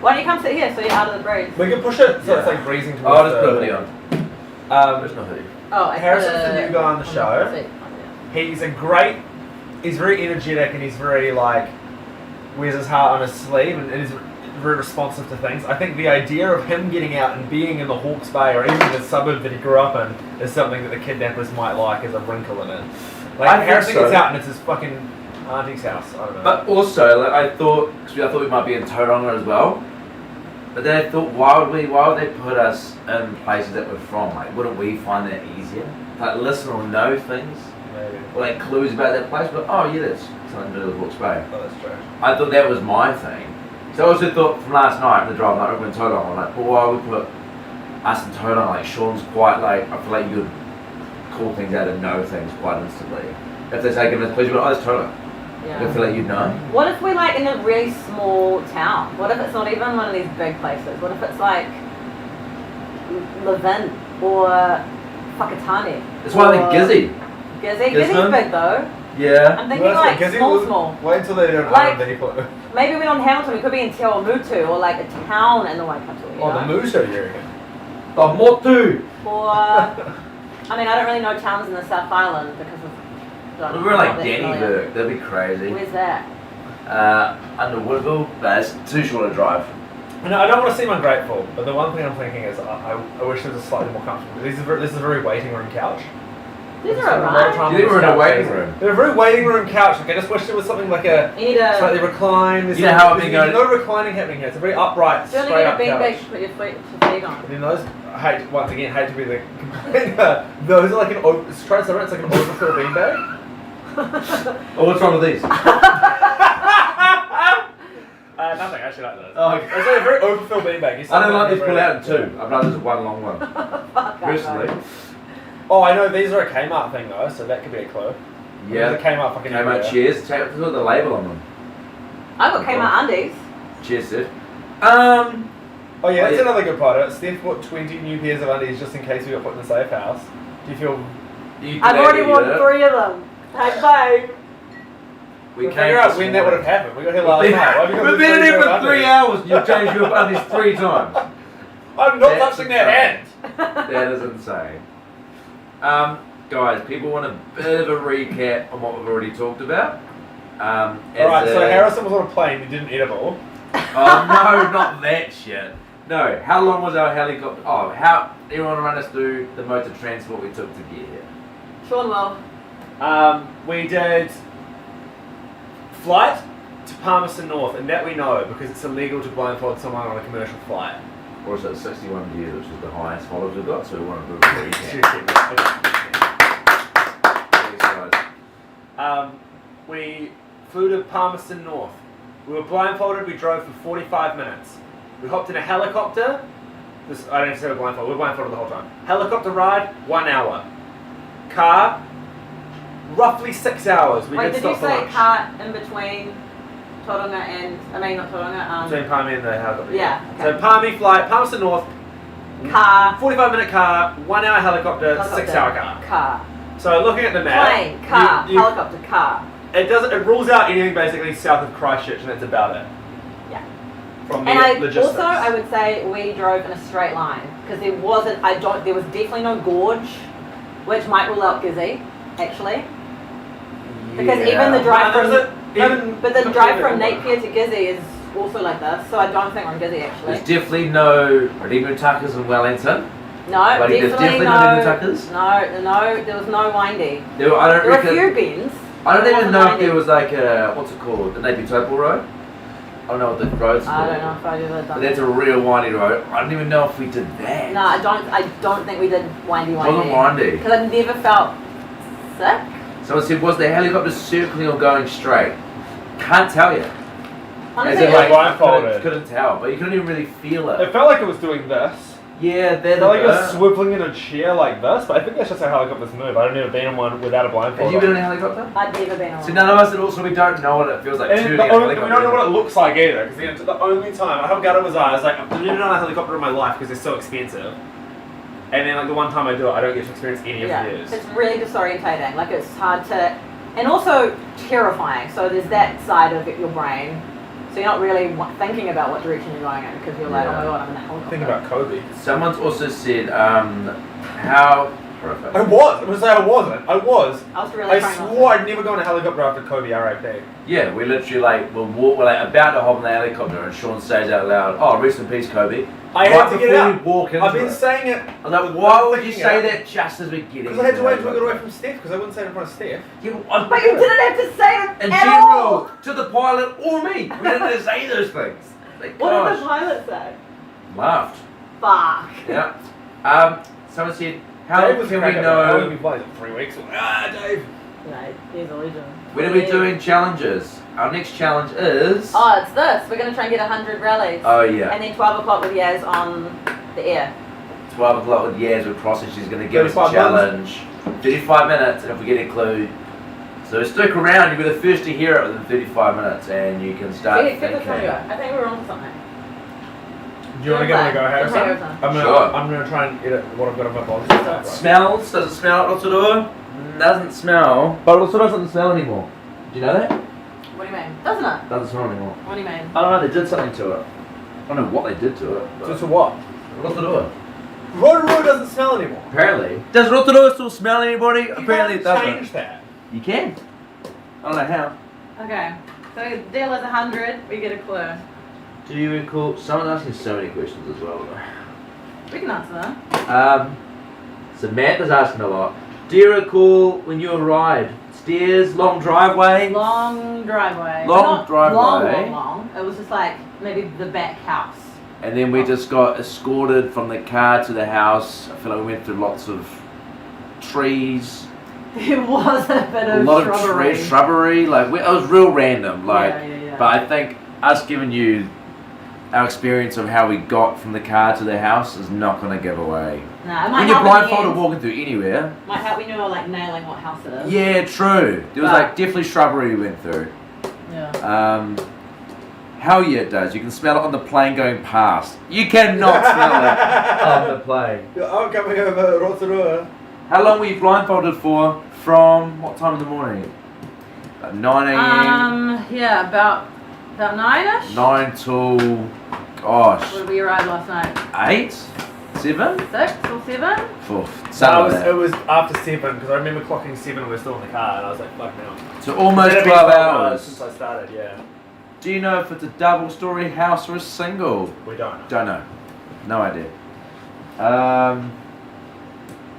I: Why don't you come sit here so you're out of the breeze?
J: We can push it so it's like breezing towards
B: I'll just put a hoodie on. There's no hoodie.
I: Oh,
J: Harrison's the new guy on the show. He's he's very energetic and he's very like, wears his heart on his sleeve and is very responsive to things. I think the idea of him getting out and being in the Hawke's Bay or even the suburb that he grew up in is something that the kidnappers might like as a wrinkle in it. Like
B: I think
J: Harrison
B: so.
J: gets out and it's his fucking auntie's house. I don't know.
B: But also, like, I thought we might be in Tauranga as well. But then I thought, why would they put us in places that we're from? Like, wouldn't we find that easier? Like, listen or know things,
J: Maybe.
B: or like clues about that place. But oh yeah, that's something to do with Hawke's Bay.
J: Oh, that's true.
B: I thought that was my thing. So I also thought from last night, the drive night over in Tauranga, I'm like, well, why would we put us in Tauranga? Like, Sean's quite like, I feel like you could call things out and know things quite instantly. If they say give us a clue, you'd be like, oh, that's Tauranga.
I: Yeah.
B: I feel like you'd know.
I: What if we're like in a really small town? What if it's not even one of these big places? What if it's like Levin or Whakatane?
B: That's why I think Gizzy.
I: Gizzy?
B: Gisborne?
I: Gizzy's big though.
B: Yeah.
I: I'm thinking like small.
J: Wait until they don't
I: Like-
J: own any clue.
I: Maybe we're not in Hamilton, we could be in Te Awamutu or like a town in the Waikato, you
J: Oh,
I: know?
J: the Muso area.
B: Oh, Motu.
I: Or, I mean, I don't really know towns in the South Island because of...
B: We were like
I: not that familiar.
B: Dannyburg. That'd be crazy.
I: Where's that?
B: Under Woodville, but it's too short a drive.
J: No, I don't want to seem ungrateful, but the one thing I'm thinking is I wish it was slightly more comfortable. This is a very waiting room couch.
I: These
J: I
I: are
J: spend a lot of
I: alright.
J: time
B: You think
J: on
B: we're in a
J: this
B: waiting
J: couch.
B: room?
J: They're a very waiting room couch. Like I just wish there was something like a
I: You need a...
J: slightly reclined. There's
B: You know how I've been
J: there's
B: going-
J: no reclining happening here. It's a very upright,
I: Do you only
J: straight
I: need a
J: up
I: beanbag
J: couch.
I: to put your feet on?
J: And then those, once again, hate to be the those are like it's like an overfill beanbag.
B: Oh, what's wrong with these?
J: Nothing. I actually like those.
B: Oh, okay.
J: It's like a very overfill beanbag.
B: I don't like these pull out in two. I'd rather just one long one. Personally.
J: Oh, I know these are a Kmart thing though, so that could be a clue.
B: Yeah.
J: There's a Kmart fucking
B: Kmart
J: everywhere.
B: chairs. Check the label on them.
I: I've got Kmart undies.
B: Cheers, Steph.
J: Oh yeah, that's
B: yeah.
J: another good part of it. Steph bought 20 new pairs of undies just in case we got put in the safe house. Do you feel...
I: I've already worn 3 of them. High five.
J: We'll figure out when that would have happened. We got here last night. Why have you got
B: We've
J: the
B: been in
J: 3
B: here
J: pair of
B: for 3
J: undies?
B: hours and you've changed your undies 3 times.
J: I'm not
B: That's
J: touching that hand.
B: That is insane. Guys, people want a bit of a recap on what we've already talked about.
J: Alright, so Harrison was on a plane, he didn't eat it all.
B: Oh no, not that shit. No, how long was our helicopter? Oh, how everyone run us through the mode of transport we took to get here?
I: Sean will.
J: We did flight to Palmerston North, and that we know because it's illegal to blindfold someone on a commercial flight.
B: Or is it 61 years, which is the highest followers we've got, so we want to do a recap.
J: We flew to Palmerston North. We were blindfolded, we drove for 45 minutes. We hopped in a helicopter. I don't say we're blindfolded, we were blindfolded the whole time. Helicopter ride, 1 hour. Car, roughly 6 hours. We
I: Wait,
J: did
I: did you
J: stop for
I: say
J: lunch.
I: car in between Tauranga and, I mean not Tauranga,
J: Between Palmy and the helicopter.
I: Yeah,
J: So Palmy flight, Palmerston North,
I: Car.
J: 45-minute car, 1 hour helicopter, 6 hour car.
I: Car.
J: So looking at the map,
I: Plane, car,
J: you-
I: helicopter, car.
J: it rules out anything basically south of Christchurch, and that's about it.
I: Yeah.
J: From the
I: And
J: logistics.
I: also, I would say we drove in a straight line because there wasn't. There was definitely no gorge, which might rule out Gizzy, actually. Because even the drive but the drive from Napier to Gizzy is also like this, so I don't think we're in Gizzy actually.
K: There's definitely no Redeemer Tuckers in Wellington.
I: No,
K: But there's
I: definitely
K: no
I: no.
K: Redeemer Tuckers.
I: No, there was no windy.
K: I don't
I: There were a
K: reckon.
I: few bends.
K: I don't
I: but it
K: even
I: wasn't
K: know if
I: windy.
K: there was like a what's it called, the Napier Topol Road. I don't know what the road's called.
I: I don't know if I've ever done
K: But that's a real windy road. I don't even know if we did that.
I: No, I don't think we did windy.
K: Wasn't windy.
I: Because I never felt sick.
K: Someone said, was the helicopter circling or going straight? Can't tell you.
I: Honestly,
K: As in, like,
J: blindfolded.
K: couldn't tell, but you couldn't even really feel it.
J: It felt like it was doing this.
K: Yeah,
J: It felt like it was swiveling in a chair like this, but I think that's just how helicopters move. I've never been in one without a blindfold.
K: Have you been in a helicopter?
I: I've never been on
K: See,
I: one.
K: none of us, and also we don't know what it feels like to
J: And
K: be
J: the
K: in a
J: only, we
K: helicopter.
J: don't know what it looks like either, because the only time, how gutted was I was like, I've never done a helicopter in my life because they're so expensive. And then like the one time I do it, I don't get to experience any of theirs.
I: It's really disorientating. Like it's hard to, and also terrifying. So there's that side of your brain. So you're not really thinking about what direction you're going in because you're like, oh my god, I'm in a helicopter.
J: Think about Kobe.
K: Someone's also said, how... Horrific.
J: I was. I'm gonna say I wasn't. I was.
I: I was really
J: I
I: trying not
J: swore I'd never go in a helicopter after Kobe R.I.P.
K: Yeah, we literally like, we're like about to hop in the helicopter and Sean says out loud, oh, rest in peace, Kobe.
J: I had to get it
K: before
J: out.
K: we walk into
J: I've been
K: it.
J: saying it.
K: I was like, why would you
J: thinking
K: say
J: it.
K: that just as we get into
J: Because I had to
K: the
J: wait until we got
K: helicopter?
J: away from Steph, because I wouldn't say it in front of Steph.
K: Yeah,
I: But you didn't have to say it
K: in
I: at
K: general,
I: all.
K: to the pilot or me. We didn't have to say those things. Like,
I: What did
K: gosh.
I: the pilot say?
K: Laughed.
I: Fuck.
K: Yeah. Someone said, how
J: Dave was
K: can we
J: cracking up. How long have
K: know...
J: you played? 3 weeks. Dave.
I: Right, he's a legend.
K: When are we doing challenges? Our next challenge is...
I: Oh, it's this. We're going to try and get 100 rallies.
K: Oh, yeah.
I: And then 12 o'clock with Yaz on the air.
K: 12 o'clock with Yaz with Crossing. She's going to give us a
J: 35
K: challenge. 35 minutes, and if we get a clue... So stick around. You'll be the first to hear it within 35 minutes, and you can start
I: Get this
K: thinking.
I: one go. I think we're on to something.
J: Do you want to give it a go, Harrison?
K: Sure.
J: I'm gonna try and edit what I've got on my box.
K: Smells? Does it smell like Rotorua? Doesn't smell. But Rotorua doesn't smell anymore. Do you know that?
I: What do you mean? Doesn't it?
K: Doesn't smell anymore.
I: What do you mean?
K: I don't know, they did something to it. I don't know what they did to it.
J: So to what?
K: Rotorua.
J: Rotorua doesn't smell anymore.
K: Apparently. Does Rotorua still smell anybody? Apparently it doesn't.
J: Change that.
K: You can. I don't know how.
I: Okay. So the deal is 100. We get a clue.
K: Do you recall? Someone's asking so many questions as well.
I: We can answer them.
K: Samantha's asking a lot. Do you recall when you arrived? Stairs, long driveway?
I: Long driveway.
K: Long
I: Not
K: driveway.
I: Long. It was just like maybe the back house.
K: And then we just got escorted from the car to the house. I feel like we went through lots of trees.
I: There was a bit of
K: A lot
I: shrubbery.
K: of shrubbery. Like, it was real random. Like,
I: Yeah.
K: but I think us giving you our experience of how we got from the car to the house is not going to give away.
I: Nah, it might
K: When you're
I: help in the
K: blindfolded
I: end.
K: walking through anywhere.
I: Might help when you're like nailing what house it is.
K: Yeah, true. There was
I: But-
K: like definitely shrubbery we went through.
I: Yeah.
K: Hell yeah, it does. You can smell it on the plane going past. You cannot smell it on the plane.
J: I'm coming over Rotorua.
K: How long were you blindfolded for? From what time in the morning? About 9 a.m.
I: Yeah, about 9ish.
K: 9 till, gosh,
I: Where did we arrive last night?
K: 8? 7?
I: 6 or 7?
J: It was after 7 because I remember clocking 7 and we were still in the car and I was like, fuck now.
K: So almost
J: It's been
K: 12 hours.
J: since I started, yeah.
K: Do you know if it's a double-story house or a single?
J: We don't know.
K: Don't know. No idea.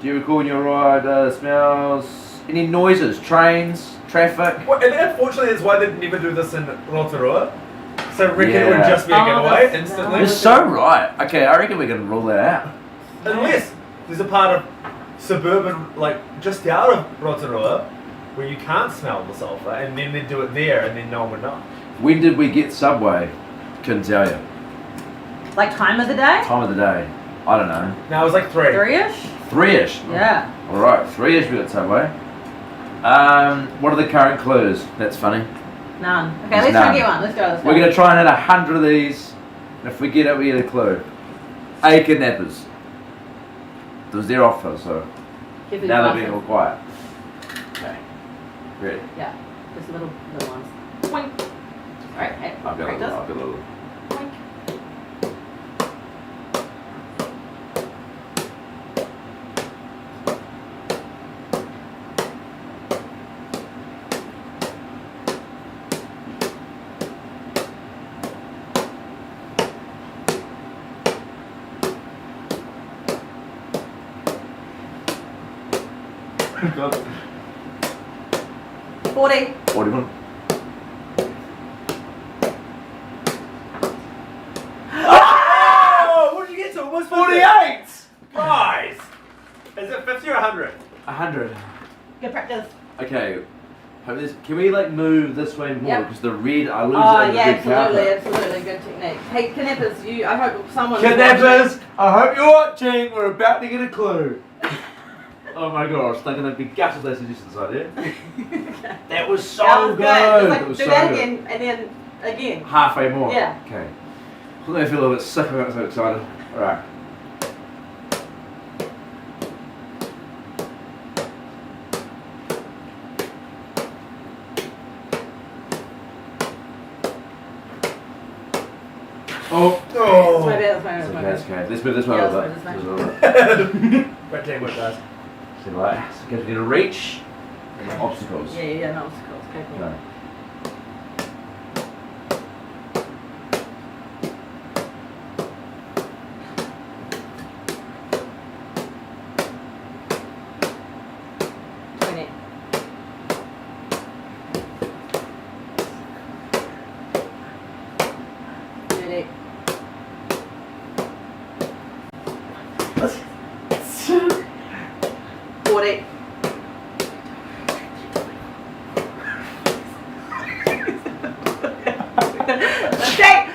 K: Do you recall when you arrived, smells, any noises, trains, traffic?
J: Well, and unfortunately, that's why they never do this in Rotorua. So I reckon it would
K: Yeah.
J: just be a giveaway instantly.
K: You're so right. Okay, I reckon we can rule that out.
J: Unless there's a part of suburban, like just out of Rotorua, where you can't smell the sulphur, and then they do it there, and then no one would know.
K: When did we get Subway? Couldn't tell you.
I: Like time of the day?
K: Time of the day. I don't know.
J: No, it was like 3.
I: 3ish?
K: 3ish?
I: Yeah.
K: Alright, 3ish we got Subway. What are the current clues? That's funny.
I: None. Okay,
K: There's
I: let's try
K: none.
I: and get one. Let's go. Let's go.
K: We're going to try and hit 100 of these. And if we get it, we get a clue. A kidnappers. It was their offer, so
I: Give it
K: now they're
I: glasses.
K: being all quiet.
I: Sorry.
K: Ready?
I: Yeah. Just little ones. Boink. Alright, hey,
K: I've got a
I: practice.
K: little.
I: Boink.
K: God.
I: 40.
K: 41.
J: Oh! What did you get to? Almost 48! Guys! Is it 50 or 100?
K: 100.
I: Good practice.
K: Okay. Can we like move this way more?
I: Yep.
K: Because the red, I lose
I: Oh,
K: it in the
I: yeah,
K: red
I: absolutely,
K: carpet.
I: absolutely. Good technique. Hey, kidnappers, I hope someone.
K: Kidnappers, I hope you're watching. We're about to get a clue. Oh my gosh, they're going to be gutted they suggested this idea. That was so
I: That was
K: good.
I: Just like,
K: That was
I: do
K: so
I: that
K: good.
I: again, and then again.
K: Halfway more.
I: Yeah.
K: Okay. I feel a little bit sick about it, so excited. Alright. Oh.
I: That's my bad, that's my bad,
K: It's
I: that's my
K: okay,
I: bad.
K: it's okay. Let's move this way
I: Yeah,
K: a little
I: let's
K: bit.
I: move this
K: Just a little bit.
J: Red teamwork, guys.
K: So like, so get to reach and then obstacles.
I: Yeah, no obstacles. Okay, cool.
K: Okay.
I: Okay.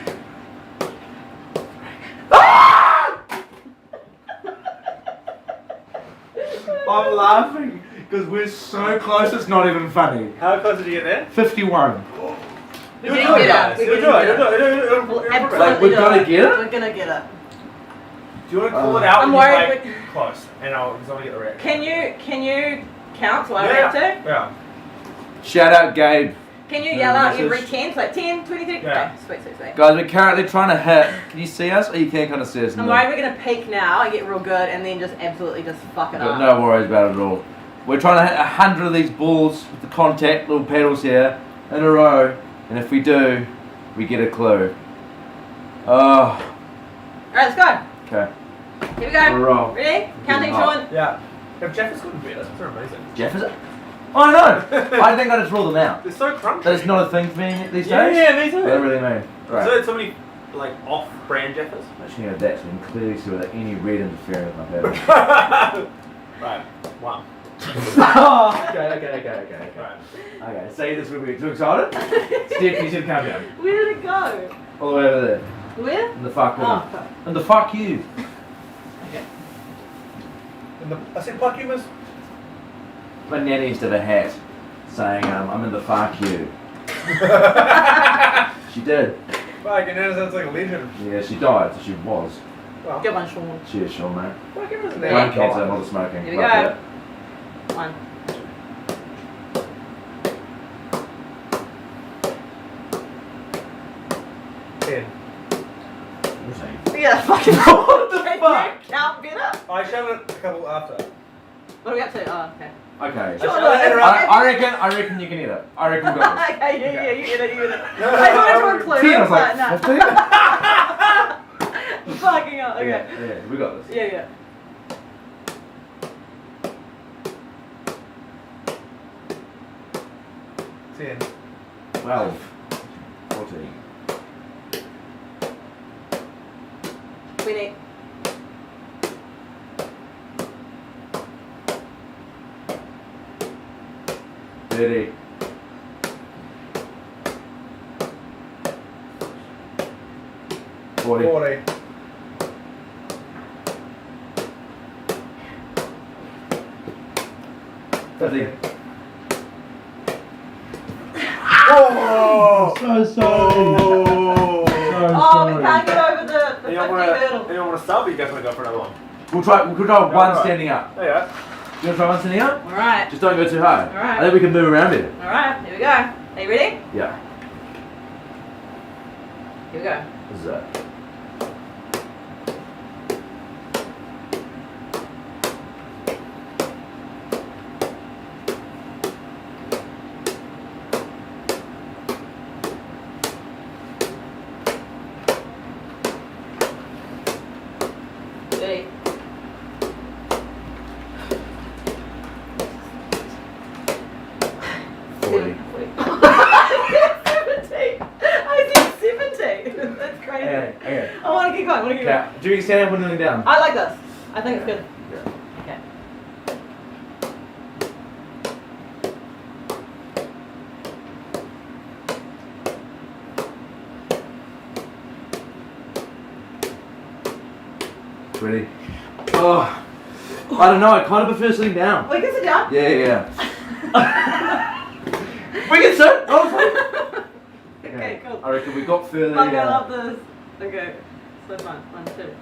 K: I'm laughing because we're so close it's not even funny.
J: How close did you get there?
K: 51.
I: We're getting better.
J: You'll do it.
I: We'll
K: Like,
I: absolutely
K: we're gonna
I: do
K: get it?
I: We're gonna get it.
J: Do you want to call it out
I: I'm
J: when you're
I: worried
J: like close? And I'll get the reaction.
I: Can you count so I
J: Yeah.
I: have to?
J: Yeah.
K: Shout out Gabe.
I: Can you
K: Yeah,
I: yell out
K: this
I: every
K: is-
I: 10? So like 10, 23?
K: Yeah.
I: Okay, sweet, sweet, sweet.
K: Guys, we're currently trying to hit. Can you see us? Or you can't kind of see us?
I: I'm worried we're gonna peak now and get real good and then just absolutely just fuck it
K: But
I: up.
K: no worries about it at all. We're trying to hit 100 of these balls with the contact little paddles here in a row, and if we do, we get a clue. Oh,
I: Alright, let's go.
K: okay.
I: Here we go.
K: We'll roll.
I: Ready? Counting,
K: hot.
I: Sean.
J: Yeah. If Jeff is good better, that's amazing.
K: Jeff is it? Oh, I know. I think I just rule them out.
J: They're so crunchy.
K: That's not a thing for me these
J: Yeah,
K: days.
J: yeah, me too.
K: What do I really mean? Right.
J: So so many like off-brand Jeffers.
K: Actually, you know, that's so you can clearly see without any red interfering with my paddle.
J: Right. Wow.
K: Okay.
J: Right.
K: Okay, say this will be too excited. Steph, you should calm down.
I: Where did it go?
K: All the way over there.
I: Where?
K: And the fuck
I: Oh,
K: you.
I: fuck.
K: And the fuck you.
I: Okay.
J: And I said, fuck you, miss.
K: My nanny used to have a hat saying, I'm in the fuck you. She did.
J: Fuck, and that sounds like a legend.
K: Yeah, she died, so she was.
J: Well,
I: Good one, Sean.
K: Cheers, Sean, mate.
J: fuck it wasn't
K: Lung cancer, not the smoking.
I: Here we
K: Love
I: go.
K: that.
I: One. Yeah, fucking
K: What the
I: Can
K: fuck?
I: you count better?
J: I showed it a couple after.
I: What are we up to? Oh, okay.
K: Okay.
I: Sure,
K: I reckon you can eat it. I reckon we got this.
I: Okay, yeah, you get it, you get it. I thought it was include
K: 10, I was like,
I: no. Fucking hell, okay.
K: Yeah, we got this.
I: Yeah.
J: 10.
K: 12. 14.
I: 20.
K: 30. 40.
J: 40.
K: 50.
J: Oh!
K: So sorry.
I: Oh, we can't get over the 50 hurdle.
J: Anyone want to sub? Or you guys want to go for another one?
K: We'll try one standing up.
J: There you go.
K: You want to try one standing up?
I: Alright.
K: Just don't go too high.
I: Alright.
K: I think we can move around here.
I: Alright, here we go. Are you ready?
K: Yeah.
I: Here we go.
K: This is it.
I: Ready? I said 70. That's crazy.
K: Okay.
I: I want to keep going.
K: Okay. Do you stand up or kneeling down?
I: I like this. I think it's good.
K: Yeah.
I: Okay.
K: Ready? Oh. I don't know. I kind of prefer sitting down.
I: We can sit down.
K: Yeah. We can sit.
I: Okay, cool.
K: I reckon we got further.
I: Fuck, I love this. Okay. So fun. 1, 2.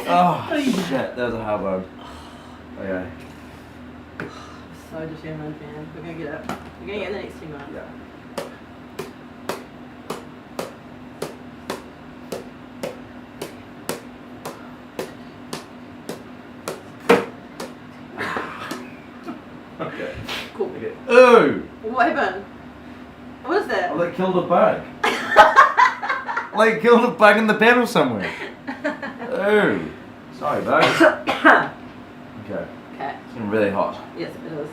K: Oh shit, that was a hard one. Okay.
I: So determined, man. We're gonna get it. We're gonna get it in the next 2 minutes.
K: Yeah. Okay.
I: Cool.
K: Okay. Ooh!
I: What happened? What is that?
K: I like killed a bug. Like killed a bug in the pedal somewhere. Ooh. Sorry, bug. Okay.
I: Okay.
K: It's getting really hot.
I: Yes, it is.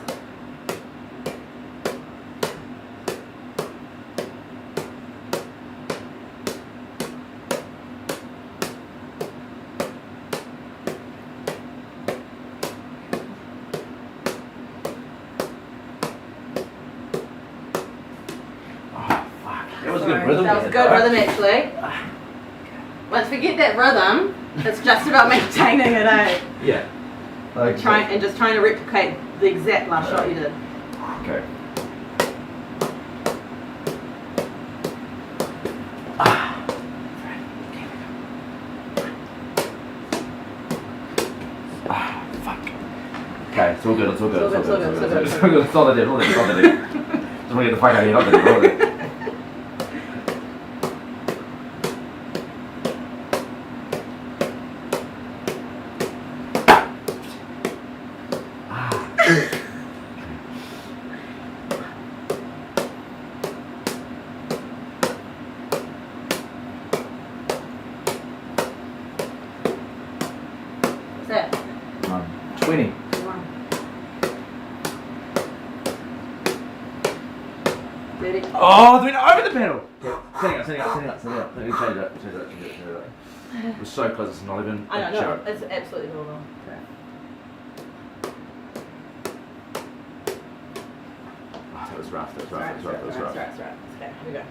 K: That was good rhythm.
I: That was good rhythm, actually. Once we get that rhythm, it's just about maintaining it, eh?
K: Yeah. Like
I: Just trying to replicate the exact last shot you did.
K: Okay. Fuck. Okay, it's all good, it's all good, it's all good, it's all good. It's all that it, all that, all that it. Just want to get the fuck out of here, not that it, all that.
I: What's that?
K: 20.
I: Ready?
K: Oh, doing it over the pedal! Setting up. Let me change that. We're so close, it's not even
I: I
K: a
I: don't know.
K: joke.
I: It's absolutely normal.
K: Oh, that was rough,
I: Right. Okay, here we go.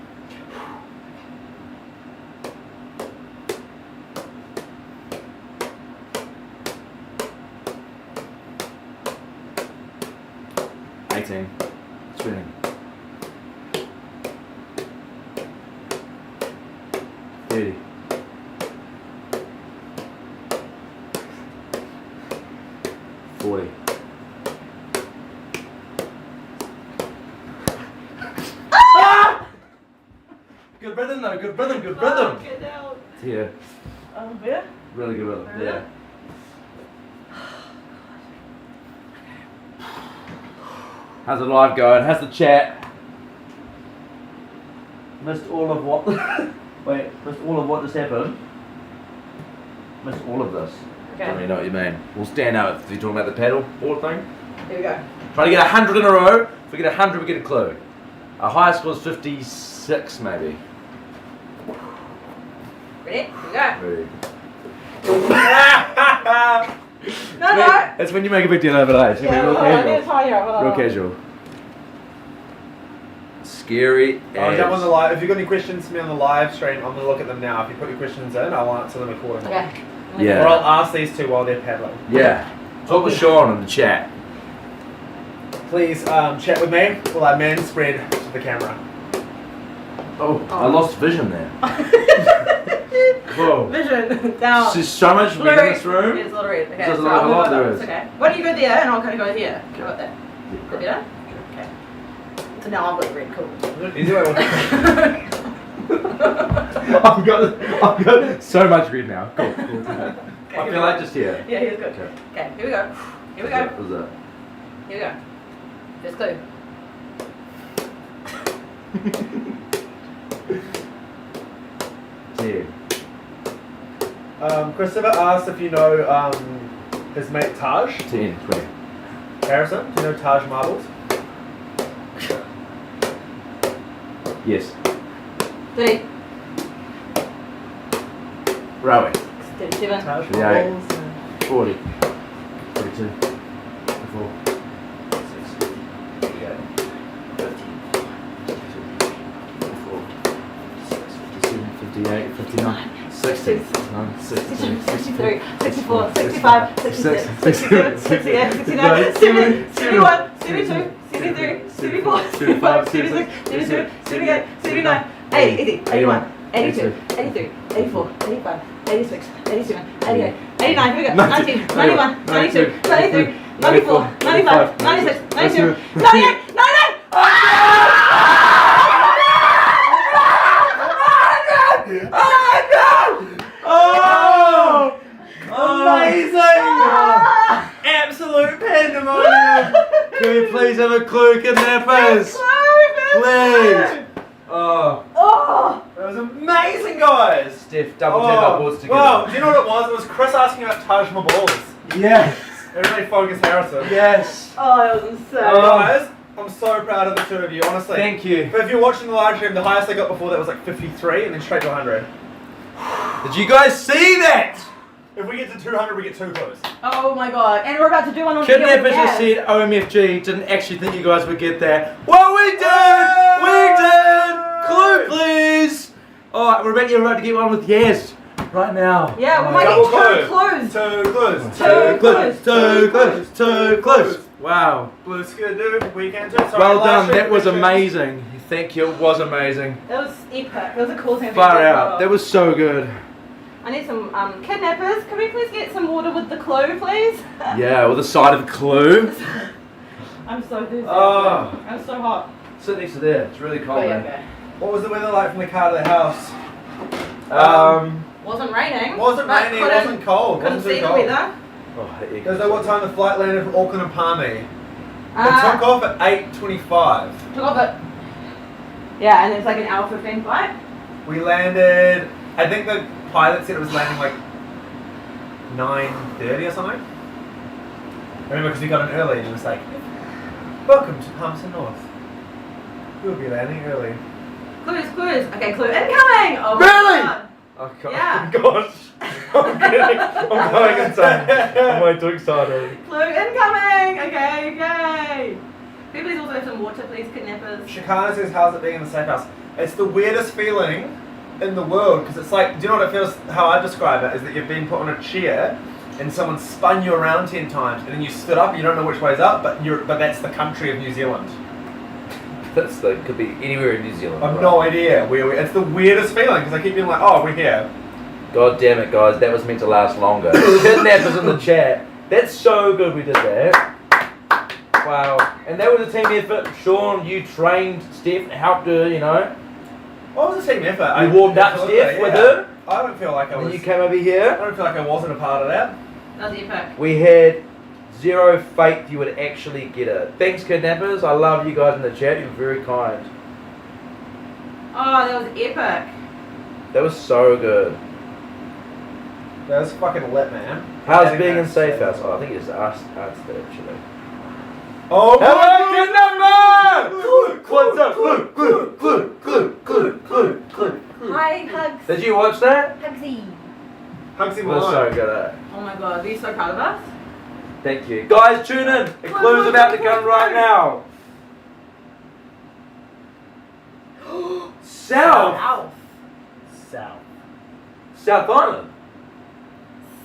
K: Eighteen. Spinning. 30. 40. Good rhythm though, good rhythm.
I: Get down.
K: Yeah,
I: Yeah?
K: really good rhythm. Yeah. How's the live going? How's the chat? Missed all of what? Wait, missed all of what just happened? Missed all of this.
I: Okay.
K: I don't really know what you mean. We'll stand out. If you're talking about the paddle board thing.
I: Here we go.
K: Try to get 100 in a row. If we get 100, we get a clue. Our highest score is 56, maybe.
I: Ready? Here we go.
K: Ready.
I: No.
K: That's when you make a big deal over it. It's gonna be real
I: I need to
K: casual.
I: tie you up. Hold on.
K: Real casual. Scary.
E: Oh, jump on
K: as-
E: the live. If you've got any questions for me on the live stream, I'm gonna look at them now. If you put your questions in, I'll answer them accordingly.
I: Okay.
K: Yeah.
E: Or I'll ask these two while they're paddling.
K: Yeah. Talk to Sean in the chat.
E: Please chat with me while I man spread to the camera.
K: Oh, I lost vision there. Whoa.
I: Vision down.
K: There's so much red in this room.
I: There's a lot of red. Okay,
K: There's a
I: so
K: lot-
I: I'll
K: a
I: move
K: lot
I: over.
K: there
I: It's
K: is.
I: okay. Why don't you go there and I'll kind of go here? How about that? Is that better? Okay. So now I've got the red. Cool.
E: Easy way with
K: I've got so much red now. Cool. I feel like just here.
I: Yeah, here's good. Okay, here we go. Here we go.
K: What was that?
I: Here we go. First clue.
E: Christopher asked if you know his mate Taj.
K: 10, 20.
E: Harrison, do you know Taj Marbles?
K: Yes.
I: 30.
K: Railway.
I: 37.
E: Taj
K: 38.
E: Marbles.
K: 40. 42. 44. 58, 59, 60,
I: 62, 63, 64, 65, 66, 67, 68, 69, 70, 71, 72, 73, 74, 75, 76, 77, 78, 79, 80, 80, 81, 82, 83, 84, 85, 86, 87, 88, 89, here we go, 90, 91, 92, 93, 94, 95, 96, 97, 98, 99!
E: Oh! Amazing! Absolute pandemonium!
K: Can we please have a clue, kidnappers? Please! Oh.
I: Oh!
E: That was amazing, guys!
K: Steph, double tap our boards together.
E: Well, do you know what it was? It was Chris asking about Taj Mahal.
K: Yes!
E: Everybody focus Harrison.
K: Yes!
I: Oh, that was insane.
E: Guys, I'm so proud of the two of you, honestly.
K: Thank you.
E: But if you're watching the live stream, the highest I got before that was like 53 and then straight to 100.
K: Did you guys see that?
E: If we get to 200, we get 2 clues.
I: Oh my god. And we're about to do one on
K: Kidnappers
I: the
K: just said OMFG, didn't actually think you guys would get that. Well, we did! We did! Clue, please! Alright, we're about to get one with Yaz right now.
I: Yeah, we might
E: Double
I: get 2
E: clues.
I: clues.
E: 2 clues.
K: 2 clues! 2 clues! Wow.
E: Blue Skidoo, weekend 2. Sorry,
K: Well
E: live
K: done,
E: stream
K: that was
E: questions.
K: amazing. Thank you, it was amazing.
I: That was epic. That was a cool thing.
K: Far out. That was so good.
I: I need some kidnappers. Can we please get some water with the clue, please?
K: Yeah, with a side of a clue.
I: I'm so thirsty.
K: Oh.
I: I'm so hot.
K: Sit next to there, it's really cold,
I: Oh, yeah,
K: man.
I: okay.
E: What was the weather like from the car to the house?
I: Wasn't raining.
E: Wasn't
I: but
E: raining,
I: couldn't-
E: wasn't cold.
I: Couldn't
E: wasn't
I: see
E: too
I: the
E: cold.
I: weather.
K: Oh,
E: Does know what time the flight landed from Auckland and Palmy? It
I: Uh,
E: took off at 8:25.
I: Took off it. Yeah, and it was like an hour 15 flight.
E: We landed, I think the pilot said it was landing like 9:30 or something. I remember because we got in early and it was like, welcome to Palmerston North. We'll be landing early.
I: Clues, clues. Okay, clue incoming. Oh my
E: Really?
I: god.
K: Oh, God.
I: Yeah.
E: Gosh. I'm kidding. I'm going insane. I'm way too excited.
I: Clue incoming. Okay, yay. Can you please also have some water, please, kidnappers?
E: Shikana says, how's it being in the safe house? It's the weirdest feeling in the world because it's like, do you know what it feels, how I describe it, is that you've been put on a chair and someone spun you around 10 times and then you stood up and you don't know which way's up, but that's the country of New Zealand.
K: Could be anywhere in New Zealand.
E: I've no idea where we. It's the weirdest feeling because I keep being like, oh, we're here.
K: God damn it, guys, that was meant to last longer. Kidnappers in the chat. That's so good we did that. Wow. And that was a team effort. Sean, you trained Steph, helped her, you know.
E: What was a team effort?
K: You warmed up Steph with her.
E: I don't feel like I was.
K: And you came over here.
E: I don't feel like I wasn't a part of that.
I: That was epic.
K: We had zero faith you would actually get it. Thanks, kidnappers. I love you guys in the chat. You're very kind.
I: Oh, that was epic.
K: That was so good.
E: That was fucking lit, man.
K: How's
E: Adding
K: being
E: that
K: in safe
E: to-
K: house? Oh, I think it's us actually.
E: Oh my
K: Hello, kidnapper! What's up? Clue.
I: Hi, Hugs.
K: Did you watch that?
I: Hugsy.
E: Hugsy
K: It was so good.
I: Oh my god, are you so proud of us?
K: Thank you. Guys, tune in. The clue's about to come right now. South.
J: South.
K: South Island.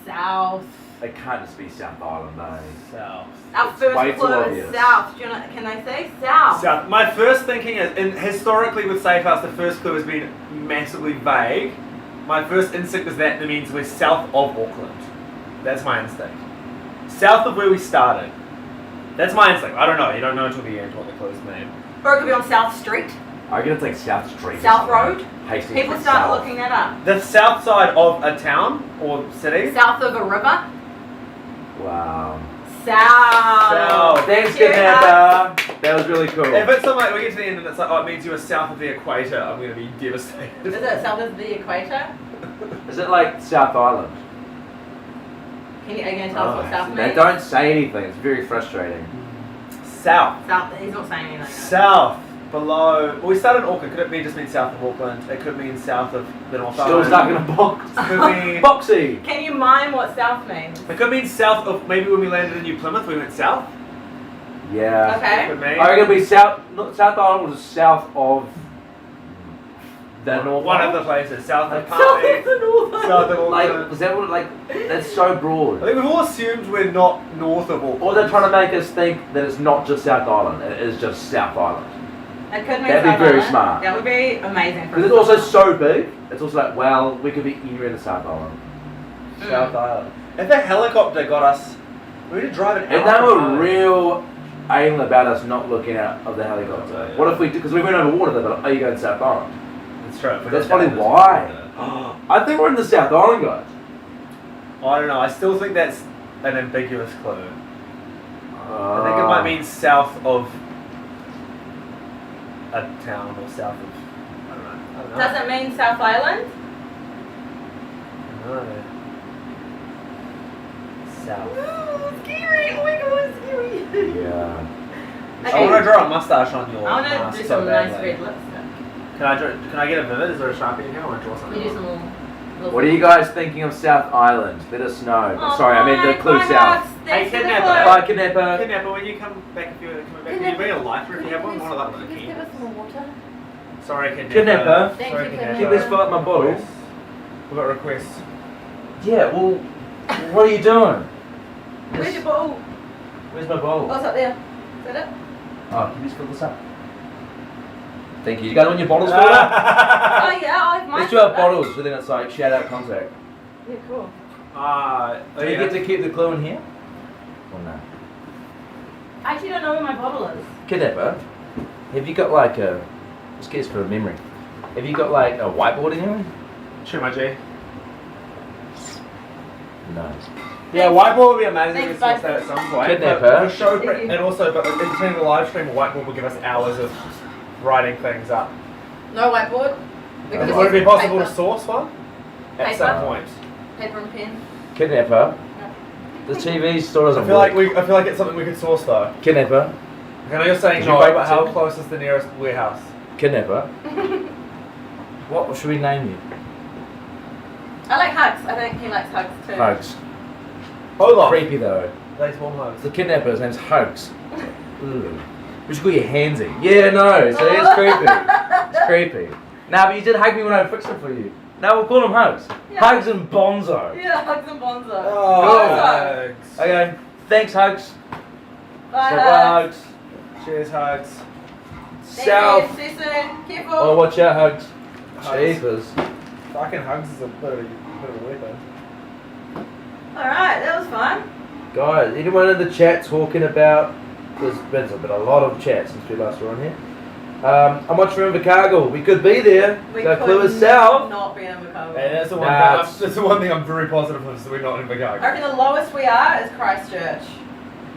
I: South.
K: It can't just be South Island, no.
J: South.
I: Our
K: Way
I: first
K: too
I: clue
K: obvious.
I: is south. Do you know, can I say south?
J: South. My first thinking is, historically with Safe House, the first clue has been massively vague. My first instinct is that means we're south of Auckland. That's my instinct. South of where we started. That's my instinct. I don't know. You don't know until the end what the clues mean.
I: Or it could be on South Street,
K: I'm gonna take South Street.
I: South Road.
K: Hastings
I: People
K: Street
I: start
K: South.
I: looking that up.
J: The south side of a town or city.
I: South of a river.
K: Wow.
I: South.
K: Thanks,
I: Yeah.
K: Kidnapper. That was really cool.
J: If it's something like we get to the end and it's like, oh, it means you were south of the equator, I'm going to be devastated.
I: Is it south of the equator?
K: Is it like South Island?
I: Are you going to tell us what south
K: They
I: means?
K: don't say anything. It's very frustrating.
J: South.
I: South. He's not saying anything.
J: South. Below. Well, we started in Auckland. Could it be just mean south of Auckland? It could mean south of the North
K: Still
J: Island.
K: stuck in a box.
J: Could mean.
K: Boxy.
I: Can you mime what south means?
J: It could mean south of maybe when we landed in New Plymouth, we went south.
K: Yeah.
I: Okay.
J: Could mean.
K: I reckon it'll be South Island was south of the North
J: One
K: Island.
J: of the places. South of
I: South
J: Palmy.
I: of the North Island.
J: South of
K: Like,
J: Auckland.
K: is that what, like, that's so broad.
J: I think we've all assumed we're not north of Auckland.
K: Or they're trying to make us think that it's not just South Island, it is just South Island.
I: It could mean
K: That'd be
I: South
K: very
I: Island.
K: smart.
I: That would be amazing.
K: Because it's also so big, it's also like, well, we could be anywhere in the South Island.
J: South Island. If a helicopter got us, we would drive an hour.
K: And they
J: from
K: were
J: home.
K: real anal about us not looking out of the helicopter.
J: Yeah.
K: What if we, because we went over water, they're like, oh, you go to South Island.
J: That's true.
K: That's probably why. I think we're in the South Island, guys.
J: I don't know. I still think that's an ambiguous clue. I think it might mean south of a town or south of. I don't know.
I: Does it mean South Island?
J: No. South.
I: Ooh, scary. Oh my god, scary.
K: Yeah.
J: I want to draw a mustache on your
I: I want
J: mask
I: to do
J: so
I: some nice
J: badly.
I: red lipstick.
J: Can I get a vivid? Is there a Sharpie in here? I want to draw something.
I: We do some little
K: What are you guys thinking of South Island? Let us know.
I: Oh,
K: Sorry, I mean the clue south.
J: Hey,
I: Thanks for the
J: Kidnapper.
K: Bye, Kidnapper.
J: Kidnapper, when you come back, if you're coming back, can you bring a lighter if you have one? One of that
I: Can you give us some water?
J: Sorry, Kidnapper.
K: Kidnapper.
I: Thank
J: Sorry,
I: you,
J: Kidnapper.
K: Can you please fill up my bottle?
J: We've got requests.
K: Yeah, well, what are you doing?
I: Where's your bottle?
K: Where's my bottle?
I: Oh, it's up there. Is that it?
K: Oh, can you just fill this up? Thank you. You guys want your bottles filled up?
I: Oh yeah, I have mine.
K: Let's do our bottles, so then it's like shout out contact.
I: Yeah, cool.
K: Do you get to keep the clue in here? Or no?
I: I actually don't know where my bottle is.
K: Kidnapper, have you got like a, just guess for a memory, have you got like a whiteboard in here?
J: Sure, my G.
K: No.
J: Yeah, whiteboard would be amazing
I: Thanks,
J: if we saw
I: bud.
J: that at some point.
K: Kidnapper.
J: For show
I: Thank you.
J: and also, but in between the live stream, a whiteboard will give us hours of writing things up.
I: No whiteboard. We could just
J: Would it be
I: use
J: possible
I: paper.
J: to source one? At
I: Paper?
J: some point.
I: Paper and pen.
K: Kidnapper, the TV still doesn't
J: I feel
K: work.
J: like it's something we could source though.
K: Kidnapper,
J: I know you're saying
K: Did you
J: no,
K: wait
J: but how
K: to-
J: close is the nearest warehouse?
K: Kidnapper, what should we name you?
I: I like hugs. I think he likes hugs too.
K: Hugs.
J: Hold on.
K: Creepy though.
J: They small hugs.
K: The kidnapper's name's Hugs. Ooh. We should call you Handsy. Yeah, no, so it's creepy. It's creepy. Nah, but you did hug me when I fixed it for you. Now we'll call him Hugs.
I: Yeah.
K: Hugs and Bonzo.
I: Yeah, hugs and bonzo.
J: Oh,
I: Bonzo.
J: hugs.
K: Okay, thanks Hugs.
I: Bye,
K: So,
I: hugs.
K: Hugs.
J: Cheers, hugs.
I: Thank
K: South.
I: you. See you soon. Careful.
K: Oh, watch out, Hugs.
J: Hugs.
K: Jeepers.
J: Fucking hugs is a bit of a weapon.
I: Alright, that was fun.
K: Guys, anyone in the chat talking about, there's been a lot of chat since we last were on here. How much for Invercargill? We could be there.
I: We
K: So
I: could
K: clue is south.
I: not be in Invercargill.
J: And that's the one.
K: Nah,
J: That's the one thing I'm very positive of is that we're not in
I: I
J: Invercargill.
I: reckon the lowest we are is Christchurch.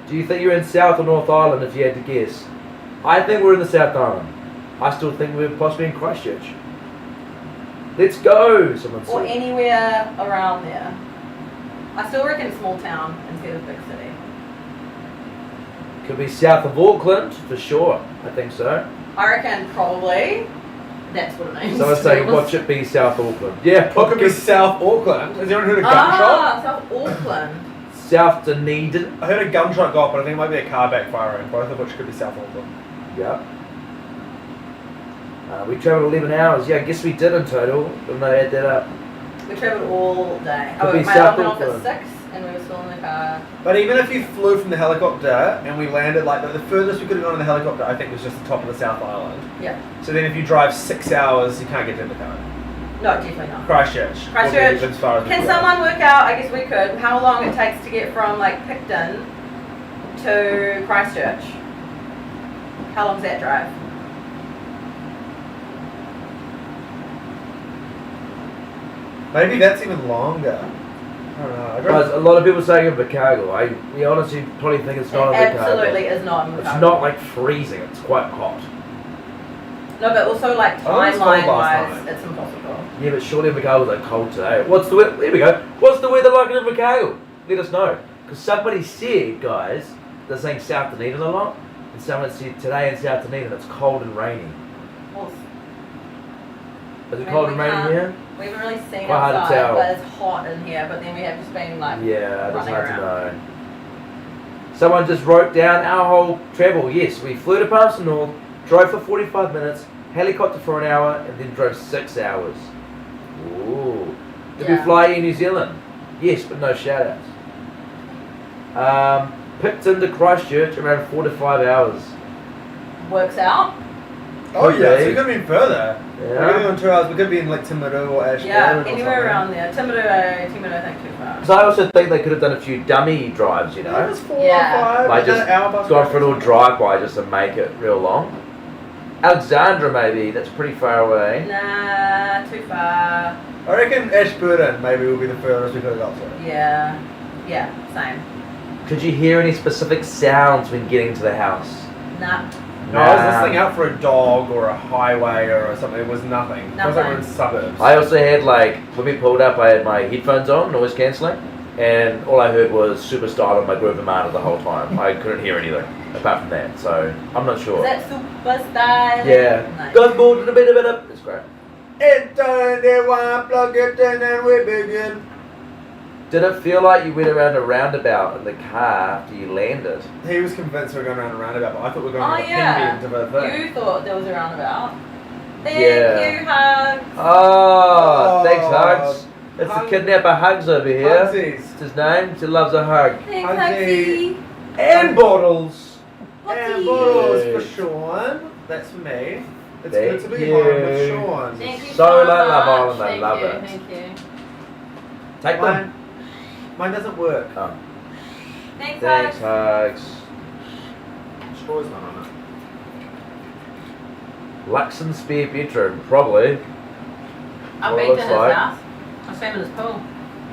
K: Do you think you're in South or North Island if you had to guess? I think we're in the South Island. I still think we're possibly in Christchurch. Let's go, someone
I: Or
K: said.
I: anywhere around there. I still reckon small town instead of big city.
K: Could be south of Auckland, for sure. I think so.
I: I reckon probably that's what it means.
K: Someone's
I: to be
K: saying,
I: honest.
K: watch it be South Auckland. Yeah,
J: What could be
K: good.
J: South Auckland? Has anyone heard a gunshot?
I: Ah, South Auckland.
K: South Dunedin.
J: I heard a gunshot go off, but I think it might be a car backfiring, both of which could be South Auckland.
K: Yep. We travelled 11 hours. Yeah, I guess we did in total. Even though I add that up.
I: We travelled all day.
K: Could be
I: My
K: South
I: dog went off
K: Auckland.
I: at 6 and we were still in the car.
E: But even if you flew from the helicopter and we landed, like the furthest we could have gone in the helicopter, I think was just the top of the South Island.
I: Yeah.
E: So then if you drive 6 hours, you can't get to Invercargill.
I: No, definitely not.
E: Christchurch.
I: Christchurch.
E: As far as we
I: Can
E: could.
I: someone work out, I guess we could, how long it takes to get from like Picton to Christchurch? How long's that drive?
E: Maybe that's even longer. I don't know.
K: Guys, a lot of people saying Invercargill. We honestly probably think it's not Invercargill.
I: Absolutely is not
K: It's
I: Invercargill.
K: not like freezing. It's quite hot.
I: No, but also like
K: Oh, it was cold
I: timeline
K: last
I: wise,
K: night.
I: it's impossible.
K: Yeah, but surely Invercargill's like cold today. What's the weather? Here we go. What's the weather like in Invercargill? Let us know. Because somebody said, guys, they're saying South Dunedin a lot, and someone said today in South Dunedin it's cold and rainy.
I: Well,
K: Is it
I: I mean,
K: cold
I: we
K: and rainy
I: can't-
K: here?
I: We haven't really seen
K: Quite hard to
I: outside,
K: tell.
I: but it's hot in here. But then we have just been like
K: Yeah, it's
I: running
K: hard
I: around.
K: to know. Someone just wrote down our whole travel. Yes, we flew to Palmerston North, drove for 45 minutes, helicopter for an hour, and then drove 6 hours. Ooh. Did we
I: Yeah.
K: fly in New Zealand? Yes, but no shout outs. Picton to Christchurch around 4 to 5 hours.
I: Works out.
E: Oh yeah, so
K: Okay.
E: we could be further.
K: Yeah.
E: We could be on 2 hours. We could be in like Timaru or Ashburn
I: Yeah,
E: or
I: anywhere
E: something.
I: around there. Timaru, I think too far.
K: Because I also think they could have done a few dummy drives, you know?
E: Yeah, just 4
I: Yeah.
E: or 5.
K: Like
E: just
K: just
E: an hour bus
K: gone
E: ride.
K: for a little drive-by just to make it real long. Alexandra maybe, that's pretty far away.
I: Nah, too far.
E: I reckon Ashburn maybe will be the furthest we could have got to.
I: Yeah, yeah, same.
K: Could you hear any specific sounds when getting to the house?
I: Nah.
E: No, I was listening out for a dog or a highway or something. It was nothing. It was like we're in suburbs.
K: I also had like, when we pulled up I had my headphones on, noise cancelling, and all I heard was Superstar on my Groove Armada the whole time. I couldn't hear anything apart from that, so I'm not sure.
I: Is that super style?
K: Yeah.
I: Nice.
K: Go board in a bit of it up. It's great.
E: Enter the one, plug it in and we begin.
K: Did it feel like you went around a roundabout in the car after you landed?
E: He was convinced we were going around a roundabout, but I thought we were going
I: Oh
E: around a
I: yeah.
E: pin bend of a thing.
I: You thought there was a roundabout. Thank
K: Yeah.
I: you, Hugs.
K: Oh, thanks, Hugs. It's the
E: Hug-
K: kidnapper Hugs over here.
E: Hugsies.
K: It's his name. She loves a hug.
I: Thanks,
E: Hugsy.
I: Hugsy.
K: And bottles.
E: And bottles
K: Yes.
E: for Sean. That's for me. It's
K: Thank
E: good to be
K: you.
E: home with Sean.
I: Thank you
K: So
I: so
K: like
I: much.
K: Love Island, I
I: Thank
K: love
I: you,
K: it.
I: Thank you.
K: Take them.
E: Mine doesn't work.
K: Oh.
I: Thanks,
K: Thanks,
I: Hugs.
K: Hugs.
E: Straw's not on it.
K: Luxon spare bedroom, probably.
I: I've
K: What it
I: been to
K: looks
I: his
K: like.
I: house. I swam in his pool.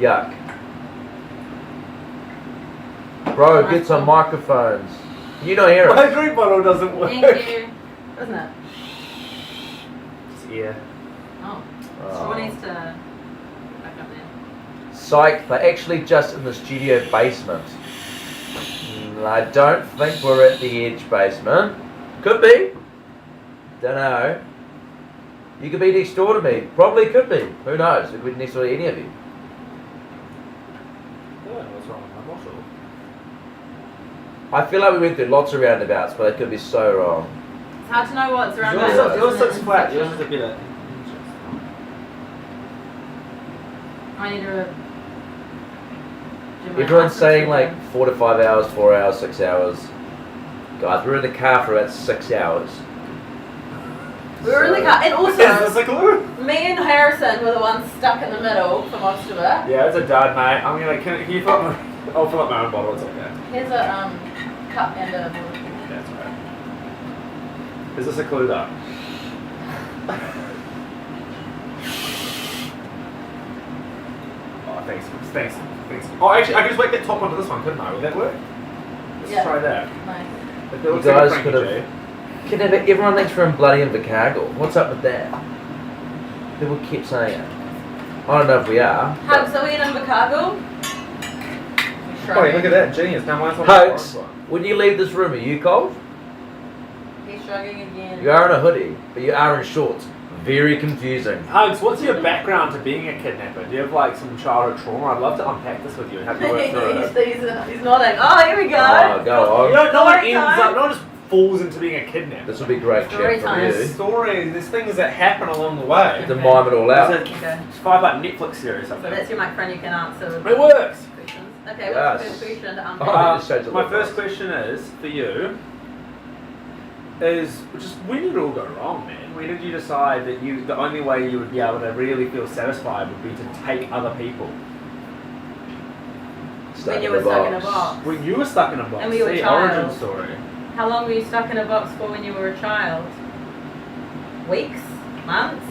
K: Yuck. Bro,
I: Nice
K: get some
I: pool.
K: microphones. You don't hear
E: My
K: it.
E: drink bottle doesn't work.
I: Thank you. Isn't it?
E: It's ear.
I: Oh.
K: Oh.
I: Someone needs to back up there.
K: Psych, they're actually just in the studio basement. I don't think we're at the edge basement. Could be. Don't know. You could be next door to me. Probably could be. Who knows? It could be next door to any of you.
E: What's wrong with my bottle?
K: I feel like we went through lots of roundabouts, but I could be so wrong.
I: It's hard to know what's around
E: Yours,
I: my house,
E: yours
I: isn't it?
E: sits flat. Yours is a bit.
I: I need to. do my
K: Everyone's
I: license
K: saying
I: again.
K: like 4 to 5 hours, 4 hours, 6 hours. Guys, we were in the car for about 6 hours.
I: We were in the car, and
E: Is this
I: also
E: a clue?
I: me and Harrison were the ones stuck in the middle for most of it.
E: Yeah, it's a dud, mate. I'm gonna. Can you fill up my? I'll fill up my own bottle. It's okay.
I: Here's a cup and a.
E: That's right. Is this a clue though? Oh, thanks. Oh, actually, I could just whack that top onto this one, couldn't I? Would that work? Let's
I: Yeah.
E: try that.
I: Nice.
E: It
K: You
E: looks like a
K: guys
E: Frankie
K: could have.
E: J.
K: Kidnapper, everyone thinks we're in bloody Invercargill. What's up with that? People keep saying it. I don't know if we are.
I: Hugs, are we in Invercargill?
E: Oh, look at that, genius. Now mine's on the
K: Hugs,
E: orange one.
K: when you leave this room, are you cold?
I: He's shrugging again.
K: You are in a hoodie, but you are in shorts. Very confusing.
J: Hugs, what's your background to being a kidnapper? Do you have like some childhood trauma? I'd love to unpack this with you and have you work through it.
I: he's nodding. Oh, here we go.
K: Oh, go on.
J: You don't know what
I: Story
J: ends
I: time.
J: up, not just falls into being a kidnapper.
K: This would be great
I: Story
K: chat from
I: time.
K: you.
J: There's stories, there's things that happen along the way.
K: To mime it all out.
J: There's a 5-part Netflix series.
I: So that's your microphone. You can answer.
J: It works.
I: Questions. Okay.
K: Yes.
I: What's the first question to
J: My first question is for you. Is just when did it all go wrong, man? When did you decide that the only way you would be able to really feel satisfied would be to take other people?
I: When you were stuck in a box.
J: When you were stuck in a box.
I: And we were a
J: See,
I: child.
J: origin story.
I: How long were you stuck in a box for when you were a child? Weeks? Months?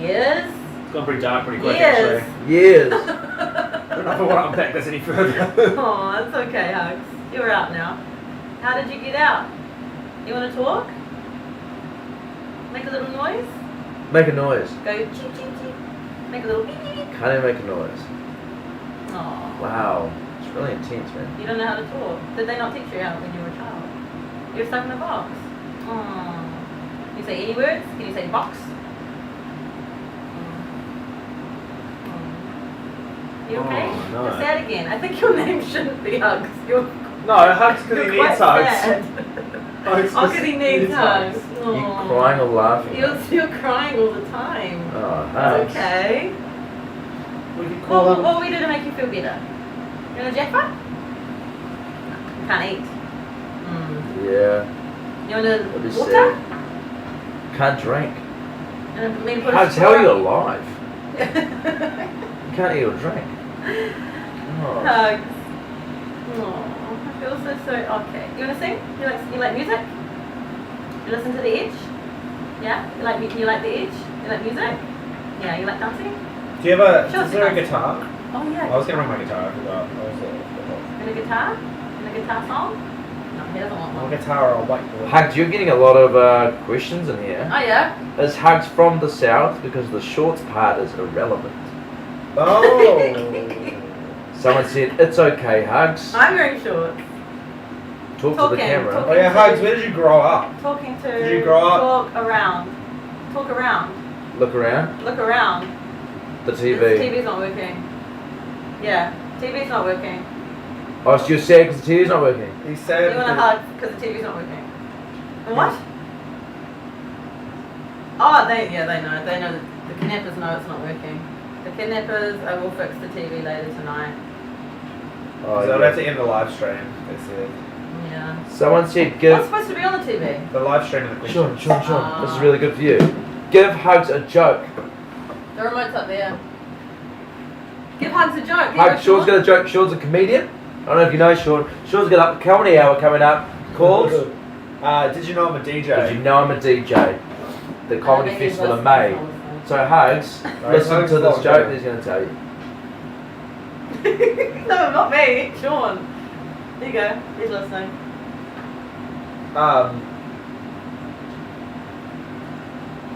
I: Years?
J: It's gone pretty dark pretty quick,
I: Years.
J: actually.
K: Years.
J: I don't know if I want to unpack this any further.
I: Oh, it's okay, Hugs. You're out now. How did you get out? You want to talk? Make a little noise?
K: Make a noise.
I: Go cheep, cheep, cheep. Make a little beep, beep, beep.
K: Can't even make a noise.
I: Aw.
K: Wow. It's really intense, man.
I: You don't know how to talk. Did they not teach you how when you were a child? You were stuck in a box. Aww. Can you say any words? Can you say box? You okay?
J: Oh, no.
I: You're sad again. I think your name shouldn't be Hugs. You're
J: No, Hugs because he
I: quite
J: needs hugs.
I: sad. Oh, because he needs hugs.
K: You crying or laughing?
I: You're crying all the time.
K: Oh,
I: It's
K: hugs.
I: okay.
J: We could
I: What
J: call him.
I: will we do to make you feel better? You want a jackpot? You can't eat.
K: Yeah.
I: You want
K: That'd be
I: a water?
K: sad. Can't drink.
I: And maybe put a
K: Hugs, how
I: straw
K: are you
I: up?
K: alive? You can't eat or drink. Oh.
I: Hugs. Oh, I feel so. Okay. You wanna sing? You like music? You listen to the Edge? Yeah. You like the Edge? You like music? Yeah. You like dancing?
J: Do you have a?
I: Sure,
J: Is there a
I: sure.
J: guitar?
I: Oh yeah.
J: I was gonna bring my guitar. I forgot.
I: And a guitar? And a guitar song? No, he doesn't want
J: Or
I: one.
J: guitar or a whiteboard.
K: Hugs, you're getting a lot of questions in here.
I: Oh yeah.
K: Is Hugs from the south? Because the shorts part is irrelevant.
J: Oh.
K: Someone said, it's okay, Hugs.
I: I'm wearing shorts.
K: Talk to
I: Talking,
K: the camera.
I: talking.
J: Oh yeah, Hugs. Where did you grow up?
I: Talking to.
J: Did you grow up?
I: Talk around. Talk around.
K: Look around.
I: Look around.
K: The
I: The
K: TV.
I: TV's not working. Yeah. TV's not working.
K: Oh, so you're sad because the TV's not working?
J: He
I: You
J: said.
I: want a hug because the TV's not working. What? Oh, they know. They know. The kidnappers know it's not working. The kidnappers, I will fix the TV later tonight.
K: Oh,
J: So I'll
K: yeah.
J: have to end the live stream. They said.
I: Yeah.
K: Someone said,
I: What's
K: give.
I: supposed to be on the TV?
J: The live stream of the question.
K: Sean. This is really good for you. Give Hugs a joke.
I: The remote's up there. Give Hugs a joke.
K: Hugs, Sean's got a joke. Sean's a comedian. I don't know if you know Sean. Sean's got a comedy hour coming up called
J: Did you know I'm a DJ?
K: Did You Know I'm a DJ? The comedy
I: think he's
K: festival in
I: listening
K: May.
I: to all
K: So Hugs, listen
J: Hugs
K: to this
J: not
K: joke
J: good.
K: he's going to tell you.
I: No, not me. Sean. There you go. He's listening.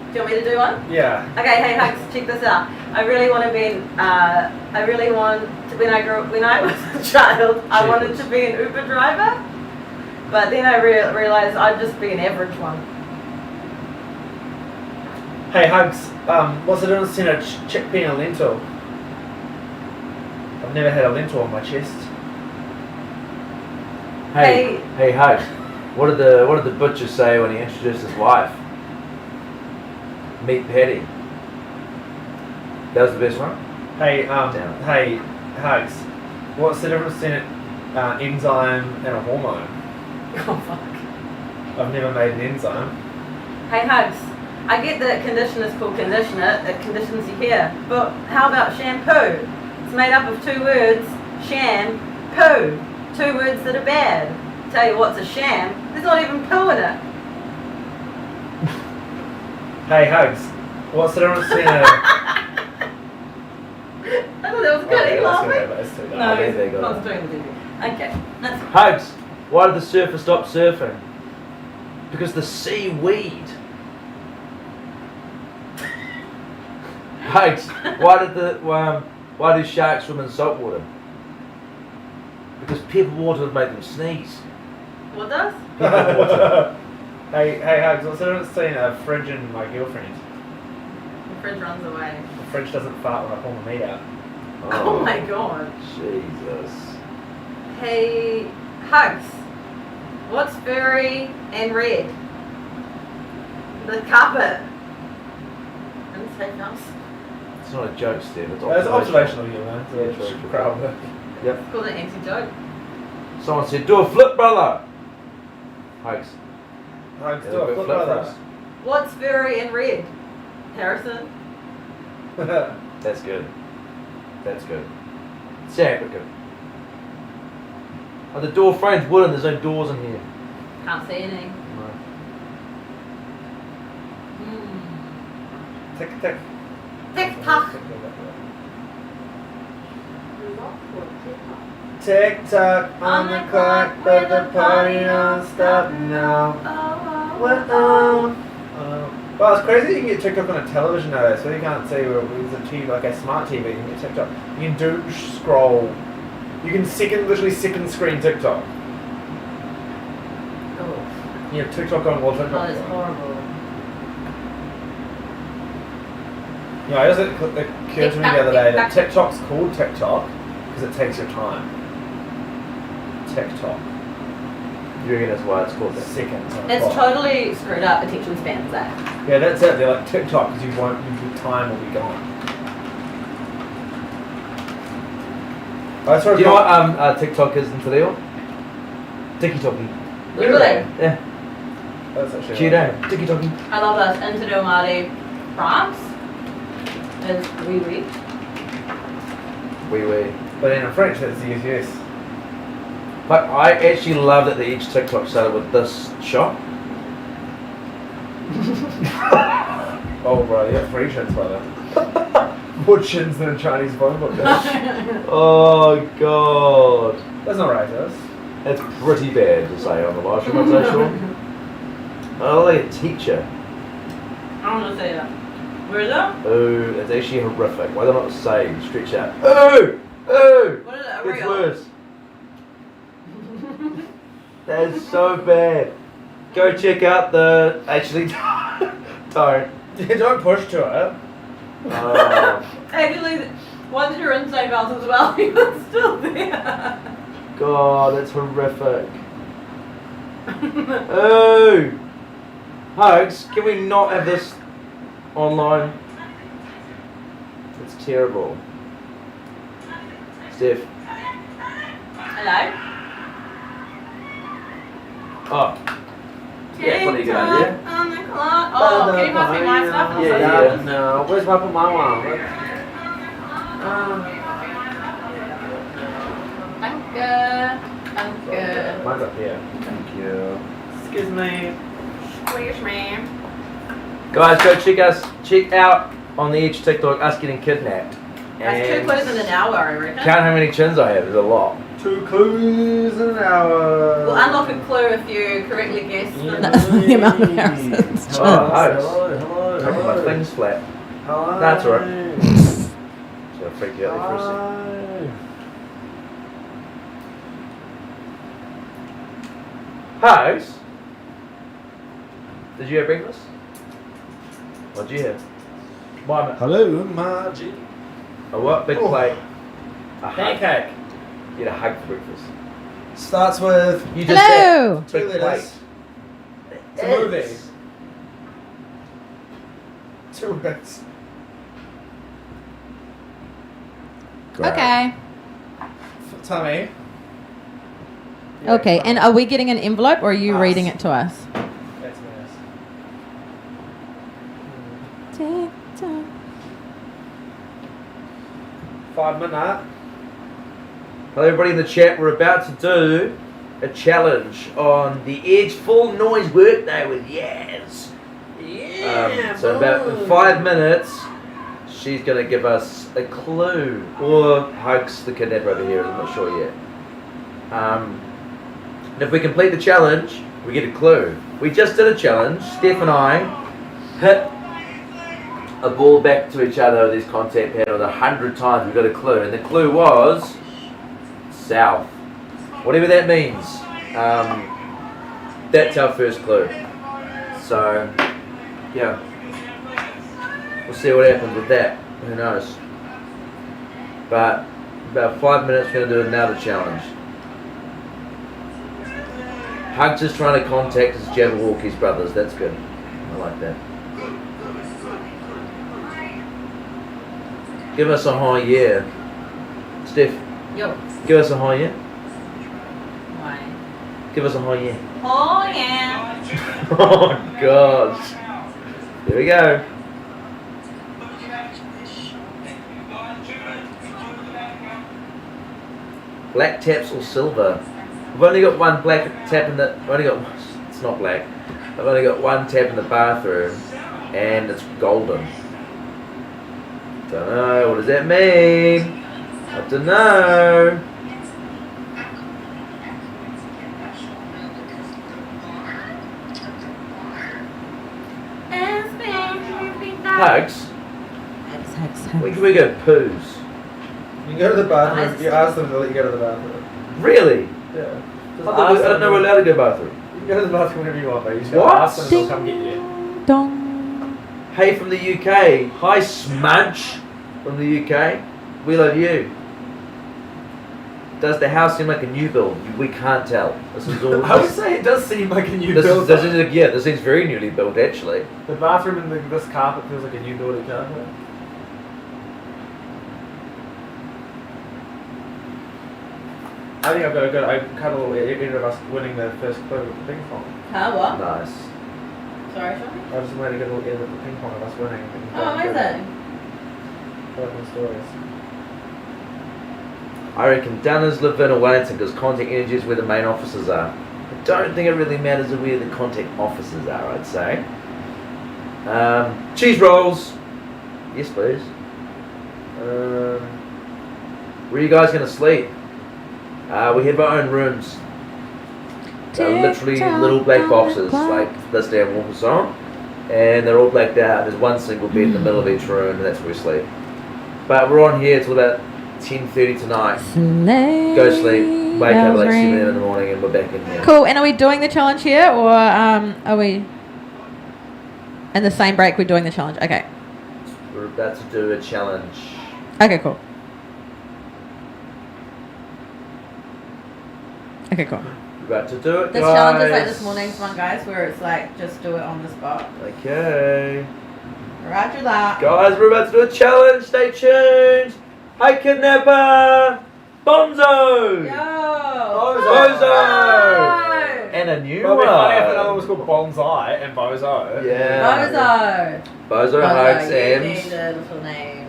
I: Do you want me to do one?
J: Yeah.
I: Okay, hey Hugs, check this out. I really want to be when I was a child, I wanted to be an Uber driver, but then I realized I'd just be an average one.
J: Hey Hugs, what's the difference between a chickpea and a lentil? I've never had a lentil on my chest.
K: Hey Hugs, what did the butcher say when he introduced his wife? Meet Patty. That was the best one?
J: Hey, hey Hugs, what's the difference between an enzyme and a hormone?
I: Oh fuck.
J: I've never made an enzyme.
I: Hey Hugs, I get that conditioner's called conditioner, it conditions your hair, but how about shampoo? It's made up of two words, sham, poo. Two words that are bad. Tell you what's a sham, there's not even poo in it.
J: Hey Hugs, what's the difference between a...
I: I thought that was good, are you laughing? No,
K: Okay,
I: he's
K: there you go.
I: concentrating on the TV. Okay, that's
K: Hugs, why did the surfer stop surfing? Because the seaweed. Hugs, why do sharks swim in salt water? Because pepper water would make them sneeze.
I: what does?
K: Pepper water.
J: Hey Hugs, what's the difference between a fridge and my girlfriend?
I: The fridge runs away.
J: The fridge doesn't fart when I pull my meat out.
I: Oh my god.
K: Jesus.
I: Hey, Hugs. What's furry and red? The carpet. In the steakhouse.
K: It's not a joke, Steve. It's
E: That's observational, you know.
K: Yeah,
E: It's
K: true.
E: crowd work.
K: Yep.
I: It's called an anti-joke.
K: Someone said, do a flip, brother. Hugs.
E: Hugs,
K: Yeah,
E: do a flip,
K: for
E: brother.
K: us.
I: What's furry and red? Harrison.
K: That's good. That's good. Super good. Are the door frames wooden? There's no doors in here.
I: Can't see anything.
E: Tick, tick.
I: Tick tock.
E: Tick tock on the clock, but the party don't stop now. Well, it's crazy you can get TikTok on a television nowadays, so you can't see where it's a TV, like a smart TV, you can get TikTok. You can do scroll. You can literally second screen TikTok.
I: Oh.
E: You have TikTok on while TikTok
I: Oh,
E: on.
I: it's horrible.
E: Yeah, it just occurred to me the other day that TikTok's called TikTok because it takes your time. TikTok.
K: You reckon that's why it's called that?
E: Seconds.
I: It's totally screwed up attention spans, that.
E: Yeah, that's it. They're like TikTok because your time will be gone.
K: Do you know what TikTok is in Te Reo? Tiki-toki.
I: Really?
K: Yeah.
E: That's actually
K: Cute, eh? Tiki-toki.
I: I love this. Into Del Mare France is wee wee.
K: Wee wee.
E: But in French, it's the yes.
K: But I actually love that each TikTok started with this shot.
E: Oh, bro, you got 3 shins, brother. More shins than a Chinese volleyball coach.
K: Oh, God.
E: That's not racist.
K: That's pretty bad to say on the live stream, I'd say, Sean. Oh, like a teacher.
I: I don't want to say that. Where is that?
K: Oh, that's actually horrific. Why don't I say stretch out? Oh! Oh!
I: What is it?
K: It's
I: Real?
K: worse. That is so bad. Go check out the. Actually, don't.
E: Yeah, don't push to it.
I: Actually, once you're in St. Val's as well, you're still there.
K: God, that's horrific. Oh! Hugs, can we not have this online? It's terrible. Steph.
I: Hello?
K: Oh. Yeah, pretty good idea.
I: On the clock. Oh, can you pass me my stuff?
K: Yeah.
E: No, where's my mama?
I: Danke.
E: Mine's up here.
K: Thank you.
E: Excuse me.
I: Excuse me.
K: Guys, go check out on the Edge TikTok us getting kidnapped.
I: That's 2 clues in an hour, I reckon.
K: Count how many chins I have. There's a lot.
E: 2 clues in an hour.
I: We'll unlock a clue if you correctly guess
P: The amount of Harrison's chins.
K: Oh, Hugs.
E: Hello.
K: Making my things flat.
E: Hello.
K: That's all right. Just gonna freak you out there for a second. Hugs? Did you have breakfast? What'd you have? Mine.
E: Hello, Margie.
K: A what? Big
E: Oh.
K: plate. A hug.
E: Pancake.
K: You had a hug for breakfast.
E: Starts with
K: You just
P: Hello.
K: said
E: 2
K: big
E: letters.
K: plate.
E: It's a movie. 2 words.
P: Okay.
E: Tummy.
P: Okay. And are we getting an envelope or are you
E: Us.
P: reading it to us?
E: That's nice.
P: Tick tock.
E: 5 minute.
K: Hello everybody in the chat, we're about to do a challenge on the Edge Full Noise Workday with Yaz.
E: Yeah.
K: So about in 5 minutes, she's going to give us a clue. Or Hugs the kidnapper over here, I'm not sure yet. And if we complete the challenge, we get a clue. We just did a challenge, Steph and I hit a ball back to each other with this contact paddle 100 times, we got a clue. And the clue was south. Whatever that means. That's our first clue. So, yeah. We'll see what happens with that. Who knows? But about 5 minutes, we're going to do another challenge. Hugs is trying to contact his Jabberwockies brothers. That's good. I like that. Give us a high yeah. Steph,
I: Yo.
K: give us a high yeah.
I: Why?
K: Give us a high yeah.
I: Oh yeah.
K: Oh gosh. Here we go. Black taps or silver? I've only got one black tap in the. It's not black. I've only got one tap in the bathroom, and it's golden. Don't know. What does that mean? I don't know. Hugs. Where can we go? Poos.
E: You can go to the bathroom. You ask them to let you go to the bathroom.
K: Really?
E: Yeah.
K: I don't know we're allowed to go bathroom.
E: You can go to the bathroom whenever you want, but you just
K: What?
E: gotta ask them and they'll come get you.
K: Hey from the UK. Hi Smudge from the UK. We love you. Does the house seem like a new build? We can't tell. This is all.
E: I would say it does seem like a new
K: this
E: build.
K: this seems very newly built actually.
E: The bathroom and this carpet feels like a new building carpet. I think I've got a good. I cut a little edit of us winning the first clue with the ping pong.
I: Huh? What?
K: Nice.
I: Sorry, Sean?
E: I just made a good little edit of the ping pong of us winning.
I: Oh, amazing.
E: Open stories.
K: I reckon Dunners, Levin or Wellington because contact energy is where the main offices are. I don't think it really matters where the contact offices are, I'd say. Cheese rolls. Yes, please. Where are you guys going to sleep? We have our own rooms. They're literally little black boxes, like this damn walking song. And they're all blacked out. There's one single bed in the middle of each room, and that's where we sleep. But we're on here till about 10:30 tonight. Go sleep. Wake up like 7 in the morning, and we're back in here.
P: Cool. And are we doing the challenge here, or are we in the same break? We're doing the challenge. Okay.
K: We're about to do a challenge.
P: Okay. Cool. Okay. Cool.
K: We're about to do it,
I: This
K: guys.
I: challenge is like this morning's one, guys, where it's like just do it on the spot.
K: Okay.
I: Roger that.
K: Guys, we're about to do a challenge. Stay tuned. Hi, Kidnapper. Bonzo. Bozo. And a new
E: Well, it'd be funny if
K: one.
E: another one was called Bonsai and Bozo.
K: Yeah. Bozo hugs
I: you
K: and
I: need a little name.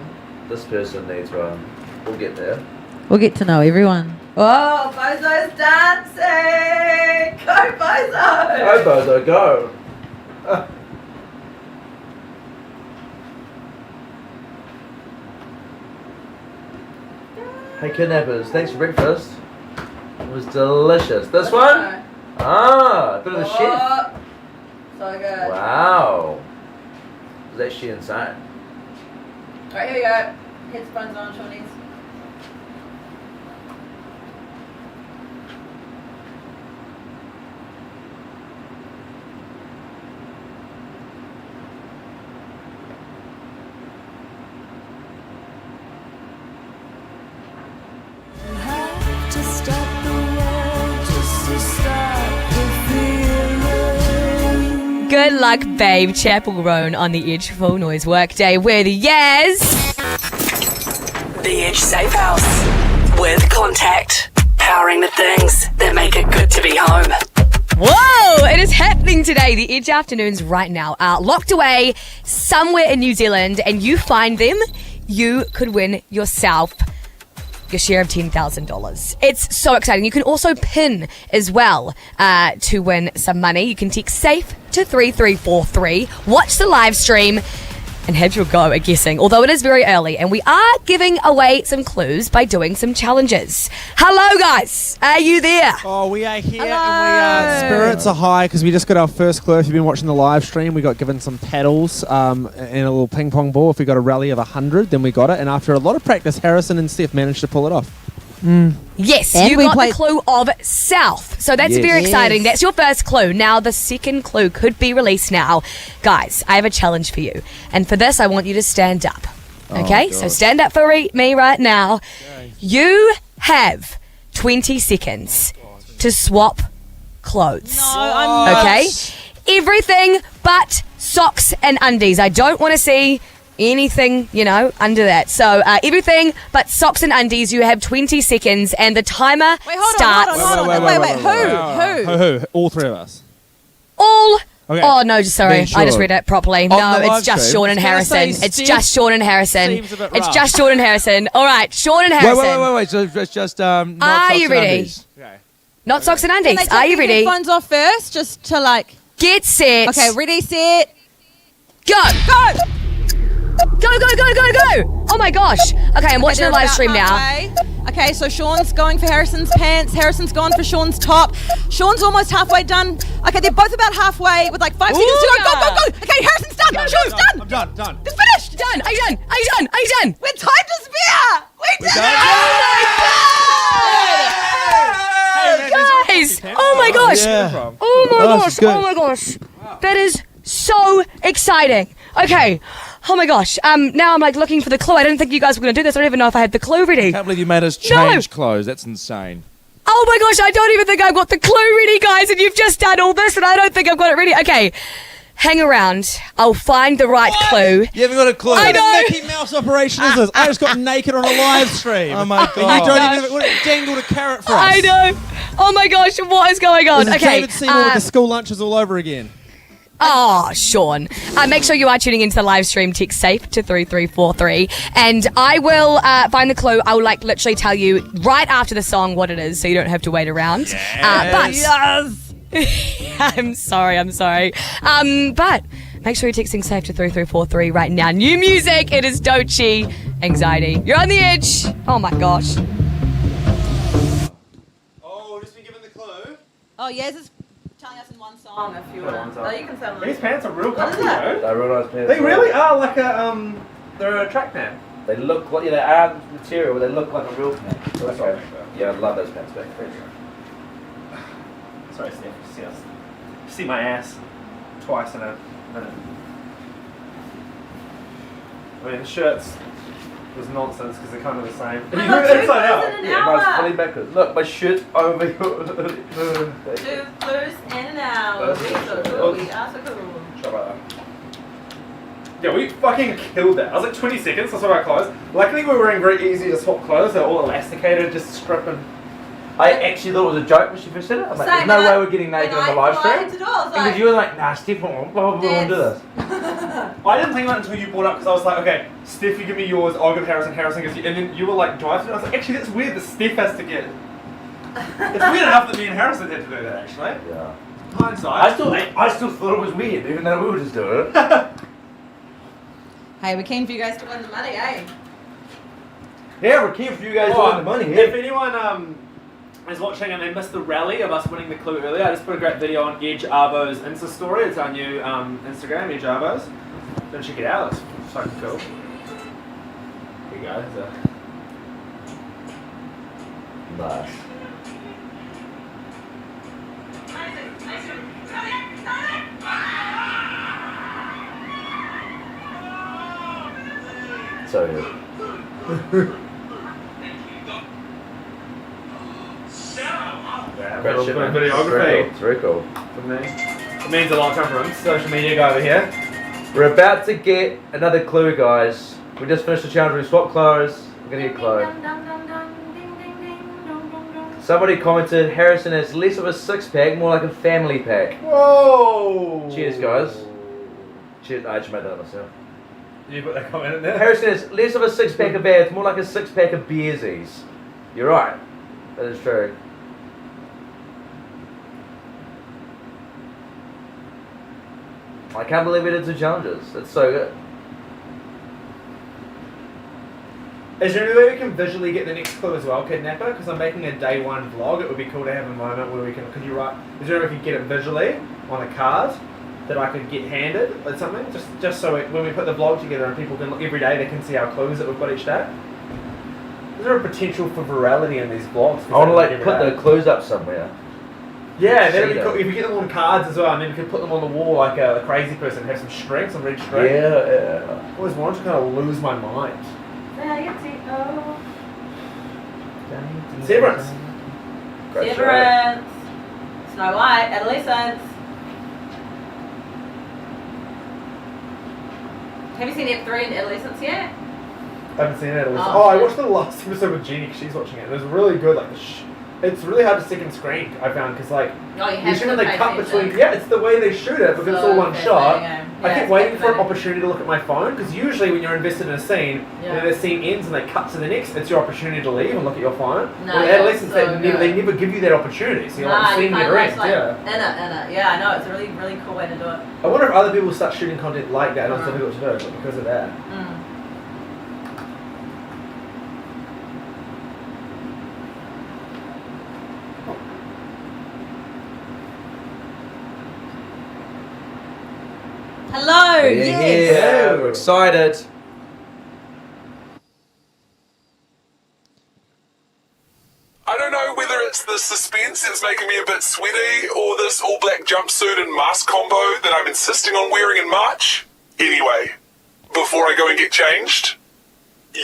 K: this person needs one. We'll get there.
P: We'll get to know everyone.
I: Oh, Bozo's dancing! Go, Bozo!
K: Go, Bozo, go. Hey, Kidnappers, thanks for breakfast. It was delicious. This one? Ah, a bit of the chef.
I: So good.
K: Wow. Is actually insane.
I: Alright, here we go. Headphones on, Shawnees.
N: Good luck, babe. Chapel Roan on the Edge Full Noise Workday with Yaz.
O: The Edge Safe House with Contact. Powering the things that make it good to be home.
N: Whoa! It is happening today. The Edge Afternoons right now are locked away somewhere in New Zealand, and you find them, you could win yourself your share of $10,000. It's so exciting. You can also pin as well to win some money. You can text SAFE to 3343, watch the live stream, and have your go at guessing, although it is very early, and we are giving away some clues by doing some challenges. Hello, guys. Are you there?
H: Oh, we are here, and spirits are high because we just got our first clue. If you've been watching the live stream, we got given some paddles and a little ping pong ball. If we got a rally of 100, then we got it. And after a lot of practice, Harrison and Steph managed to pull it off.
N: Yes,
P: And
N: you
P: we
N: got
P: played-
N: the clue of South. So that's
H: Yes.
N: very exciting.
P: Yes.
N: That's your first clue. Now the second clue could be released now. Guys, I have a challenge for you. And for this, I want you to stand up. Okay? So stand up for me right now. You have 20 seconds to swap clothes.
P: No, I'm
N: Okay?
P: not.
N: Everything but socks and undies. I don't want to see anything, under that. So everything but socks and undies. You have 20 seconds and the timer starts.
H: Who? All three of us.
N: All.
H: Okay.
N: Oh, no, sorry.
H: Then
N: I just
H: Sean.
N: read it properly.
H: On
N: No,
H: the
N: it's
H: live
N: just
H: stream.
N: Sean and
H: I was gonna
N: Harrison.
H: say,
N: It's
H: Steph
N: just Sean and Harrison.
H: seems a bit
N: It's
H: rough.
N: just Sean and Harrison. All right, Sean and Harrison.
B: Wait. So it's just not
N: Are
B: socks
N: you
B: and
N: ready?
B: undies.
N: Not socks and
P: Can
N: undies.
P: they take
N: Are you
P: their
N: ready?
P: headphones off first, just to like
N: get set.
P: Okay, ready, set,
N: go. Go! Oh my gosh. Okay, I'm watching the
P: they're
N: live
P: about
N: stream now.
P: halfway. Okay, so Sean's going for Harrison's pants. Harrison's gone for Sean's top. Sean's almost halfway done. Okay, they're both about halfway with like 5 seconds to go. Go! Okay, Harrison's done. Sean's done.
H: I'm done.
P: It's finished.
N: Done. Are you done?
P: We're tied to spare. We did it.
N: Guys! Oh my gosh!
B: Yeah.
N: Oh my
B: Oh,
N: gosh!
B: this is good.
N: Oh my gosh! That is so exciting. Okay. Oh my gosh. Now I'm like looking for the clue. I didn't think you guys were going to do this. I don't even know if I had the clue ready.
B: I can't believe you made us change clothes. That's insane.
N: Oh my gosh, I don't even think I've got the clue ready, guys, and you've just done all this and I don't think I've got it ready. Okay. Hang around. I'll find the right clue.
B: You haven't got a clue.
N: I know.
H: What Mickey Mouse operation is this? I just got naked on a live stream.
B: Oh my
H: You don't
B: god.
H: even have dangled a carrot for us.
N: I know. Oh my gosh, what is going on?
H: This is
N: Okay.
H: David Seymour with the school lunches all over again.
N: Oh, Sean. Make sure you are tuning into the live stream. Text SAFE to 3343. And I will find the clue. I will literally tell you right after the song what it is so you don't have to wait around. But I'm sorry. But make sure you're texting SAFE to 3343 right now. New music. It is Doechii. Anxiety. You're on the edge. Oh my gosh.
H: Oh, just been given the clue.
P: Oh, Yaz is telling us in one song.
I: If you want. No, you can sound
E: These pants are real
I: What is
E: comfy,
I: that?
E: though.
K: I realised pants.
E: They really are like a they're a track pant.
K: They look like they are material, but they look like a real pant. Okay. Yeah, I love those pants back.
E: Sorry, Steph. See my ass twice in a minute. I mean, the shirts was nonsense because they're kind of the same.
I: Oh my
E: You
I: God,
E: do it inside out.
I: an
K: Yeah, mine's
I: hour.
K: fully backwards. Look, my shirt over here.
I: Two clues in an hour. We so cool. We are so cool.
E: Shut up. Yeah, we fucking killed that. I was like 20 seconds, that's what our clothes. Luckily, we were wearing very easy to swap clothes. They're all elasticated, just stripping.
K: I actually thought it was a joke when she first said it. I'm like, there's
I: Same,
K: no
I: when
K: way
I: I-
K: we're getting naked
I: when
K: on the
I: I
K: live
I: fly
K: stream.
I: into doors, like-
K: Because you were like, nah, Steph, blah, blah, blah, do this.
E: I didn't think about it until you brought it up because I was like, okay, Steph, you give me yours, I'll give Harrison gives you, and then you were like, drive through. I was like, actually, that's weird that Steph has to get. It's weird enough that me and Harrison had to do that, actually.
K: Yeah.
E: Hindsight.
K: I still thought it was weird, even though we were just doing it.
P: Hey, we're keen for you guys to win the money, eh?
K: Yeah, we're keen for you guys to win the money
E: If
K: here.
E: anyone is watching and they missed the rally of us winning the clue earlier, I just put a great video on Edge Arbo's Insta story. It's our new Instagram, Edge Arbo's. Go check it out. It's fucking cool. Here you go.
K: Nice. So good.
E: Yeah,
K: Great
E: little
K: shit,
E: bit of
K: man.
E: videography
K: It's very cool.
E: for me. It means a lot coming from social media guy over here.
K: We're about to get another clue, guys. We just finished the challenge. We swapped clothes. We're gonna get a clue. Somebody commented Harrison has less of a six-pack, more like a family pack.
E: Whoa!
K: Cheers, guys. Cheers. I just made that up myself.
E: You put that comment in there?
K: Harrison has less of a six-pack of beer. It's more like a six-pack of beersies. You're right. That is true. I can't believe we did 2 challenges. It's so good.
E: Is there any way we can visually get the next clue as well, Kidnapper? Because I'm making a day 1 vlog. It would be cool to have a moment where we can. Could you write? Is there any way we could get it visually on a card that I could get handed or something? Just so when we put the vlog together and people can look every day, they can see our clues that we've got each day. Is there a potential for virality in these vlogs?
K: I want to like put the clues up somewhere.
E: Yeah,
K: See
E: that'd be
K: them.
E: cool. If we get them on cards as well, and then we could put them on the wall like a crazy person, have some string, some red string.
K: Yeah.
E: I always wanted to kind of lose my mind.
I: Severance.
E: Severance.
K: Great show.
I: Severance. Snow White, adolescence. Have you seen F3 and adolescence yet?
E: I haven't seen it.
I: Oh,
E: I
I: shit.
E: watched the last episode with Jeannie 'cause she's watching it. It was really good. Like, it's really hard to second screen. I found because like
I: Oh, you have
E: usually
I: to
E: when they
I: pay
E: cut
I: attention.
E: between, it's the way they shoot it because it's all one shot.
I: fascinating,
E: I
I: yeah,
E: keep
I: it's
E: waiting for an
I: captivating.
E: opportunity to look at my phone because usually when you're invested in a scene,
I: Yeah.
E: when the scene ends and they cut to the next, it's your opportunity to leave and look at your phone.
I: No,
E: Well,
I: yeah,
E: adolescents,
I: so
E: they never give you that opportunity. So you're like,
I: Nah,
E: the
I: you
E: scene
I: can't
E: never
I: watch,
E: ends.
I: like,
E: Yeah.
I: in it. Yeah, I know. It's a really, really cool way to do it.
E: I wonder if other people start shooting content like that and it's
I: Mm.
E: difficult to do but because of that.
I: Mm. Hello. Yes.
B: Yeah, we're excited.
Q: I don't know whether it's the suspense that's making me a bit sweaty or this all black jumpsuit and mask combo that I'm insisting on wearing in March. Anyway, before I go and get changed,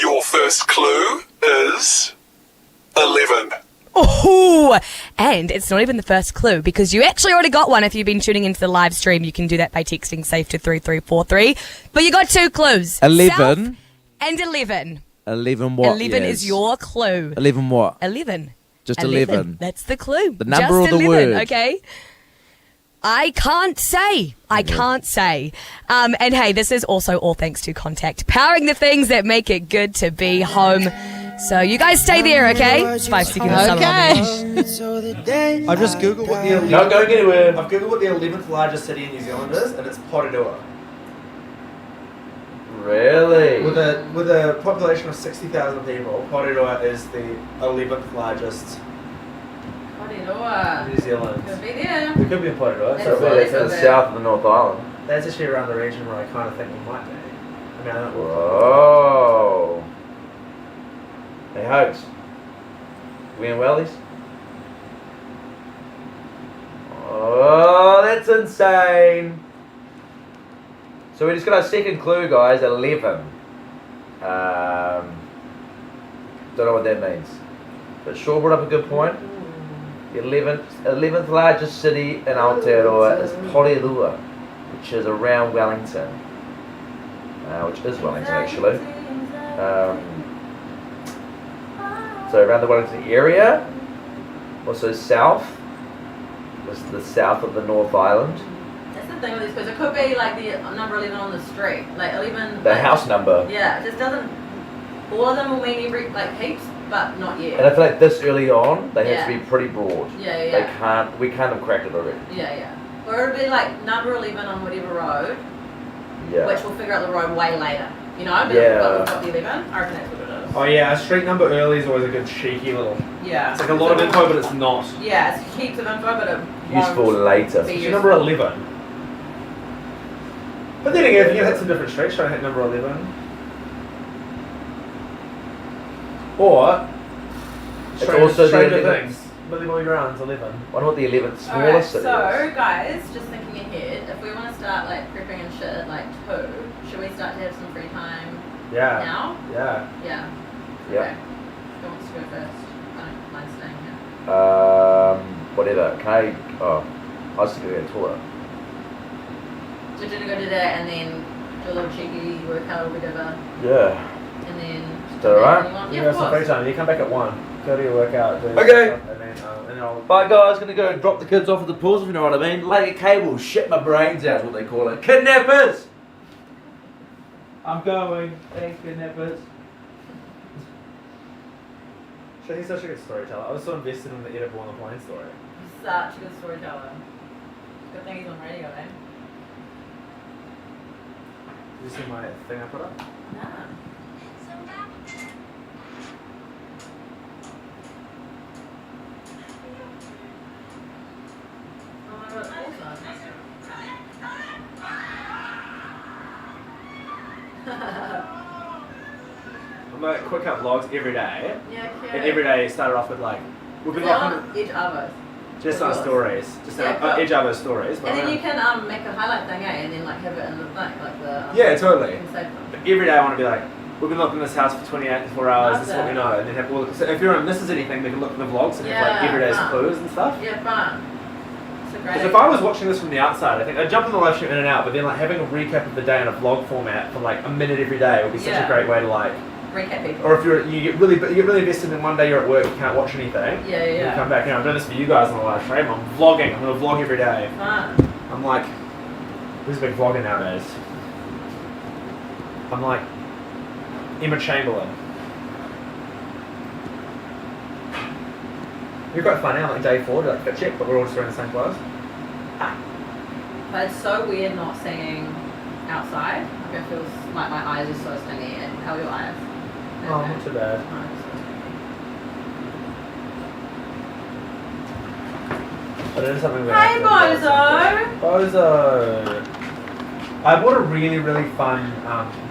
Q: your first clue is 11.
N: Oh, and it's not even the first clue because you actually already got one. If you've been tuning into the live stream, you can do that by texting SAFE to 3343. But you got 2 clues.
B: 11.
N: South and 11.
B: 11 what?
N: 11
B: yes.
N: is your clue.
B: 11 what?
N: 11.
B: Just 11.
N: That's the clue.
B: The number
N: Just
B: or the
N: 11,
B: word?
N: okay? I can't say. I can't say. And hey, this is also all thanks to Contact, powering the things that make it good to be home. So you guys stay there, okay? 5 seconds.
H: Okay. I've just googled what the 11th.
E: No, go anywhere. I've googled what the 11th largest city in New Zealand is, and it's Porirua.
K: Really?
E: With a population of 60,000 people, Porirua is the 11th largest
I: Porirua.
E: New Zealand.
I: Could be there.
E: We could be in Porirua.
I: It's
E: So
K: It's in the south of the North Island.
E: that's actually around the region where I kind of think we might be. I mean, I don't know.
K: Whoa. Hey, Hugs. We in Wellies? Oh, that's insane. So we just got our second clue, guys, 11. Don't know what that means. But Shaw brought up a good point. The 11th largest city in Aotearoa is Porirua, which is around Wellington. Which is Wellington, actually. So around the Wellington area. Also south. This is the south of the North Island.
I: That's the thing with these clues. It could be like the number 11 on the street. Like 11.
K: The
I: like,
K: house number.
I: Yeah, it just doesn't. All of them will mean every, like heaps, but not yet.
K: And I feel like this early on, they have to
I: Yeah.
K: be pretty broad.
I: Yeah, yeah.
K: We can't have cracked it already.
I: Yeah. Or it'll be like number 11 on whatever road,
K: Yeah.
I: which we'll figure out the road way later. You know, but
K: Yeah.
I: we've got the 11. I reckon that's what it is.
E: Oh yeah, a street number early is always a good cheeky little.
I: Yeah.
E: It's like a lot of info, but it's not.
I: Yeah, it's heaps of info, but it
K: Useful
I: won't
K: later.
I: be
E: It's number 11. But then again, if you hit some different streets, try to hit number 11. Or
K: It's also the
E: Stranger
K: 11th.
E: Things. Billy Boy Brown's 11.
K: Wonder what the 11th smallest
I: Alright,
K: city
I: so
K: is.
I: guys, just thinking ahead, if we want to start like prepping and shit at like 2, should we start to have some free time
E: Yeah.
I: now?
E: Yeah.
I: Yeah.
K: Yeah.
I: Okay. Who wants to go first? I don't mind staying here.
K: Whatever. Can I? Oh, I was just gonna get a tour.
I: So we're gonna go do that and then do a little cheeky workout or whatever,
K: Yeah.
I: and then.
K: Is that alright?
E: You
I: Yeah,
E: have
I: of
E: some free
I: course.
E: time. You come back at 1. Go to your workout. Do
K: Okay.
E: stuff, and then I'll.
K: Bye guys, gonna go drop the kids off at the pools if you know what I mean. Lay a cable, shit my brains out is what they call it. Kidnappers! I'm going. Thanks, kidnappers.
E: He's such a good storyteller. I was so invested in the edible on the plane story.
I: Such a good storyteller. Good thing he's on radio, eh?
E: Did you see my thing I put up?
I: Nah. Oh my god,
E: I'm like quick up vlogs every day.
I: Yeah, cute.
E: And every day started off with like, we've been
I: They're
E: like
I: on each other.
E: just on stories. Just
I: Yeah,
E: on
I: cool.
E: each other's stories. But
I: And then
E: I
I: you can make a highlight thing, eh? And then like have it in the thing, like the.
E: Yeah, totally.
I: You can save them.
E: But every day I want to be like, we've been looking in this house for 24 hours,
I: Love
E: this is what we
I: that.
E: know. And then have all the, so if anyone misses anything, they can look at the vlogs and have like
I: Yeah,
E: everyday's
I: fun.
E: clues and stuff.
I: Yeah, fun. a great
J: Because if I was watching this from the outside, I think I'd jump on the live stream in and out, but then like having a recap of the day in a vlog format for like a minute every day would be such a great way to like
I: recap people.
J: Or if you get really invested in one day you're at work, you can't watch anything. You come back, I'm doing this for you guys on the live stream. I'm vlogging. I'm gonna vlog every day.
I: Fun.
J: I'm like, who's a big vlogger nowadays? I'm like Emma Chamberlain. You're quite funny. I'm like day 4, like fit check, but we're all just wearing the same clothes.
I: But it's so weird not seeing outside. Like it feels like my eyes are so stingy. And how are your eyes?
J: Oh, not too bad. But it is something we
I: Hey, Bozo!
J: Bozo! I bought a really, really fun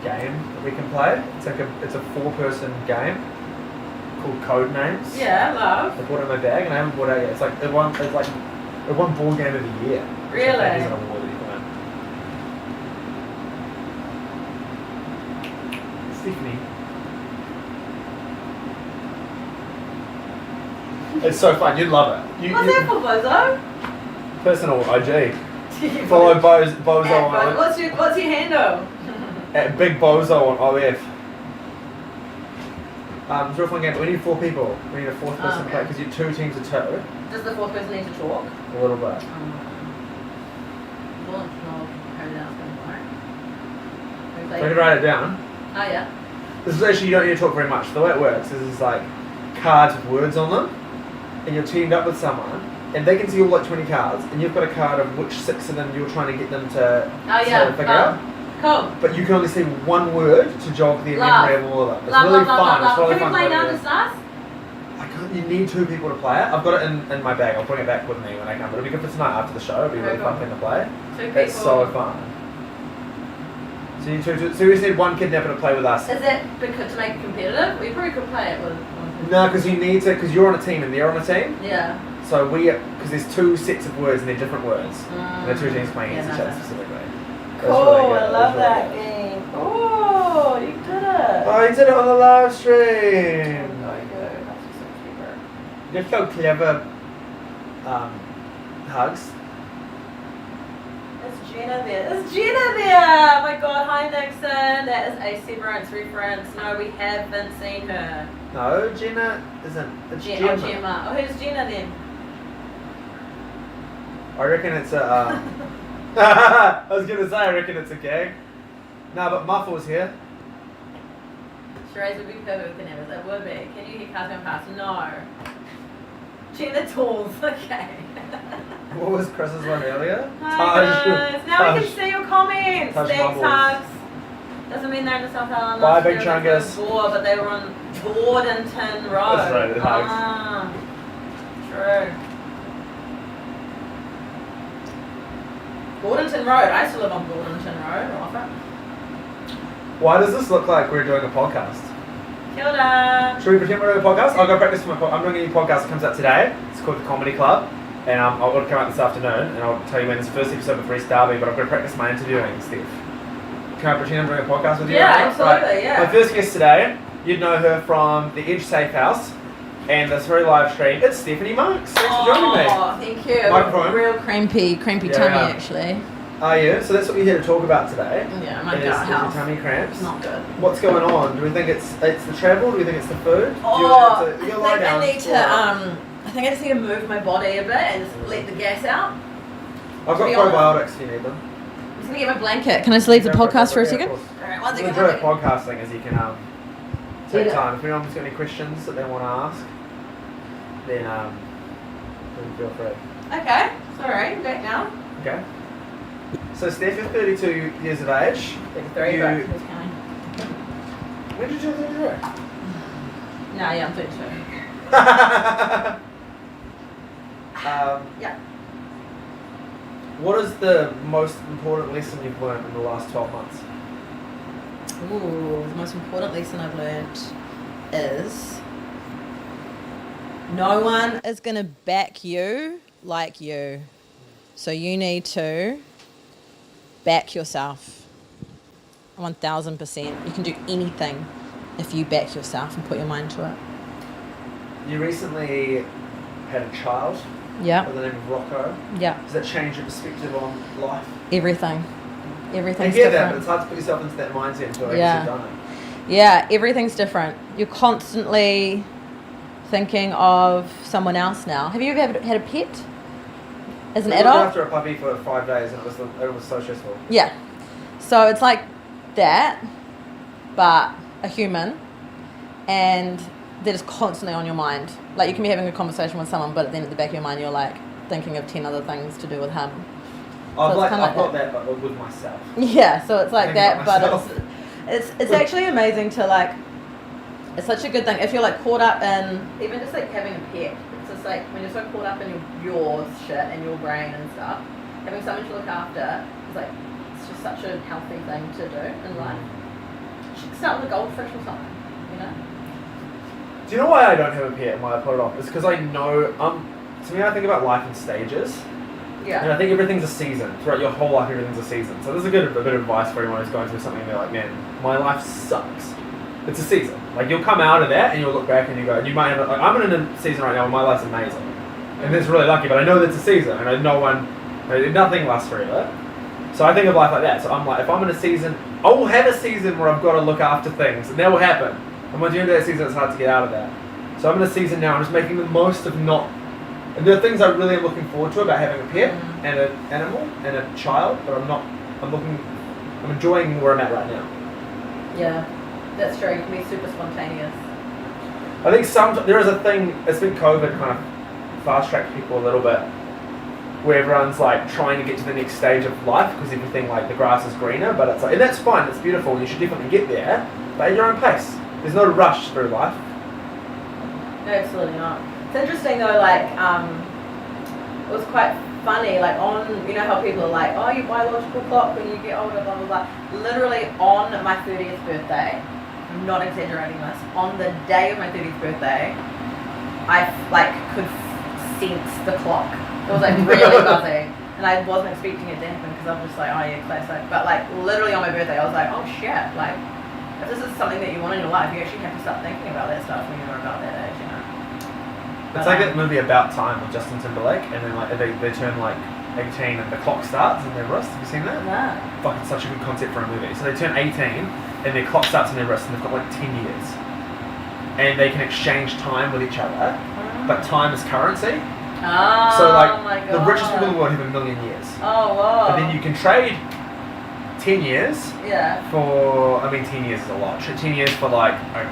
J: game that we can play. It's like it's a 4-person game called Code Names.
I: Yeah, love.
J: I bought it in my bag and I haven't bought it yet. It's like it won board game of the year.
I: Really?
J: Which I think is an award that you can win. Stephanie. It's so fun. You'd love it.
I: What's that for, Bozo?
J: Personal IG. Follow Bozo on.
I: What's your handle?
J: At Big Bozo on OF. It's a real fun game, but we need 4 people. We need a 4th person to play because you're 2 teams of 2.
I: Does the 4th person need to talk?
J: A little bit. So I can write it down.
I: Oh yeah.
J: This is actually, you don't need to talk very much. The way it works is like cards with words on them, and you're teamed up with someone, and they can see all like 20 cards, and you've got a card of which 6 of them you're trying to get them to figure out.
I: Cool.
J: But you can only say one word to jog their memory of all of them. It's really fun. It's really fun.
I: Can we play now just us?
J: You need 2 people to play it. I've got it in my bag. I'll bring it back with me when I come. But it'll be good for tonight after the show. It'll be a really fun thing to play.
I: 2 people.
J: It's so fun. So you so we just need 1 kidnapper to play with us.
I: Is it because to make it competitive? We probably could play it with.
J: No, because you need to. Because you're on a team and they're on a team.
I: Yeah.
J: So because there's 2 sets of words and they're different words. And the 2 teams playing against each other specifically.
I: Cool.
J: Really
I: I love that game. Oh, you did it.
J: Oh, you did it on the live stream. You're so clever. Hugs.
I: It's Gina there. It's Gina there. Oh my God. Hi, Nixon. That is a severance reference. No, we haven't seen her.
J: No, Gina isn't. It's Gemma.
I: Oh, Gemma. Oh, who's Gina then?
J: I reckon it's a. I was gonna say I reckon it's a gang. No, but Muffle's here.
I: Sheree would be perfect with the That would be. Can you hit cards going past? No. Gina Tools. Okay.
J: What was Chris's one earlier?
I: Hi guys. Now we can see your comments.
J: Touch
I: Thanks,
J: bubbles.
I: Hugs. Doesn't mean they're in the South Island.
J: Bye,
I: last
J: Big
I: year,
J: Chungus.
I: Before, but they were on Bordenton Road.
J: That's right, it hugs.
I: Ah, true. Bordenton Road. I used to live on Bordenton Road. Often.
J: Why does this look like we're doing a podcast?
I: Kia ora.
J: Should we pretend we're doing a podcast? I'll go practice for I'm doing a new podcast that comes out today. It's called The Comedy Club. And I'll come out this afternoon and I'll tell you when this first episode before East Derby, but I'm going to practice my interviewing, Steph. Can I pretend I'm doing a podcast with you?
I: Yeah,
J: right?
I: absolutely,
J: Right.
I: yeah.
J: My first guest today, you'd know her from the Edge Safe House and this very live stream. It's Stephanie Monks. Thanks for joining me.
I: Oh, thank you.
J: Microphone.
P: Real crampy
J: Yeah.
P: tummy actually.
J: Are you? So that's what we're here to talk about today.
P: Yeah, my
J: Is
P: gut
J: your
P: health.
J: tummy cramps.
P: Not good.
J: What's going on? Do we think it's the travel? Do we think it's the food?
I: Oh,
J: you
I: I
J: lie
I: think
J: down.
I: I need to. I think I just need to move my body a bit and just let the gas out.
J: I've got
I: be honest.
J: probiotics if you need them.
I: I'm just gonna get my
P: Blanket. Can I just leave the podcast for a second?
I: Alright, one
J: The
I: second.
J: joy of podcasting is you can take
I: Yeah.
J: time. If anyone's got any questions that they want to ask, then feel free.
I: Okay, sorry, I'm back now.
J: Okay. So Steph, you're 32 years of age.
I: 33,
J: You-
I: but who's counting?
J: When did you turn 33?
I: No, yeah, I'm 32. Yeah.
J: What is the most important lesson you've learned in the last 12 months?
P: Ooh, the most important lesson I've learned is no one is going to back you like you. So you need to back yourself 1000%. You can do anything if you back yourself and put your mind to it.
J: You recently had a child.
P: Yeah.
E: by the name of Rocco.
P: Yeah.
E: Does that change your perspective on life?
P: Everything.
E: I
P: Everything's
E: hear that,
P: different.
E: but it's hard to put yourself into that mindset until I
P: Yeah.
E: actually done it.
P: Yeah, everything's different. You're constantly thinking of someone else now. Have you ever had a pet as an
E: I looked
P: adult?
E: after a puppy for 5 days and it was so stressful.
P: Yeah. So it's like that, but a human, and they're just constantly on your mind. Like you can be having a conversation with someone, but then at the back of your mind you're like thinking of 10 other things to do with him.
E: I've
P: it's kinda
E: got
P: like
E: that, but with myself.
P: Yeah, so it's like
E: Thinking
P: that,
E: about
P: but
E: myself.
P: it's actually amazing to like. It's such a good thing if you're like caught up in even just like having a pet. It's just like when you're so caught up in your shit and your brain and stuff, having someone to look after is like it's just such a healthy thing to do in life. You should start with a goldfish or something, you know.
E: Do you know why I don't have a pet and why I put it off? It's because I know to me I think about life in stages.
P: Yeah.
E: And I think everything's a season. Throughout your whole life, everything's a season. So this is a bit of advice for anyone who's going through something and they're like, man, my life sucks. It's a season. Like you'll come out of that and you'll look back and you go, and you might have, like, I'm in a season right now where my life's amazing. And it's really lucky, but I know that's a season and nothing lasts forever. So I think of life like that. So I'm like, if I'm in a season, I will have a season where I've got to look after things and that will happen. And when you're in that season, it's hard to get out of that. So I'm in a season now, I'm just making the most of not. And there are things I really am looking forward to about having a pet and an animal and a child, but I'm enjoying where I'm at right now.
P: Yeah, that's true. You can be super spontaneous.
E: I think there is a thing, it's been COVID kind of fast-tracked people a little bit, where everyone's like trying to get to the next stage of life because everything like the grass is greener, but it's like, and that's fine, it's beautiful, and you should definitely get there, but at your own pace. There's no rush through life.
P: No, absolutely not. It's interesting though, like, it was quite funny, like on, you know how people are like, oh, your biological clock when you get older, blah, blah, blah. Literally on my 30th birthday, I'm not exaggerating this, on the day of my 30th birthday, I like could sense the clock. It was like really buzzy. And I wasn't expecting it to happen because I'm just like, oh yeah, classic. But like literally on my birthday, I was like, oh shit, like if this is something that you want in your life, you actually have to start thinking about that stuff when you're about that age, you know.
E: It's like that movie About Time with Justin Timberlake, and then like they turn like 18 and the clock starts in their wrist. Have you seen that?
P: No.
E: Fuck, it's such a good concept for a movie. So they turn 18 and their clock starts in their wrist and they've got like 10 years. And they can exchange time with each other, but time is currency.
P: Oh,
E: So like
P: my
E: the
P: God.
E: richest people in the world have 1 million years.
P: Oh, whoa.
E: But then you can trade 10 years
P: Yeah.
E: for, 10 years is a lot. 10 years for like a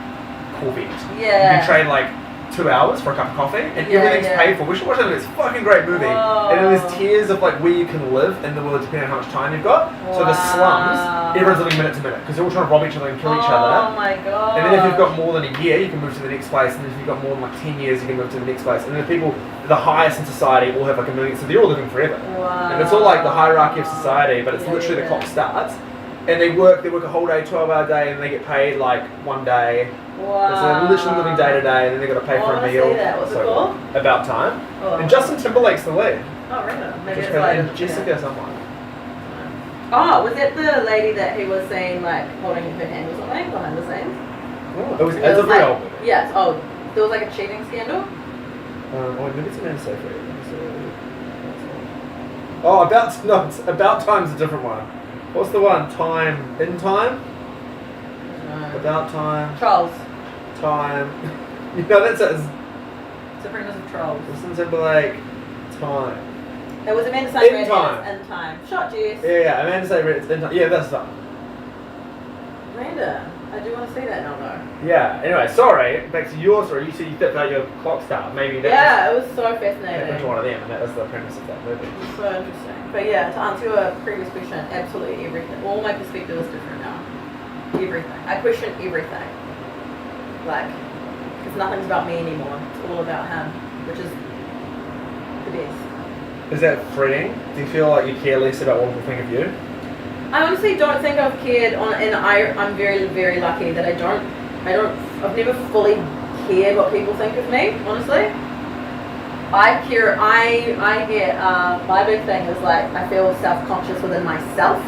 E: Corvette. You
P: Yeah.
E: can trade like 2 hours for a cup of coffee and
P: Yeah,
E: everything's
P: yeah.
E: paid for. We should watch it, it's a fucking great movie.
P: Whoa.
E: And then there's tiers of like where you can live in the world depending on how much time you've got. So the slums, everyone's living minute to minute because they're all trying to rob each other and kill each other.
P: Oh my God.
E: And then if you've got more than a year, you can move to the next place. And if you've got more than like 10 years, you can move to the next place. And then the people, the highest in society, all have like 1 million. So they're all living forever.
P: Wow.
E: And it's all like the hierarchy of society, but it's
P: Yeah,
E: literally
P: yeah.
E: the clock starts. And they work a whole day, 12-hour day, and they get paid like 1 day.
P: Wow.
E: So they're literally living day to day, and then they've got to pay
P: Oh,
E: for
P: I
E: a
P: wanna
E: meal.
P: see that. What's it called?
E: About Time.
P: Oh.
E: And Justin Timberlake's the lead.
P: Oh, really? Maybe it's
E: Jessica,
P: like
E: and Jessica someone.
P: Oh, was it the lady that he was saying like holding her hand or something behind the scenes?
E: Oh, it was
P: It
E: as a
P: was like-
E: real movie.
P: Yes. Oh, there was like a cheating scandal.
E: Maybe it's a man safe. Oh, About Time's a different one. What's the one? Time in Time? About Time.
P: Trolls.
E: Time. You know that's it.
P: Sopranos of Trolls.
E: Justin Timberlake. Time.
P: It was Amanda Seyfried.
E: In Time.
P: In Time. Shot, Jess.
E: Yeah, Amanda Seyfried. It's in Time. Yeah, that's that.
P: Amanda, I do want to see that now though.
E: Yeah. Anyway, sorry. Back to your story. You said you flipped out your clock start. Maybe that
P: Yeah, it was so
E: happened to
P: fascinating.
E: one of them, and that was the premise of that movie.
P: It's so interesting. But yeah, to answer your previous question, absolutely everything. All my perspective is different now. Everything. I question everything. Like, because nothing's about me anymore. It's all about him, which is the best.
E: Is that freeing? Do you feel like you care less about what people think of you?
P: I honestly don't think I've cared on, and I'm very, very lucky that I've never fully cared what people think of me, honestly. I care, I get, my big thing is like, I feel self-conscious within myself.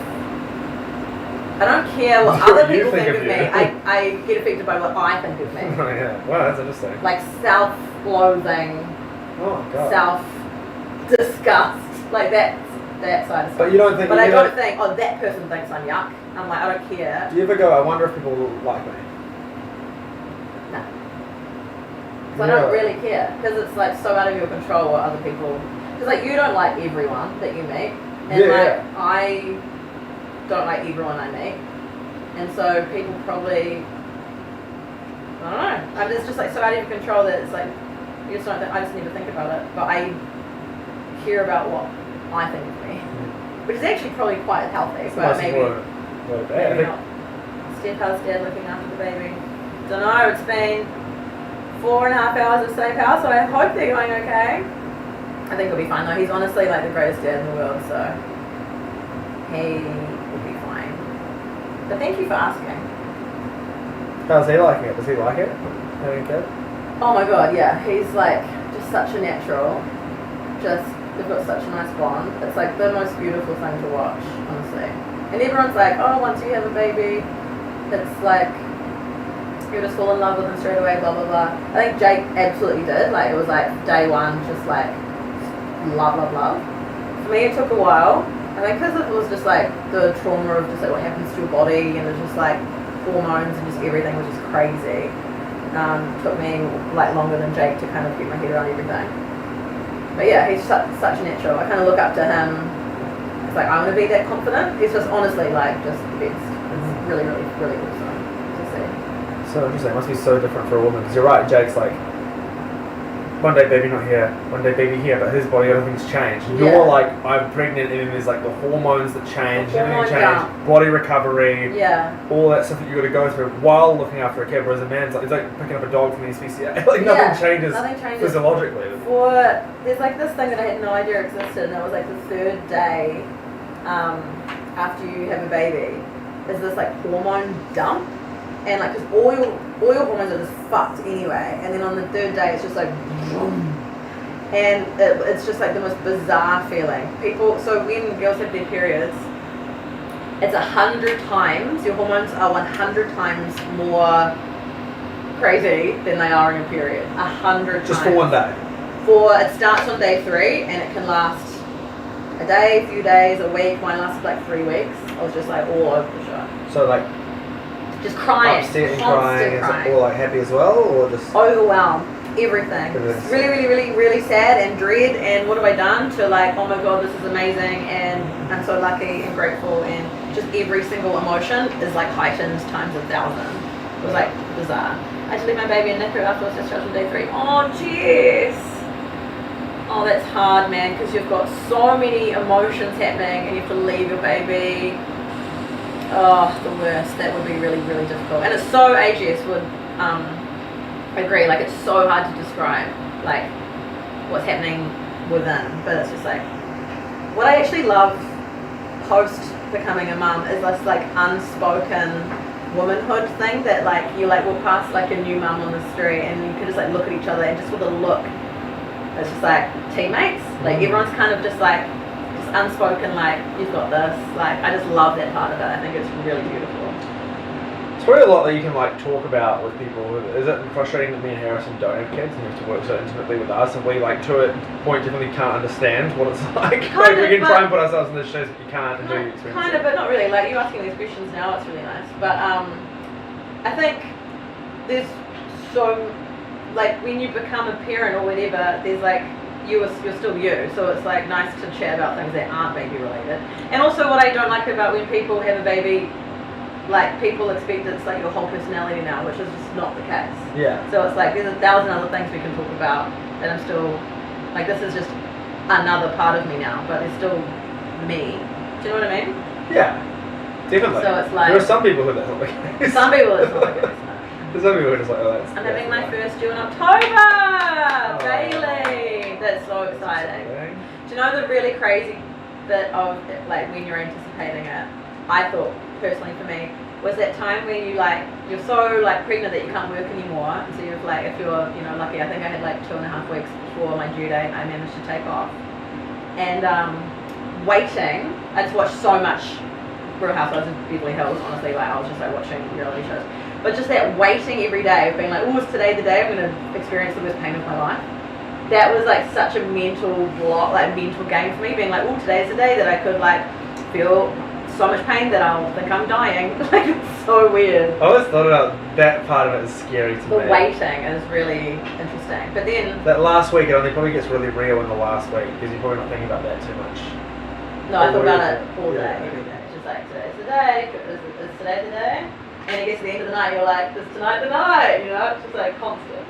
P: I don't care what other people think of me. I get affected by what I think of me.
E: Oh yeah. Wow, that's interesting.
P: Like self-loathing,
E: Oh god.
P: disgust. Like that side of stuff.
E: But you don't think.
P: But
E: you
P: I
E: never-
P: don't think, oh, that person thinks I'm yuck. I'm like, I don't care.
E: Do you ever go, I wonder if people like me?
P: No. So I don't really care because it's like so out of your control what other people. Because like you don't like everyone that you meet, and I don't like everyone I meet, and so people probably. I don't know. It's just like so out of your control that it's like you just don't. I just need to think about it, but I care about what I think of me, which is actually probably quite healthy. But maybe not. Steph, how's Dad looking after the baby? Don't know. It's been 4.5 hours of safe house, so I hope they're going okay. I think he'll be fine though. He's honestly like the greatest dad in the world, so he will be fine. But thank you for asking.
E: How's he liking it? Does he like it? Having a kid?
P: Oh my god, yeah. He's like just such a natural. Just they've got such a nice bond. It's like the most beautiful thing to watch, honestly. And everyone's like, oh, once you have a baby, it's like you just fall in love with them straight away, blah blah blah. I think Jake absolutely did. Like it was like day one, just like love, love, love. For me, it took a while. I think because it was just like the trauma of just like what happens to your body, and it's just like hormones and just everything was just crazy. Took me like longer than Jake to kind of get my head around everything. But yeah, he's such a natural. I kind of look up to him. It's like I want to be that confident. He's just honestly like just the best. It's really, really, really awesome to see.
E: So interesting. It must be so different for a woman because you're right. Jake's like one day baby not here, one day baby here, but his body everything's changed. You're like I'm pregnant, and then there's like the hormones that change, everything change, body recovery, all that stuff that you got to go through while looking after a kid. Whereas a man's like it's like picking up a dog from the SPCA. Like nothing changes physiologically.
P: There's like this thing that I had no idea existed, and it was like the third day after you have a baby is this like hormone dump, and like because all your hormones are just fucked anyway, and then on the third day it's just like vroom. And it's just like the most bizarre feeling. So when girls have their periods, it's 100 times, your hormones are 100 times more crazy than they are in a period. 100 times.
E: Just for one day?
P: It starts on day 3 and it can last a day, a few days, a week. Mine lasted like 3 weeks. I was just like all over the shop.
E: So like
P: just crying,
E: upset and crying. Is it all like happy as well, or just
P: overwhelmed? Everything. Really, really, really, really sad and dread. And what have I done to like? Oh my god, this is amazing, and I'm so lucky and grateful, and just every single emotion is like heightened times 1,000. It was like bizarre. I had to leave my baby in NICU after I was discharged on day 3. Oh jeez. Oh, that's hard, man, because you've got so many emotions happening, and you have to leave your baby. Oh, the worst. That would be really, really difficult. And it's so AGS would agree. Like it's so hard to describe, like what's happening within. But it's just like what I actually love post becoming a mum is this like unspoken womanhood thing that like you like walk past like a new mum on the street and you can just like look at each other and just with a look, it's just like teammates. Like everyone's kind of just like just unspoken. Like you've got this. Like I just love that part of it. I think it's really beautiful.
E: It's probably a lot that you can like talk about with people. Is it frustrating that me and Harrison don't have kids and you have to work so intimately with us, and we like to a point definitely can't understand what it's like? Like we can try and put ourselves in the shoes, but you can't until you experience
P: Kind of, but not really. Like you asking these questions now, it's really nice. But I think there's so like when you become a parent or whatever, there's like you're still you. So it's like nice to chat about things that aren't baby related. And also what I don't like about when people have a baby, like people expect it's like your whole personality now, which is just not the case.
E: Yeah.
P: So it's like there's 1,000 other things we can talk about, and I'm still like this is just another part of me now, but it's still me. Do you know what I mean?
E: Yeah, definitely.
P: So it's like
E: there are some people who that's not the case.
P: Some people it's not the case.
E: There's some people who are just like, oh, that's.
P: I'm having my first due in October, Bailey. That's so exciting. Do you know the really crazy bit of like when you're anticipating it? I thought personally for me was that time where you like you're so like pregnant that you can't work anymore, and so you're like if you're lucky. I think I had like 2.5 weeks before my due date I managed to take off, and waiting. I just watched so much Real Housewives of Beverly Hills, honestly. Like I was just like watching reality shows, but just that waiting every day of being like, oh, is today the day I'm going to experience the worst pain of my life? that was like such a mental block, like mental game for me, being like, oh, today's the day that I could like feel so much pain that I'll think I'm dying. Like, it's so weird.
E: I always thought about that part of it is scary to
P: The
E: me.
P: waiting is really interesting. But then...
E: That last week, it only probably gets really real in the last week because you're probably not thinking about that too much.
P: No, I thought about it all day, every day. It's just like, today's the day, is today the day? And it gets to the end of the night, you're like, is tonight the night? You know, it's just like constant.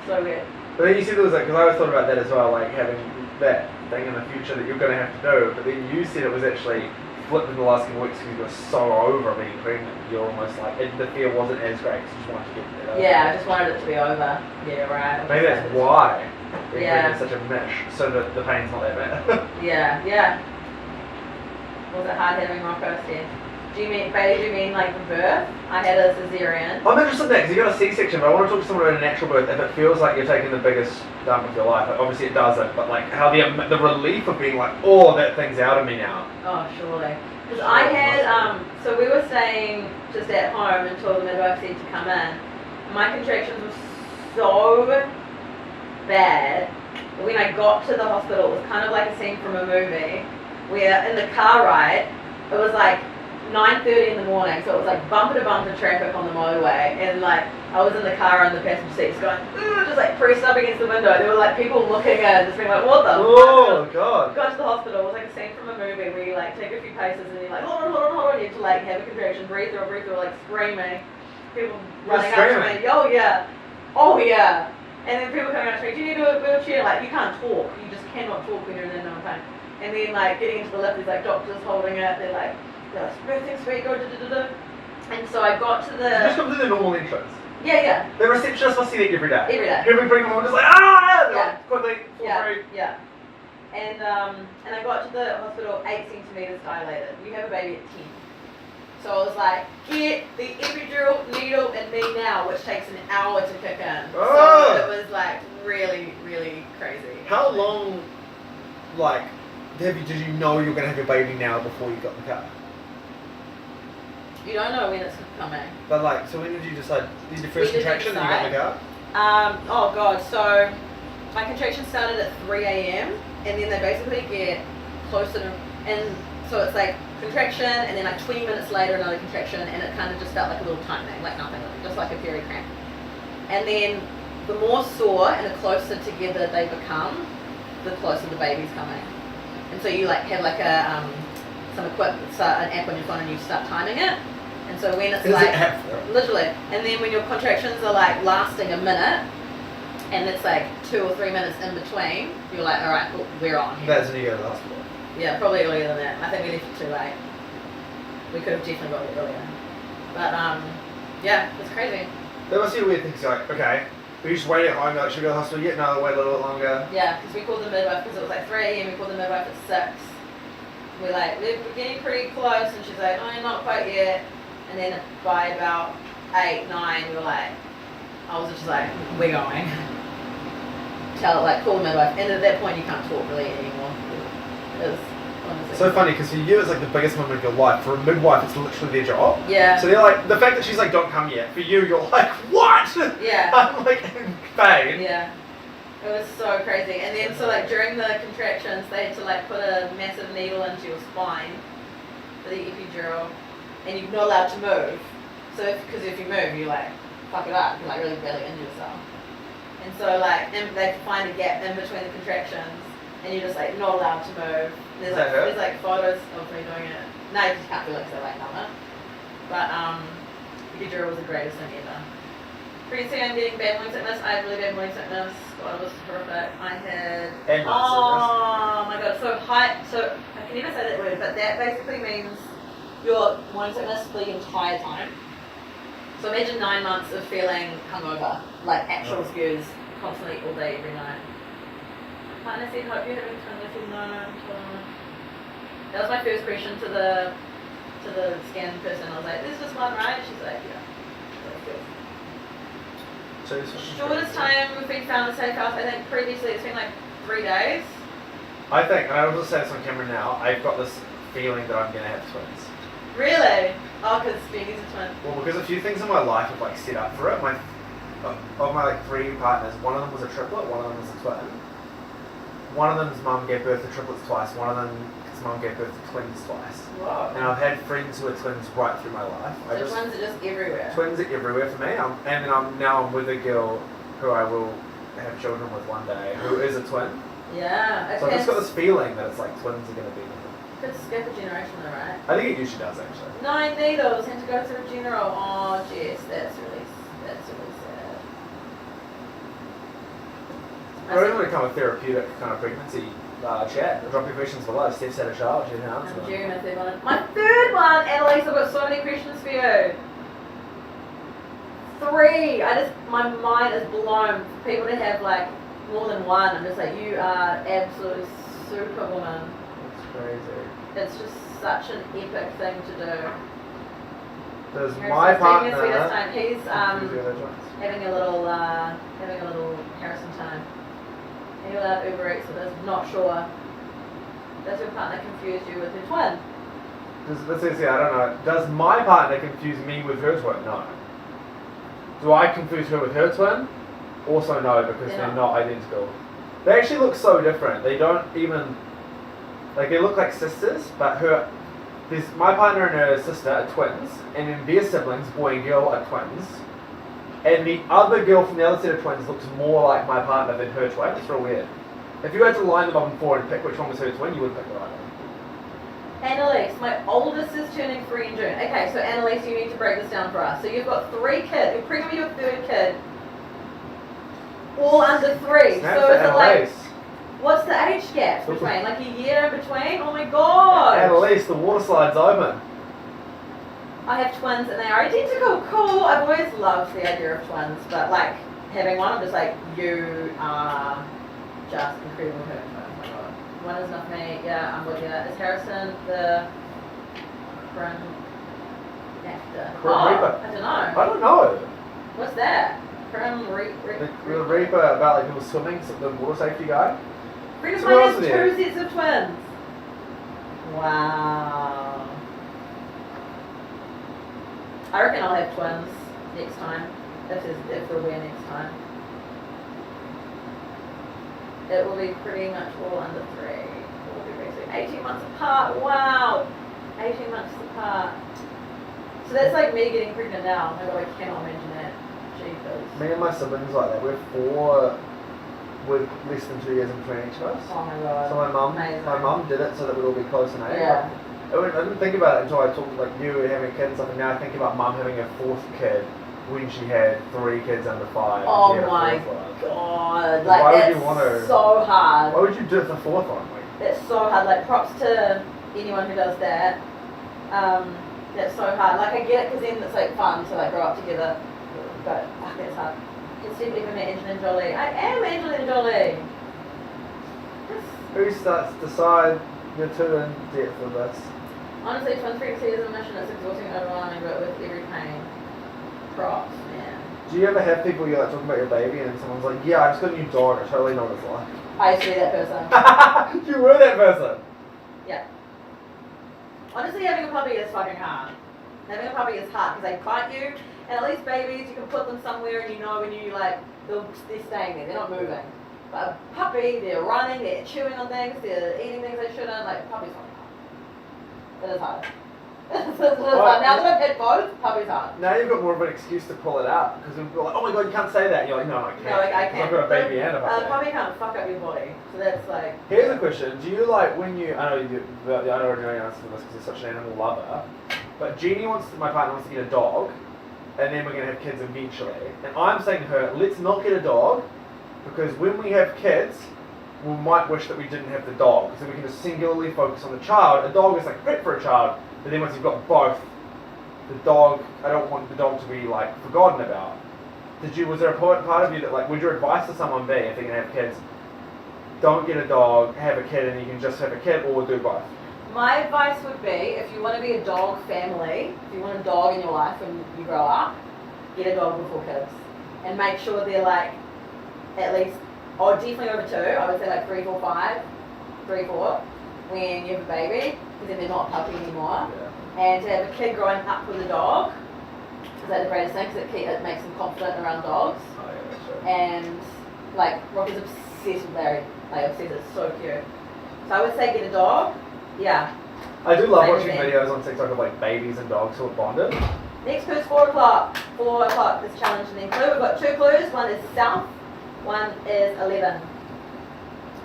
P: So weird.
E: But then you said there was like, because I always thought about that as well, like having that thing in the future that you're going to have to do. But then you said it was actually flipped in the last couple of weeks because you were so over being pregnant. You're almost like, the fear wasn't as great because you just wanted to get it over.
P: Yeah, I just wanted it to be over. Yeah, right.
E: Maybe that's why being
P: Yeah.
E: pregnant is such a mish, so that the pain's not that bad.
P: Yeah, yeah. Was it hard having Rocco, Steph? Do you mean, Bailey, do you mean like the birth? I had a cesarean.
E: I'm interested in that because you got a C-section, but I want to talk to someone about a natural birth. If it feels like you're taking the biggest dump of your life, like, obviously it doesn't, but like how the relief of being like, oh, that thing's out of me now.
P: Oh, surely. Because I had, so we were staying just at home until the midwife said to come in. My contractions were so bad. When I got to the hospital, it was kind of like a scene from a movie where in the car ride, it was like 9:30 in the morning, so it was like bumper to bumper traffic on the motorway, and like I was in the car in the passenger seat, just going, just like pressed up against the window. There were like people looking in, just being like, what the
E: Oh,
P: fuck?
E: God.
P: Got to the hospital, it was like a scene from a movie where you like take a few paces and you're like, hold on, you have to like have a contraction, breathe through, like screaming. People running up to me, oh yeah. And then people coming up to me, do you need a wheelchair? Like, you can't talk, you just cannot talk when you're in that amount of pain. And then like getting into the lift, there's like doctors holding it, they're like, everything's sweet, go da. And so I got to the...
E: You just come through the normal entrance.
P: Yeah.
E: The receptionist must see that every day.
P: Every day.
E: Every pregnant woman just like, ah!
P: Yeah.
E: Quickly, feel free.
P: Yeah. And I got to the hospital 8 centimeters dilated. You have a baby at 10. So I was like, get the epidural needle in me now, which takes an hour to kick in.
E: Oh.
P: So it was like really, really crazy.
E: How long, like, did you know you were going to have your baby now before you got in the car?
P: You don't know when it's coming.
E: But like, so when did you decide? Did your first contraction and you got in the car?
P: Oh god, so my contractions started at 3 a.m. and then they basically get closer to, and so it's like contraction and then like 20 minutes later another contraction, and it kind of just felt like a little tightening, like nothing, just like a period cramp. And then the more sore and the closer together they become, the closer the baby's coming. And so you like have like a some equipment, an app on your phone, and you start timing it. And so when it's like literally, and then when your contractions are like lasting a minute, and it's like 2 or 3 minutes in between, you're like, all right, we're on here.
E: That's when you go to the hospital.
P: Yeah, probably earlier than that. I think we left it too late. We could have definitely got there earlier. But yeah, it's crazy.
E: That must be a weird thing. So like, okay, we just wait at home. Like, should we go to the hospital yet? No, wait a little bit longer.
P: Yeah, because we called the midwife because it was like 3 a.m. We called the midwife at 6. We're like, we're getting pretty close, and she's like, oh, not quite yet. And then by about 8, 9, we were like, I was just like, we're going. Call the midwife. And at that point, you can't talk really anymore. It's honestly
E: So funny because for you it's like the biggest moment of your life. For a midwife, it's literally their job.
P: Yeah.
E: So they're like, the fact that she's like, don't come yet. For you, you're like, what?
P: Yeah.
E: I'm like in pain.
P: Yeah. It was so crazy. And then so like during the contractions, they had to like put a massive needle into your spine for the epidural, and you're not allowed to move. So because if you move, you like fuck it up. You like really badly injure yourself. And so like they find a gap in between the contractions, and you're just like not allowed to move. There's like photos of me doing it. No, you just can't do it because I like numb it. But epidural was the greatest thing ever. Previously, I'm getting bad morning sickness. I had really bad morning sickness. God, it was horrific. I had. Oh my god, so high. So I can never say that word, but that basically means your morning sickness for the entire time. So imagine 9 months of feeling hungover, like actual skews, constantly all day, every night. Partner said, hope you're having fun. I said, no, I'm fine. That was my first question to the scan person. I was like, this is just one, right? She's like, yeah. Shortest time we've been found in a safe house, I think previously it's been like 3 days.
E: I think, and I will just say this on camera now, I've got this feeling that I'm going to have twins.
P: Really? Oh, because Beanie's a twin.
E: Well, because a few things in my life have like set up for it. of my like 3 partners, one of them was a triplet, one of them was a twin. One of them's mum gave birth to triplets twice, one of them's mum gave birth to twins twice.
P: Wow.
E: And I've had friends who are twins right through my life.
P: So twins are just everywhere.
E: Twins are everywhere for me. And then I'm with a girl who I will have children with one day, who is a twin.
P: Yeah.
E: So I've just got this feeling that it's like twins are going to be different.
P: Could skip a generation though, right?
E: I think it usually does actually.
P: 9 needles had to go through a general. Oh, Jess, that's really sad.
E: We're going to become a therapeutic kind of pregnancy chat. Drop your questions below. Steph's had a child. She didn't answer
P: I'm
E: them.
P: due my third one. My third one, Annalise, I've got so many questions for you. 3. My mind is blown. For people to have like more than one, I'm just like, you are absolutely superwoman.
E: That's crazy.
P: It's just such an epic thing to do.
E: Does
P: Harrison's
E: my
P: taking his
E: partner
P: sweetest time. He's
E: confuse the other twins?
P: having a little Harrison time. He allowed Uber Eats with us, not sure. Does your partner confuse you with your twin?
E: Let's see, I don't know. Does my partner confuse me with her twin? No. Do I confuse her with her twin? Also no, because they're not identical. They actually look so different. They don't even, like, they look like sisters, but my partner and her sister are twins, and then their siblings, boy and girl, are twins. And the other girl from the other set of twins looks more like my partner than her twin. It's real weird. If you had to line them up in 4 and pick which one was her twin, you would pick the right one.
P: Annalise, my oldest is turning 3 in June. Okay, so Annalise, you need to break this down for us. So you've got 3 kids. You're pregnant with your 3rd kid. All under 3.
E: Snap
P: so
E: for
P: is it like,
E: Annalise.
P: what's the age gap between? Like a year in between? Oh my god!
E: Annalise, the water slide's open.
P: I have twins and they are identical. Cool. I've always loved the idea of twins, but like having one, I'm just like, you are just incredible her. Oh my god. One is enough for me. Yeah, I'm with you. Is Harrison the prim actor?
E: Reaper.
P: I don't know.
E: I don't know.
P: What's that? Prim Reaper.
E: The Reaper about like people swimming, the water safety guy.
P: Friend of
E: So what
P: mine
E: else
P: has
E: is there?
P: 2 sets of twins. Wow. I reckon I'll have twins next time. If we're aware next time. It will be pretty much all under 3. It will be basically 18 months apart. Wow. 18 months apart. So that's like me getting pregnant now. Oh my god, I cannot imagine that. Jeepers.
E: Me and my siblings like that. We're 4 with less than 2 years in between each of us.
P: Oh my god.
E: So my mum did it so that we'd all be close in age.
P: Yeah.
E: I didn't think about it until I talked like you having kids and stuff, and now I think about mum having a 4th kid when she had 3 kids under 5.
P: Oh
E: and she had a
P: my
E: 4th one.
P: god.
E: Why
P: Like
E: would
P: that's
E: you want to?
P: so hard.
E: Why would you do it for the 4th one? Like,
P: That's so hard. Like props to anyone who does that. That's so hard. Like I get it because then it's like fun to like grow up together. But fuck, that's hard. It's definitely for me, Angelina Jolie. I am Angelina Jolie.
E: who starts to decide your turn depth of this?
P: Honestly, twin pregnancy is a mission. It's exhausting, overwhelming, but with every pain. Props, man.
E: Do you ever have people you're like talking about your baby and then someone's like, yeah, I just got a new dog, I totally know what it's like.
P: I used to be that person.
E: You were that person.
P: Yeah. Honestly, having a puppy is fucking hard. Having a puppy is hard because they bite you, and at least babies, you can put them somewhere and you know when you like, they're staying there, they're not moving. But a puppy, they're running, they're chewing on things, they're eating things they shouldn't, like, puppy's fucking hard. It is hard. It is hard. Now that I've had both, puppy's hard.
E: Now you've got more of an excuse to pull it out because we're like, oh my god, you can't say that. And you're like, no, I can't.
P: No, I
E: 'cause
P: can't.
E: I've got a baby and a puppy.
P: Puppy can't fuck up your body, so that's like.
E: Here's a question: do you like when you? I know you. I already know your answer to this because you're such an animal lover. But Jeannie my partner wants to get a dog, and then we're gonna have kids eventually. And I'm saying to her, let's not get a dog, because when we have kids, we might wish that we didn't have the dog, so we can just singularly focus on the child. A dog is like great for a child, but then once you've got both, the dog, I don't want the dog to be like forgotten about. Was there a part of you that like, would your advice to someone be if they're gonna have kids? Don't get a dog, have a kid, and you can just have a kid, or do both.
P: My advice would be, if you want to be a dog family, if you want a dog in your life when you grow up, get a dog before kids. And make sure they're like, at least, or definitely over 2, I would say like 3, 4, 5, 3, 4, when you have a baby, because then they're not puppy anymore.
E: Yeah.
P: And to have a kid growing up with a dog, because say the greatest thing because it makes them confident around dogs.
E: Oh, yeah, that's true.
P: And like Rocky's obsessed with Larry. Like obsessed, it's so cute. So I would say get a dog. Yeah.
E: I do love
P: Same
E: watching
P: thing.
E: videos on TikTok of like babies and dogs who are bonded.
P: Next clue's 4 o'clock. 4 o'clock is challenge and then clue. We've got 2 clues. One is south. One is 11.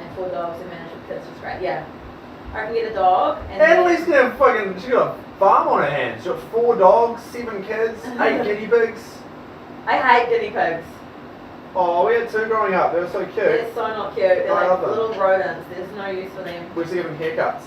P: And 4 dogs who manage with kids, which is great. Yeah. I can get a dog. And
E: Annalise gonna fucking, she got a farm on her hands. She got 4 dogs, 7 kids, 8 guinea pigs.
P: I hate guinea pigs.
E: Oh, we had 2 growing up. They were so cute.
P: They're so not cute. They're
E: I love
P: like
E: them.
P: little rodents. There's no use for them.
E: We used to give them haircuts.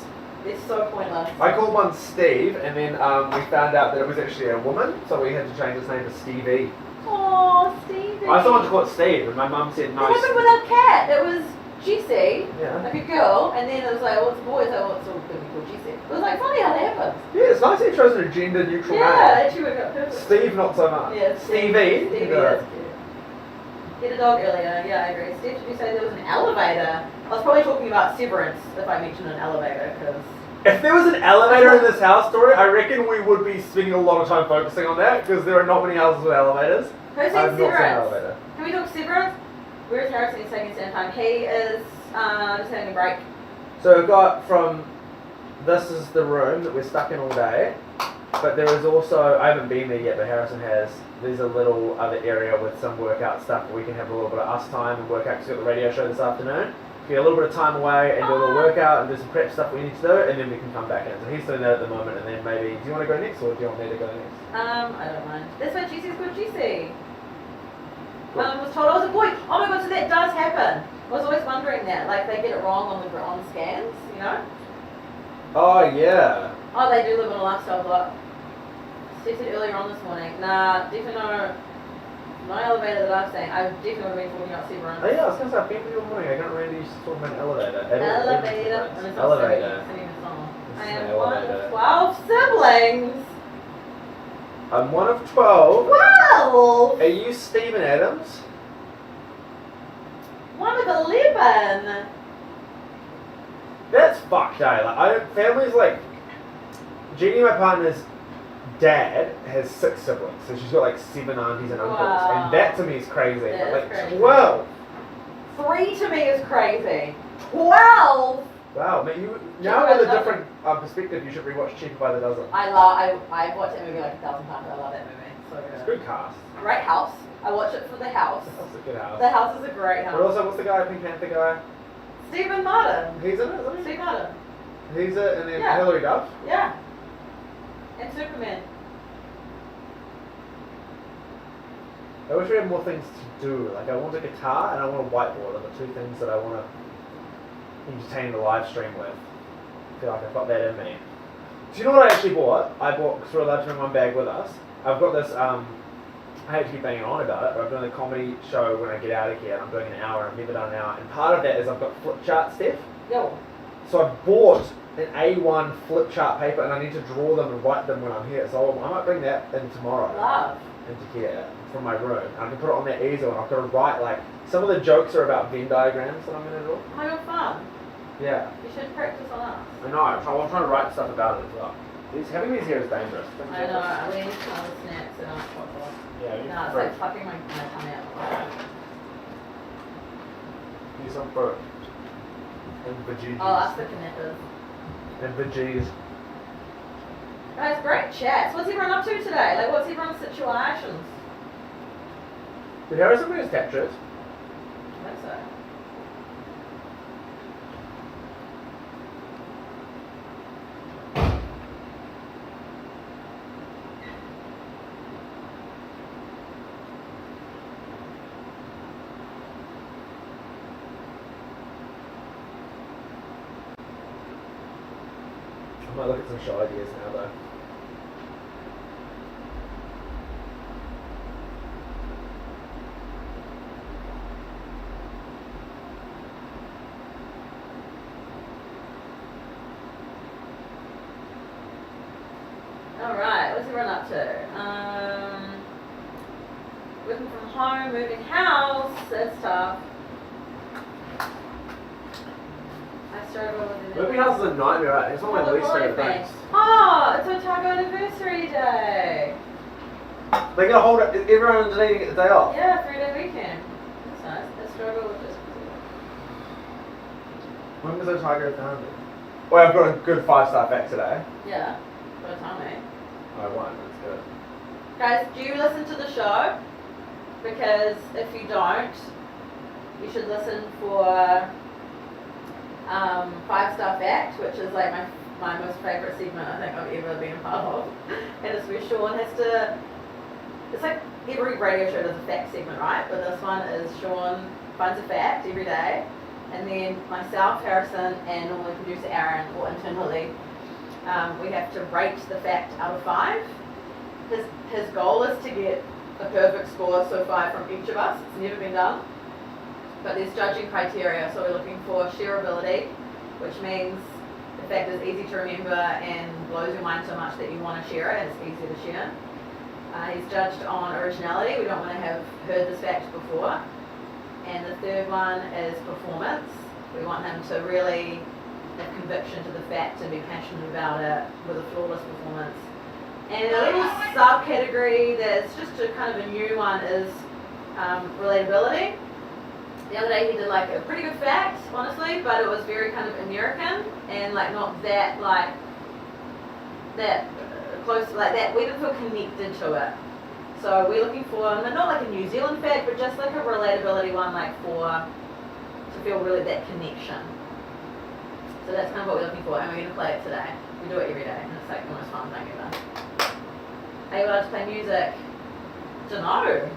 P: They're so pointless.
E: I called one Steve, and then we found out that it was actually a woman, so we had to change his name to Stevie.
P: Oh, Stevie.
E: I thought to call it Steve, and my mum said no.
P: It happened with our cat. It was Jessie,
E: Yeah.
P: like a girl, and then it was like, oh, it's a boy, so it's all going to be called Jessie. It was like funny how that happens.
E: Yeah, it's nice he chose a gender neutral
P: Yeah,
E: name.
P: actually worked out perfect.
E: Steve, not so much.
P: Yeah,
E: Stevie.
P: Stevie,
E: No.
P: that's cute. Get a dog earlier, yeah, I agree. Steph, did you say there was an elevator? I was probably talking about Severance if I mentioned an elevator, because...
E: If there was an elevator in this house story, I reckon we would be spending a lot of time focusing on that, because there are not many houses with elevators.
P: Who's seen
E: I've not seen an
P: Severance?
E: elevator.
P: Can we talk Severance? Where's Harrison? He's taking stand time. He is just having a break.
E: So we've got from, this is the room that we're stuck in all day, but there is also, I haven't been there yet, but Harrison has, there's a little other area with some workout stuff where we can have a little bit of us time and work out, because we've got the radio show this afternoon. Get a little bit of time away and do a little workout and do some prep stuff we need to do, and then we can come back in. So he's doing that at the moment, and then maybe, do you want to go next, or do you want me to go next?
P: I don't mind. That's why Jessie's called Jessie. I was told I was a boy. Oh my god, so that does happen. I was always wondering that. Like, they get it wrong on the scans, you know?
E: Oh, yeah.
P: Oh, they do live on a lifestyle block. Steph said earlier on this morning. Nah, definitely no elevator that I've seen. I've definitely been talking about Severance.
E: Oh yeah, I was going to say, I've been to your morning. I can't remember you talking about an elevator.
P: Elevator. And it's not
E: Elevator.
P: singing a song.
E: This
P: I
E: is
P: am
E: an
P: one
E: elevator.
P: of 12 siblings.
E: I'm one of 12.
P: 12?
E: Are you Stephen Adams?
P: One of 11.
E: That's fucked, eh? Like, family's like, Jeannie, my partner's dad, has 6 siblings, so she's got like 7 aunties and uncles,
P: Wow.
E: and that to me is crazy.
P: That
E: But
P: is
E: like
P: crazy.
E: 12.
P: 3 to me is crazy. 12?
E: Wow, man, you
P: Cheaper
E: now
P: by
E: with
P: the
E: a different perspective, you should rewatch Cheaper by the Dozen.
P: I've watched that movie like 1,000 times. I love that movie. So
E: It's a
P: good.
E: good cast.
P: Great house. I watch it for the house.
E: That's a good house.
P: The house is a great
E: But
P: house.
E: also, what's the guy, Pink Panther guy?
P: Stephen Martin.
E: He's in it, isn't he?
P: Steve Martin.
E: He's it, and then
P: Yeah.
E: Hilary Duff.
P: Yeah. And Superman.
E: I wish we had more things to do. Like, I want a guitar and I want a whiteboard are the 2 things that I want to entertain the live stream with. I feel like I've got that in me. Do you know what I actually bought? I bought, because we're allowed to bring one bag with us. I've got this, I hate to keep banging on about it, but I'm doing a comedy show when I get out of here, and I'm doing an hour, and I've never done an hour. And part of that is I've got flip chart stuff.
P: Yo.
E: So I've bought an A1 flip chart paper, and I need to draw them and write them when I'm here. So I might bring that in tomorrow.
P: Love.
E: Into here from my room. And I can put it on that easel, and I've got to write, like, some of the jokes are about Venn diagrams that I'm going to draw.
P: Oh my god, fun.
E: Yeah.
P: You should practice on us.
E: I know, I'm trying to write stuff about it as well. Having these here is dangerous.
P: I know, we need some other snacks and I'm chocolate.
E: Yeah, you
P: No, it's
E: fruit.
P: like fucking my tummy up.
E: Need some fruit. And veggies.
P: Oh, that's the connectors.
E: And veggies.
P: Guys, great chats. What's everyone up to today? Like, what's everyone's situations?
E: Did Harrison bring his cat shirts?
P: I think so.
E: I might look at some show ideas now though.
P: Alright, what's everyone up to? Working from home, moving house, that's tough. I struggle with it.
E: Moving house is a nightmare, right? It's one of my least favourite things.
P: Oh, it's Otago anniversary day.
E: They're gonna hold it. Everyone deleting it the day off.
P: Yeah, 3-day weekend. That's nice. I struggle with this.
E: When was the Tiger founded? Well, I've got a good 5-star fact today.
P: Yeah, but tell me.
E: I won. That's good.
P: Guys, do you listen to the show? Because if you don't, you should listen for 5-star fact, which is like my most favourite segment I think I've ever been a part of. And it's where Sean has to, it's like every radio show does a fact segment, right? But this one is Sean finds a fact every day, and then myself, Harrison, and normally producer Aaron, or internally, we have to rate the fact out of 5. His goal is to get a perfect score, so 5 from each of us. It's never been done. But there's judging criteria, so we're looking for shareability, which means the fact is easy to remember and blows your mind so much that you want to share it, and it's easy to share. He's judged on originality. We don't want to have heard this fact before. And the third one is performance. We want him to really have conviction to the fact and be passionate about it with a flawless performance. And a little subcategory that's just a kind of a new one is relatability. The other day he did like a pretty good fact, honestly, but it was very kind of American and like not that like that close like that. We didn't feel connected to it. So we're looking for not like a New Zealand fact, but just like a relatability one, like to feel really that connection. So that's kind of what we're looking for, and we're going to play it today. We do it every day, and it's like the most fun thing ever. Are you allowed to play music? Dunno.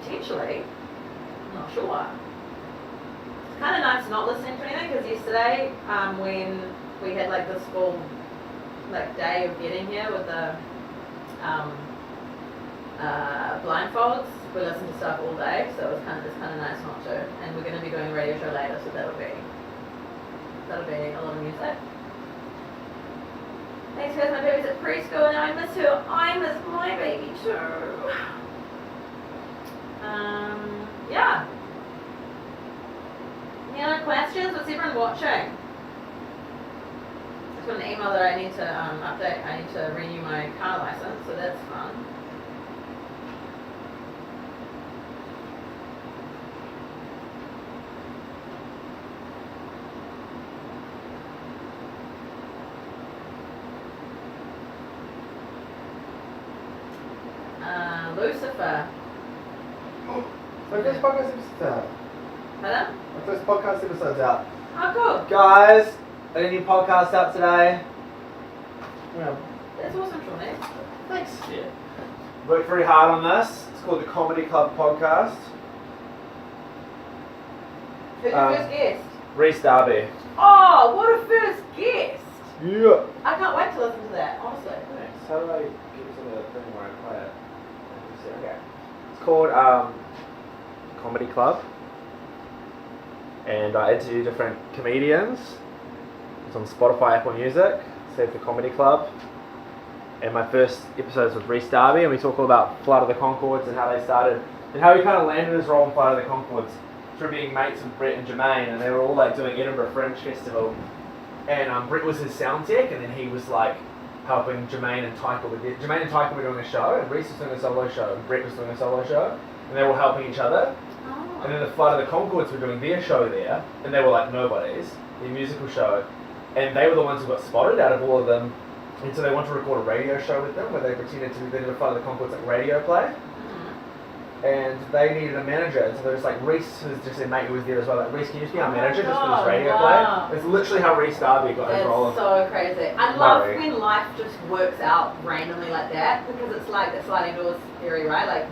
P: Potentially. I'm not sure. It's kind of nice not listening to anything, because yesterday when we had like this full like day of getting here with the blindfolds, we listened to stuff all day, so it's kind of nice not to. And we're going to be doing a radio show later, so that'll be a lot of music. Thanks guys, my baby's at preschool and I miss her. I miss my baby too. Yeah. Any other questions? What's everyone watching? I've got an email that I need to update. I need to renew my car license, so that's fun. Lucifer.
E: So this podcast episode's out.
P: Pardon?
E: My first podcast episode's out.
P: Oh, cool.
E: Guys, a new podcast out today. Yeah.
P: That's awesome, Shawnee.
E: Thanks. Yeah. Worked very hard on this. It's called the Comedy Club Podcast.
P: Who's your first guest?
E: Reese Darby.
P: Oh, what a first guest!
E: Yeah.
P: I can't wait to listen to that, honestly.
E: Thanks. How do I get to the thing where I play it? Okay. It's called Comedy Club. And I interview different comedians. It's on Spotify, Apple Music. Save the Comedy Club. And my first episode is with Reese Darby, and we talk all about Flight of the Conchords and how they started, and how he kind of landed his role in Flight of the Conchords through being mates with Brett and Jermaine, and they were all like doing Edinburgh Fringe Festival. And Brett was his sound tech, and then he was like helping Jermaine and Tycho with it. Jermaine and Tycho were doing a show, and Reese was doing a solo show, and Brett was doing a solo show, and they were all helping each other. And then the Flight of the Conchords were doing their show there, and they were like nobodies, their musical show, and they were the ones who got spotted out of all of them, and so they wanted to record a radio show with them, where they pretended to be the Flight of the Conchords like radio play, and they needed a manager, and so there was like Reese, who's just their mate who was there as well, like Reese, can you just be our manager just for this radio play? It's literally how Reese Darby got his role.
P: That's so crazy. I love when life just works out randomly like that, because it's like the sliding doors theory, right? Like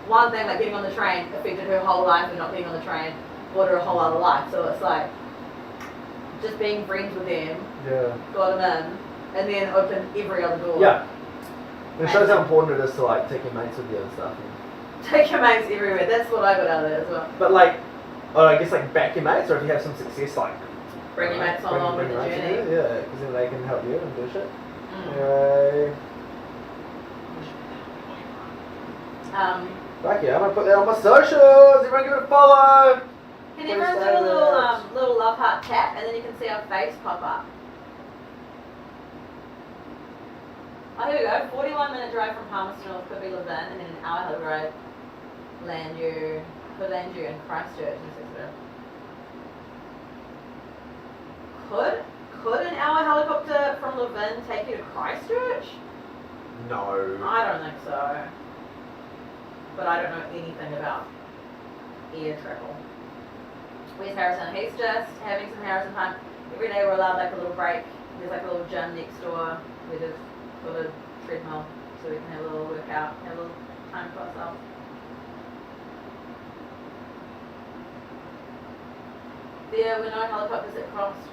P: one thing, like getting on the train, affected her whole life, and not being on the train brought her a whole other life. So it's like just being friends with them, got them in, and then opened every other door.
E: Yeah. It shows how important it is to like take your mates with you and stuff.
P: Take your mates everywhere. That's what I got out of it as well.
E: But like, I guess like back your mates, or if you have some success, like
P: bring your mates along with the journey.
E: Yeah, because then they can help you and do shit. Anyway. Back here, I'm gonna put that on my socials. Everyone give it a follow.
P: Can everyone do a little love heart tap, and then you can see our face pop up. Oh, here we go. 41-minute drive from Palmerston could be Levin, and then an hour heli ride could land you in Christchurch. Could an hour helicopter from Levin take you to Christchurch?
E: No.
P: I don't think so. But I don't know anything about air travel. Where's Harrison? He's just having some Harrison time. Every day we're allowed like a little break. There's like a little gym next door. We just got a treadmill so we can have a little workout, have a little time for ourselves. There were no helicopters that crossed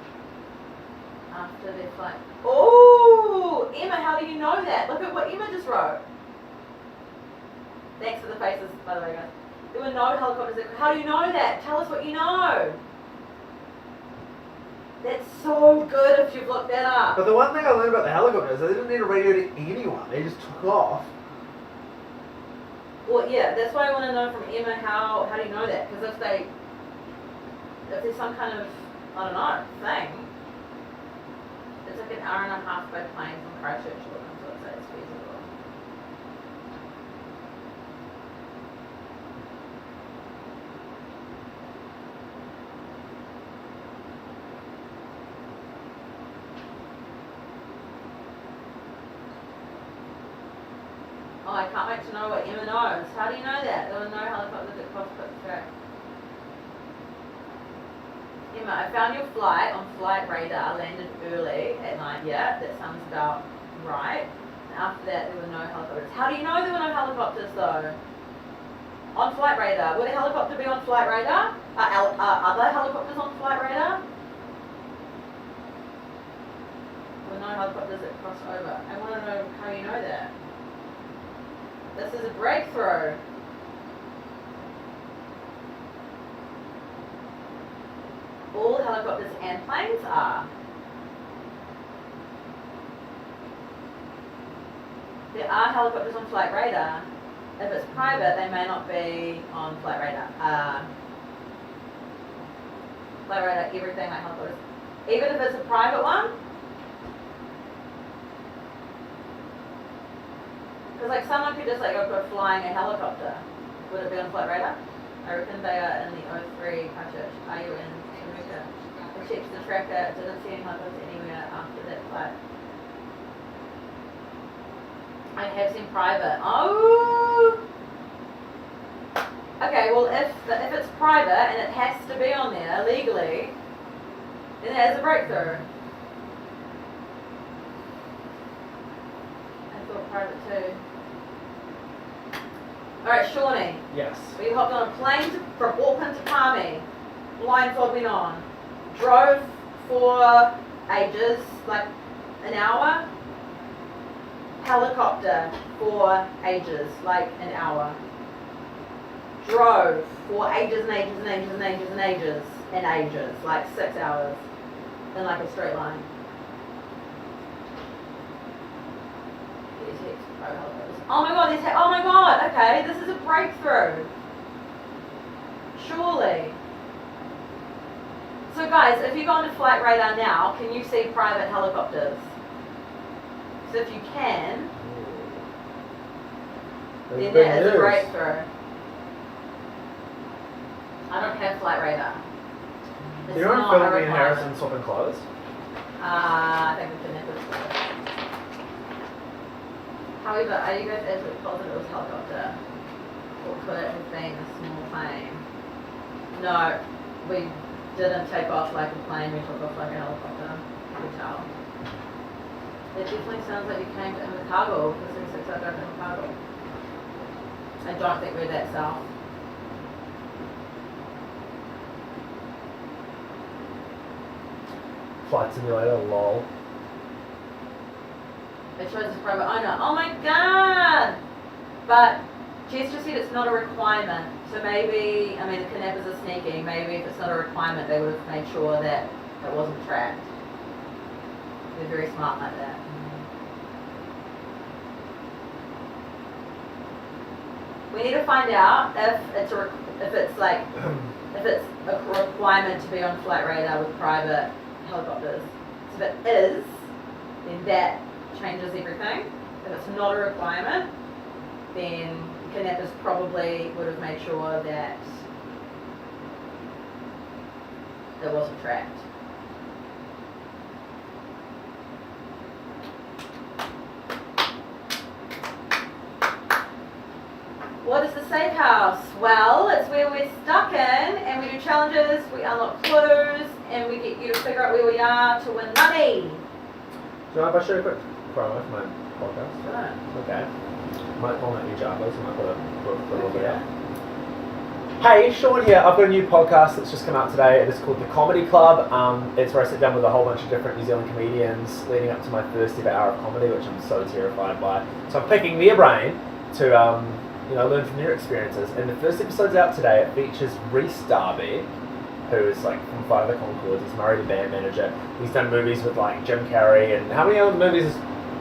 P: after their flight. Oh, Emma, how do you know that? Look at what Emma just wrote. Thanks for the faces, by the way, guys. There were no helicopters that. How do you know that? Tell us what you know. That's so good if you've looked that up.
E: But the one thing I learned about the helicopter is they didn't need a radio to anyone. They just took off.
P: Well, yeah, that's why I want to know from Emma how do you know that? Because if there's some kind of, I don't know, thing, it's like an hour and a half by plane from Christchurch to Auckland, so I'd say it's feasible. Oh, I can't wait to know what Emma knows. How do you know that? There were no helicopters that crossed the track. Emma, I found your flight on flight radar, landed early at night. Yeah, that sounds about right. And after that, there were no helicopters. How do you know there were no helicopters though? On flight radar. Would a helicopter be on flight radar? Are other helicopters on flight radar? There were no helicopters that crossed over. I want to know how you know that. This is a breakthrough. All helicopters and planes are. There are helicopters on flight radar. If it's private, they may not be on flight radar. Flight radar, everything like helicopters. Even if it's a private one. Because like someone could just like go flying a helicopter. Would it be on flight radar? I reckon they are in the 03 Christchurch. Are you in America? I checked the tracker, didn't see any helicopters anywhere after that flight. I have seen private. Oh! Okay, well if it's private and it has to be on there legally, then there's a breakthrough. I thought private too. Alright, Shawnee.
J: Yes.
P: We hopped on a plane from Auckland to Palmy. Blindfold went on. Drove for ages, like an hour. Helicopter for ages, like an hour. Drove for ages and ages and ages and ages and ages and ages, like 6 hours in like a straight line. Oh my god, oh my god, okay, this is a breakthrough. Surely. So guys, if you go onto flight radar now, can you see private helicopters? So if you can, then that is a breakthrough. I don't have flight radar. It's
E: You don't
P: not
E: film
P: a
E: me and
P: requirement.
E: Harrison swapping clothes?
P: I think we can never. However, are you guys absolutely positive it was a helicopter? Or could it have been a small plane? No, we didn't take off like a plane, we took off like a helicopter. You could tell. It definitely sounds like you came to Invercargill, because there's 6 out there in Invercargill. I don't think we're that south.
E: Flight simulator, lol.
P: It shows it's private owner. Oh my god! But Jess just said it's not a requirement. So maybe, I mean, the kidnappers are sneaky. Maybe if it's not a requirement, they would have made sure that it wasn't tracked. They're very smart like that. We need to find out if it's a requirement to be on flight radar with private helicopters. So if it is, then that changes everything. If it's not a requirement, then kidnappers probably would have made sure that it wasn't tracked. What is the safe house? Well, it's where we're stuck in and we do challenges, we unlock clues, and we get you to figure out where we are to win money.
J: Do you mind if I show a quick promo for my podcast?
P: Sure.
J: Okay. Might call it new Jarbos, I might put a little bit out. Hey, Sean here. I've got a new podcast that's just come out today. It is called The Comedy Club. It's where I sit down with a whole bunch of different New Zealand comedians leading up to my first ever hour of comedy, which I'm so terrified by. So I'm picking their brain to learn from their experiences. And the first episode's out today. It features Rhys Darby, who is like from Flight of the Conchords. He's married a band manager. He's done movies with like Jim Carrey. And how many other movies has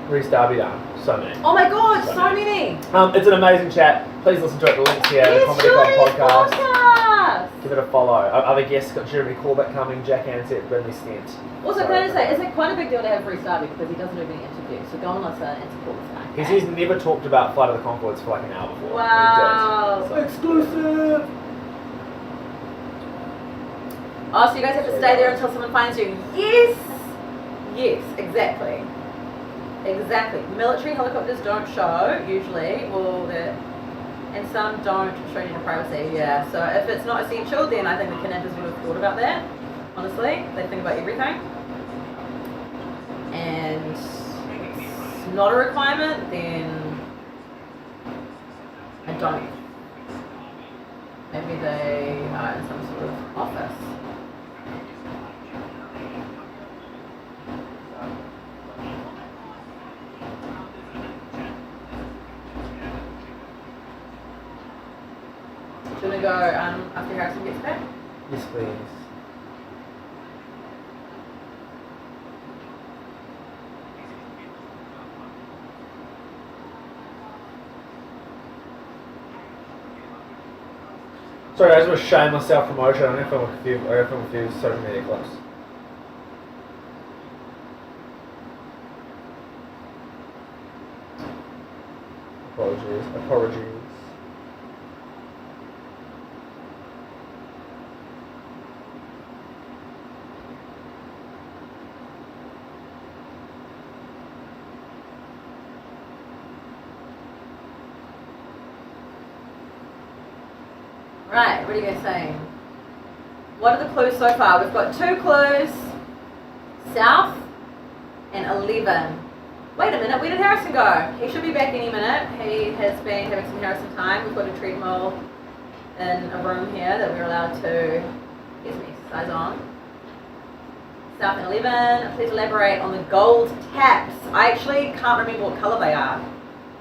J: Rhys Darby done? So many.
P: Oh my god, so many!
J: It's an amazing chat. Please listen to it. The link's here. The Comedy Club podcast. Give it a follow. Other guests got Jeremy Corbett coming, Jack Ansett, Brinley Stent.
P: Also, can I just say, it's like quite a big deal to have Rhys Darby because he doesn't do any interviews. So go and listen and support this guy.
J: He's never talked about Flight of the Conchords for like an hour before.
P: Wow.
J: So. Exclusive.
P: Oh, so you guys have to stay there until someone finds you. Yes! Yes, exactly. Exactly. Military helicopters don't show, usually, and some don't show you the privacy, yeah. So if it's not essential, then I think the kidnappers would have thought about that, honestly. They think about everything. And it's not a requirement, then I don't. Maybe they are in some sort of office. Should we go after Harrison gets back?
J: Yes, please. Sorry, I just want to shame myself promotion. I don't film a few social media clips. Apologies.
P: Right, what are you guys saying? What are the clues so far? We've got 2 clues, south and 11. Wait a minute, where did Harrison go? He should be back any minute. He has been having some Harrison time. We've got a treadmill in a room here that we're allowed to get some exercise on. South and 11, please elaborate on the gold taps. I actually can't remember what colour they are.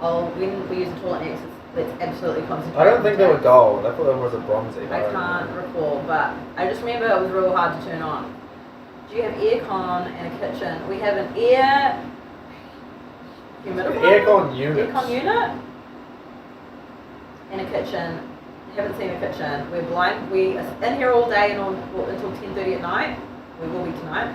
P: When we use the toilet next, let's absolutely concentrate.
J: I don't think they were gold. I thought that was a bronzy.
P: I can't recall, but I just remember it was real hard to turn on. Do you have aircon and a kitchen? We have an air humidifier?
J: Aircon unit.
P: Aircon unit and a kitchen. Haven't seen a kitchen. We're blind. We are in here all day and until 10:30 at night. We will be tonight.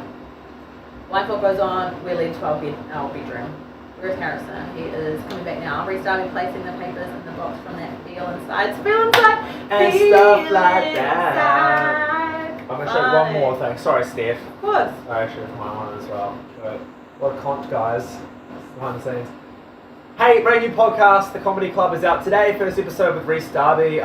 P: Blindfold goes on. We leave to our bedroom. Where's Harrison? He is coming back now. Rhys Darby placing the papers in the box from that feel inside. Feel inside.
J: And stuff like that. I'm going to show you one more thing. Sorry, Steph.
P: Of course.
J: I actually have my one as well. But what a conch, guys. Behind the scenes. Hey, brand new podcast. The Comedy Club is out today. First episode with Rhys Darby.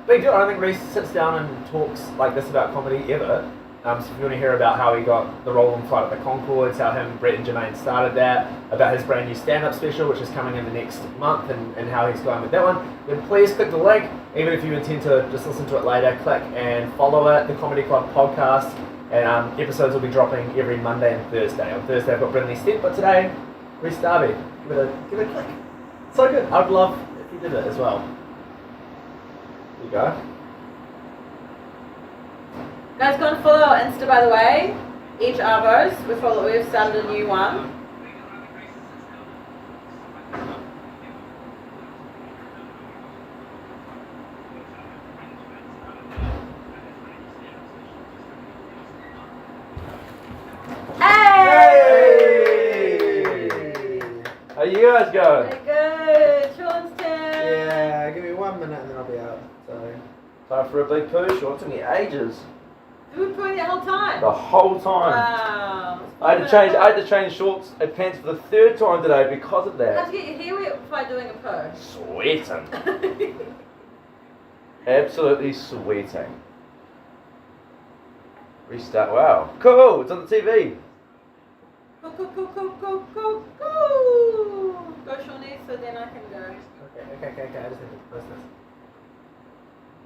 J: Big deal. I don't think Rhys sits down and talks like this about comedy ever. So if you want to hear about how he got the role in Flight of the Conchords, how him, Brett and Jermaine started that, about his brand new stand-up special, which is coming in the next month, and how he's going with that one, then please click the link. Even if you intend to just listen to it later, click and follow it, the Comedy Club podcast. And episodes will be dropping every Monday and Thursday. On Thursday I've got Brinley Stent, but today, Rhys Darby. Give it a click. So good. I'd love if you did it as well. There you go.
P: Guys, go and follow our Insta, by the way. Each Arvos. We've started a new one.
J: Hey! Are you
K: guys going?
P: Very good. Sean's turn.
H: Yeah, give me 1 minute and then I'll be out. So
K: Time for a big poo. Sure, it took me ages.
P: You were putting the whole time.
K: The whole time.
P: Wow.
K: I had to change shorts and pants for the 3rd time today because of
P: How'd
K: that.
P: you get your hair wet by doing a poo?
K: Sweating. Absolutely sweating. Restart. Wow. Cool. It's on the TV.
P: Go. Go, Shawnee, so then I can go.
H: okay. I just need to post this.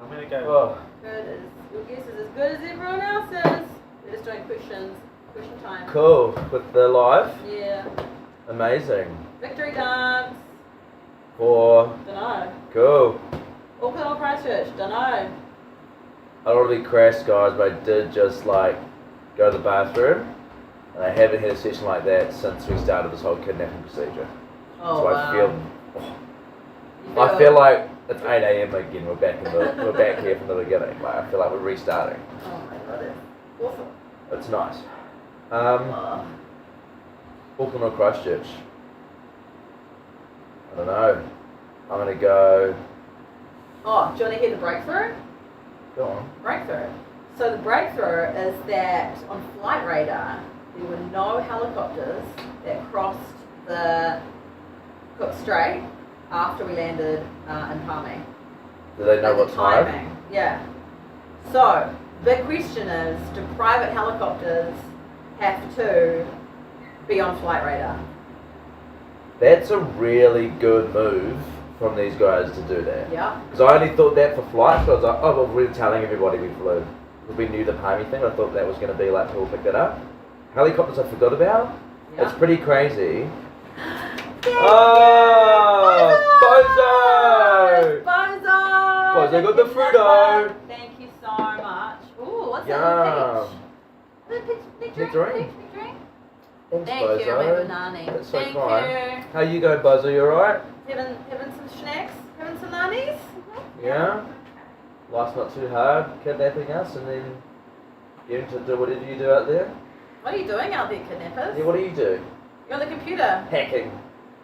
H: I'm gonna go.
K: Oh.
P: Good. Your guess is as good as everyone else's. We're just doing questions. Question time.
K: Cool. With the live.
P: Yeah.
K: Amazing.
P: Victory dance.
K: For.
P: Dunno.
K: Cool.
P: Auckland or Christchurch? Dunno.
K: I don't want to be crass, guys, but I did just like go to the bathroom, and I haven't had a session like that since we started this whole kidnapping procedure.
P: Oh,
K: so
P: wow.
K: I feel like it's 8 a.m. again. We're back here from the beginning. Like I feel like we're restarting.
P: Oh my god, it's awesome.
K: It's nice. Auckland or Christchurch? I don't know. I'm gonna go.
P: Oh, do you want to hear the breakthrough?
K: Go on.
P: Breakthrough. So the breakthrough is that on flight radar, there were no helicopters that crossed the Cook Strait after we landed in Palmy.
K: Do they know what time?
P: Timing. Yeah. So, big question is, do private helicopters have to be on flight radar?
K: That's a really good move from these guys to do that.
P: Yeah.
K: Because I only thought that for flights, but I was like, oh, well, we're telling everybody we flew. Because we knew the Palmy thing, I thought that was going to be like, people pick that up. Helicopters I forgot about.
P: Yeah.
K: It's pretty crazy.
P: Oh!
K: Bozo!
P: Bozo!
K: Bozo got the Fruito!
P: Thank you so much. Ooh, what's
K: Yum.
P: that? Peach? Peach drink?
K: drink.
P: Peach drink?
K: Thanks,
P: Thank you,
K: Bozo.
P: remember Nani.
K: That's so
P: Thank
K: kind.
P: you.
K: How you going, Bozo? You alright?
P: Having some snacks? Having some nannies?
K: Yeah? Life's not too hard, kidnapping us, and then getting to do whatever you do out there.
P: What are you doing out there, kidnappers?
K: Yeah, what do you do?
P: You're on the computer.
K: Hacking.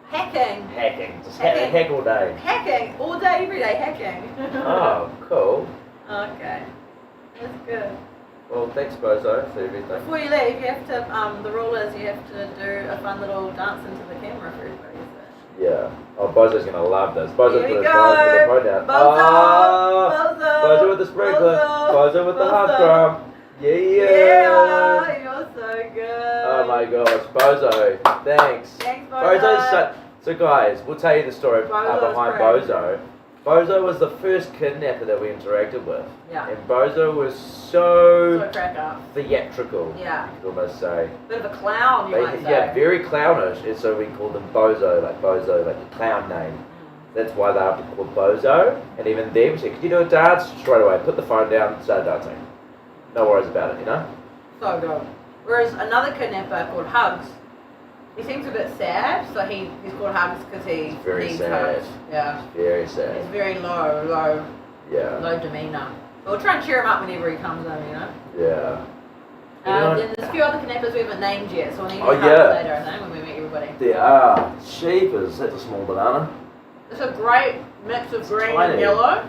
P: Hacking.
K: Just
P: Hacking.
K: hack all day.
P: Hacking. All day, every day, hacking.
K: Oh, cool.
P: Okay. That's good.
K: Well, thanks, Bozo, for everything.
P: Before you leave, you have to, the rule is you have to do a fun little dance into the camera for everybody. So.
K: Yeah. Oh, Bozo's going to love this. Bozo's
P: Here we
K: going to put the phone down.
P: Bozo!
K: Bozo with the sprinkler. Bozo with the half drum. Yeah.
P: Yeah, you're so good.
K: Oh my gosh, Bozo. Thanks.
P: Thanks, Bozo.
K: Bozo's so guys, we'll tell you the story
P: Bozo's
K: behind
P: great.
K: Bozo. Bozo was the first kidnapper that we interacted with.
P: Yeah.
K: And Bozo was so
P: crack up.
K: theatrical.
P: Yeah.
K: You could almost say.
P: Bit of a clown, you might say.
K: Yeah, very clownish. And so we called him Bozo, like the clown name. That's why they are called Bozo. And even then, we said, could you do a dance? Straight away, put the phone down, start dancing. No worries about it, you know?
P: So good. Whereas another kidnapper called Hugs, he seems a bit sad, so he's called Hugs because he
K: Very
P: needs
K: sad.
P: hugs. Yeah.
K: Very sad.
P: He's very low demeanour. But we'll try and cheer him up whenever he comes in, you know?
K: Yeah.
P: Then there's a few other kidnappers we haven't named yet, so we'll need to
K: Oh,
P: later, I think, when we meet everybody.
K: There are. Sheepers. That's a small banana.
P: It's a great mix of green
K: tiny.
P: and yellow.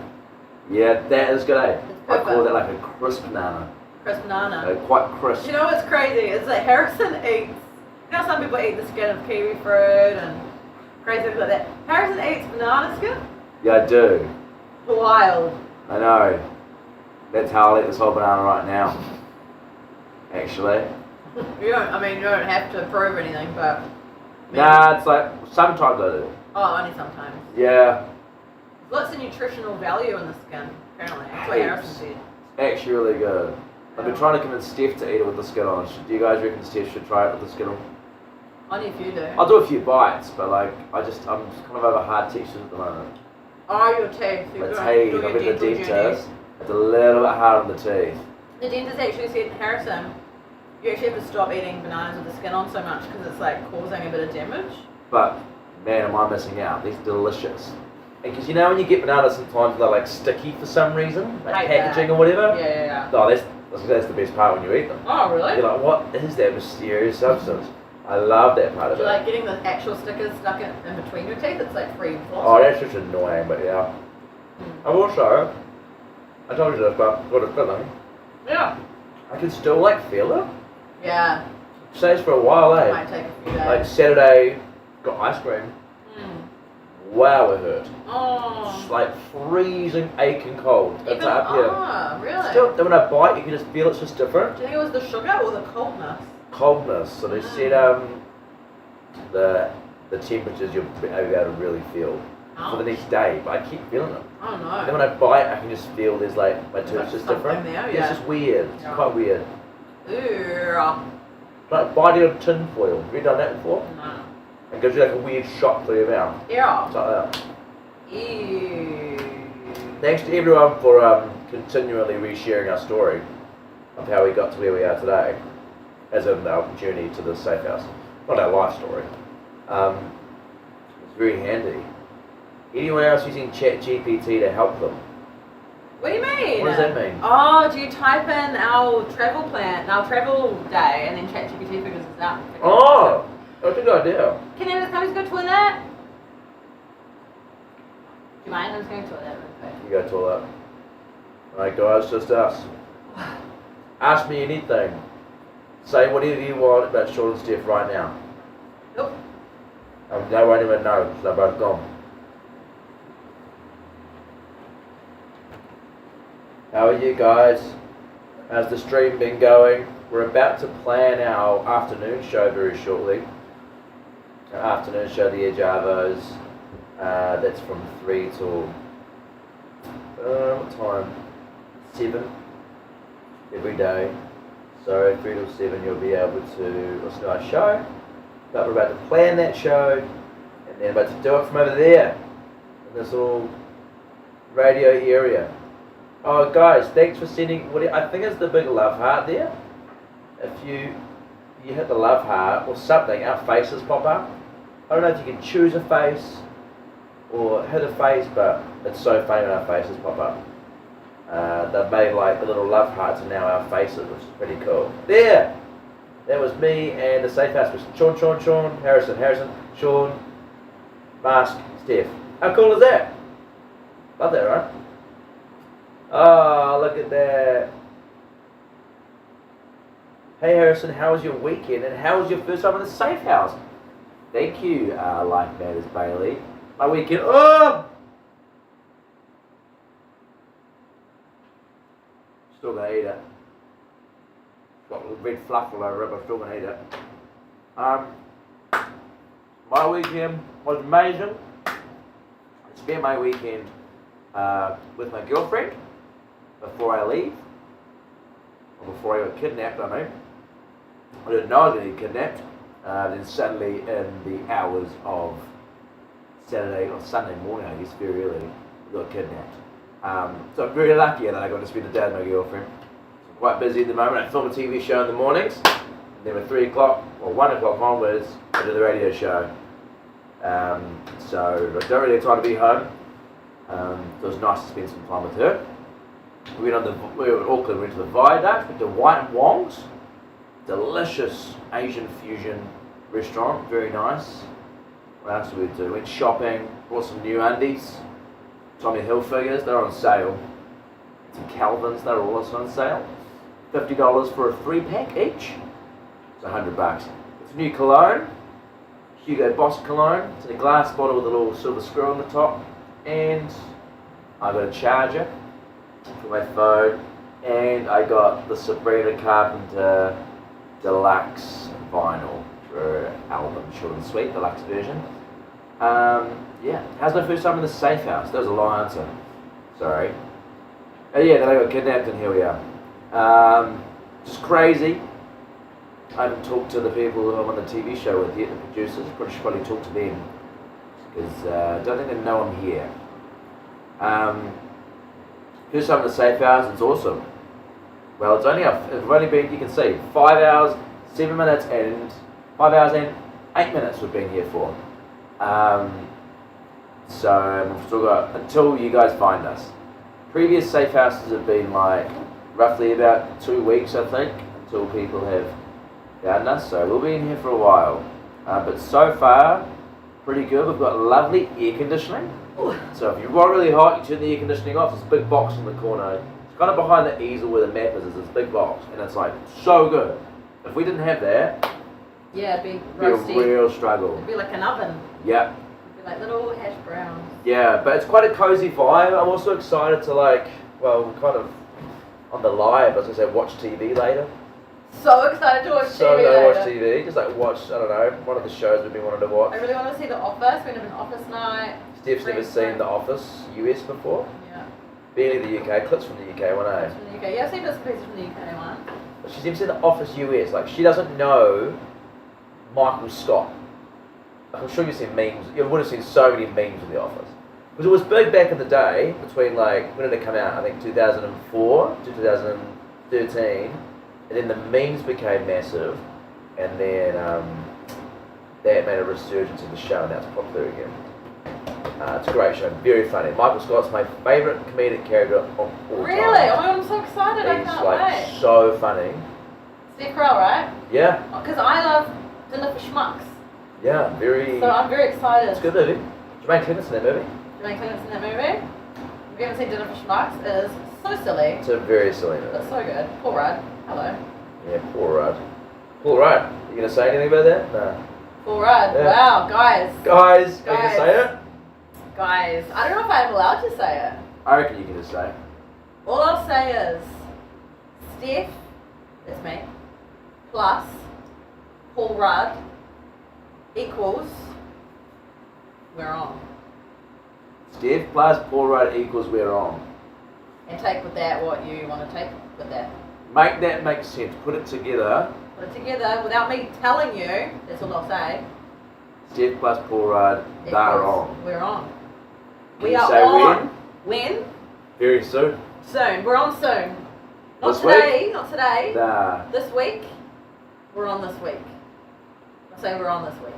K: Yeah, that is good, eh? I
P: perfect.
K: call that like a crisp banana.
P: Crisp banana.
K: Quite crisp.
P: You know what's crazy? It's like Harrison eats, you know some people eat the skin of kiwi fruit and crazy things like that. Harrison eats banana skin?
K: Yeah, I do.
P: Wild.
K: I know. That's how I'll eat this whole banana right now. Actually.
P: You don't have to prove anything, but...
K: Nah, it's like, sometimes I do.
P: Oh, only sometimes.
K: Yeah.
P: Lots of nutritional value in the skin, apparently. That's what Harrison said.
K: Actually really good. I've been trying to convince Steph to eat it with the skin on. Do you guys reckon Steph should try it with the skin on?
P: Only if you do.
K: I'll do a few bites, but like, I'm just kind of over hard textures at the moment.
P: Oh, your teeth.
K: My teeth, I've been to the dentist. It's a little bit hard on the teeth.
P: The dentist actually said, Harrison, you actually have to stop eating bananas with the skin on so much because it's like causing a bit of damage.
K: But man, am I missing out. These are delicious. Because you know when you get bananas sometimes they're like sticky for some reason, like packaging or whatever?
P: Yeah.
K: No, that's the best part when you eat them.
P: Oh, really?
K: You're like, what is that mysterious substance? I love that part of
P: Do
K: it.
P: you like getting the actual stickers stuck in between your teeth? It's like free floss.
K: Oh, that's just annoying, but yeah. I've also, I told you this, but got a filling.
P: Yeah.
K: I can still like feel it.
P: Yeah.
K: Stays for a while,
P: It
K: eh?
P: might take a few days.
K: Like Saturday, got ice cream. Wow, it hurt.
P: Oh.
K: It's like freezing, aching cold. It's
P: Even,
K: up here.
P: really?
K: Still, when I bite, you can just feel it's just different.
P: Do you think it was the sugar or the coldness?
K: Coldness. So they said the temperatures you'll be able to really feel for the next day. But I keep feeling it.
P: Oh no.
K: And then when I bite, I can just feel there's like my tooth's just
P: something
K: different.
P: there,
K: It's
P: yeah.
K: just weird. It's quite weird.
P: Ew.
K: Like biting on tin foil. Have you done that before?
P: No.
K: It gives you like a weird shock through your mouth.
P: Yeah.
K: It's like that.
P: Ew.
K: Thanks to everyone for continually resharing our story of how we got to where we are today, as in our journey to the safe house. Not our life story. It's very handy. Anyone else using ChatGPT to help them?
P: What do you mean?
K: What does that mean?
P: Oh, do you type in our travel plan, our travel day, and then ChatGPT figures it out?
K: Oh, that's a good idea.
P: Can you just go to a toilet? Do you mind? I'm just going to the toilet real quick.
K: You go toilet. Alright guys, just us. Ask me anything. Say whatever you want about Sean and Steph right now.
P: Nope.
K: They won't even know, because they're both gone. How are you guys? How's the stream been going? We're about to plan our afternoon show very shortly. Our afternoon show, the Edge Arvos. That's from 3 till what time? 7 every day. So 3 till 7 you'll be able to listen to our show. But we're about to plan that show and then about to do it from over there in this little radio area. Oh guys, thanks for sending what I think is the big love heart there. If you hit the love heart or something, our faces pop up. I don't know if you can choose a face or hit a face, but it's so funny when our faces pop up. They've made like the little love hearts and now our faces, which is pretty cool. There! That was me and the safe house was Sean, Harrison, Sean, Mask, Steph. How cool is that? Love that, right? Oh, look at that. Hey Harrison, how was your weekend and how was your first time in the safe house? Thank you, Like Matters Bailey. My weekend, oh! Still gonna eat it. Got a little red fluff all over it, but still gonna eat it. My weekend was amazing. I spent my weekend with my girlfriend before I leave. Or before I got kidnapped, I mean. I didn't know I was going to get kidnapped. Then suddenly in the hours of Saturday or Sunday morning, I guess, very early, I got kidnapped. So I'm very lucky that I got to spend the day with my girlfriend. I'm quite busy at the moment. I film a TV show in the mornings. And then at 3 o'clock or 1 o'clock onwards, I do the radio show. So I don't really have time to be home. So it was nice to spend some time with her. We were in Auckland, we went to the Viaduct, went to White and Wong's. Delicious Asian fusion restaurant, very nice. What else did we do? Went shopping, bought some new undies. Tommy Hilfigers, they're on sale. Some Calvins, they're also on sale. $50 for a 3-pack each. It's $100. It's a new cologne, Hugo Boss cologne. It's in a glass bottle with a little silver screw on the top. And I got a charger for my phone. And I got the Sabrina Carpenter Deluxe vinyl for album, short and sweet, deluxe version. Yeah, how's my first time in the safe house? That was a long answer. Sorry. Oh yeah, then I got kidnapped and here we are. Just crazy. I haven't talked to the people who I'm on the TV show with yet, the producers. Probably should probably talk to them because I don't think they know I'm here. First time in the safe house, it's awesome. Well, it's only been, you can see, 5 hours, 7 minutes, and 5 hours and 8 minutes we've been here for. So we've still got until you guys find us. Previous safe houses have been like roughly about 2 weeks, I think, until people have Yeah, no, so we'll be in here for a while. But so far, pretty good. We've got lovely air conditioning. So if you want really hot, you turn the air conditioning off. There's a big box in the corner. It's kind of behind the easel where the map is. There's this big box, and it's like so good. If we didn't have that,
P: Yeah, it'd be
K: it'd be
P: roasty.
K: a real struggle.
P: It'd be like an oven.
K: Yeah.
P: It'd be like little hash browns.
K: Yeah, but it's quite a cozy vibe. I'm also excited to kind of on the live, I was gonna say watch TV later.
P: So excited to watch
K: So
P: TV
K: gonna
P: later.
K: watch TV, just like watch, I don't know, one of the shows we've been wanting to watch.
P: I really want to see The Office. We're gonna have an Office night.
K: Steph's never
P: Friends
K: seen
P: night.
K: The Office US before.
P: Yeah.
K: Barely the UK, clips from the UK one, eh?
P: From the UK. Yeah, I've seen bits and pieces from the UK one.
K: But she's never seen The Office US. Like, she doesn't know Michael Scott. Like, I'm sure you've seen memes. You would have seen so many memes of The Office. Because it was big back in the day, between like, when did it come out? I think 2004 to 2013. And then the memes became massive. And then that made a resurgence in the show, and now it's popular again. It's a great show, very funny. Michael Scott's my favourite comedic character of all time.
P: Really? Oh my god, I'm so excited. I
K: He's
P: can't
K: like
P: wait.
K: so funny.
P: Steve Carell, right?
K: Yeah,
P: Because I love Dinner for Schmucks.
K: yeah, very.
P: So I'm very excited.
K: It's a good movie. Jermaine Clement's in that movie.
P: Jermaine Clement's in that movie. If you haven't seen Dinner for Schmucks, it is so silly,
K: It's a very silly movie.
P: but so good. Paul Rudd. Hello.
K: Yeah, Paul Rudd. Paul Rudd. You gonna say anything about that? No.
P: Paul Rudd.
K: Yeah.
P: Wow, guys.
K: Guys, are you gonna
P: Guys.
K: say it?
P: Guys. I don't know if I'm allowed to say it.
K: I reckon you can just say it.
P: All I'll say is Steph, that's me, plus Paul Rudd equals we're on.
K: Steph plus Paul Rudd equals we're on.
P: And take with that what you want to take with that.
K: Make that make sense. Put it together.
P: Put it together without me telling you, that's all I'll say.
K: Steph plus Paul Rudd, they're
P: equals
K: on.
P: We're on.
K: Can
P: We
K: you
P: are
K: say
P: on. When?
K: Very soon.
P: Soon. We're on soon. Not
K: This
P: today,
K: week?
P: not today.
K: Nah.
P: This week. We're on this week. I say we're on this week.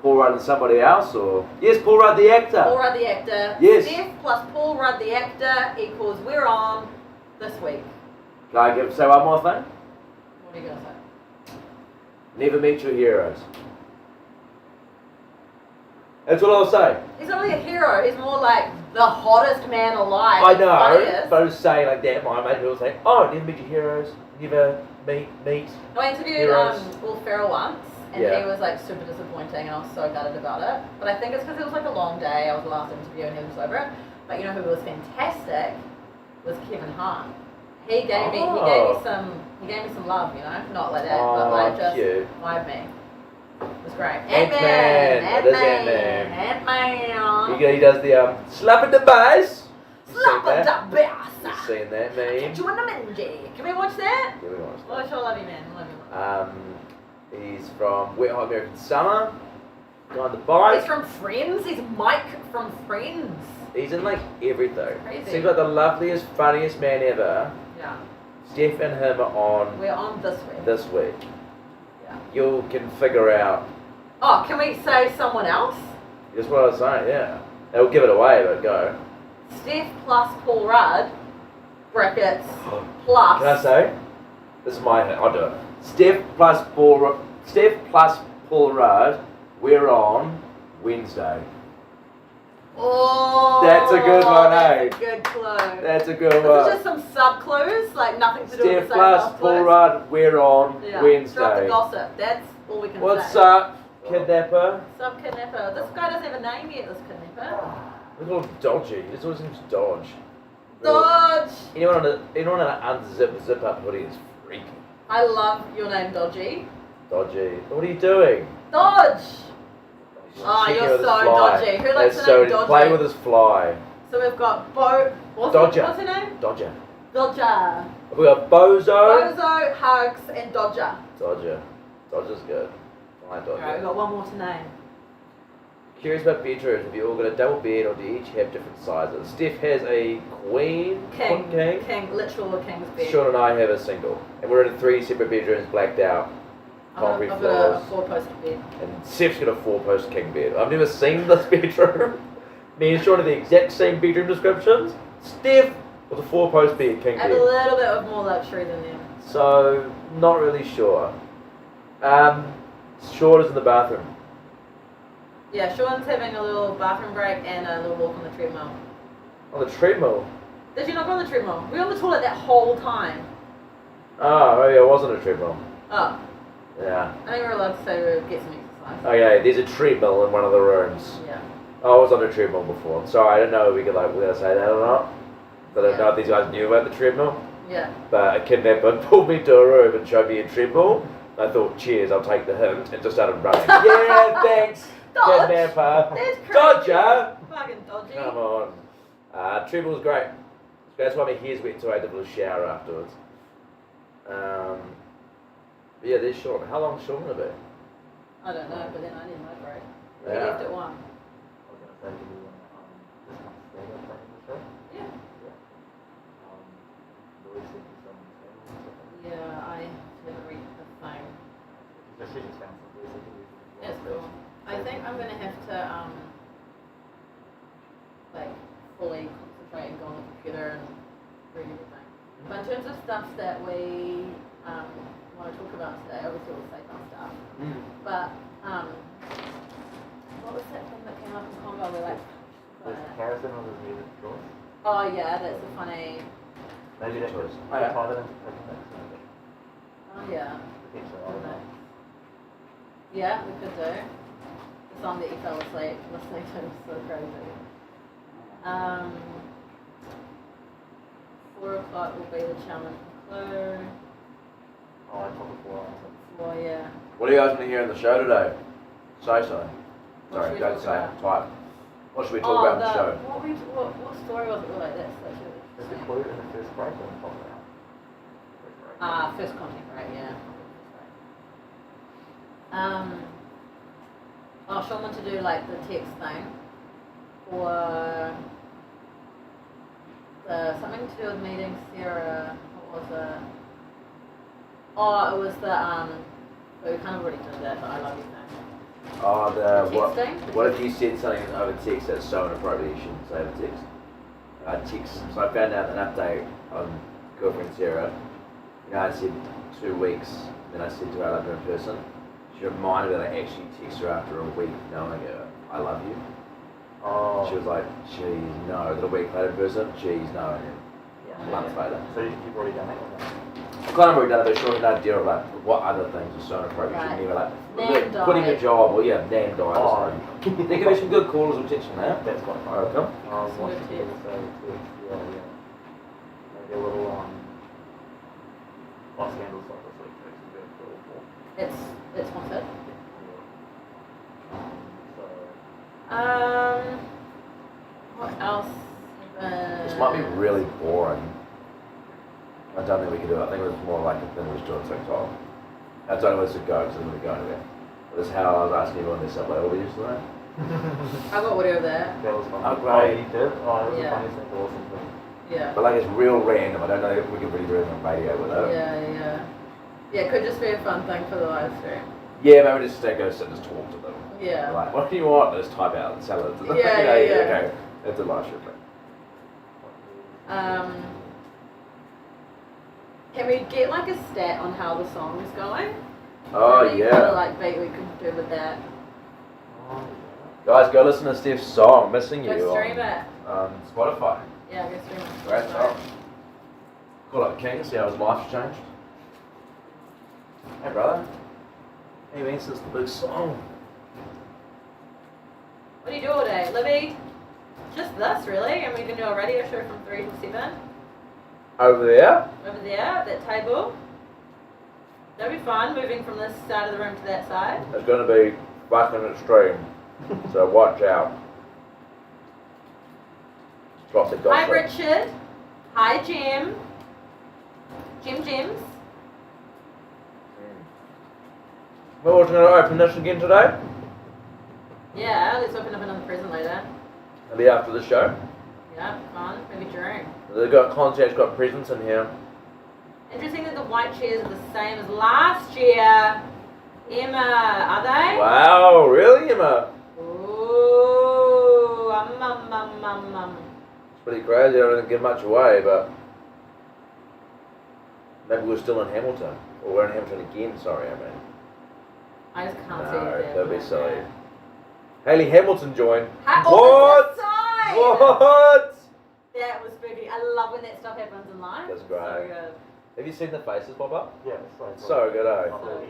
K: Paul Rudd and somebody else, or yes, Paul Rudd the actor.
P: Paul Rudd the actor.
K: Yes.
P: Steph plus Paul Rudd the actor equals we're on this week.
K: Can I say one more thing?
P: What are you gonna say?
K: Never meet your heroes. That's what I'll say.
P: He's not really a hero. He's more like the hottest man alive.
K: I know,
P: Funniest.
K: but I was saying like that. My mate will say, "Oh, never meet your heroes. Never meet."
P: No, I interviewed
K: heroes."
P: Will Ferrell once, and
K: Yeah.
P: he was like super disappointing, and I was so gutted about it. But I think it's because it was like a long day. I was the last interview, and he was over it. But you know who was fantastic was Kevin Hart. He gave me some love, you know, not like that, but like just
K: cute.
P: vibe me. It was great.
K: Ant-Man. It is Ant-Man.
P: Ant-Man.
K: He does the slap in the bass.
P: Slap
K: that?
P: the bass.
K: You've seen that meme?
P: Get you in the mingy. Can we watch that?
K: Yeah, we watched
P: Oh, I sure love you, man. Love you.
K: He's from Wet Hot American Summer. Guy on the bike.
P: He's from Friends. He's Mike from Friends.
K: He's in like everything.
P: Crazy.
K: Seems like the loveliest, funniest man ever.
P: Yeah.
K: Steph and him are on
P: We're on this week.
K: this week.
P: Yeah.
K: You can figure out.
P: Oh, can we say someone else?
K: That's what I was saying, yeah. They'll give it away, but go.
P: Steph plus Paul Rudd, brackets, plus.
K: Can I say? This is my I'll do it. Steph plus Paul Rudd, we're on Wednesday.
P: Oh,
K: That's a good one,
P: that's
K: eh?
P: a good clue.
K: That's a good
P: This
K: one.
P: is just some sub clues, like nothing to do with
K: Steph
P: the
K: plus
P: same
K: Paul
P: clues.
K: Rudd, we're on
P: Yeah. Drop the
K: Wednesday.
P: gossip. That's all we can
K: What's
P: say.
K: up, kidnapper?
P: Sub kidnapper. This guy doesn't have a name yet. This kidnapper.
K: Look all dodgy. This always seems dodge.
P: Dodge.
K: Anyone in an unzip zip up hoodie is freaky.
P: I love your name, Dodgy.
K: Dodgy. What are you doing?
P: Dodge. Oh,
K: Checking
P: you're
K: with
P: so
K: his fly.
P: dodgy. Who likes
K: That's
P: the name
K: so
P: Dodgy?
K: Play with his fly.
P: So we've got what's
K: Dodger.
P: her name?
K: Dodger.
P: Dodger.
K: We got Bozo.
P: Bozo, Hugs, and Dodger.
K: Dodger. Dodger's good. I like Dodger.
P: Alright, we've got one more to name.
K: Curious about bedrooms. Have you all got a double bed or do you each have different sizes? Steph has a queen.
P: King, literal king's bed.
K: Sean and I have a single. And we're in 3 separate bedrooms, blacked out. Concrete
P: I've
K: floors.
P: got a 4-poster bed.
K: And Steph's got a 4-post king bed. I've never seen this bedroom. Me and Sean have the exact same bedroom descriptions. Steph with a 4-post bed, king
P: I have
K: bed.
P: a little bit of more luxury than them.
K: So, not really sure. Short is in the bathroom.
P: Yeah, Sean's having a little bathroom break and a little walk on the treadmill.
K: On the treadmill?
P: Did you not go on the treadmill? We were on the toilet that whole time.
K: Oh, maybe I was on a treadmill.
P: Oh.
K: Yeah.
P: I think we're allowed to say we get some exercise.
K: Okay, there's a treadmill in one of the rooms.
P: Yeah.
K: I was on a treadmill before. Sorry, I didn't know if we could like whether say that or not. I don't know if these guys knew about the treadmill.
P: Yeah.
K: But a kidnapper pulled me to a room and showed me a treadmill. I thought, cheers, I'll take the hint, and just started running. Yeah, thanks,
P: Dodge.
K: kidnapper.
P: That's crazy.
K: Dodger.
P: Fucking dodgy.
K: Come on. Treadmill's great. That's why my hair's wet, so I had a little shower afterwards. But yeah, there's Sean. How long's Sean gonna be?
P: I don't know, but then I need my break. We
K: Yeah.
P: left at 1. Yeah. Yeah, I haven't read the thing. That's cool. I think I'm gonna have to like fully concentrate and go on the computer and read everything. But in terms of stuff that we want to talk about today, obviously all the safe house stuff. But what was that thing that came up in Congo? We're like,
M: Harrison was his music choice.
P: oh yeah, that's a funny.
M: Maybe that was
K: Oh, yeah.
M: tie that into Picnic.
P: Oh yeah.
M: Potentially, I don't know.
P: Yeah, we could do. The song that you fell asleep listening to was so crazy. 4 o'clock will be the challenge clue.
M: Oh, I told before.
P: Well, yeah.
K: What do you guys want to hear in the show today? Say so.
P: What
K: Sorry,
P: should we
K: don't
P: talk
K: say.
P: about?
K: Type. What should we talk about in the show?
P: What story was it related? That's such a.
M: There's a clue in the first break on top of that.
P: First content, right? Yeah. Sean wanted to do like the text thing, or something to do with meeting Sarah. What was it? Oh, it was the but we kind of already did that, but I love you thing.
K: Oh,
P: Texting?
K: what if you said something over text that's so inappropriate you shouldn't say over text? I text, so I found out an update on girlfriend Sarah. You know, I said 2 weeks, then I said to her I love her in person. She reminded me that I actually text her after a week knowing her, I love you.
M: Oh.
K: She was like, geez, no. Then a week later in person, geez, no. And then months later.
M: So you've already done that one?
K: I've kind of already done it, but sure, an idea of like what other things are so inappropriate.
P: Right.
K: You never like
P: Name
K: quitting a
P: dive.
K: job or name dive or
M: Oh.
K: something. There could be some good callers or texting now.
M: That's quite fun.
K: Welcome.
M: What's the kid say to yeah. Maybe a little Los Angeles stuff this week.
P: It's sponsored. What else?
K: This might be really boring. I don't think we could do it. I think it was more like a thing we was doing TikTok. I don't know where this would go because it wouldn't go anywhere. This is how I was asking everyone this subway order yesterday.
P: I got audio of that.
M: That was fun.
K: Oh,
M: Oh,
K: great.
M: you did? Oh, it was
P: Yeah.
M: the funniest thing, awesome thing.
P: Yeah.
K: But like it's real random. I don't know if we can really do it on radio with it.
P: Yeah. Yeah, it could just be a fun thing for the live stream.
K: Yeah, maybe just go sit and just talk to them.
P: Yeah.
K: Like, what do you want? And just type out and sell it to them.
P: Yeah,
K: You know,
P: yeah.
K: Okay, that's a live stream thing.
P: Can we get like a stat on how the song is going?
K: Oh,
P: Any
K: yeah.
P: kind of like beat we could do with that.
K: Guys, go listen to Steph's song, Missing You,
P: Go stream it.
K: on Spotify.
P: Yeah, go stream it.
K: Great song. Call up King, see how his life's changed. Hey, brother. How you been since the big song?
P: What do you do all day, Libby? Just this, really? And we can do a radio show from 3 to 7
K: Over there?
P: over there at that table. That'd be fun, moving from this side of the room to that side.
K: It's going to be fucking extreme. So watch out. Lots of
P: Hi,
K: gossip.
P: Richard. Hi, Jim. Jims.
K: Well, we're going to open this again today.
P: Yeah, let's open up another present later.
K: Maybe after the show.
P: Yeah, fun. Maybe during.
K: They've got contacts, got presents in here.
P: Interesting that the white chairs are the same as last year. Emma, are they?
K: Wow, really, Emma?
P: Ooh,
K: It's pretty crazy. I don't give much away, but maybe we're still in Hamilton. Or we're in Hamilton again, sorry, I mean.
P: I just can't see
K: No,
P: it.
K: that'd be silly. Haley Hamilton joined.
P: What?
K: What?
P: That was spooky. I love when that stuff happens in live.
K: That's great.
P: So good.
K: Have you seen the faces pop up?
M: Yeah, it's like
K: So good, eh?
P: So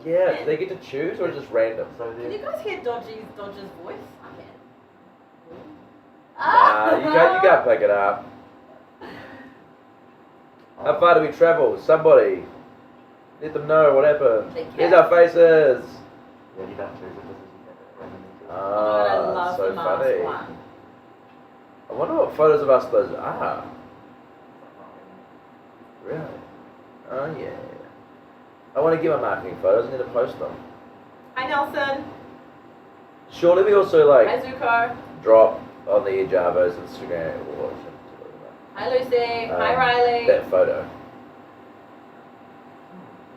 P: good.
K: Yeah, do they get to choose or is it just random?
P: Can you guys hear Dodger's voice? I can.
K: Nah, you can't pick it up. How far do we travel? Somebody. Let them know what happened. Here's our faces.
M: Yeah, you don't choose it.
P: I love
K: so
P: the mask
K: funny.
P: one.
K: I wonder what photos of us those are. Really? Oh yeah. I want to give my marketing photos. I need to post them.
P: Hi Nelson.
K: Surely we also
P: Hi Zuko.
K: drop on the Java's Instagram or something.
P: Hi Lucy. Hi Riley.
K: That photo.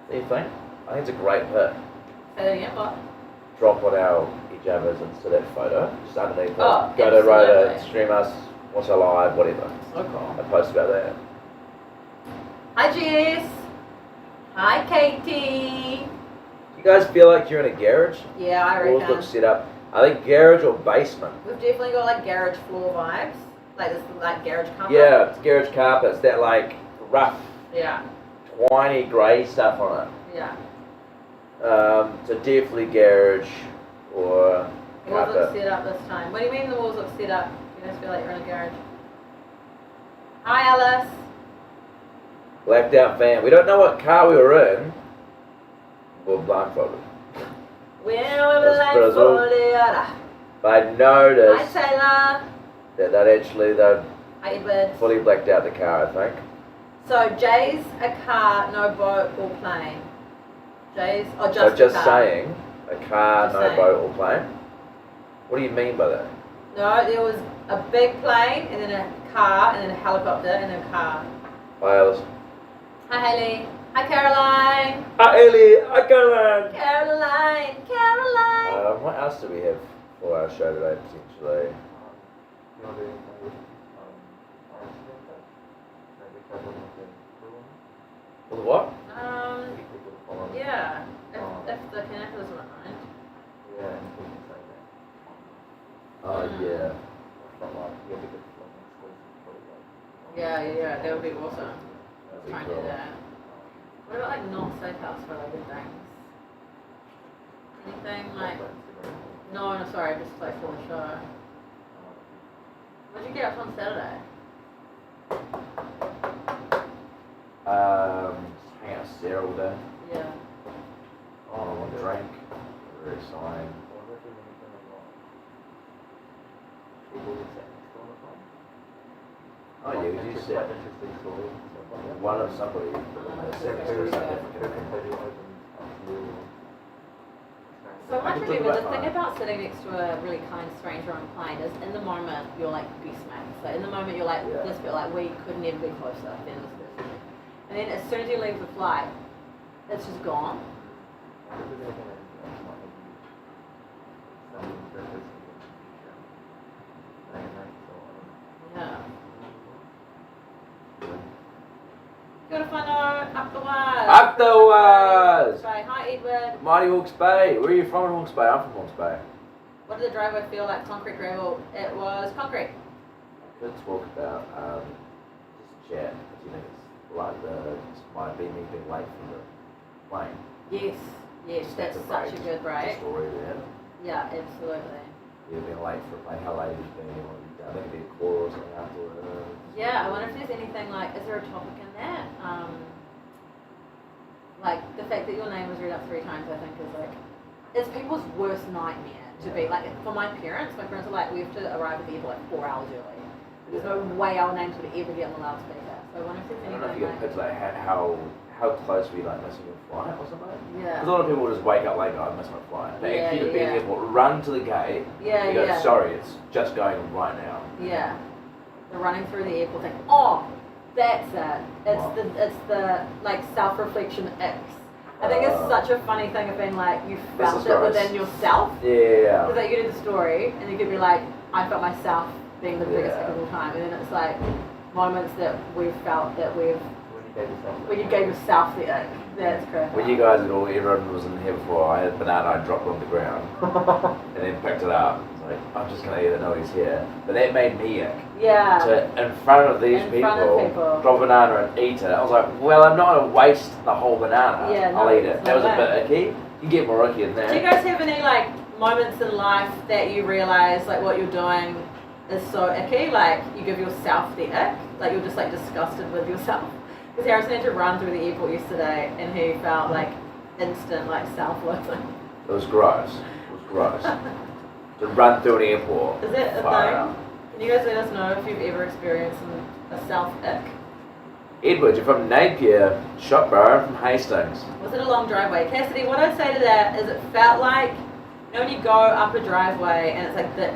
K: What do you think? I think it's a great pic.
P: Say that again, what?
K: Drop on our Java's Insta that photo. Just underneath it.
P: Oh,
K: Go to Rota,
P: absolutely.
K: stream us, watch our live, whatever.
P: So cool.
K: I post about that.
P: Hi Jess. Hi Katie.
K: You guys feel like you're in a garage?
P: Yeah, I
K: Walls
P: reckon.
K: look set up. I think garage or basement.
P: We've definitely got like garage floor vibes. Like this like garage carpet.
K: Yeah, it's garage carpets, that like rough,
P: Yeah.
K: twiny grey stuff on it.
P: Yeah.
K: So definitely garage or
P: The walls look
K: carpet.
P: set up this time. What do you mean the walls look set up? You guys feel like you're in a garage? Hi Alice.
K: Blacked out van. We don't know what car we were in. We're blindfolded.
P: We're
K: That's Brazil.
P: blindfolded.
K: But I noticed
P: Hi Taylor.
K: that they'd
P: Hi Edward.
K: fully blacked out the car, I think.
P: So Jay's a car, no boat or plane. Jay's or
K: So
P: just
K: just
P: a car.
K: saying, a car,
P: Just
K: no
P: saying.
K: boat or plane. What do you mean by that?
P: No, there was a big plane and then a car and then a helicopter and then a car.
K: Hi Alice.
P: Hi Haley. Hi Caroline.
K: Hi Ellie. Hi Caroline.
P: Caroline. Caroline.
K: What else do we have for our show today potentially? For the what?
P: Yeah. If the connectors were mind.
K: Oh yeah.
P: Yeah, that would be awesome.
K: That'd be
P: Try and do
K: cool.
P: that. What about like North Steakhouse related things? Anything like? No, sorry, just like for the show. What'd you get up on Saturday?
K: Just hang out with Sarah all day.
P: Yeah.
K: Drink. Very exciting. Oh yeah, because you said one of somebody said
P: So much remember the thing about sitting next to a really kind stranger on a plane is in the moment you're like best mates. So in the moment you're like this bit like we could never be closer than this person. And then as soon as you leave the flight, it's just gone. Yeah. Good to find out afterwards.
K: Afterwards!
P: Sorry, hi Edward.
K: Mighty Hawke's Bay. Where are you from in Hawke's Bay? I'm from Hawke's Bay.
P: What did the driveway feel like? Concrete gravel? It was concrete.
K: Good talk about just chat. Do you think it's like this might be me being late from the plane?
P: Yes, yes, that's such a good break.
K: Story there.
P: Yeah, absolutely.
K: You've been late for a plane. How late have you been? I think it'd be a call or something afterwards.
P: Yeah, I wonder if there's anything like, is there a topic in that? Like the fact that your name was read up 3 times, I think is like, it's people's worst nightmare to be like. For my parents are like, we have to arrive at the airport like 4 hours early. There's no way our names would ever get on the loudspeaker. So I wonder if there's
K: I don't know if
P: anything
K: you get
P: like.
K: pictures like how close we like missing a flight or something.
P: Yeah.
K: Because a lot of people will just wake up late and go, I missed my flight. They
P: Yeah,
K: actually be in the
P: yeah.
K: airport, run to the gate.
P: Yeah,
K: and go,
P: yeah.
K: sorry, it's just going right now.
P: Yeah, they're running through the airport thinking, oh, that's it. It's the like self-reflection X. I think it's such a funny thing of being like you
K: This
P: felt
K: is
P: it
K: gross.
P: within yourself.
K: Yeah.
P: Because like you did the story and you could be like, I felt myself being the biggest
K: Yeah.
P: of all time, and then it's like moments that we've felt that we've
M: gave yourself
P: When you gave yourself the ick. That's correct.
K: When you guys had all, everyone was in here before, I had a banana, I dropped it on the ground, and then picked it up. It's like, I'm just gonna eat it, nobody's here. But that made me ick.
P: Yeah.
K: To, in front of these
P: In front of people.
K: drop a banana and eat it. I was like, well, I'm not gonna waste the whole banana.
P: Yeah, no,
K: I'll eat it.
P: it's
K: That was
P: not
K: a bit icky. You get more icky than that.
P: Do you guys have any like moments in life that you realize like what you're doing is so icky? Like you give yourself the ick? Like you're just like disgusted with yourself? Because Harrison had to run through the airport yesterday and he felt like instant like self-loathing.
K: It was gross. It was gross. To run through an airport.
P: Is it a
K: far
P: thing?
K: out.
P: Can you guys let us know if you've ever experienced a self-ick?
K: Edward, you're from Napier, shop bro, from Hastings.
P: Was it a long driveway? Cassidy, what I'd say to that is it felt like, you know when you go up a driveway and it's like the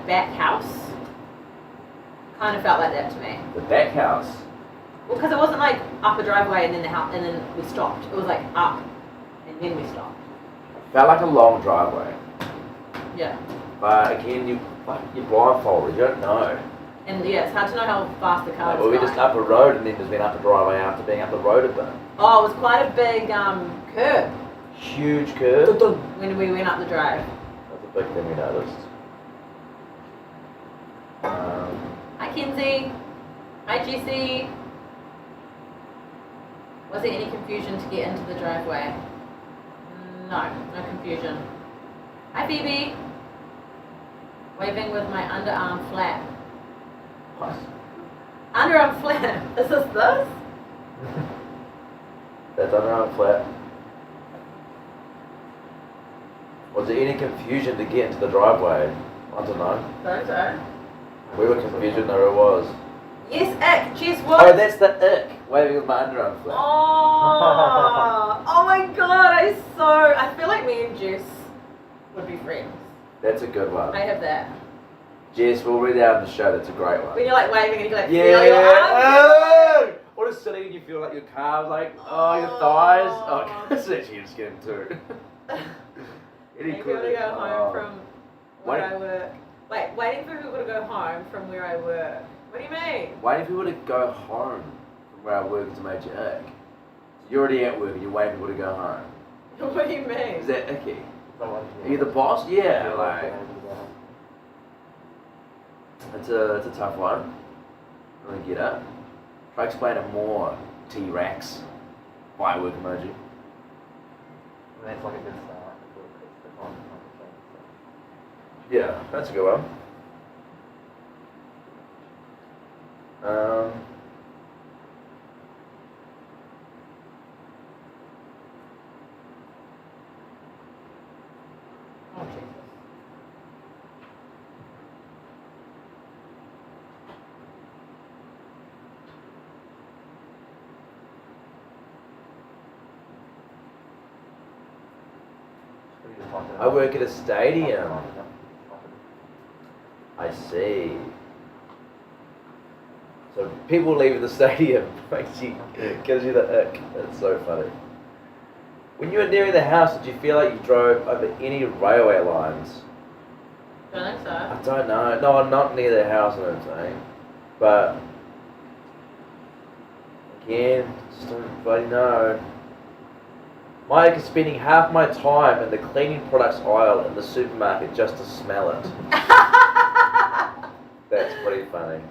P: back house? Kind of felt like that to me.
K: The back house.
P: Well, because it wasn't like up a driveway and then the house and then we stopped. It was like up and then we stopped.
K: Felt like a long driveway.
P: Yeah.
K: But again, you're blindfolded, you don't know.
P: And yeah, it's hard to know how fast the car
K: Like,
P: was
K: well, we
P: going.
K: just up a road and then just been up a driveway after being up the road a bit.
P: Oh, it was quite a big curve
K: Huge curve.
P: when we went up the drive.
K: That's a big thing we noticed.
P: Hi Kenzie. Hi Jessie. Was there any confusion to get into the driveway? No confusion. Hi Phoebe. Waving with my underarm flap.
K: What?
P: Underarm flap? Is this this?
K: That's underarm flat. Was there any confusion to get into the driveway? I don't know.
P: Don't know.
K: We were confused, there it was.
P: Yes, ick. Jess, what?
K: Oh, that's the ick. Waving with my underarm flat.
P: Oh, oh my god, I feel like me and Jess would be friends.
K: That's a good one.
P: I have that.
K: Jess, we'll read it out in the show. That's a great one.
P: When you're like waving and you like
K: Yeah.
P: feel your arm.
K: Oh! What is sitting and you feel like your calves, like, oh, your thighs. Oh, that's actually your skin too.
P: Waiting for people to go home from where
K: Wait.
P: I work. Wait, waiting for people to go home from where I work. What do you mean?
K: Waiting for people to go home from where I work is a major ick. You're already at work and you're waiting for people to go home.
P: What do you mean?
K: Is that icky? Are you the boss? Yeah, like. It's a tough one. I'm gonna get it. Try explaining more. T-Rex. My work emoji.
M: That's like a good start.
K: Yeah, that's a good one.
P: Oh, Jesus.
K: I work at a stadium. I see. So people leaving the stadium gives you the ick. That's so funny. When you were nearing the house, did you feel like you drove over any railway lines?
P: Don't think so.
K: I don't know. No, not near the house, I don't think. But again, just don't bloody know. My ick is spending half my time in the cleaning products aisle in the supermarket just to smell it. That's pretty funny.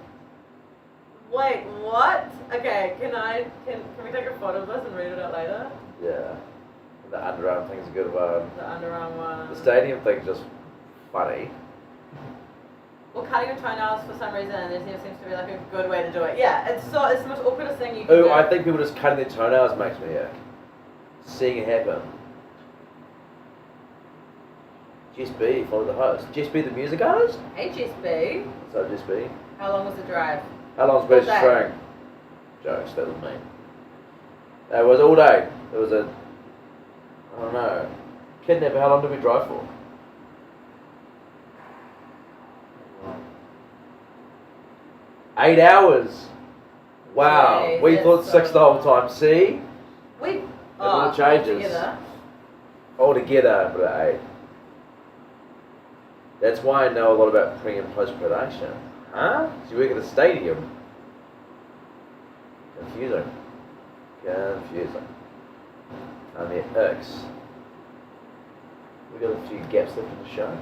P: Wait, what? Okay, can we take a photo of this and read it out later?
K: Yeah. The underarm thing's a good one.
P: The underarm one.
K: The stadium thing's just funny.
P: Well, cutting your toenails for some reason, there seems to be like a good way to do it. Yeah, it's the most awkwardest thing you can do.
K: Oh, I think people just cutting their toenails makes me ick. Seeing it happen. Jess B, follow the host. Jess B, the music artist?
P: Hey, Jess B.
K: So Jess B.
P: How long was the drive?
K: How long's British
P: All day.
K: string? Jokes, that was me. It was all day. It was I don't know. Kidnapper, how long did we drive for? Eight hours. Wow.
P: Jeez,
K: we
P: that's
K: thought
P: so
K: 6 the whole time. See?
P: We.
K: all changes.
P: Altogether.
K: All together, but at 8. That's why I know a lot about pre and post production. Huh? So you work at a stadium. Confusing. Confusing. I'm at X. We got a few gaps left in the show.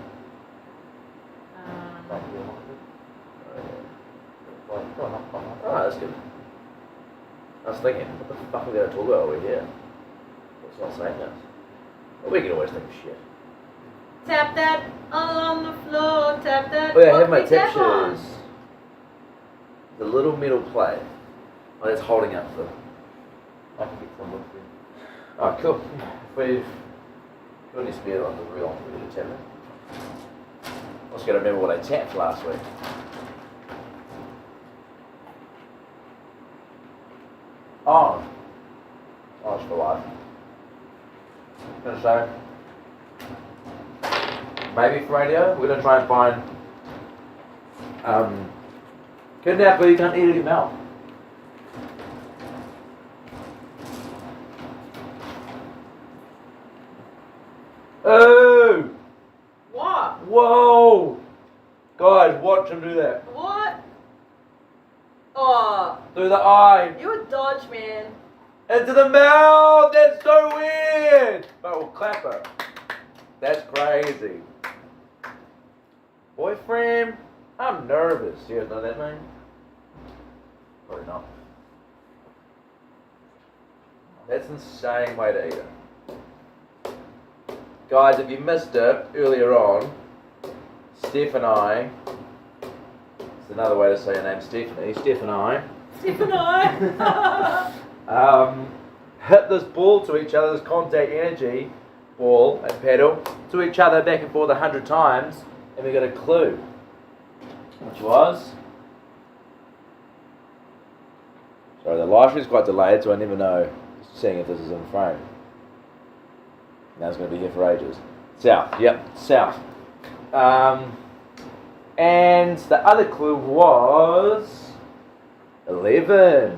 K: Oh, that's good. I was thinking, what the fuck are we going to talk about over here? It's not saying that. But we can always think of shit.
P: Tap that all on the floor, tap that.
K: Oh yeah, I have my
P: What we
K: tap
P: tap on?
K: shoes. The little metal plate. Oh, that's holding up the...
M: I can get some with you.
K: Oh, cool. If we've got any spare on the real one, we need to tap it. I was going to remember what I tapped last week. On. Oh, it's for life. Gonna say. Maybe for radio. We're gonna try and find. Kidnap where you can't eat it in your mouth. Oh!
P: What?
K: Whoa! Guys, watch him do that.
P: What? Oh,
K: Through the eye.
P: you a dodge, man.
K: Into the mouth! That's so weird! But we'll clap her. That's crazy. Boyfriend? I'm nervous. You guys know that name? Probably not. That's an insane way to eat it. Guys, if you missed it earlier on, Steph and I, it's another way to say her name, Stephanie. Steph and I.
P: Steph and I.
K: Hit this ball to each other's contact energy ball and paddle to each other back and forth 100 times, and we got a clue, which was. Sorry, the live stream's quite delayed, so I never know seeing if this is in frame. Now it's going to be here for ages. South, yep, south. And the other clue was 11.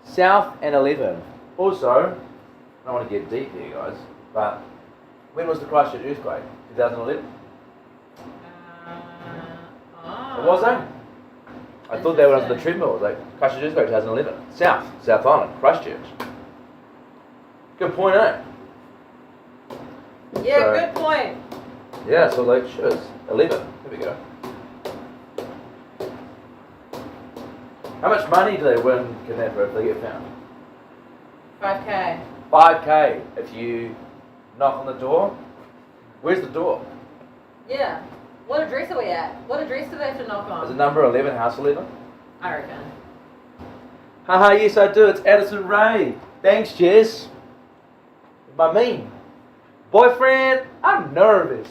K: South and 11. Also, I don't want to get deep here, guys, but when was the Christchurch earthquake? 2011? It wasn't? I thought they were on the treadmill. It was like Christchurch earthquake 2011. South Island, Christchurch. Good point, eh?
P: Yeah,
K: So-
P: good point.
K: Yeah, so like, sure, 11. There we go. How much money do they win kidnapper if they get found?
P: 5K.
K: 5K if you knock on the door. Where's the door?
P: Yeah. What address are we at? What address do they have to knock
K: Is it
P: on?
K: number 11, house 11?
P: I reckon.
K: Haha, yes I do. It's Addison Ray. Thanks, Jess. My mean. Boyfriend, I'm nervous.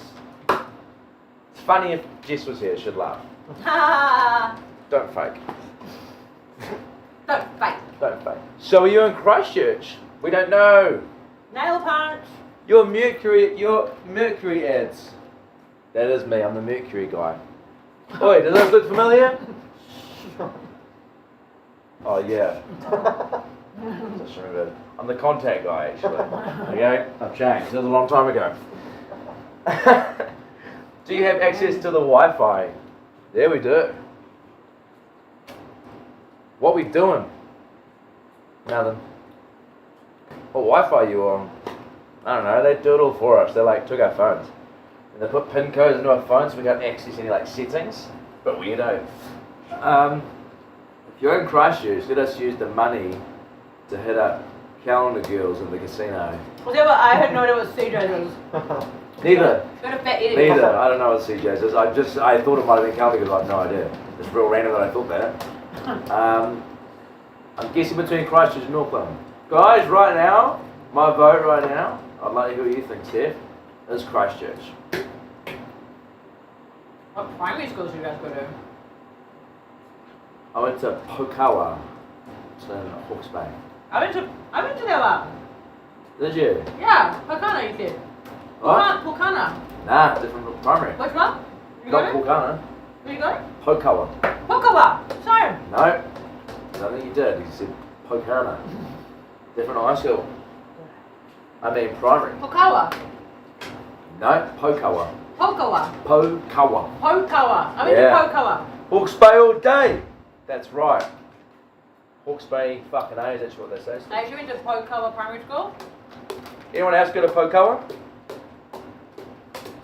K: It's funny if Jess was here, she'd laugh.
P: Ha!
K: Don't fake.
P: Don't fight.
K: Don't fake. So are you in Christchurch? We don't know.
P: Nail punch.
K: Your Mercury ads. That is me, I'm the Mercury guy. Oi, does that look familiar? Oh yeah. Just remembered. I'm the contact guy actually. Okay? I've changed. That was a long time ago. Do you have access to the Wi-Fi? There we do. What we doing? Nothing. What Wi-Fi you on? I don't know, they do it all for us. They like took our phones. And they put PIN codes into our phones so we can't access any like settings. But weirdo. If you're in Christchurch, let us use the money to hit up calendar girls in the casino.
P: Well, yeah, but I had no idea what CJ's was.
K: Neither.
P: Go to fat eating.
K: Neither. I don't know what CJ's is. I thought it might have been calendar girls. I have no idea. It's real random that I thought that. I'm guessing between Christchurch and Auckland. Guys, right now, my vote right now, I'd like to hear what you think, Steph, is Christchurch.
P: What primary schools do you guys go to?
K: I went to Pokawa. It's in Hawke's Bay.
P: I went to that one.
K: Did you?
P: Yeah, Pocana, you said.
K: What?
P: Pocana.
K: Nah, different primary.
P: Which one? You
K: Not
P: got it?
K: Pokana.
P: Where you got it?
K: Pokawa.
P: Pokawa. Sorry.
K: No. I think you did. You said Pokana. Different high school. I mean primary.
P: Pokawa.
K: No, Pokawa.
P: Pokawa.
K: Hawke's Bay fucking A, is actually what they say.
P: I actually went to Pokawa Primary School.
K: Anyone else go to Pokawa? Do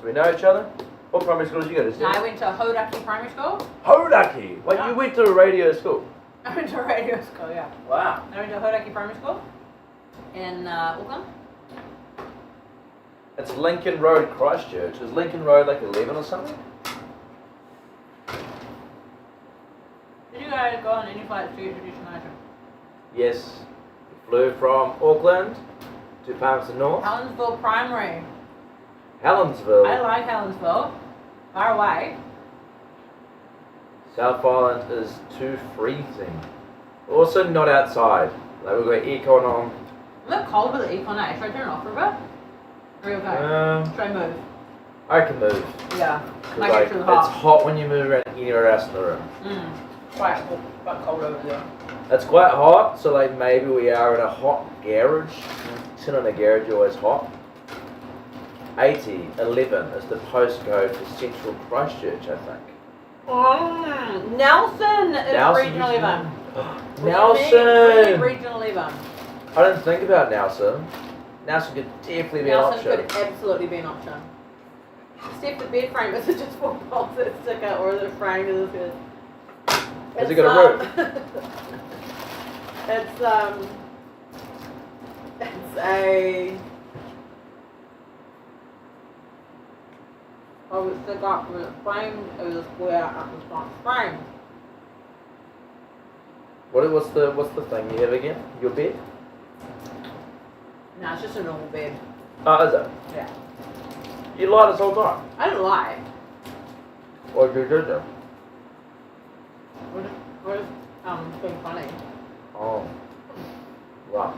K: we know each other? What primary school did you go to?
P: No, I went to Hodaki Primary School.
K: Hodaki! Wait, you went to a radio school?
P: I went to a radio school, yeah.
K: Wow.
P: I went to Hodaki Primary School in Auckland.
K: It's Lincoln Road, Christchurch. Is Lincoln Road like 11 or something?
P: Did you guys go on any flights to get to destination?
K: Yes. We flew from Auckland to Palmerston North.
P: Helensville Primary.
K: Helensville.
P: I like Helensville. Far away.
K: South Island is too freezing. Also not outside. Like we've got aircon on.
P: A bit cold with the aircon, eh? Should I turn it off for a bit? Are you okay? Should I move?
K: I can move.
P: Yeah.
K: 'Cause,
P: Might
K: like,
P: get too
K: it's
P: hot.
K: hot when you move around anywhere else in the room.
P: Quite cold over there.
K: It's quite hot, so like maybe we are in a hot garage. Sitting in a garage always hot. 8011 is the postcode for Central Christchurch, I think.
P: Nelson is
K: Nelson,
P: regional
K: you-
P: 11.
K: Nelson!
P: Regional 11.
K: I didn't think about Nelson. Nelson could definitely be
P: Nelson
K: an option.
P: could absolutely be an option. Steph, the bed frame, is it just four bolts that stick out, or is it framed as good?
K: Has it got a roof?
P: It's a. Oh, it's stick up with it framed. It was a square up the front frame.
K: What's the thing you have again? Your bed?
P: No, it's just a normal bed.
K: Oh, is it?
P: Yeah.
K: You lied this whole time?
P: I didn't lie.
K: Or you did it?
P: We're just being funny.
K: Oh. Wow.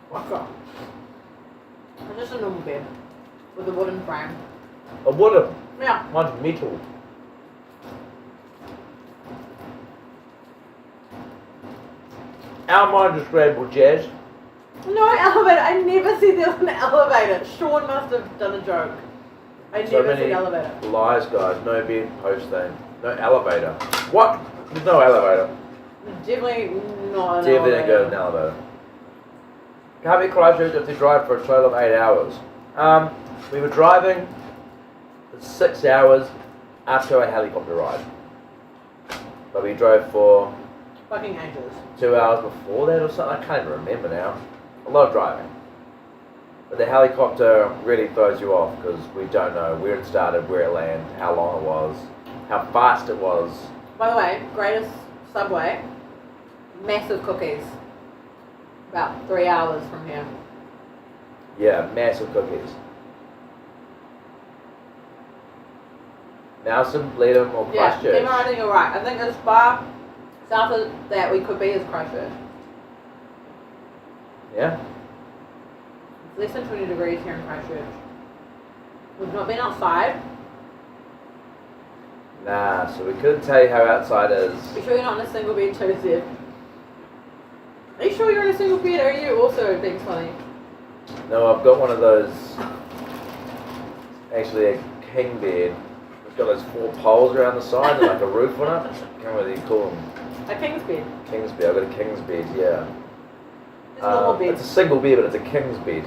P: What's up? It's just a normal bed with a wooden frame.
K: A wooden?
P: Yeah.
K: Mine's metal. Our mind is scrambled, Jazz.
P: No elevator. I never said there was an elevator. Sean must have done a joke. I
K: So
P: never
K: many
P: said elevator.
K: lies, guys. No bed post thing. No elevator. What? There's no elevator.
P: Definitely not an
K: Definitely didn't go to
P: elevator.
K: an elevator. Can't be Christchurch if they drive for a total of 8 hours. We were driving for 6 hours after a helicopter ride. But we drove for
P: Fucking ages.
K: 2 hours before that or something. I can't even remember now. A lot of driving. But the helicopter really throws you off because we don't know where it started, where it landed, how long it was, how fast it was.
P: By the way, greatest subway, massive cookies. About 3 hours from here.
K: Yeah, massive cookies. Nelson, Bleedham, or
P: Yeah,
K: Christchurch?
P: Emma, I think you're right. I think as far south of that we could be as Christchurch.
K: Yeah?
P: It's less than 20 degrees here in Christchurch. We've not been outside.
K: Nah, so we couldn't tell you how outside is.
P: You sure you're not in a single bed too, Steph? Are you sure you're in a single bed, or are you also being funny?
K: No, I've got one of those. Actually, a king bed. It's got those 4 poles around the side and like a roof on it. I can't remember what you call them.
P: A king's bed.
K: King's bed. I've got a king's bed, yeah.
P: It's a normal bed.
K: It's a single bed, but it's a king's bed.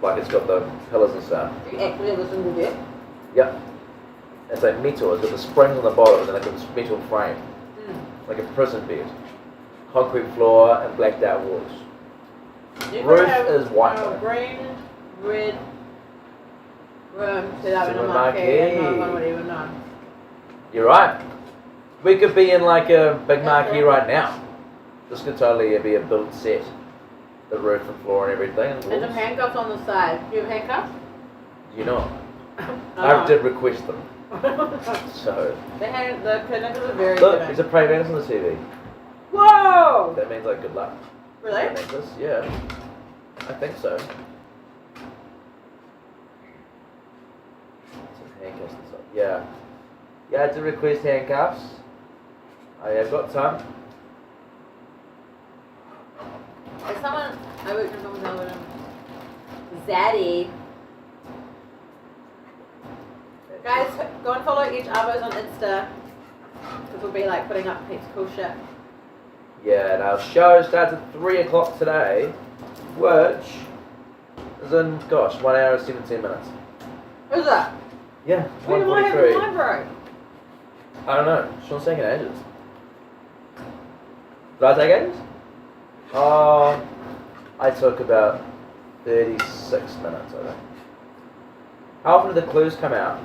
K: Like it's got the pillars and stuff.
P: Do you actually have a single bed?
K: Yep. It's like metal. It's got the springs on the bottom and then like a metal frame. Like a prison bed. Concrete floor and blacked out walls.
P: You
K: Roof
P: could have
K: is white.
P: green, red room set up in a
K: Cinema
P: marquee and no
K: marquee.
P: one would even know.
K: You're right. We could be in like a big marquee right now. This could totally be a built set. The roof and floor and everything. And
P: And some
K: walls.
P: handcuffs on the side. Do you have handcuffs?
K: You know.
P: I
K: I did request them. So.
P: The connectors are very
K: Look,
P: good.
K: there's a prey mantis on the TV.
P: Whoa!
K: That means like good luck.
P: Really?
K: That mantis, yeah. I think so. Some handcuffs and stuff. Yeah. Yeah, I did request handcuffs. I've got some.
P: If someone, I worked in someone's elevator. Zaddy. Guys, go and follow each others on Insta. Because we'll be like putting up heaps of cool shit.
K: Yeah, and our show starts at 3 o'clock today, which is in, 1 hour and 17 minutes.
P: Who's that?
K: Yeah,
P: When am I having
K: 1:43.
P: mine, bro?
K: I don't know. Sean's taking ages. Did I take ages? I took about 36 minutes, I think. How often do the clues come out?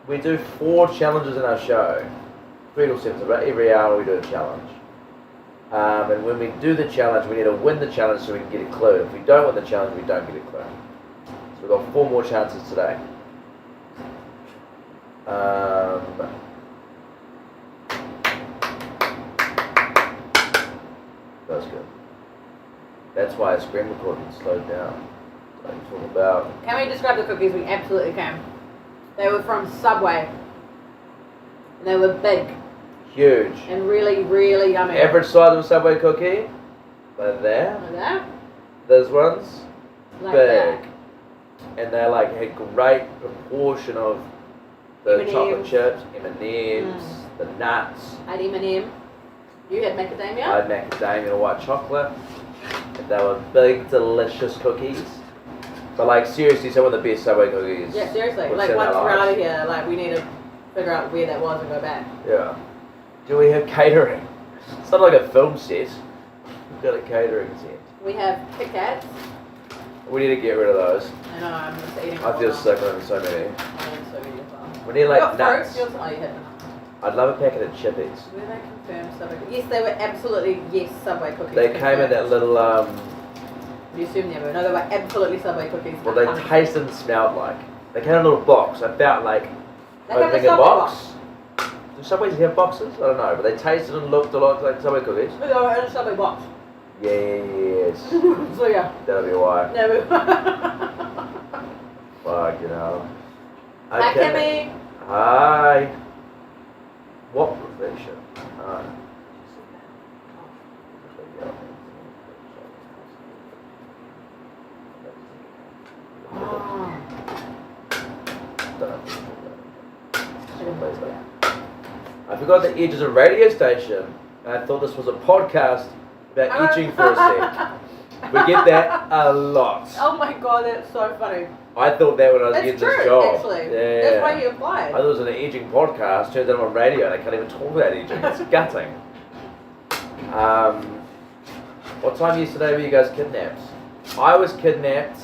K: We do 4 challenges in our show. 3 to 7, so about every hour we do a challenge. And when we do the challenge, we need to win the challenge so we can get a clue. If we don't win the challenge, we don't get a clue. So we've got 4 more chances today. That's good. That's why a screen recording slowed down. Like you talk about.
P: Can we describe the cookies? We absolutely can. They were from Subway. And they were big
K: Huge.
P: and really, really yummy.
K: Average size of a Subway cookie. Like that.
P: Like that?
K: Those ones.
P: Like
K: big.
P: that.
K: And they like had great proportion of the
P: M&Ms.
K: chocolate chips, M&Ms, the nuts.
P: I had M&M. You had macadamia?
K: I had macadamia and white chocolate. And they were big, delicious cookies. But like seriously, some of the best Subway cookies.
P: Yeah, seriously.
K: we've
P: Like
K: seen in
P: once
K: our
P: we're out
K: lives.
P: of here, like we need to figure out where that was and go back.
K: Yeah. Do we have catering? It's not like a film set. We've got a catering set.
P: We have Kit Kats.
K: We need to get rid of those.
P: I know, I'm just eating
K: I feel sick of having so many.
P: I'm so many as well.
K: We need like
P: You got
K: nuts.
P: fruits? Oh, you had
K: I'd love a packet of chippies.
P: Were they confirmed Subway cookies? Yes, they were absolutely, yes, Subway cookies.
K: They came in that little
P: You assume they were. No, they were absolutely Subway cookies.
K: what they
P: 100%.
K: tasted and smelled like. They came in a little box. I felt like
P: They have
K: opening
P: a
K: a
P: Subway
K: box. Do Subways have boxes? I don't know, but they tasted and looked a lot like Subway cookies.
P: They were in a Subway box.
K: Yes.
P: So yeah.
K: That'll be why.
P: No, we
K: Fuck, you know.
P: Hi, Kimmy.
K: Hi. What profession? Hi. I forgot the Edge is a radio station. And I thought this was a podcast about itching for a sec. We get that a lot.
P: Oh my god, that's so funny.
K: I thought that when I was
P: That's
K: getting
P: true,
K: this job.
P: actually.
K: Yeah.
P: That's why you applied.
K: I thought it was an edging podcast. Turns out I'm on radio and I can't even talk about edging. It's gutting. What time yesterday were you guys kidnapped? I was kidnapped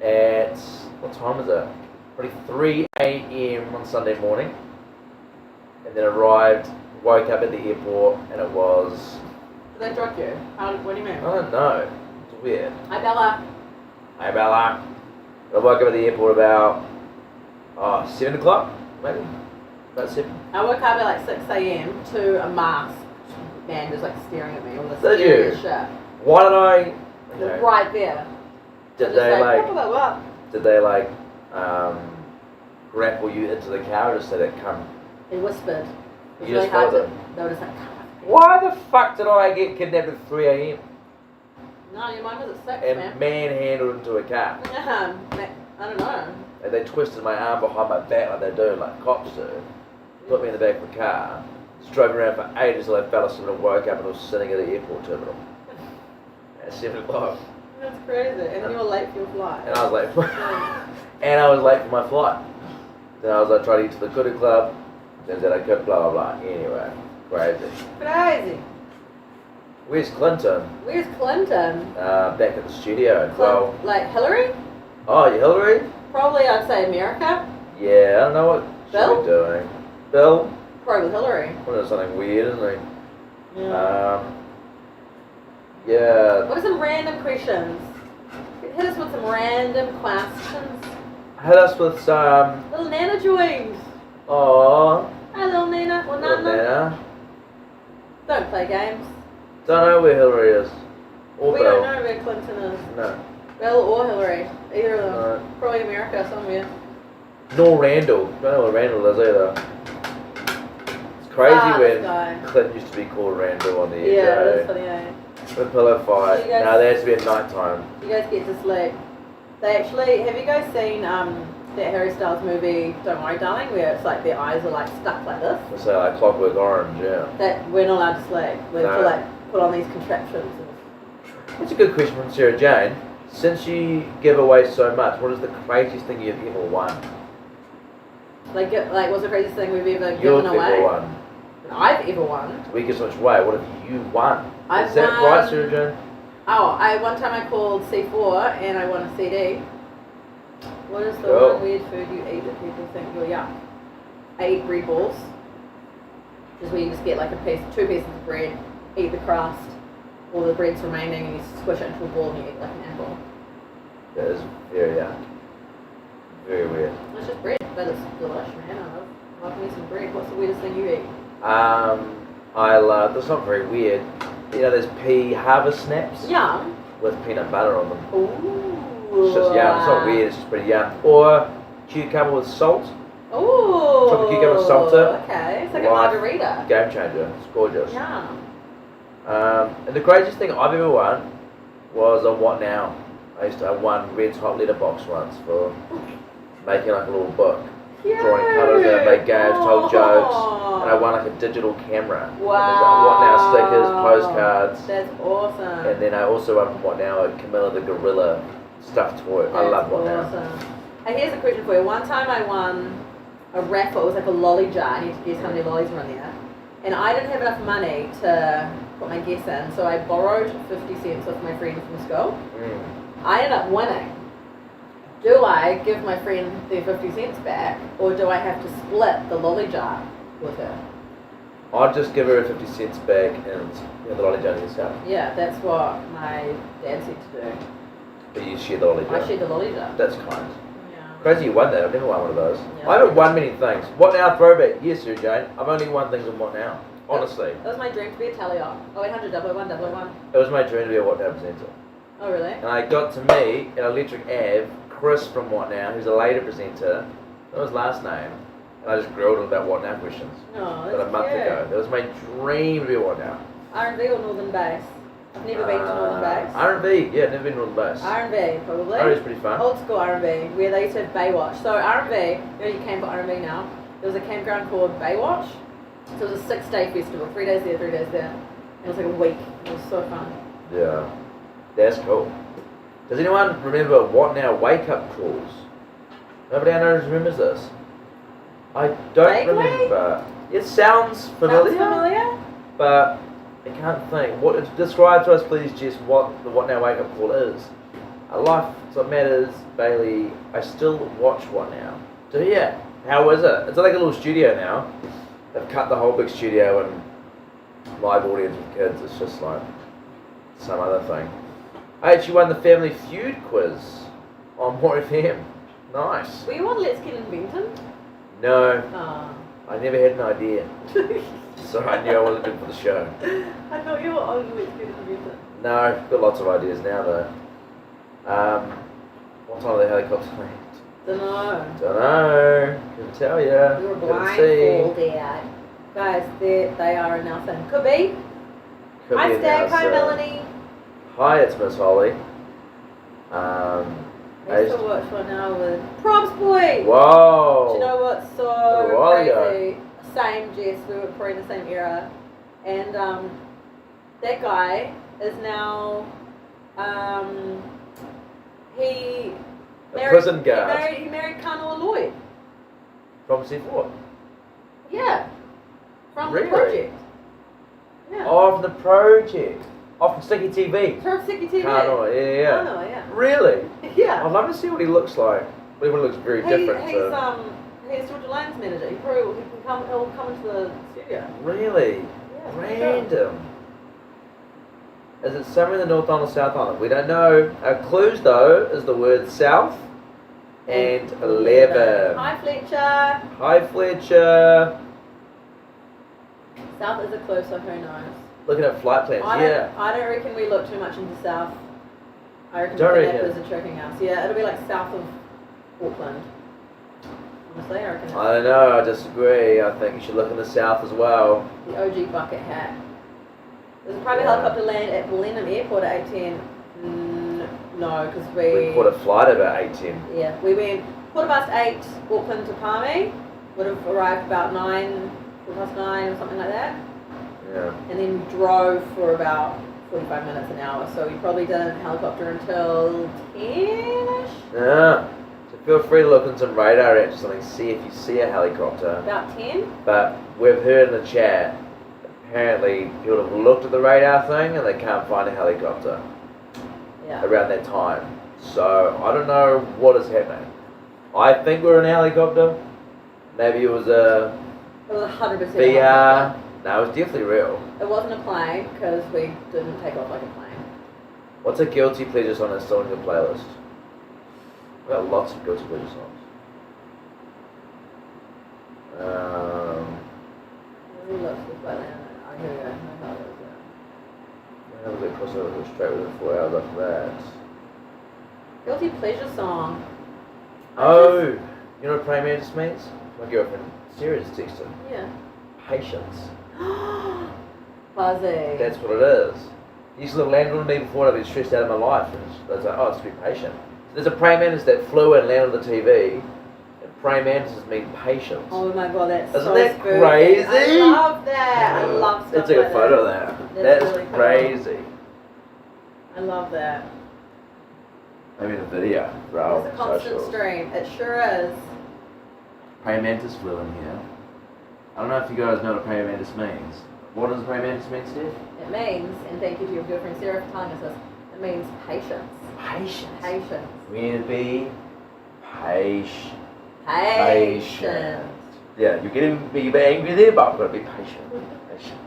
K: at, what time was it? Probably 3 a.m. on Sunday morning. And then arrived, woke up at the airport, and it was...
P: Did they drug you? What do you mean?
K: I don't know. It's weird.
P: Hi, Bella.
K: Hey Bella. I woke up at the airport about 7 o'clock, maybe? About 7.
P: I woke up at like 6 a.m. to a mask man just like staring at me. All this
K: Did
P: scary
K: you?
P: shit.
K: Why did I... Okay.
P: Right there.
K: Did
P: Just
K: they
P: like,
K: like...
P: blah, blah, blah.
K: Did they like grapple you into the car or just let it come?
P: They whispered. It was
K: You
P: really
K: just
P: hard
K: followed
P: to.
K: them?
P: They were just like, come on.
K: Why the fuck did I get kidnapped at 3 a.m.
P: No, your mine was at 6,
K: and
P: man.
K: manhandled into a car?
P: Yeah, I don't know.
K: And they twisted my arm behind my back like they do, like cops do. Put me in the back of the car. Just drove around for ages until I fell asleep and woke up and was sitting at the airport terminal at 7 o'clock.
P: That's crazy. And then you were late for your flight.
K: And I was late for and I was late for my flight. Then I was like trying to get to the Kudu Club. Turns out I could blah blah blah. Anyway, crazy.
P: Crazy.
K: Where's Clinton?
P: Where's Clinton?
K: Back at the studio. Well,
P: Like Hillary?
K: oh, you Hillary?
P: Probably I'd say America.
K: Yeah, I don't know what
P: Bill?
K: she'll be doing. Bill?
P: Probably Hillary.
K: Well, something weird, isn't he?
P: Yeah.
K: Yeah.
P: What are some random questions? Hit us with some random questions.
K: Hit us with some.
P: Little Nana joined.
K: Aww.
P: Hi, little Nana. Or
K: Little
P: Nana.
K: Nana.
P: Don't play games.
K: Don't know where Hillary is. Or
P: We
K: Bill.
P: don't know where Clinton is.
K: No.
P: Bill or Hillary. Either of them.
K: No.
P: Probably America somewhere.
K: Nor Randall. Don't know where Randall is either. It's crazy
P: Ah,
K: when
P: this guy.
K: Clinton used to be called Randall on the edge.
P: Yeah,
K: eh?
P: that's funny, eh?
K: The pillow fight.
P: So you guys-
K: No, there has to be at night time.
P: You guys get to sleep. They actually, have you guys seen that Harry Styles movie, Don't Worry Darling, where it's like their eyes are like stuck like this.
K: It's like Clockwork Orange, yeah.
P: That we're not allowed to slag. We're
K: No.
P: to like put on these contraptions.
K: That's a good question from Sarah Jane. Since you give away so much, what is the craziest thing you've ever won?
P: Like what's the craziest thing we've ever
K: You've
P: given away?
K: ever won.
P: I've ever won.
K: We give so much away. What have you won?
P: I've
K: Is that
P: won-
K: right, Sarah Jane?
P: Oh, one time I called C4 and I won a CD. What is the
K: Cool.
P: one weird food you eat that people think you're yuck? I eat bread balls. Just where you just get like two pieces of bread, eat the crust, all the bread's remaining, and you squish it into a ball and you eat it like an apple.
K: That is very, very weird.
P: It's just bread, but it's delicious, man. I love me some bread. What's the weirdest thing you eat?
K: I love, that's not very weird. You know, there's pea harvest snaps
P: Yum.
K: with peanut butter on them.
P: Ooh.
K: It's just yum. It's not weird, it's just pretty yum. Or cucumber with salt.
P: Ooh.
K: Chop a cucumber, salt it.
P: Okay, it's like a
K: Life,
P: margarita.
K: Game changer. It's gorgeous.
P: Yum.
K: And the craziest thing I've ever won was on What Now. I won Red's Hot Letterbox once for making like a little book. Drawing colours out, made games, told jokes. And I won like a digital camera.
P: Wow.
K: And there's like What Now stickers, postcards.
P: That's awesome.
K: And then I also won from What Now a Camilla the Gorilla stuffed toy. I love What Now.
P: Awesome. And here's a question for you. One time I won a raffle. It was like a lolly jar. And you had to guess how many lollies were in there. And I didn't have enough money to put my guess in, so I borrowed 50 cents off my friend from school. I ended up winning. Do I give my friend their 50 cents back, or do I have to split the lolly jar with her?
K: I'd just give her 50 cents back and the lolly jar to yourself.
P: Yeah, that's what my dad said to do.
K: But you share the lolly jar.
P: I shared the lolly jar.
K: That's kind.
P: Yeah.
K: Crazy you won that. I've never won one of those.
P: Yeah.
K: I haven't won many things. What Now throwback? Yes, Sir Jane. I've only won things on What Now. Honestly.
P: That was my dream to be a tally-up. Oh, 800, 001, 001.
K: It was my dream to be a What Now presenter.
P: Oh, really?
K: And I got to meet in Electric Ave Chris from What Now, who's a later presenter. That was his last name. And I just grilled him about What Now questions.
P: Oh,
K: About a month
P: cute.
K: ago. That was my dream to be a What Now.
P: R&B or Northern Bass? I've never been to Northern Bass.
K: R&B, yeah, never been Northern Bass.
P: R&B, probably.
K: R&B's pretty fun.
P: Old school R&B, where they used to have Baywatch. So R&B, you know you came for R&B now. There was a campground called Baywatch. So it was a 6-day festival, 3 days there, 3 days there. It was like a week. It was so fun.
K: Yeah. That's cool. Does anyone remember What Now wake up calls? Nobody I know remembers this. I don't
P: Vaguely?
K: remember. It sounds familiar.
P: Sounds familiar?
K: But I can't think. Describe to us, please, Jess, what the What Now wake up call is. Life, so it matters, Bailey. I still watch What Now. So yeah, how is it? It's like a little studio now. They've cut the whole big studio and live audience with kids. It's just like some other thing. I actually won the Family Feud quiz on More FM. Nice.
P: Were you on Let's Get Invented?
K: No,
P: Oh.
K: I never had an idea. So I knew I wasn't good for the show.
P: I thought you were on Let's Get Invented.
K: No, I've got lots of ideas now though. What time are the helicopters land?
P: Dunno.
K: Dunno. Couldn't tell ya.
P: You were
K: Couldn't see.
P: blindfolded. Guys, they are in Nelson. Could be.
K: Could
P: Hi,
K: be an
P: Steph. Hi,
K: answer.
P: Melanie.
K: Hi, it's Miss Holly.
P: I used to watch One Now with Props Boy.
K: Whoa.
P: Do you know what's so
K: A while ago.
P: crazy? Same, Jess. We were probably in the same era. And that guy is now, he
K: A prison guard.
P: He married Carnell Lloyd.
K: From C4.
P: Yeah. From
K: Really?
P: the project. Yeah.
K: Oh, from the project. Oh, from Sticky TV.
P: From Sticky TV.
K: Carnell, yeah.
P: Carnell, yeah.
K: Really?
P: Yeah.
K: I'd love to see what he looks like. But he looks very different.
P: He's Georgia Lane's manager. He'll come into the studio.
K: Really?
P: Yeah, pretty cool.
K: Random. Is it somewhere in the North Island or South Island? We don't know. Our clues though is the word South and 11.
P: Hi, Fletcher.
K: Hi, Fletcher.
P: South is a clue, so who knows?
K: Looking at flight plans, yeah.
P: I don't reckon we look too much into South. I reckon
K: Don't
P: that
K: reckon?
P: is tricking us. Yeah, it'll be like south of Auckland. Honestly, I reckon.
K: I don't know, I disagree. I think you should look in the South as well.
P: The OG bucket hat. There's a private helicopter land at Millennium Airport at 8:10. No, because
K: We caught a flight about 8:10.
P: Yeah, we went 8:15, Auckland to Palmy. Would have arrived about 9, 9 or something like that.
K: Yeah.
P: And then we drove for about 45 minutes an hour. So we probably didn't helicopter until 10ish.
K: Yeah. So feel free to look in some radar apps or something, see if you see a helicopter.
P: About 10.
K: But we've heard in the chat, apparently people have looked at the radar thing and they can't find a helicopter
P: Yeah.
K: around that time. So I don't know what is happening. I think we're in a helicopter. Maybe it was a
P: It was 100%
K: VR. No, it was definitely real.
P: It wasn't a plane because we didn't take off like a plane.
K: What's a guilty pleasure song that's still on your playlist? We've got lots of guilty pleasure songs.
P: Who loves this by then? Oh, here we go. I thought it was
K: We'll cross over straight within 4 hours after that.
P: Guilty pleasure song.
K: Oh, you know what praying mantis means? My girlfriend Sarah just texted.
P: Yeah.
K: Patience.
P: Fuzzy.
K: That's what it is. He used to land on me before and I've been stressed out of my life. And I was like, oh, just be patient. There's a praying mantis that flew and landed on the TV. And praying mantises mean patience.
P: Oh my god, that's
K: Isn't
P: so
K: that
P: spooky.
K: crazy?
P: I love that. I love stuff
K: Let's take a
P: like
K: photo of
P: that.
K: that. That's
P: really cool.
K: crazy.
P: I love that.
K: Maybe in a video. Bro,
P: It's a constant stream. It sure is.
K: Praying mantis flew in here. I don't know if you guys know what a praying mantis means. What does a praying mantis mean, Steph?
P: It means, and thank you to your girlfriend Sarah for telling us this, it means patience.
K: Patience.
P: Patience.
K: We need to be patient.
P: Patient.
K: Yeah, you're getting be angry there, but I've got to be patient. Patient.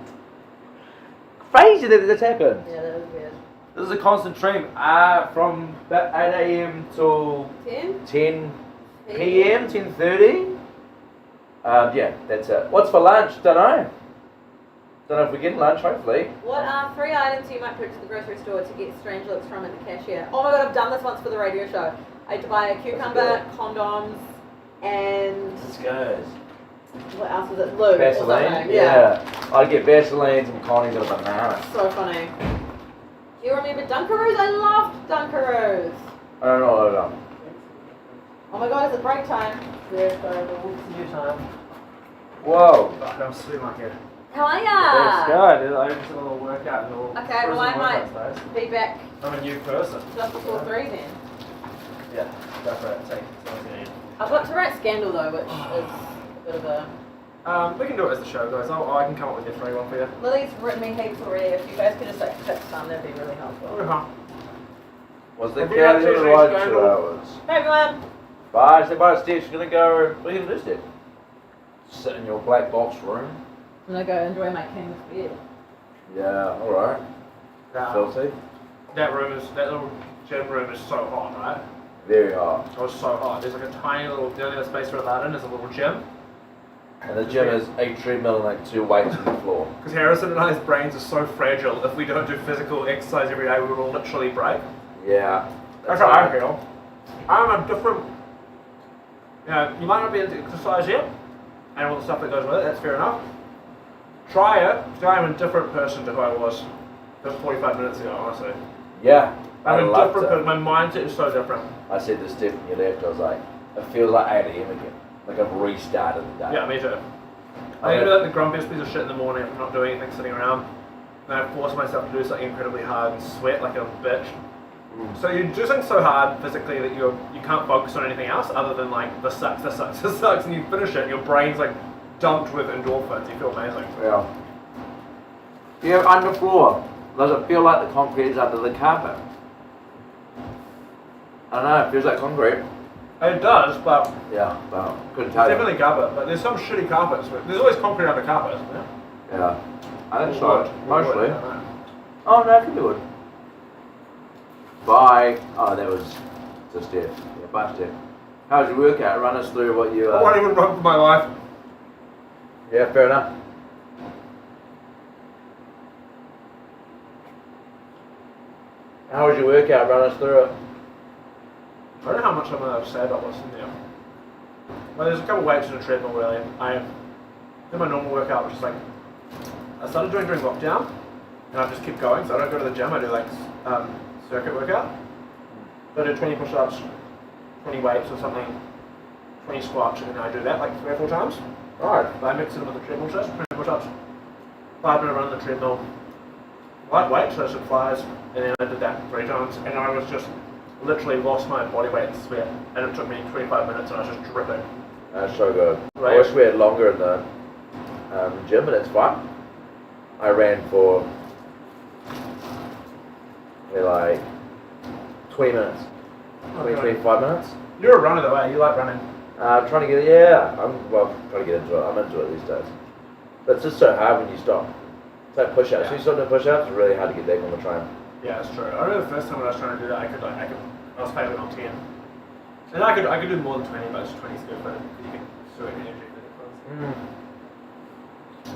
K: Crazy that that's happened.
P: Yeah, that was weird.
K: This is a constant stream. From about 8 a.m. till 10 p.m. 10:30. Yeah, that's it. What's for lunch? Don't know. Don't know if we're getting lunch. Hopefully.
P: What are 3 items you might purchase at the grocery store to get strange looks from at the cashier? Oh my god, I've done this once for the radio show. I had to buy a cucumber, condoms, and
K: Let's go.
P: what else was it? Lube. or
K: Vaseline.
P: something.
K: Yeah. I'd get Vaseline, some Connie's, and a banana.
P: So funny. Do you remember Dunkaroos? I loved Dunkaroos.
K: I don't know what I done.
P: Oh my god, is it break time?
J: Yeah, so it's new time.
K: Whoa.
J: Fuck, I'm sweating like a...
P: How are
J: Let's
P: ya?
J: go, dude. I just did a little workout. A little
P: Okay, well I might be back
J: I'm a new person.
P: just before 3 then.
J: Yeah, go for it. Take it.
P: I've got to write Scandal though, which is a bit of a...
J: We can do it as the show goes. I can come up with your 3 one for you.
P: Lily's written me heaps already. If you guys could just like pick some, that'd be really helpful.
K: Was the
J: Have you had
K: county
J: two
K: right
J: drinks,
K: 2
J: Daniel?
K: hours?
P: Hey everyone!
K: Bye, say bye, Steve. She's gonna go. What are you gonna do, Steve? Sit in your black box room.
P: I'm gonna go enjoy my king's beer.
K: Yeah, alright. Filthy.
J: That little gym room is so hot, right?
K: Very hot.
J: Oh, it's so hot. There's like a tiny little, the only other space for Aladdin is a little gym.
K: And the gym is a treadmill and like 2 weights on the floor.
J: Because Harrison and I's brains are so fragile, if we don't do physical exercise every day, we will literally break.
K: Yeah.
J: That's how I feel. I'm a different... You know, you might not be into exercise yet, and all the stuff that goes with it, that's fair enough. Try it, because I'm a different person to who I was just 45 minutes ago, honestly.
K: Yeah.
J: I'm a
K: loved
J: different
K: it.
J: person. My mindset is so different.
K: I said to Steph when you left, I was like, it feels like 8 a.m. again. Like I've restarted the day.
J: Yeah, me too. I think like the grumpiest piece of shit in the morning if I'm not doing anything sitting around. And I force myself to do something incredibly hard and sweat like a bitch. So you do something so hard physically that you can't focus on anything else other than like this sucks, and you finish it and your brain's like dumped with endorphins. You feel amazing.
K: Yeah. Yeah, underfloor. Does it feel like the concrete is under the carpet? I don't know, it feels like concrete.
J: It does, but
K: Yeah, but couldn't
J: it's
K: tell you.
J: definitely carpet. But there's some shitty carpets. There's always concrete under carpet, isn't there?
K: Yeah. I think so.
J: Wood.
K: Mostly.
J: Wood, I don't know.
K: Oh no, it could be wood. Bye. Oh, that was just Steph. Yeah, bye, Steph. How's your workout? Run us through what you.
J: I won't even run for my life.
K: Yeah, fair enough. How was your workout? Run us through it.
J: I don't know how much I'm allowed to say about what's in there. Well, there's a couple weights in the treadmill really. I did my normal workout, which is like, I started doing during lockdown, and I've just kept going, so I don't go to the gym, I do like circuit workout. So I do 20 push-ups, 20 weights or something, 20 squats, and I do that like 3 or 4 times.
K: Alright.
J: I mix it in with the treadmill sets, 20 push-ups, 5-minute run on the treadmill, lightweight, so some flies, and then I did that 3 times, and I was just literally lost my body weight in sweat, and it took me 25 minutes, and I was just dripping.
K: That's so good.
J: Right.
K: I wish we had longer in the gym, but it's fine. I ran for like 20 minutes. 20, 25 minutes.
J: You're a runner though, eh? You like running.
K: I'm trying to get it, I'm trying to get into it. I'm into it these days. But it's just so hard when you stop. It's like push-ups. When you stop doing push-ups, it's really hard to get back on the train.
J: Yeah, that's true. I remember the first time when I was trying to do that, I was failing on 10. And I could do more than 20, but just 20 is good, but you can sort of energy.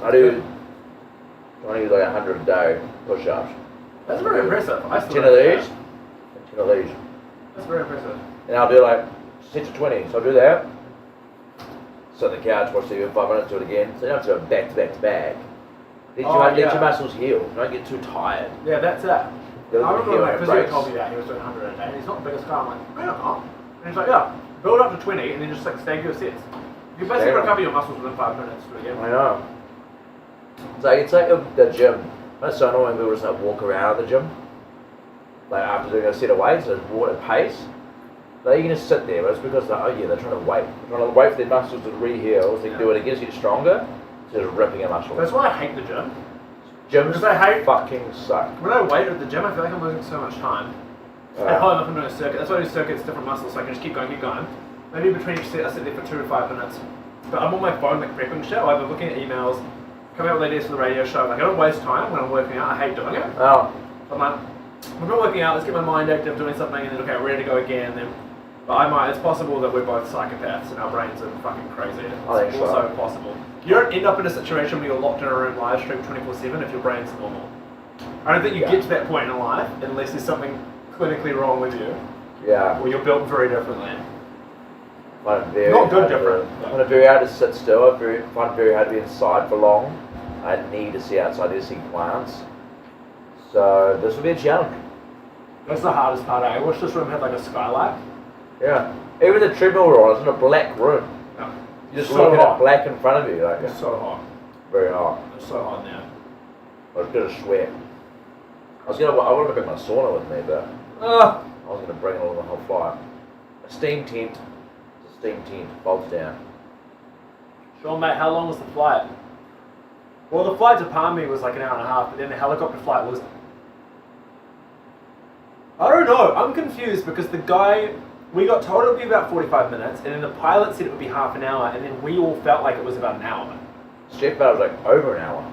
K: I do 20 like 100 a day push-ups.
J: That's very impressive. I
K: 10
J: still
K: of
J: don't do
K: these, and 10 of these.
J: That's very impressive.
K: And I'll do like 10 to 20. So I'll do that. Sit on the couch, watch TV for 5 minutes, do it again. So you don't have to do it back to back to back. Let your muscles heal. Don't get too tired.
J: Yeah, that's it.
K: Those
J: I
K: are
J: remember my
K: healing
J: physio
K: breaks.
J: told me that he was doing 100 a day, and he's not the biggest guy. I'm like, no, you're not. And he's like, yeah, build up to 20, and then just like stagger your sets. You can basically
K: Damn.
J: recover your muscles within 5 minutes. Do it again.
K: I know. It's like the gym. That's so annoying when people just like walk around the gym. Like after doing a set of weights, they walk at pace. They can just sit there, but it's because they're trying to wait. They're trying to wait for their muscles to re-heal so they can do it again to get stronger instead of ripping a muscle.
J: That's why I hate the gym.
K: Gyms
J: Because I hate
K: fucking suck.
J: When I wait at the gym, I feel like I'm losing so much time. I hold up and doing a circuit. That's why I do circuits, different muscles, so I can just keep going. Maybe between each set, I sit there for 2 to 5 minutes. But I'm on my phone, like prepping shit, or I'm looking at emails, coming up with ideas for the radio show. Like I don't waste time when I'm working out. I hate doing it.
K: Oh.
J: I'm like, I'm not working out. Let's get my mind active, doing something, and then okay, we're ready to go again. Then, but it's possible that we're both psychopaths and our brains are fucking crazy. It's also possible. You don't end up in a situation where you're locked in a room live stream 24/7 if your brain's normal. I don't think you get to that point in life unless there's something clinically wrong with you.
K: Yeah.
J: Or you're built very differently.
K: Find it very
J: Not good
K: hard
J: different.
K: I find it very hard to sit still. I find it very hard to be inside for long. I need to see outside to see plants. So this will be a challenge.
J: That's the hardest part. I wish this room had like a skylight.
K: Yeah. Even the treadmill we're on, it's in a black room.
J: Yeah.
K: You're just
J: So
K: looking
J: hot.
K: at black in front of you. Like
J: It's so hot.
K: Very hot.
J: It's so hot now.
K: I was gonna sweat. I wanted to bring my sauna with me, but I was gonna bring it along the whole flight. A steam tent. It's a steam tent. Bolts down.
J: Sean, mate, how long was the flight? Well, the flight to Palmy was like an hour and a half, but then the helicopter flight was... I don't know. I'm confused because the guy... We got told it would be about 45 minutes, and then the pilot said it would be half an hour, and then we all felt like it was about an hour.
K: Steph felt it was like over an hour.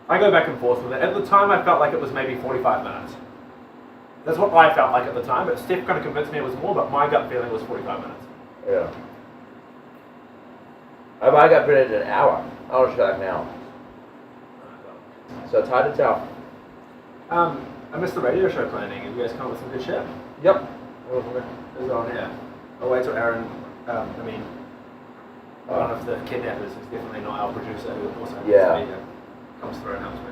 J: I go back and forth with it. At the time, I felt like it was maybe 45 minutes. That's what I felt like at the time, but Steph kind of convinced me it was more, but my gut feeling was 45 minutes.
K: Yeah. I got printed in an hour. I was like an hour. So it's hard to tell.
J: I missed the radio show planning. Have you guys come up with some good shit?
K: Yep.
J: It's on here. I'll wait till Aaron, one of the kidnappers, who's definitely not our producer, who also has
K: Yeah.
J: the, comes through and helps me.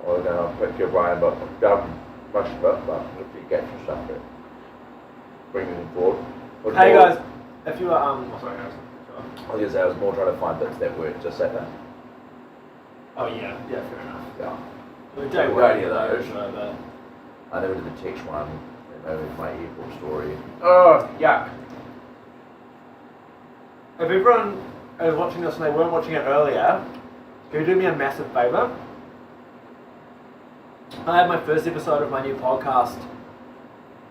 K: I was gonna pick your Brian, but rush it up, but if you get your stuff there. Bring it forward.
J: Hey guys, if you are, sorry, Harrison.
K: I was gonna say, I was more trying to find bits that weren't just like that.
J: Oh yeah, fair enough.
K: Yeah.
J: We
K: We
J: don't
K: got any of
J: worry
K: those.
J: about that.
K: I never did the teach one. Maybe my airport story.
J: Oh, yuck. If everyone is watching this and they weren't watching it earlier, can you do me a massive favour? I had my first episode of my new podcast,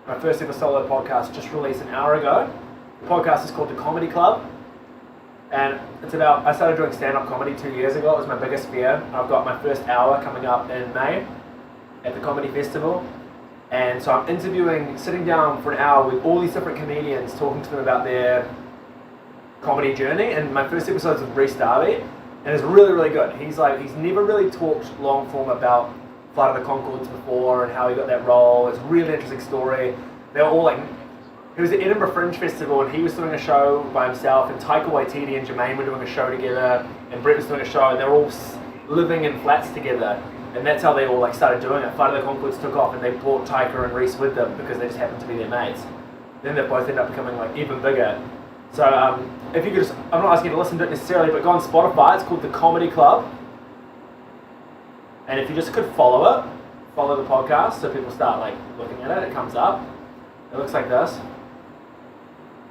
J: my first ever solo podcast, just released an hour ago. The podcast is called The Comedy Club. And it's about, I started doing stand-up comedy 2 years ago. It was my biggest fear. I've got my first hour coming up in May at the Comedy Festival. And so I'm sitting down for an hour with all these different comedians, talking to them about their comedy journey. And my first episode's with Reece Darby, and it's really, really good. He's never really talked long form about Flight of the Conchords before and how he got that role. It's a really interesting story. They were all like, he was at Edinburgh Fringe Festival and he was doing a show by himself, and Taika Waititi and Jermaine were doing a show together, and Brett was doing a show, and they're all living in flats together. And that's how they all started doing it. Flight of the Conchords took off, and they brought Taika and Reece with them because they just happened to be their mates. then they both end up becoming like even bigger. So if you could just, I'm not asking you to listen to it necessarily, but go on Spotify. It's called The Comedy Club. And if you just could follow the podcast, so people start like looking at it, it comes up. It looks like this.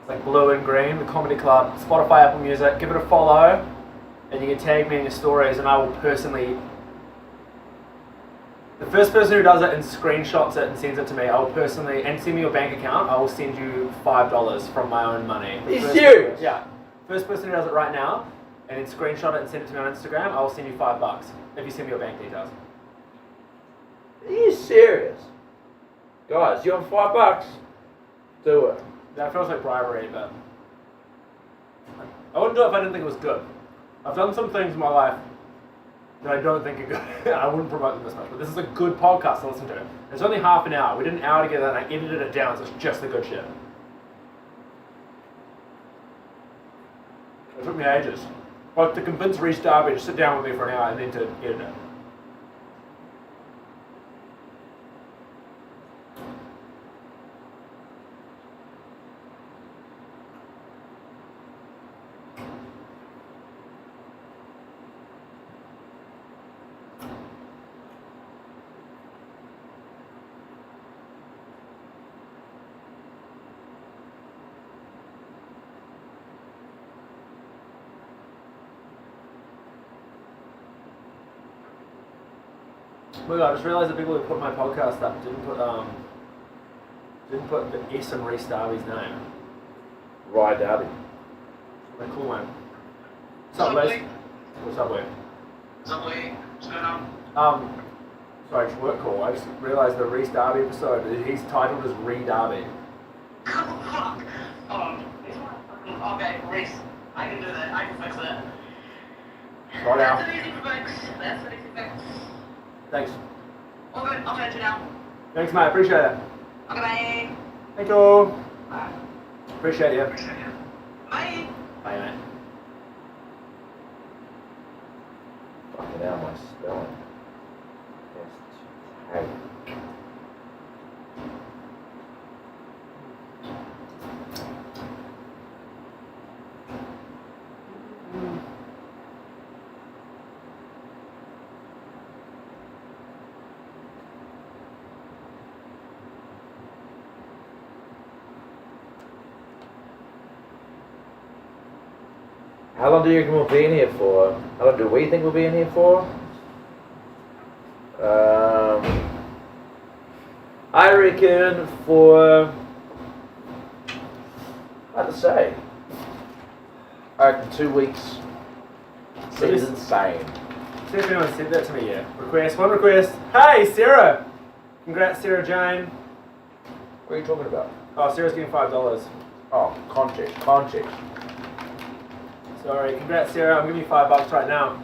J: It's like blue and green, The Comedy Club, Spotify, Apple Music. Give it a follow, and you can tag me in your stories, and I will personally. The first person who does it and screenshots it and sends it to me, I will personally, and send me your bank account, I will send you $5 from my own money.
K: Are you serious?
J: Yeah. First person who does it right now, and then screenshot it and send it to me on Instagram, I will send you $5 if you send me your bank details.
K: Are you serious? Guys, you want $5? Do it.
J: That feels like bribery, but I wouldn't do it if I didn't think it was good. I've done some things in my life that I don't think are good. I wouldn't promote them this much, but this is a good podcast to listen to. It's only half an hour. We did an hour together and I edited it down, so it's just the good shit. It took me ages. Both to convince Reece Darby to sit down with me for an hour and then to edit it. Oh my god, I just realised that people who put my podcast up didn't put the S in Reece Darby's name.
K: Rye Darby.
J: A cool one. What's up, Liz? What's up, Lee?
L: What's up, Lee? What's going on?
J: Sorry, it's work call. I just realised the Reece Darby episode, he's titled as Ree Darby.
L: Fuck. Okay, Reece. I can do that. I can fix that.
J: Right now.
L: That's an easy fix. That's an easy fix.
J: Thanks.
L: All good. I'll catch you now.
J: Thanks, mate. Appreciate it.
L: Okay, bye.
J: Thank you. Bye. Appreciate you.
L: Bye.
J: Bye, mate.
K: Fucking hell, my spelling. That's terrible. How long do you reckon we'll be in here for? How long do we think we'll be in here for? I reckon for... hard to say. I reckon 2 weeks. Seems insane.
J: See if anyone said that to me yet. One request. Hey, Sarah! Congrats, Sarah Jane.
K: What are you talking about?
J: Oh, Sarah's getting $5.
K: Oh, context.
J: Sorry, congrats, Sarah. I'm giving you $5 right now.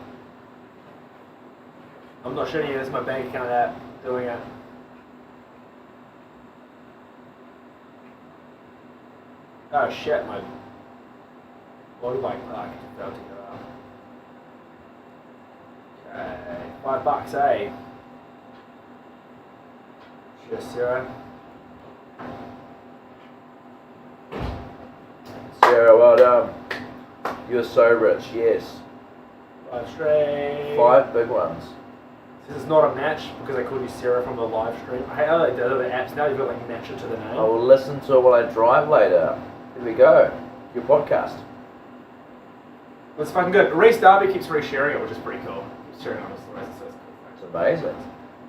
J: I'm not showing you. This is my bank account app doing it. Oh shit, my motorbike park failed to go up. Okay, $5, eh? Cheers, Sarah.
K: Sarah, well done. You're so rich, yes.
J: 5 straight.
K: 5 big ones.
J: This is not a match because I called you Sarah from the live stream. I hate how they do the apps now. You've got like match it to the name.
K: I will listen to it while I drive later. Here we go. Your podcast.
J: It's fucking good. Reece Darby keeps resharing it, which is pretty cool. He's sharing it on his stories. So
K: it's amazing.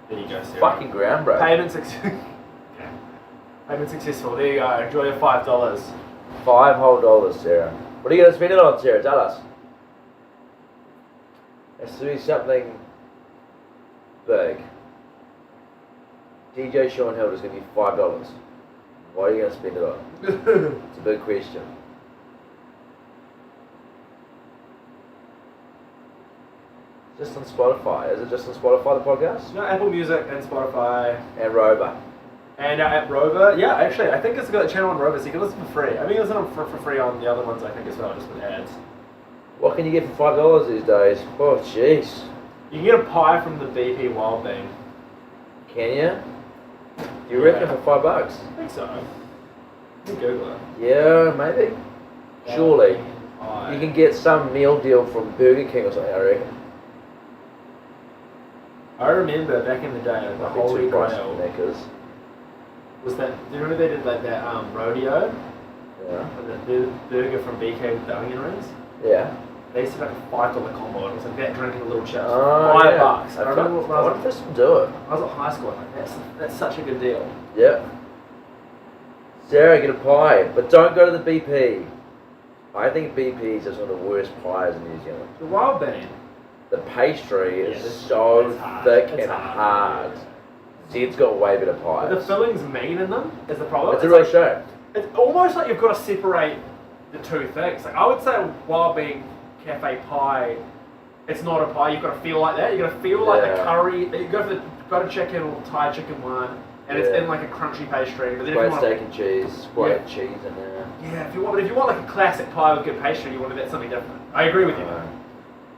J: There you go, Sarah.
K: Fucking ground, bro.
J: Payment successful. Yeah. Payment successful. There you go. Enjoy your $5.
K: $5 whole, Sarah. What are you going to spend it on, Sarah? Tell us. It has to be something big. DJ Sean Hill is going to be $5. What are you going to spend it on? It's a big question. Just on Spotify. Is it just on Spotify, the podcast?
J: No, Apple Music and Spotify.
K: And Rover.
J: And at Rover, yeah, actually, I think it's got a channel on Rover, so you can listen for free. I mean, you listen for free on the other ones, I think, as well, just with ads.
K: What can you get for $5 these days? Oh, jeez.
J: You can get a pie from the BP Wild Bean.
K: Can you? Do you reckon for $5?
J: I think so. You Google it.
K: Yeah, maybe. Surely. You can get some meal deal from Burger King or something, I reckon.
J: I remember back in the day, the
K: Might be
J: Holy
K: too pricey
J: Grail
K: for Macca's.
J: was that. Do you remember they did like that rodeo?
K: Yeah.
J: The burger from BK with the onion rings.
K: Yeah.
J: They used to like a $5 combo. It was like that drinking a little chips.
K: Oh,
J: $5.
K: yeah.
J: I remember when I was
K: Let's do it.
J: I was at high school. Like that's such a good deal.
K: Yeah. Sarah, get a pie, but don't go to the BP. I think BP's is one of the worst pies in New Zealand.
J: The wild bean.
K: The pastry is
J: Yes.
K: so
J: It's hard.
K: thick
J: It's
K: and
J: hard.
K: hard. Zed's got way better pies.
J: The filling's mean in them is the problem.
K: It's a real
J: like,
K: shame.
J: It's almost like you've got to separate the two things. Like I would say a wild bean cafe pie, it's not a pie. You've got to feel like that. You've got to feel like the
K: Yeah.
J: curry. You go for the butter chicken or Thai chicken one, and it's
K: Yeah.
J: in like a crunchy pastry. But then if
K: Great
J: you want,
K: steak and cheese, great cheese in there.
J: yeah, if you want like a classic pie with good pastry, you want to get something different. I agree with you.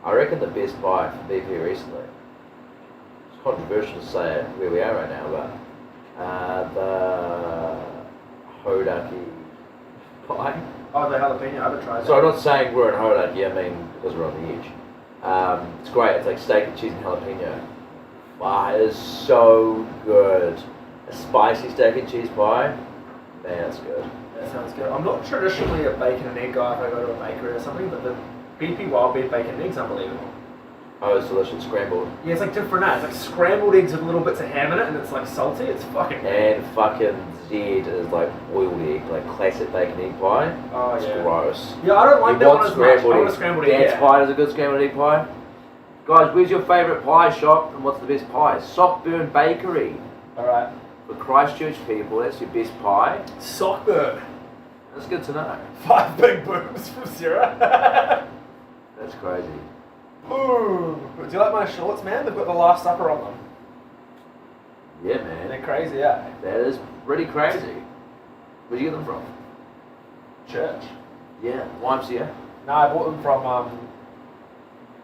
K: I reckon the best pie from BP recently. It's controversial to say it where we are right now, but the Hodaki pie.
J: Oh, the jalapeno. I haven't tried that.
K: So I'm not saying we're in Hodaki, I mean because we're on the edge. It's great. It's like steak and cheese and jalapeno. Wow, it is so good. A spicy steak and cheese pie. Man, that's good.
J: That sounds good. I'm not traditionally a bacon and egg guy if I go to a bakery or something, but the BP wild bean bacon and eggs unbelievable.
K: Oh, it's delicious. Scrambled.
J: Yeah, it's like different now. It's like scrambled eggs with little bits of ham in it, and it's like salty. It's fucking good.
K: And fucking Zed is like boiled egg, like classic bacon egg pie.
J: Oh,
K: it's
J: yeah.
K: gross.
J: Yeah, I don't like
K: You
J: that
K: want
J: one as much.
K: scrambled
J: I want a
K: egg.
J: scrambled egg,
K: Dad's
J: yeah.
K: pie is a good scrambled egg pie. Guys, where's your favourite pie shop and what's the best pie? Sockburn Bakery.
J: Alright.
K: For Christchurch people, that's your best pie.
J: Sockburn.
K: That's good to know.
J: 5 big boobs from Sarah.
K: That's crazy.
J: Boom. Do you like my shorts, man? They've got the Last Supper on them.
K: Yeah, man.
J: They're crazy, yeah.
K: That is pretty crazy. Where'd you get them from?
J: Church.
K: Yeah, YMCA.
J: No, I bought them from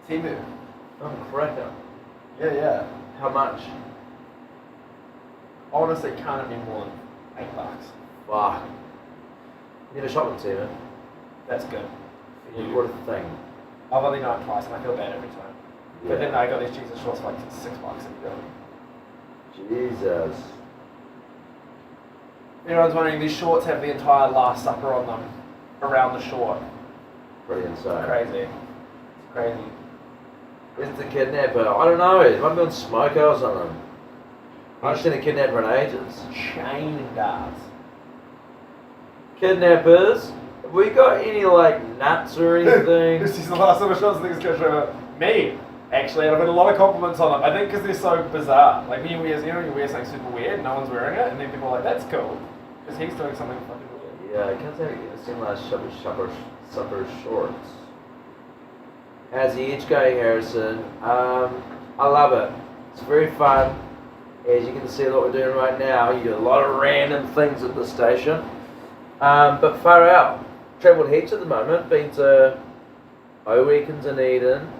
J: Timu.
K: Oh, cracker.
J: Yeah, yeah.
K: How much?
J: Honestly, can't have been more than $8.
K: Fuck. You need a shop with Timu.
J: That's good. For you.
K: What is the thing?
J: I've only known twice and I feel bad every time.
K: Yeah.
J: But then I got these Jesus shorts for like $6 and go.
K: Jesus.
J: Everyone's wondering, these shorts have the entire Last Supper on them around the short.
K: Pretty insane.
J: Crazy. It's crazy.
K: It's the kidnapper. I don't know. It might be on Smoker or something. I haven't seen a kidnapper in ages.
J: Chain guards.
K: Kidnappers? Have we got any like nuts or anything?
J: This is the last of the shots. I think it's going to show me. Actually, and I've had a lot of compliments on them. I think because they're so bizarre. Like when you wear, you wear something super weird, no one's wearing it, and then people are like, "That's cool," because he's doing something fucking weird.
K: Yeah, I can't say I've seen last supper shorts. How's the edge going, Harrison? I love it. It's very fun. As you can see what we're doing right now, you do a lot of random things at the station. But far out. Travelled heaps at the moment. Been to O-Weekends in Eden.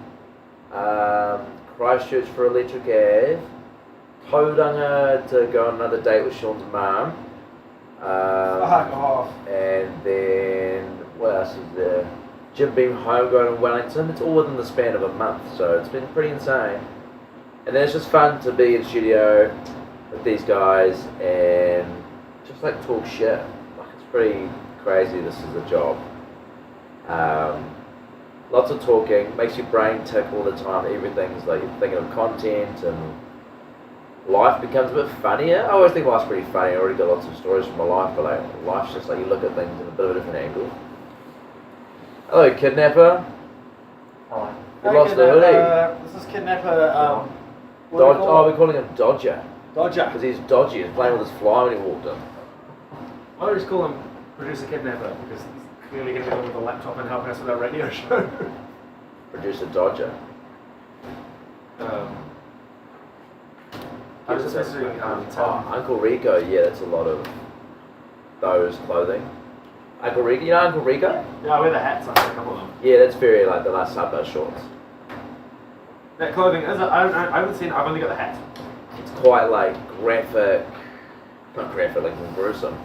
K: Christchurch for Electric Ave. Tauranga to go on another date with Sean's mum.
J: Fuck off.
K: And then, what else is there? Jim Beam home going to Wellington. It's all within the span of a month, so it's been pretty insane. And then it's just fun to be in studio with these guys and just like talk shit. Like it's pretty crazy. This is a job. Lots of talking, makes your brain tick all the time. Everything's like you're thinking of content and life becomes a bit funnier. I always think life's pretty funny. I already got lots of stories from my life, but like life's just like you look at things in a bit of a different angle. Hello, kidnapper.
J: Hello.
K: You lost the hoodie.
J: This is Kidnapper.
K: Dodge, we're calling him Dodger.
J: Dodger.
K: Because he's dodgy. He was playing with his fly when he walked in.
J: Why don't we just call him Producer Kidnapper? Because he's clearly going to go with a laptop and helping us with our radio show.
K: Producer Dodger.
J: I was just messaging Tim.
K: Uncle Rico, yeah, that's a lot of those clothing. Uncle Rico, you know Uncle Rico?
J: Yeah, I wear the hats. I have a couple of them.
K: Yeah, that's very like the Last Supper shorts.
J: That clothing is. I haven't seen. I've only got the hat.
K: It's quite like graphic, not graphic, like gruesome.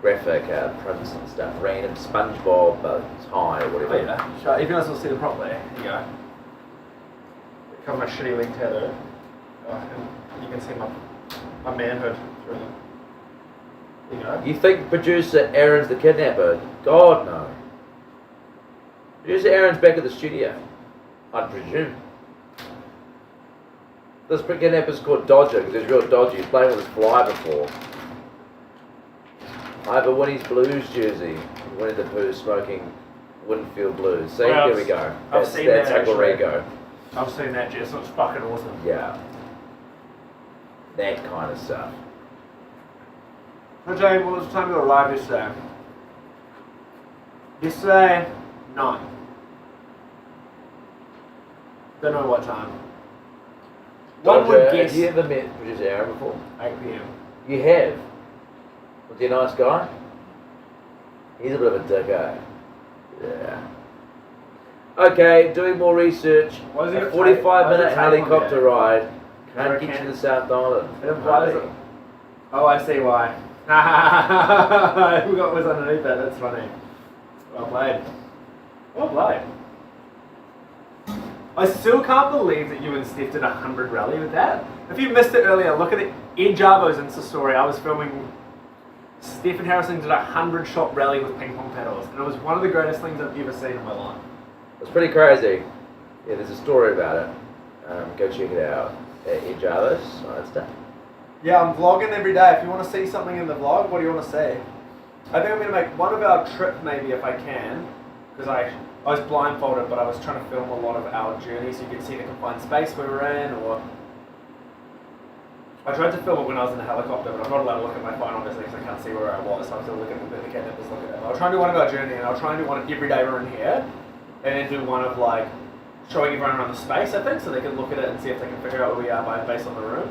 K: graphic prints and stuff. Random SpongeBob tie or whatever.
J: Oh, yeah. Sure. If you guys will see them properly, here you go. Cover my shitty wing tattoo. And you can see my manhood through them. There you go.
K: You think producer Aaron's the kidnapper? God, no. Producer Aaron's back at the studio, I'd presume. This kidnapper's called Dodger because he's real dodgy. He's playing with his fly before. I have a Winnie's Blues jersey. Winnie the Pooh smoking Winfield Blues. See,
J: Well,
K: here we go.
J: I've
K: That's
J: seen that,
K: Uncle
J: actually.
K: Rico.
J: I've seen that, Jess. It's fucking awesome.
K: Yeah. That kind of stuff.
J: So, Jay, what was the time we were live yesterday? Yesterday, 9. Don't know what time. One would
K: Dodger,
J: guess
K: have you ever met producer Aaron before?
J: 8 p.m.
K: You have? Was he a nice guy? He's a bit of a dick, eh? Yeah. Okay, doing more research.
J: Why is
K: A
J: it
K: 45-minute helicopter
J: there?
K: ride
J: Where
K: can't
J: it
K: get
J: can-
K: to the South Island.
J: Why is it? Oh, I see why. Who was underneath that? That's funny. Well played. Well played. I still can't believe that you and Steph did a 100 rally with that. If you missed it earlier, look at it. In Jarbo's Insta story, I was filming Steph and Harrison did a 100-shot rally with ping pong paddles. And it was one of the greatest things I've ever seen in my life.
K: It's pretty crazy. Yeah, there's a story about it. Go check it out at Jarbo's. Nice stuff.
J: Yeah, I'm vlogging every day. If you want to see something in the vlog, what do you want to see? I think I'm going to make one of our trip maybe if I can. Because I was blindfolded, but I was trying to film a lot of our journey so you could see the confined space we were in. Or I tried to film it when I was in the helicopter, but I'm not allowed to look at my phone obviously because I can't see where I was. So I'm still looking at the kidnappers look at it. I'll try and do one of our journey, and I'll try and do one every day we're in here. And then do one of like showing everyone around the space, I think, so they can look at it and see if they can figure out where we are based on the room.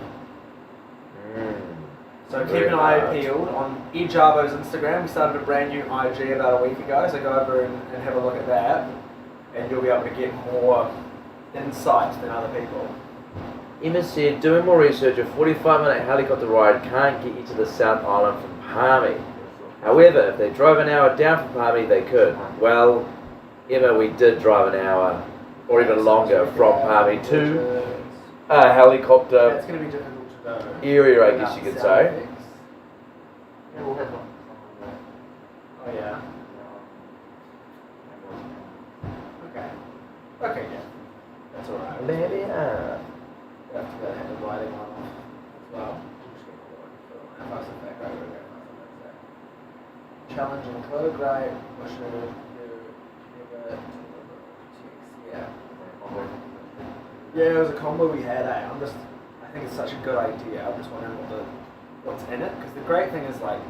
J: So keep an eye peeled on Jarbo's Instagram. We started a brand new IG about a week ago, so go over and have a look at that, and you'll be able to get more insight than other people.
K: Emma said, doing more research, a 45-minute helicopter ride can't get you to the South Island from Palmy. However, if they drove an hour down from Palmy, they could. Well, Emma, we did drive an hour, or even longer, from Palmy to a helicopter
J: That's going to be difficult to know.
K: area, I guess you could say.
J: Oh yeah. Okay. Okay, yeah. That's alright.
K: Maybe,
J: You have to have the lighting on as well. Challenging code, right? What should you never yeah. Yeah, it was a combo we had, I think it's such a good idea. I'm just wondering what's in it. Because the great thing is like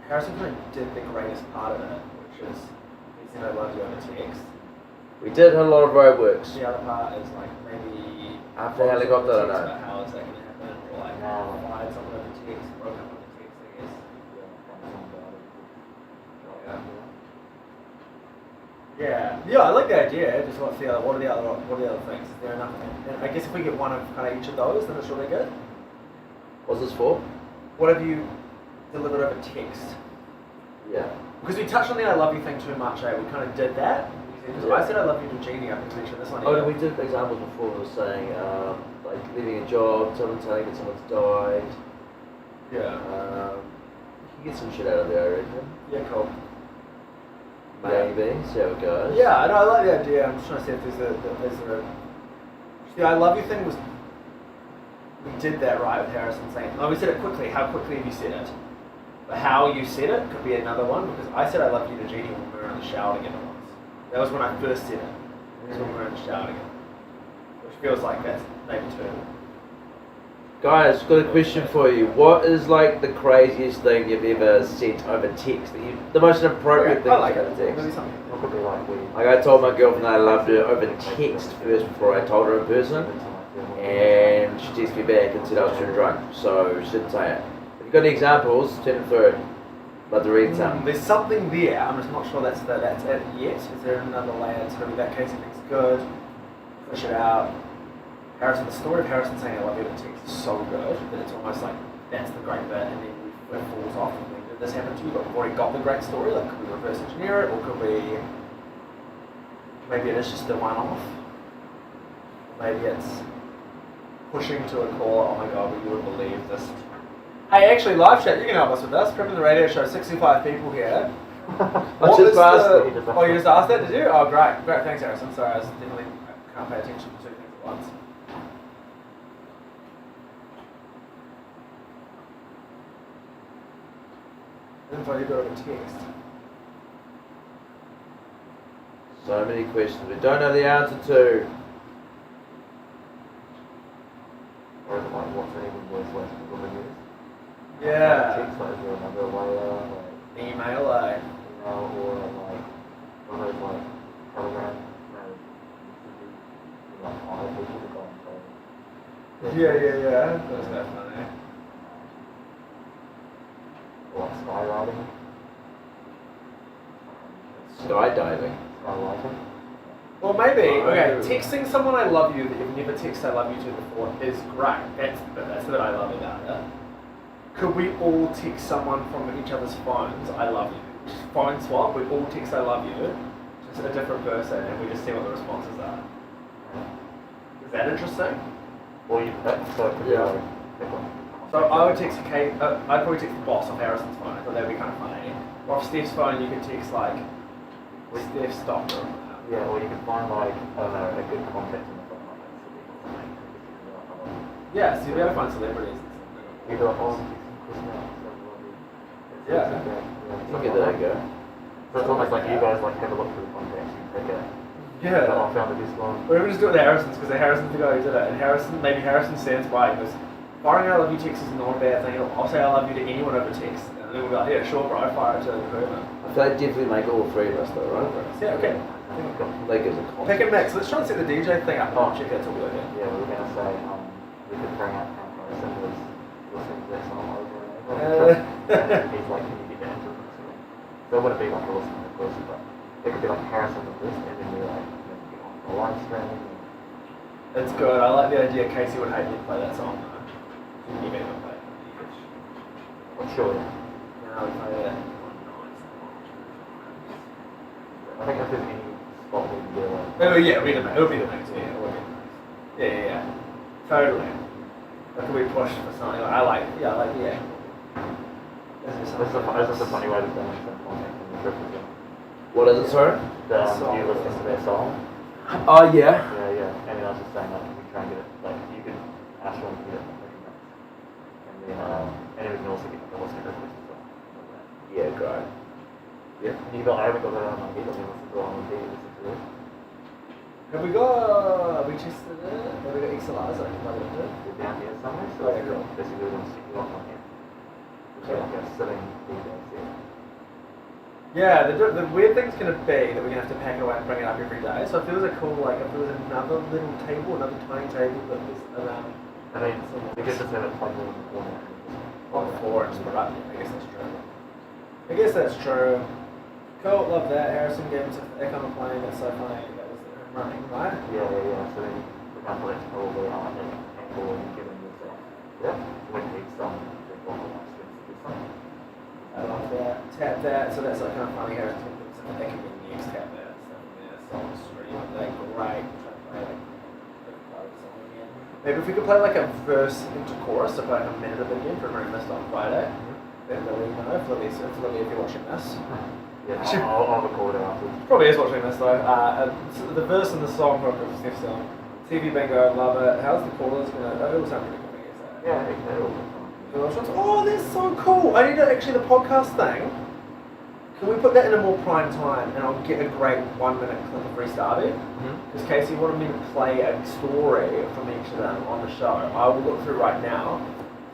J: Harrison kind of did the greatest part of it, which is he said I love you over text.
K: We did a lot of roadworks.
J: The other part is like maybe
K: After helicopter, I don't know.
J: about how is that going to happen, or like provide something over text, broke up over text, I guess. Yeah, I like the idea. Just what are the other things? Is there enough? And I guess if we get one of kind of each of those, then it's really good.
K: What's this for?
J: What have you delivered over text?
K: Yeah.
J: Because we touched on the I love you thing too much, eh? We kind of did that. Because I said I love you to Jeannie, I think we mentioned this one.
K: Oh, no, we did examples before. We were saying, like leaving a job, someone telling that someone's died.
J: Yeah.
K: You can get some shit out of there, I reckon.
J: Yeah, cool.
K: Maybe. See how it goes.
J: Yeah, I like the idea. I'm just trying to see if there's a the I love you thing was, we did that right with Harrison saying, oh, we said it quickly. How quickly have you said it? But how you said it could be another one, because I said I love you to Jeannie when we were in the shower together once. That was when I first said it. It was when we were in the shower together. Which feels like that's maybe two.
K: Guys, got a question for you. What is like the craziest thing you've ever sent over text? The most inappropriate thing
J: I like
K: over
J: it.
K: text?
J: Maybe something.
K: Like I told my girlfriend I loved her over text first before I told her in person, and she texted me back and said I was too drunk, so she didn't say it. If you've got any examples, send them through. Love to read some.
J: There's something there. I'm just not sure that's it yet. Is there another layer? It's going to be that case. Everything's good. Push it out. Harrison, the story of Harrison saying I love you over text is so good that it's almost like that's the great bit, and then we it falls off. I mean, did this happen to you? But we've already got the great story. Like, could we reverse engineer it, or could we? Maybe it is just a one-off. Maybe it's pushing to a core. Oh my god, you wouldn't believe this. Hey, actually, live chat. You can help us with this. Prepping the radio show. 65 people here.
M: I just asked it.
J: Oh, you just asked that, did you? Oh, great. Great, thanks, Harrison. Sorry, I definitely can't pay attention to two things at once. Info you got over text.
B: So many questions we don't know the answer to.
M: Or is it like what's an even worse way to people to use?
J: Yeah.
M: Text, like, is there another way, like
J: email,
M: or like one of those like Telegram, like hire people to go and say.
J: Yeah. That's kind of funny.
M: Or like skywriting.
B: Skydiving.
M: Skywriting.
J: Well, maybe. Okay, texting someone I love you that you've never texted I love you to before is great. That's the bit I love about it. Could we all text someone from each other's phones I love you? Just phone swap. We all text I love you. Just a different person, and we just see what the responses are. Is that interesting?
M: Or you pick, so it could be like pick one.
J: So I would text Kate. I'd probably text the boss on Harrison's phone. I thought that would be kind of funny. Or off Steph's phone, you could text like Steph's doctor.
M: Yeah, or you can find like, I don't know, a good contact in the phone like that.
J: Yeah, so you'll be able to find celebrities.
M: You do it all.
J: Yeah.
B: Okay, there you go.
M: So it's almost like you guys like have a look through the contacts, you pick it.
J: Yeah.
M: Oh, I found the best one.
J: We're going to just do it with Harrison's because Harrison's the guy who did it. And maybe Harrison stands by and goes, firing I love you text is not a bad thing. I'll say I love you to anyone over text. And then we'll be like, yeah, sure, bro, fire it to the person.
B: I feel like definitely make all three of us though, right?
J: Yeah, okay.
B: That gives a context.
J: Pick and mix. Let's try and set the DJ thing up. Oh, check that till we again.
M: Yeah, we were going to say, we could bring out Harrison was listening to that song over and over. And he's like, can you get that into the mix? So it wouldn't be like a listening to person, but it could be like Harrison with this, and then we're like, get on the live stream.
J: It's good. I like the idea. Casey would hate you to play that song. You made him play it.
M: I'm sure.
J: No, we play that.
M: I think if there's any spot we can get like...
J: Oh yeah, it'll be the mix. Yeah. Totally. Like we push for something. Like, I like.
M: This is a funny way to bring some contact in the trip as well.
B: What is it, sorry?
M: You listening to that song?
B: Oh yeah.
M: Yeah. And then I was just saying like, we try and get it, like you could ask one to get it. And then we can also get the listener request as well.
B: Yeah, great.
M: Yeah. I haven't got that on my head. I've been listening to it on my head. Listen to it.
J: Have we tested it? Have we got XLRs I can plug it into?
M: They're down here somewhere, so
J: Okay, cool.
M: basically we're going to stick you off my head. Which is like a sitting DJ set.
J: Yeah, the weird thing's going to be that we're going to have to pack it away and bring it up every day. So if there was a cool, like, if there was another little table, another tiny table that was around.
M: I mean, we could just have it plugged in the corner.
J: On the floor and just put it up. I guess that's true. Cool, love that. Harrison gave us a on a plane. That's so funny. That was him running, right?
M: Yeah. So then we're going to put it probably on an angle and give him this. Yeah. When he's done, they go on the live stream to do something.
J: I love that. Tap that. So that's like kind of funny. Harrison put something that can be next. Tap that. So yeah, song stream. Like great. Maybe if we could play like a verse into chorus, so play like a minute of it again for everyone missed on Friday. Then Lily, if you're watching this.
M: Yeah, I'll record it afterwards.
J: Probably is watching this though. The verse and the song from Steph's song. TV Bingo, love it. How's the chorus gonna? It'll sound pretty good, I guess.
M: Yeah, it'll be fun.
J: Oh, that's so cool. I need to actually the podcast thing. Can we put that in a more prime time and I'll get a great 1 minute clip of restarted? Because Casey wanted me to play a story from each of them on the show. I will look through right now,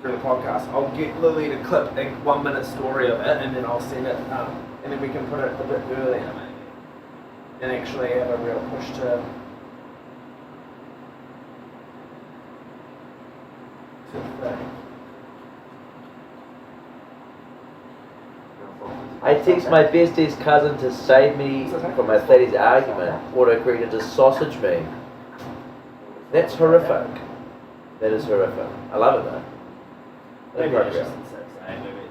J: through the podcast. I'll get Lily to clip a 1 minute story of it and then I'll send it, and then we can put it a bit earlier maybe. And actually have a real push to thing.
B: I text my bestie's cousin to save me from my daddy's argument. Autocorrected to sausage me. That's horrific. That is horrific. I love it though.
J: Maybe it's just
B: Inappropriate.
J: insane, maybe.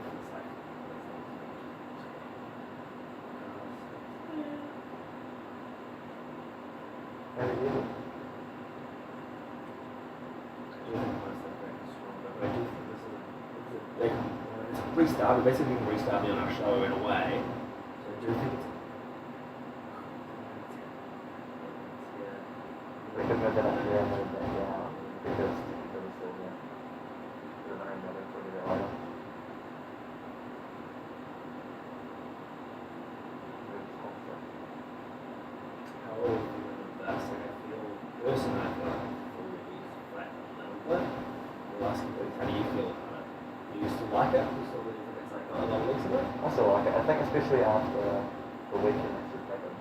J: restart. We're basically restarting on our show in a way. So do you think it's
M: We could move it up here and move it down because there was still there. There's no another for the other.
J: how are you feeling with that? So I feel personally, I feel like I'm fully flat a little bit. The last couple weeks, how do you feel about it? Do you still like it? Do you still really think it's like a lot of weeks of it?
M: I still like it. I think especially after the weekend that just happened.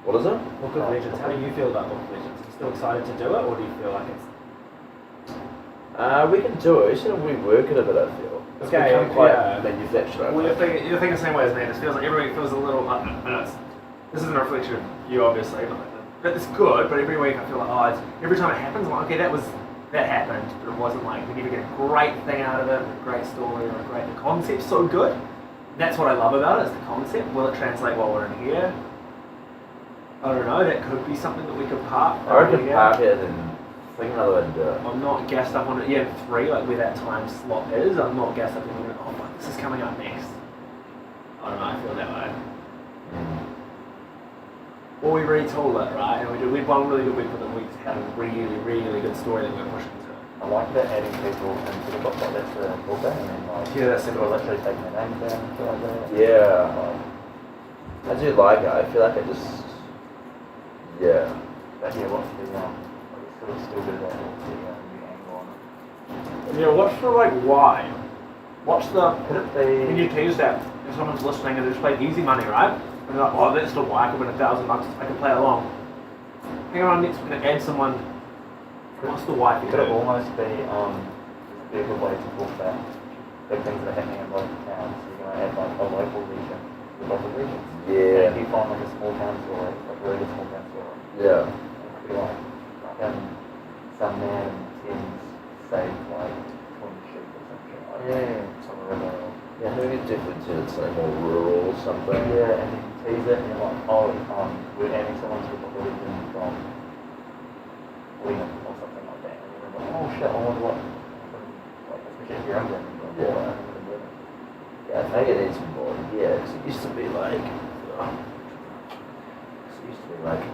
B: What is it?
J: Book of Legends. How do you feel about Book of Legends? Are you still excited to do it, or do you feel like it's
B: We can do it. We should rework it a bit, I feel. It's become quite manufactured.
J: Well, you're thinking the same way as me. It feels like every week feels a little. I know this isn't a reflection of you, obviously, but it's good. But every week I feel like, every time it happens, I'm like, okay, that happened, but it wasn't like we never get a great thing out of it, a great story, or the concept's so good. That's what I love about it, is the concept. Will it translate while we're in here? I don't know. That could be something that we could park.
B: I reckon park it and think another way to do it.
J: I'm not gassed up on it. Yeah, 3, like where that time slot is. I'm not gassed up on it. Oh fuck, this is coming up next. I don't know. I feel that way. Or we retool it, right? And we had one really good week for them. We just had a really, really good story that we were pushing to.
M: I like that adding people into the book, like that's the book thing, and then like
J: that's
M: people are literally taking their names down and stuff like that.
B: Yeah. I do like it. I feel like it just. Yeah.
M: But yeah, what's the still do that? What's the new angle on it?
J: Yeah, watch the why. Watch the.
M: Could it be?
J: When you tease that, if someone's listening and they just play easy money, right? And they're like, oh, that's the why. I could win $1,000. I can play along. Hang on, next we're gonna add someone. What's the why?
M: Could it almost be a good way to talk about big things that are happening in local towns? So you're gonna add like a local region to the local regions.
B: Yeah.
M: And if you find like a small town story, like a really small town story.
B: Yeah.
M: It could be like some man in Thames saved like 20 sheep or something like that. Some river.
B: Yeah, maybe definitely do it something more rural or something.
M: Yeah, and then you tease it and you're like, oh, we're adding someone to the region from William or something like that. And you're like, oh shit, I wonder what, like, especially if you're younger.
B: Yeah, I think it needs more. Yeah, because it used to be like,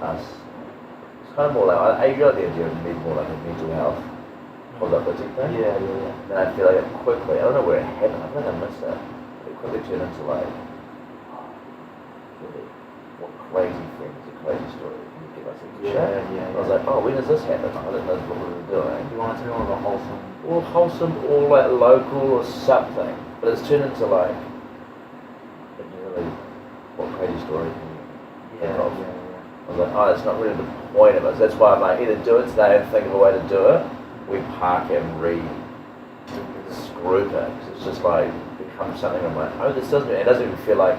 B: us. It's kind of more like, I usually like the idea of it being more like a mental health positive thing.
M: Yeah.
B: And I feel like it quickly, I don't know where it happened, I think I missed it. It quickly turned into like, really, what crazy thing is a crazy story? Can you give us a
M: Yeah.
B: I was like, oh, when does this happen? I didn't know what we were doing.
M: You want it to be more of a wholesome?
B: Or wholesome, or like local or something. But it's turned into like, really, what crazy story can you think of? I was like, oh, that's not really the point of it. So that's why I'm like, either do it today and think of a way to do it, we park it and re-screw it. Because it's just like, becomes something I'm like, oh, this doesn't, it doesn't even feel like,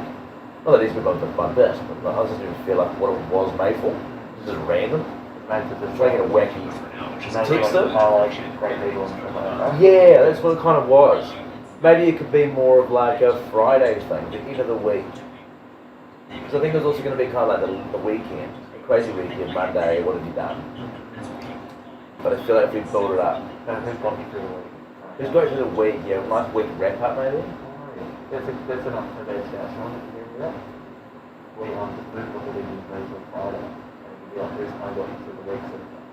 B: not that these people have done this, but it doesn't even feel like what it was made for. It's just random. It's like a wacky texture. Yeah, that's what it kind of was. Maybe it could be more of like a Friday thing, the end of the week. Because I think it was also going to be kind of like the weekend, a crazy weekend, Monday, what have you done? But I feel like if we build it up.
M: Who's got you through the week?
B: Who's got you through the week, yeah, a nice week wrap up maybe?
M: That's enough for today's stats. You want to hear that? We just move the whole evening days on Friday. And we'll be like, who's kind of got you through the week sort of thing.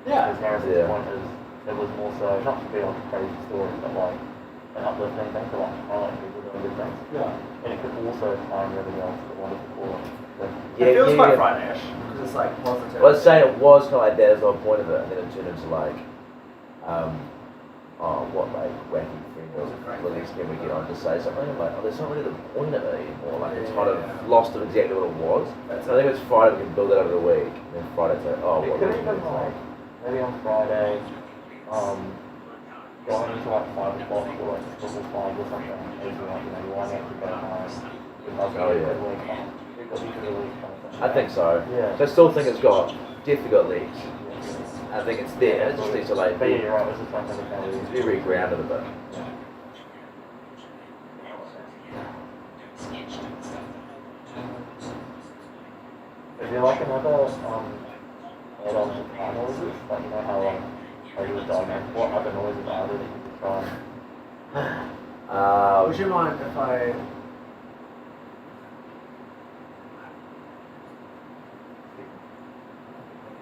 J: Yeah.
M: Because Harrison's point is, it was more so, not to be like a crazy story, but like an uplifting thing to like highlight people doing good things.
J: Yeah.
M: And it could also tie in really well to the wonderful call.
J: It feels quite Friday-ish, because it's like positive.
B: Well, I was saying it was kind of like that as the whole point of it, and then it turned into like, what like wacky thing was the next time we get on to say something, I'm like, oh, there's not really the point of it anymore, like it's kind of lost of exactly what it was. So I think it's Friday, we can build it over the week, and then Friday's like, oh, what was it?
M: Like, maybe on Friday, going into like 5 o'clock or like triple 5 or something, maybe like, you want to go home,
B: I think so.
M: Yeah.
B: So I still think it's definitely got legs. I think it's there. It just needs to like
M: but yeah, you're right. It's just something that
B: needs to be regrounded a bit.
M: Is there like another add-on to car noises? Like, you know how like you were diagnosed, what other noises are there that you could try?
J: Would you mind if I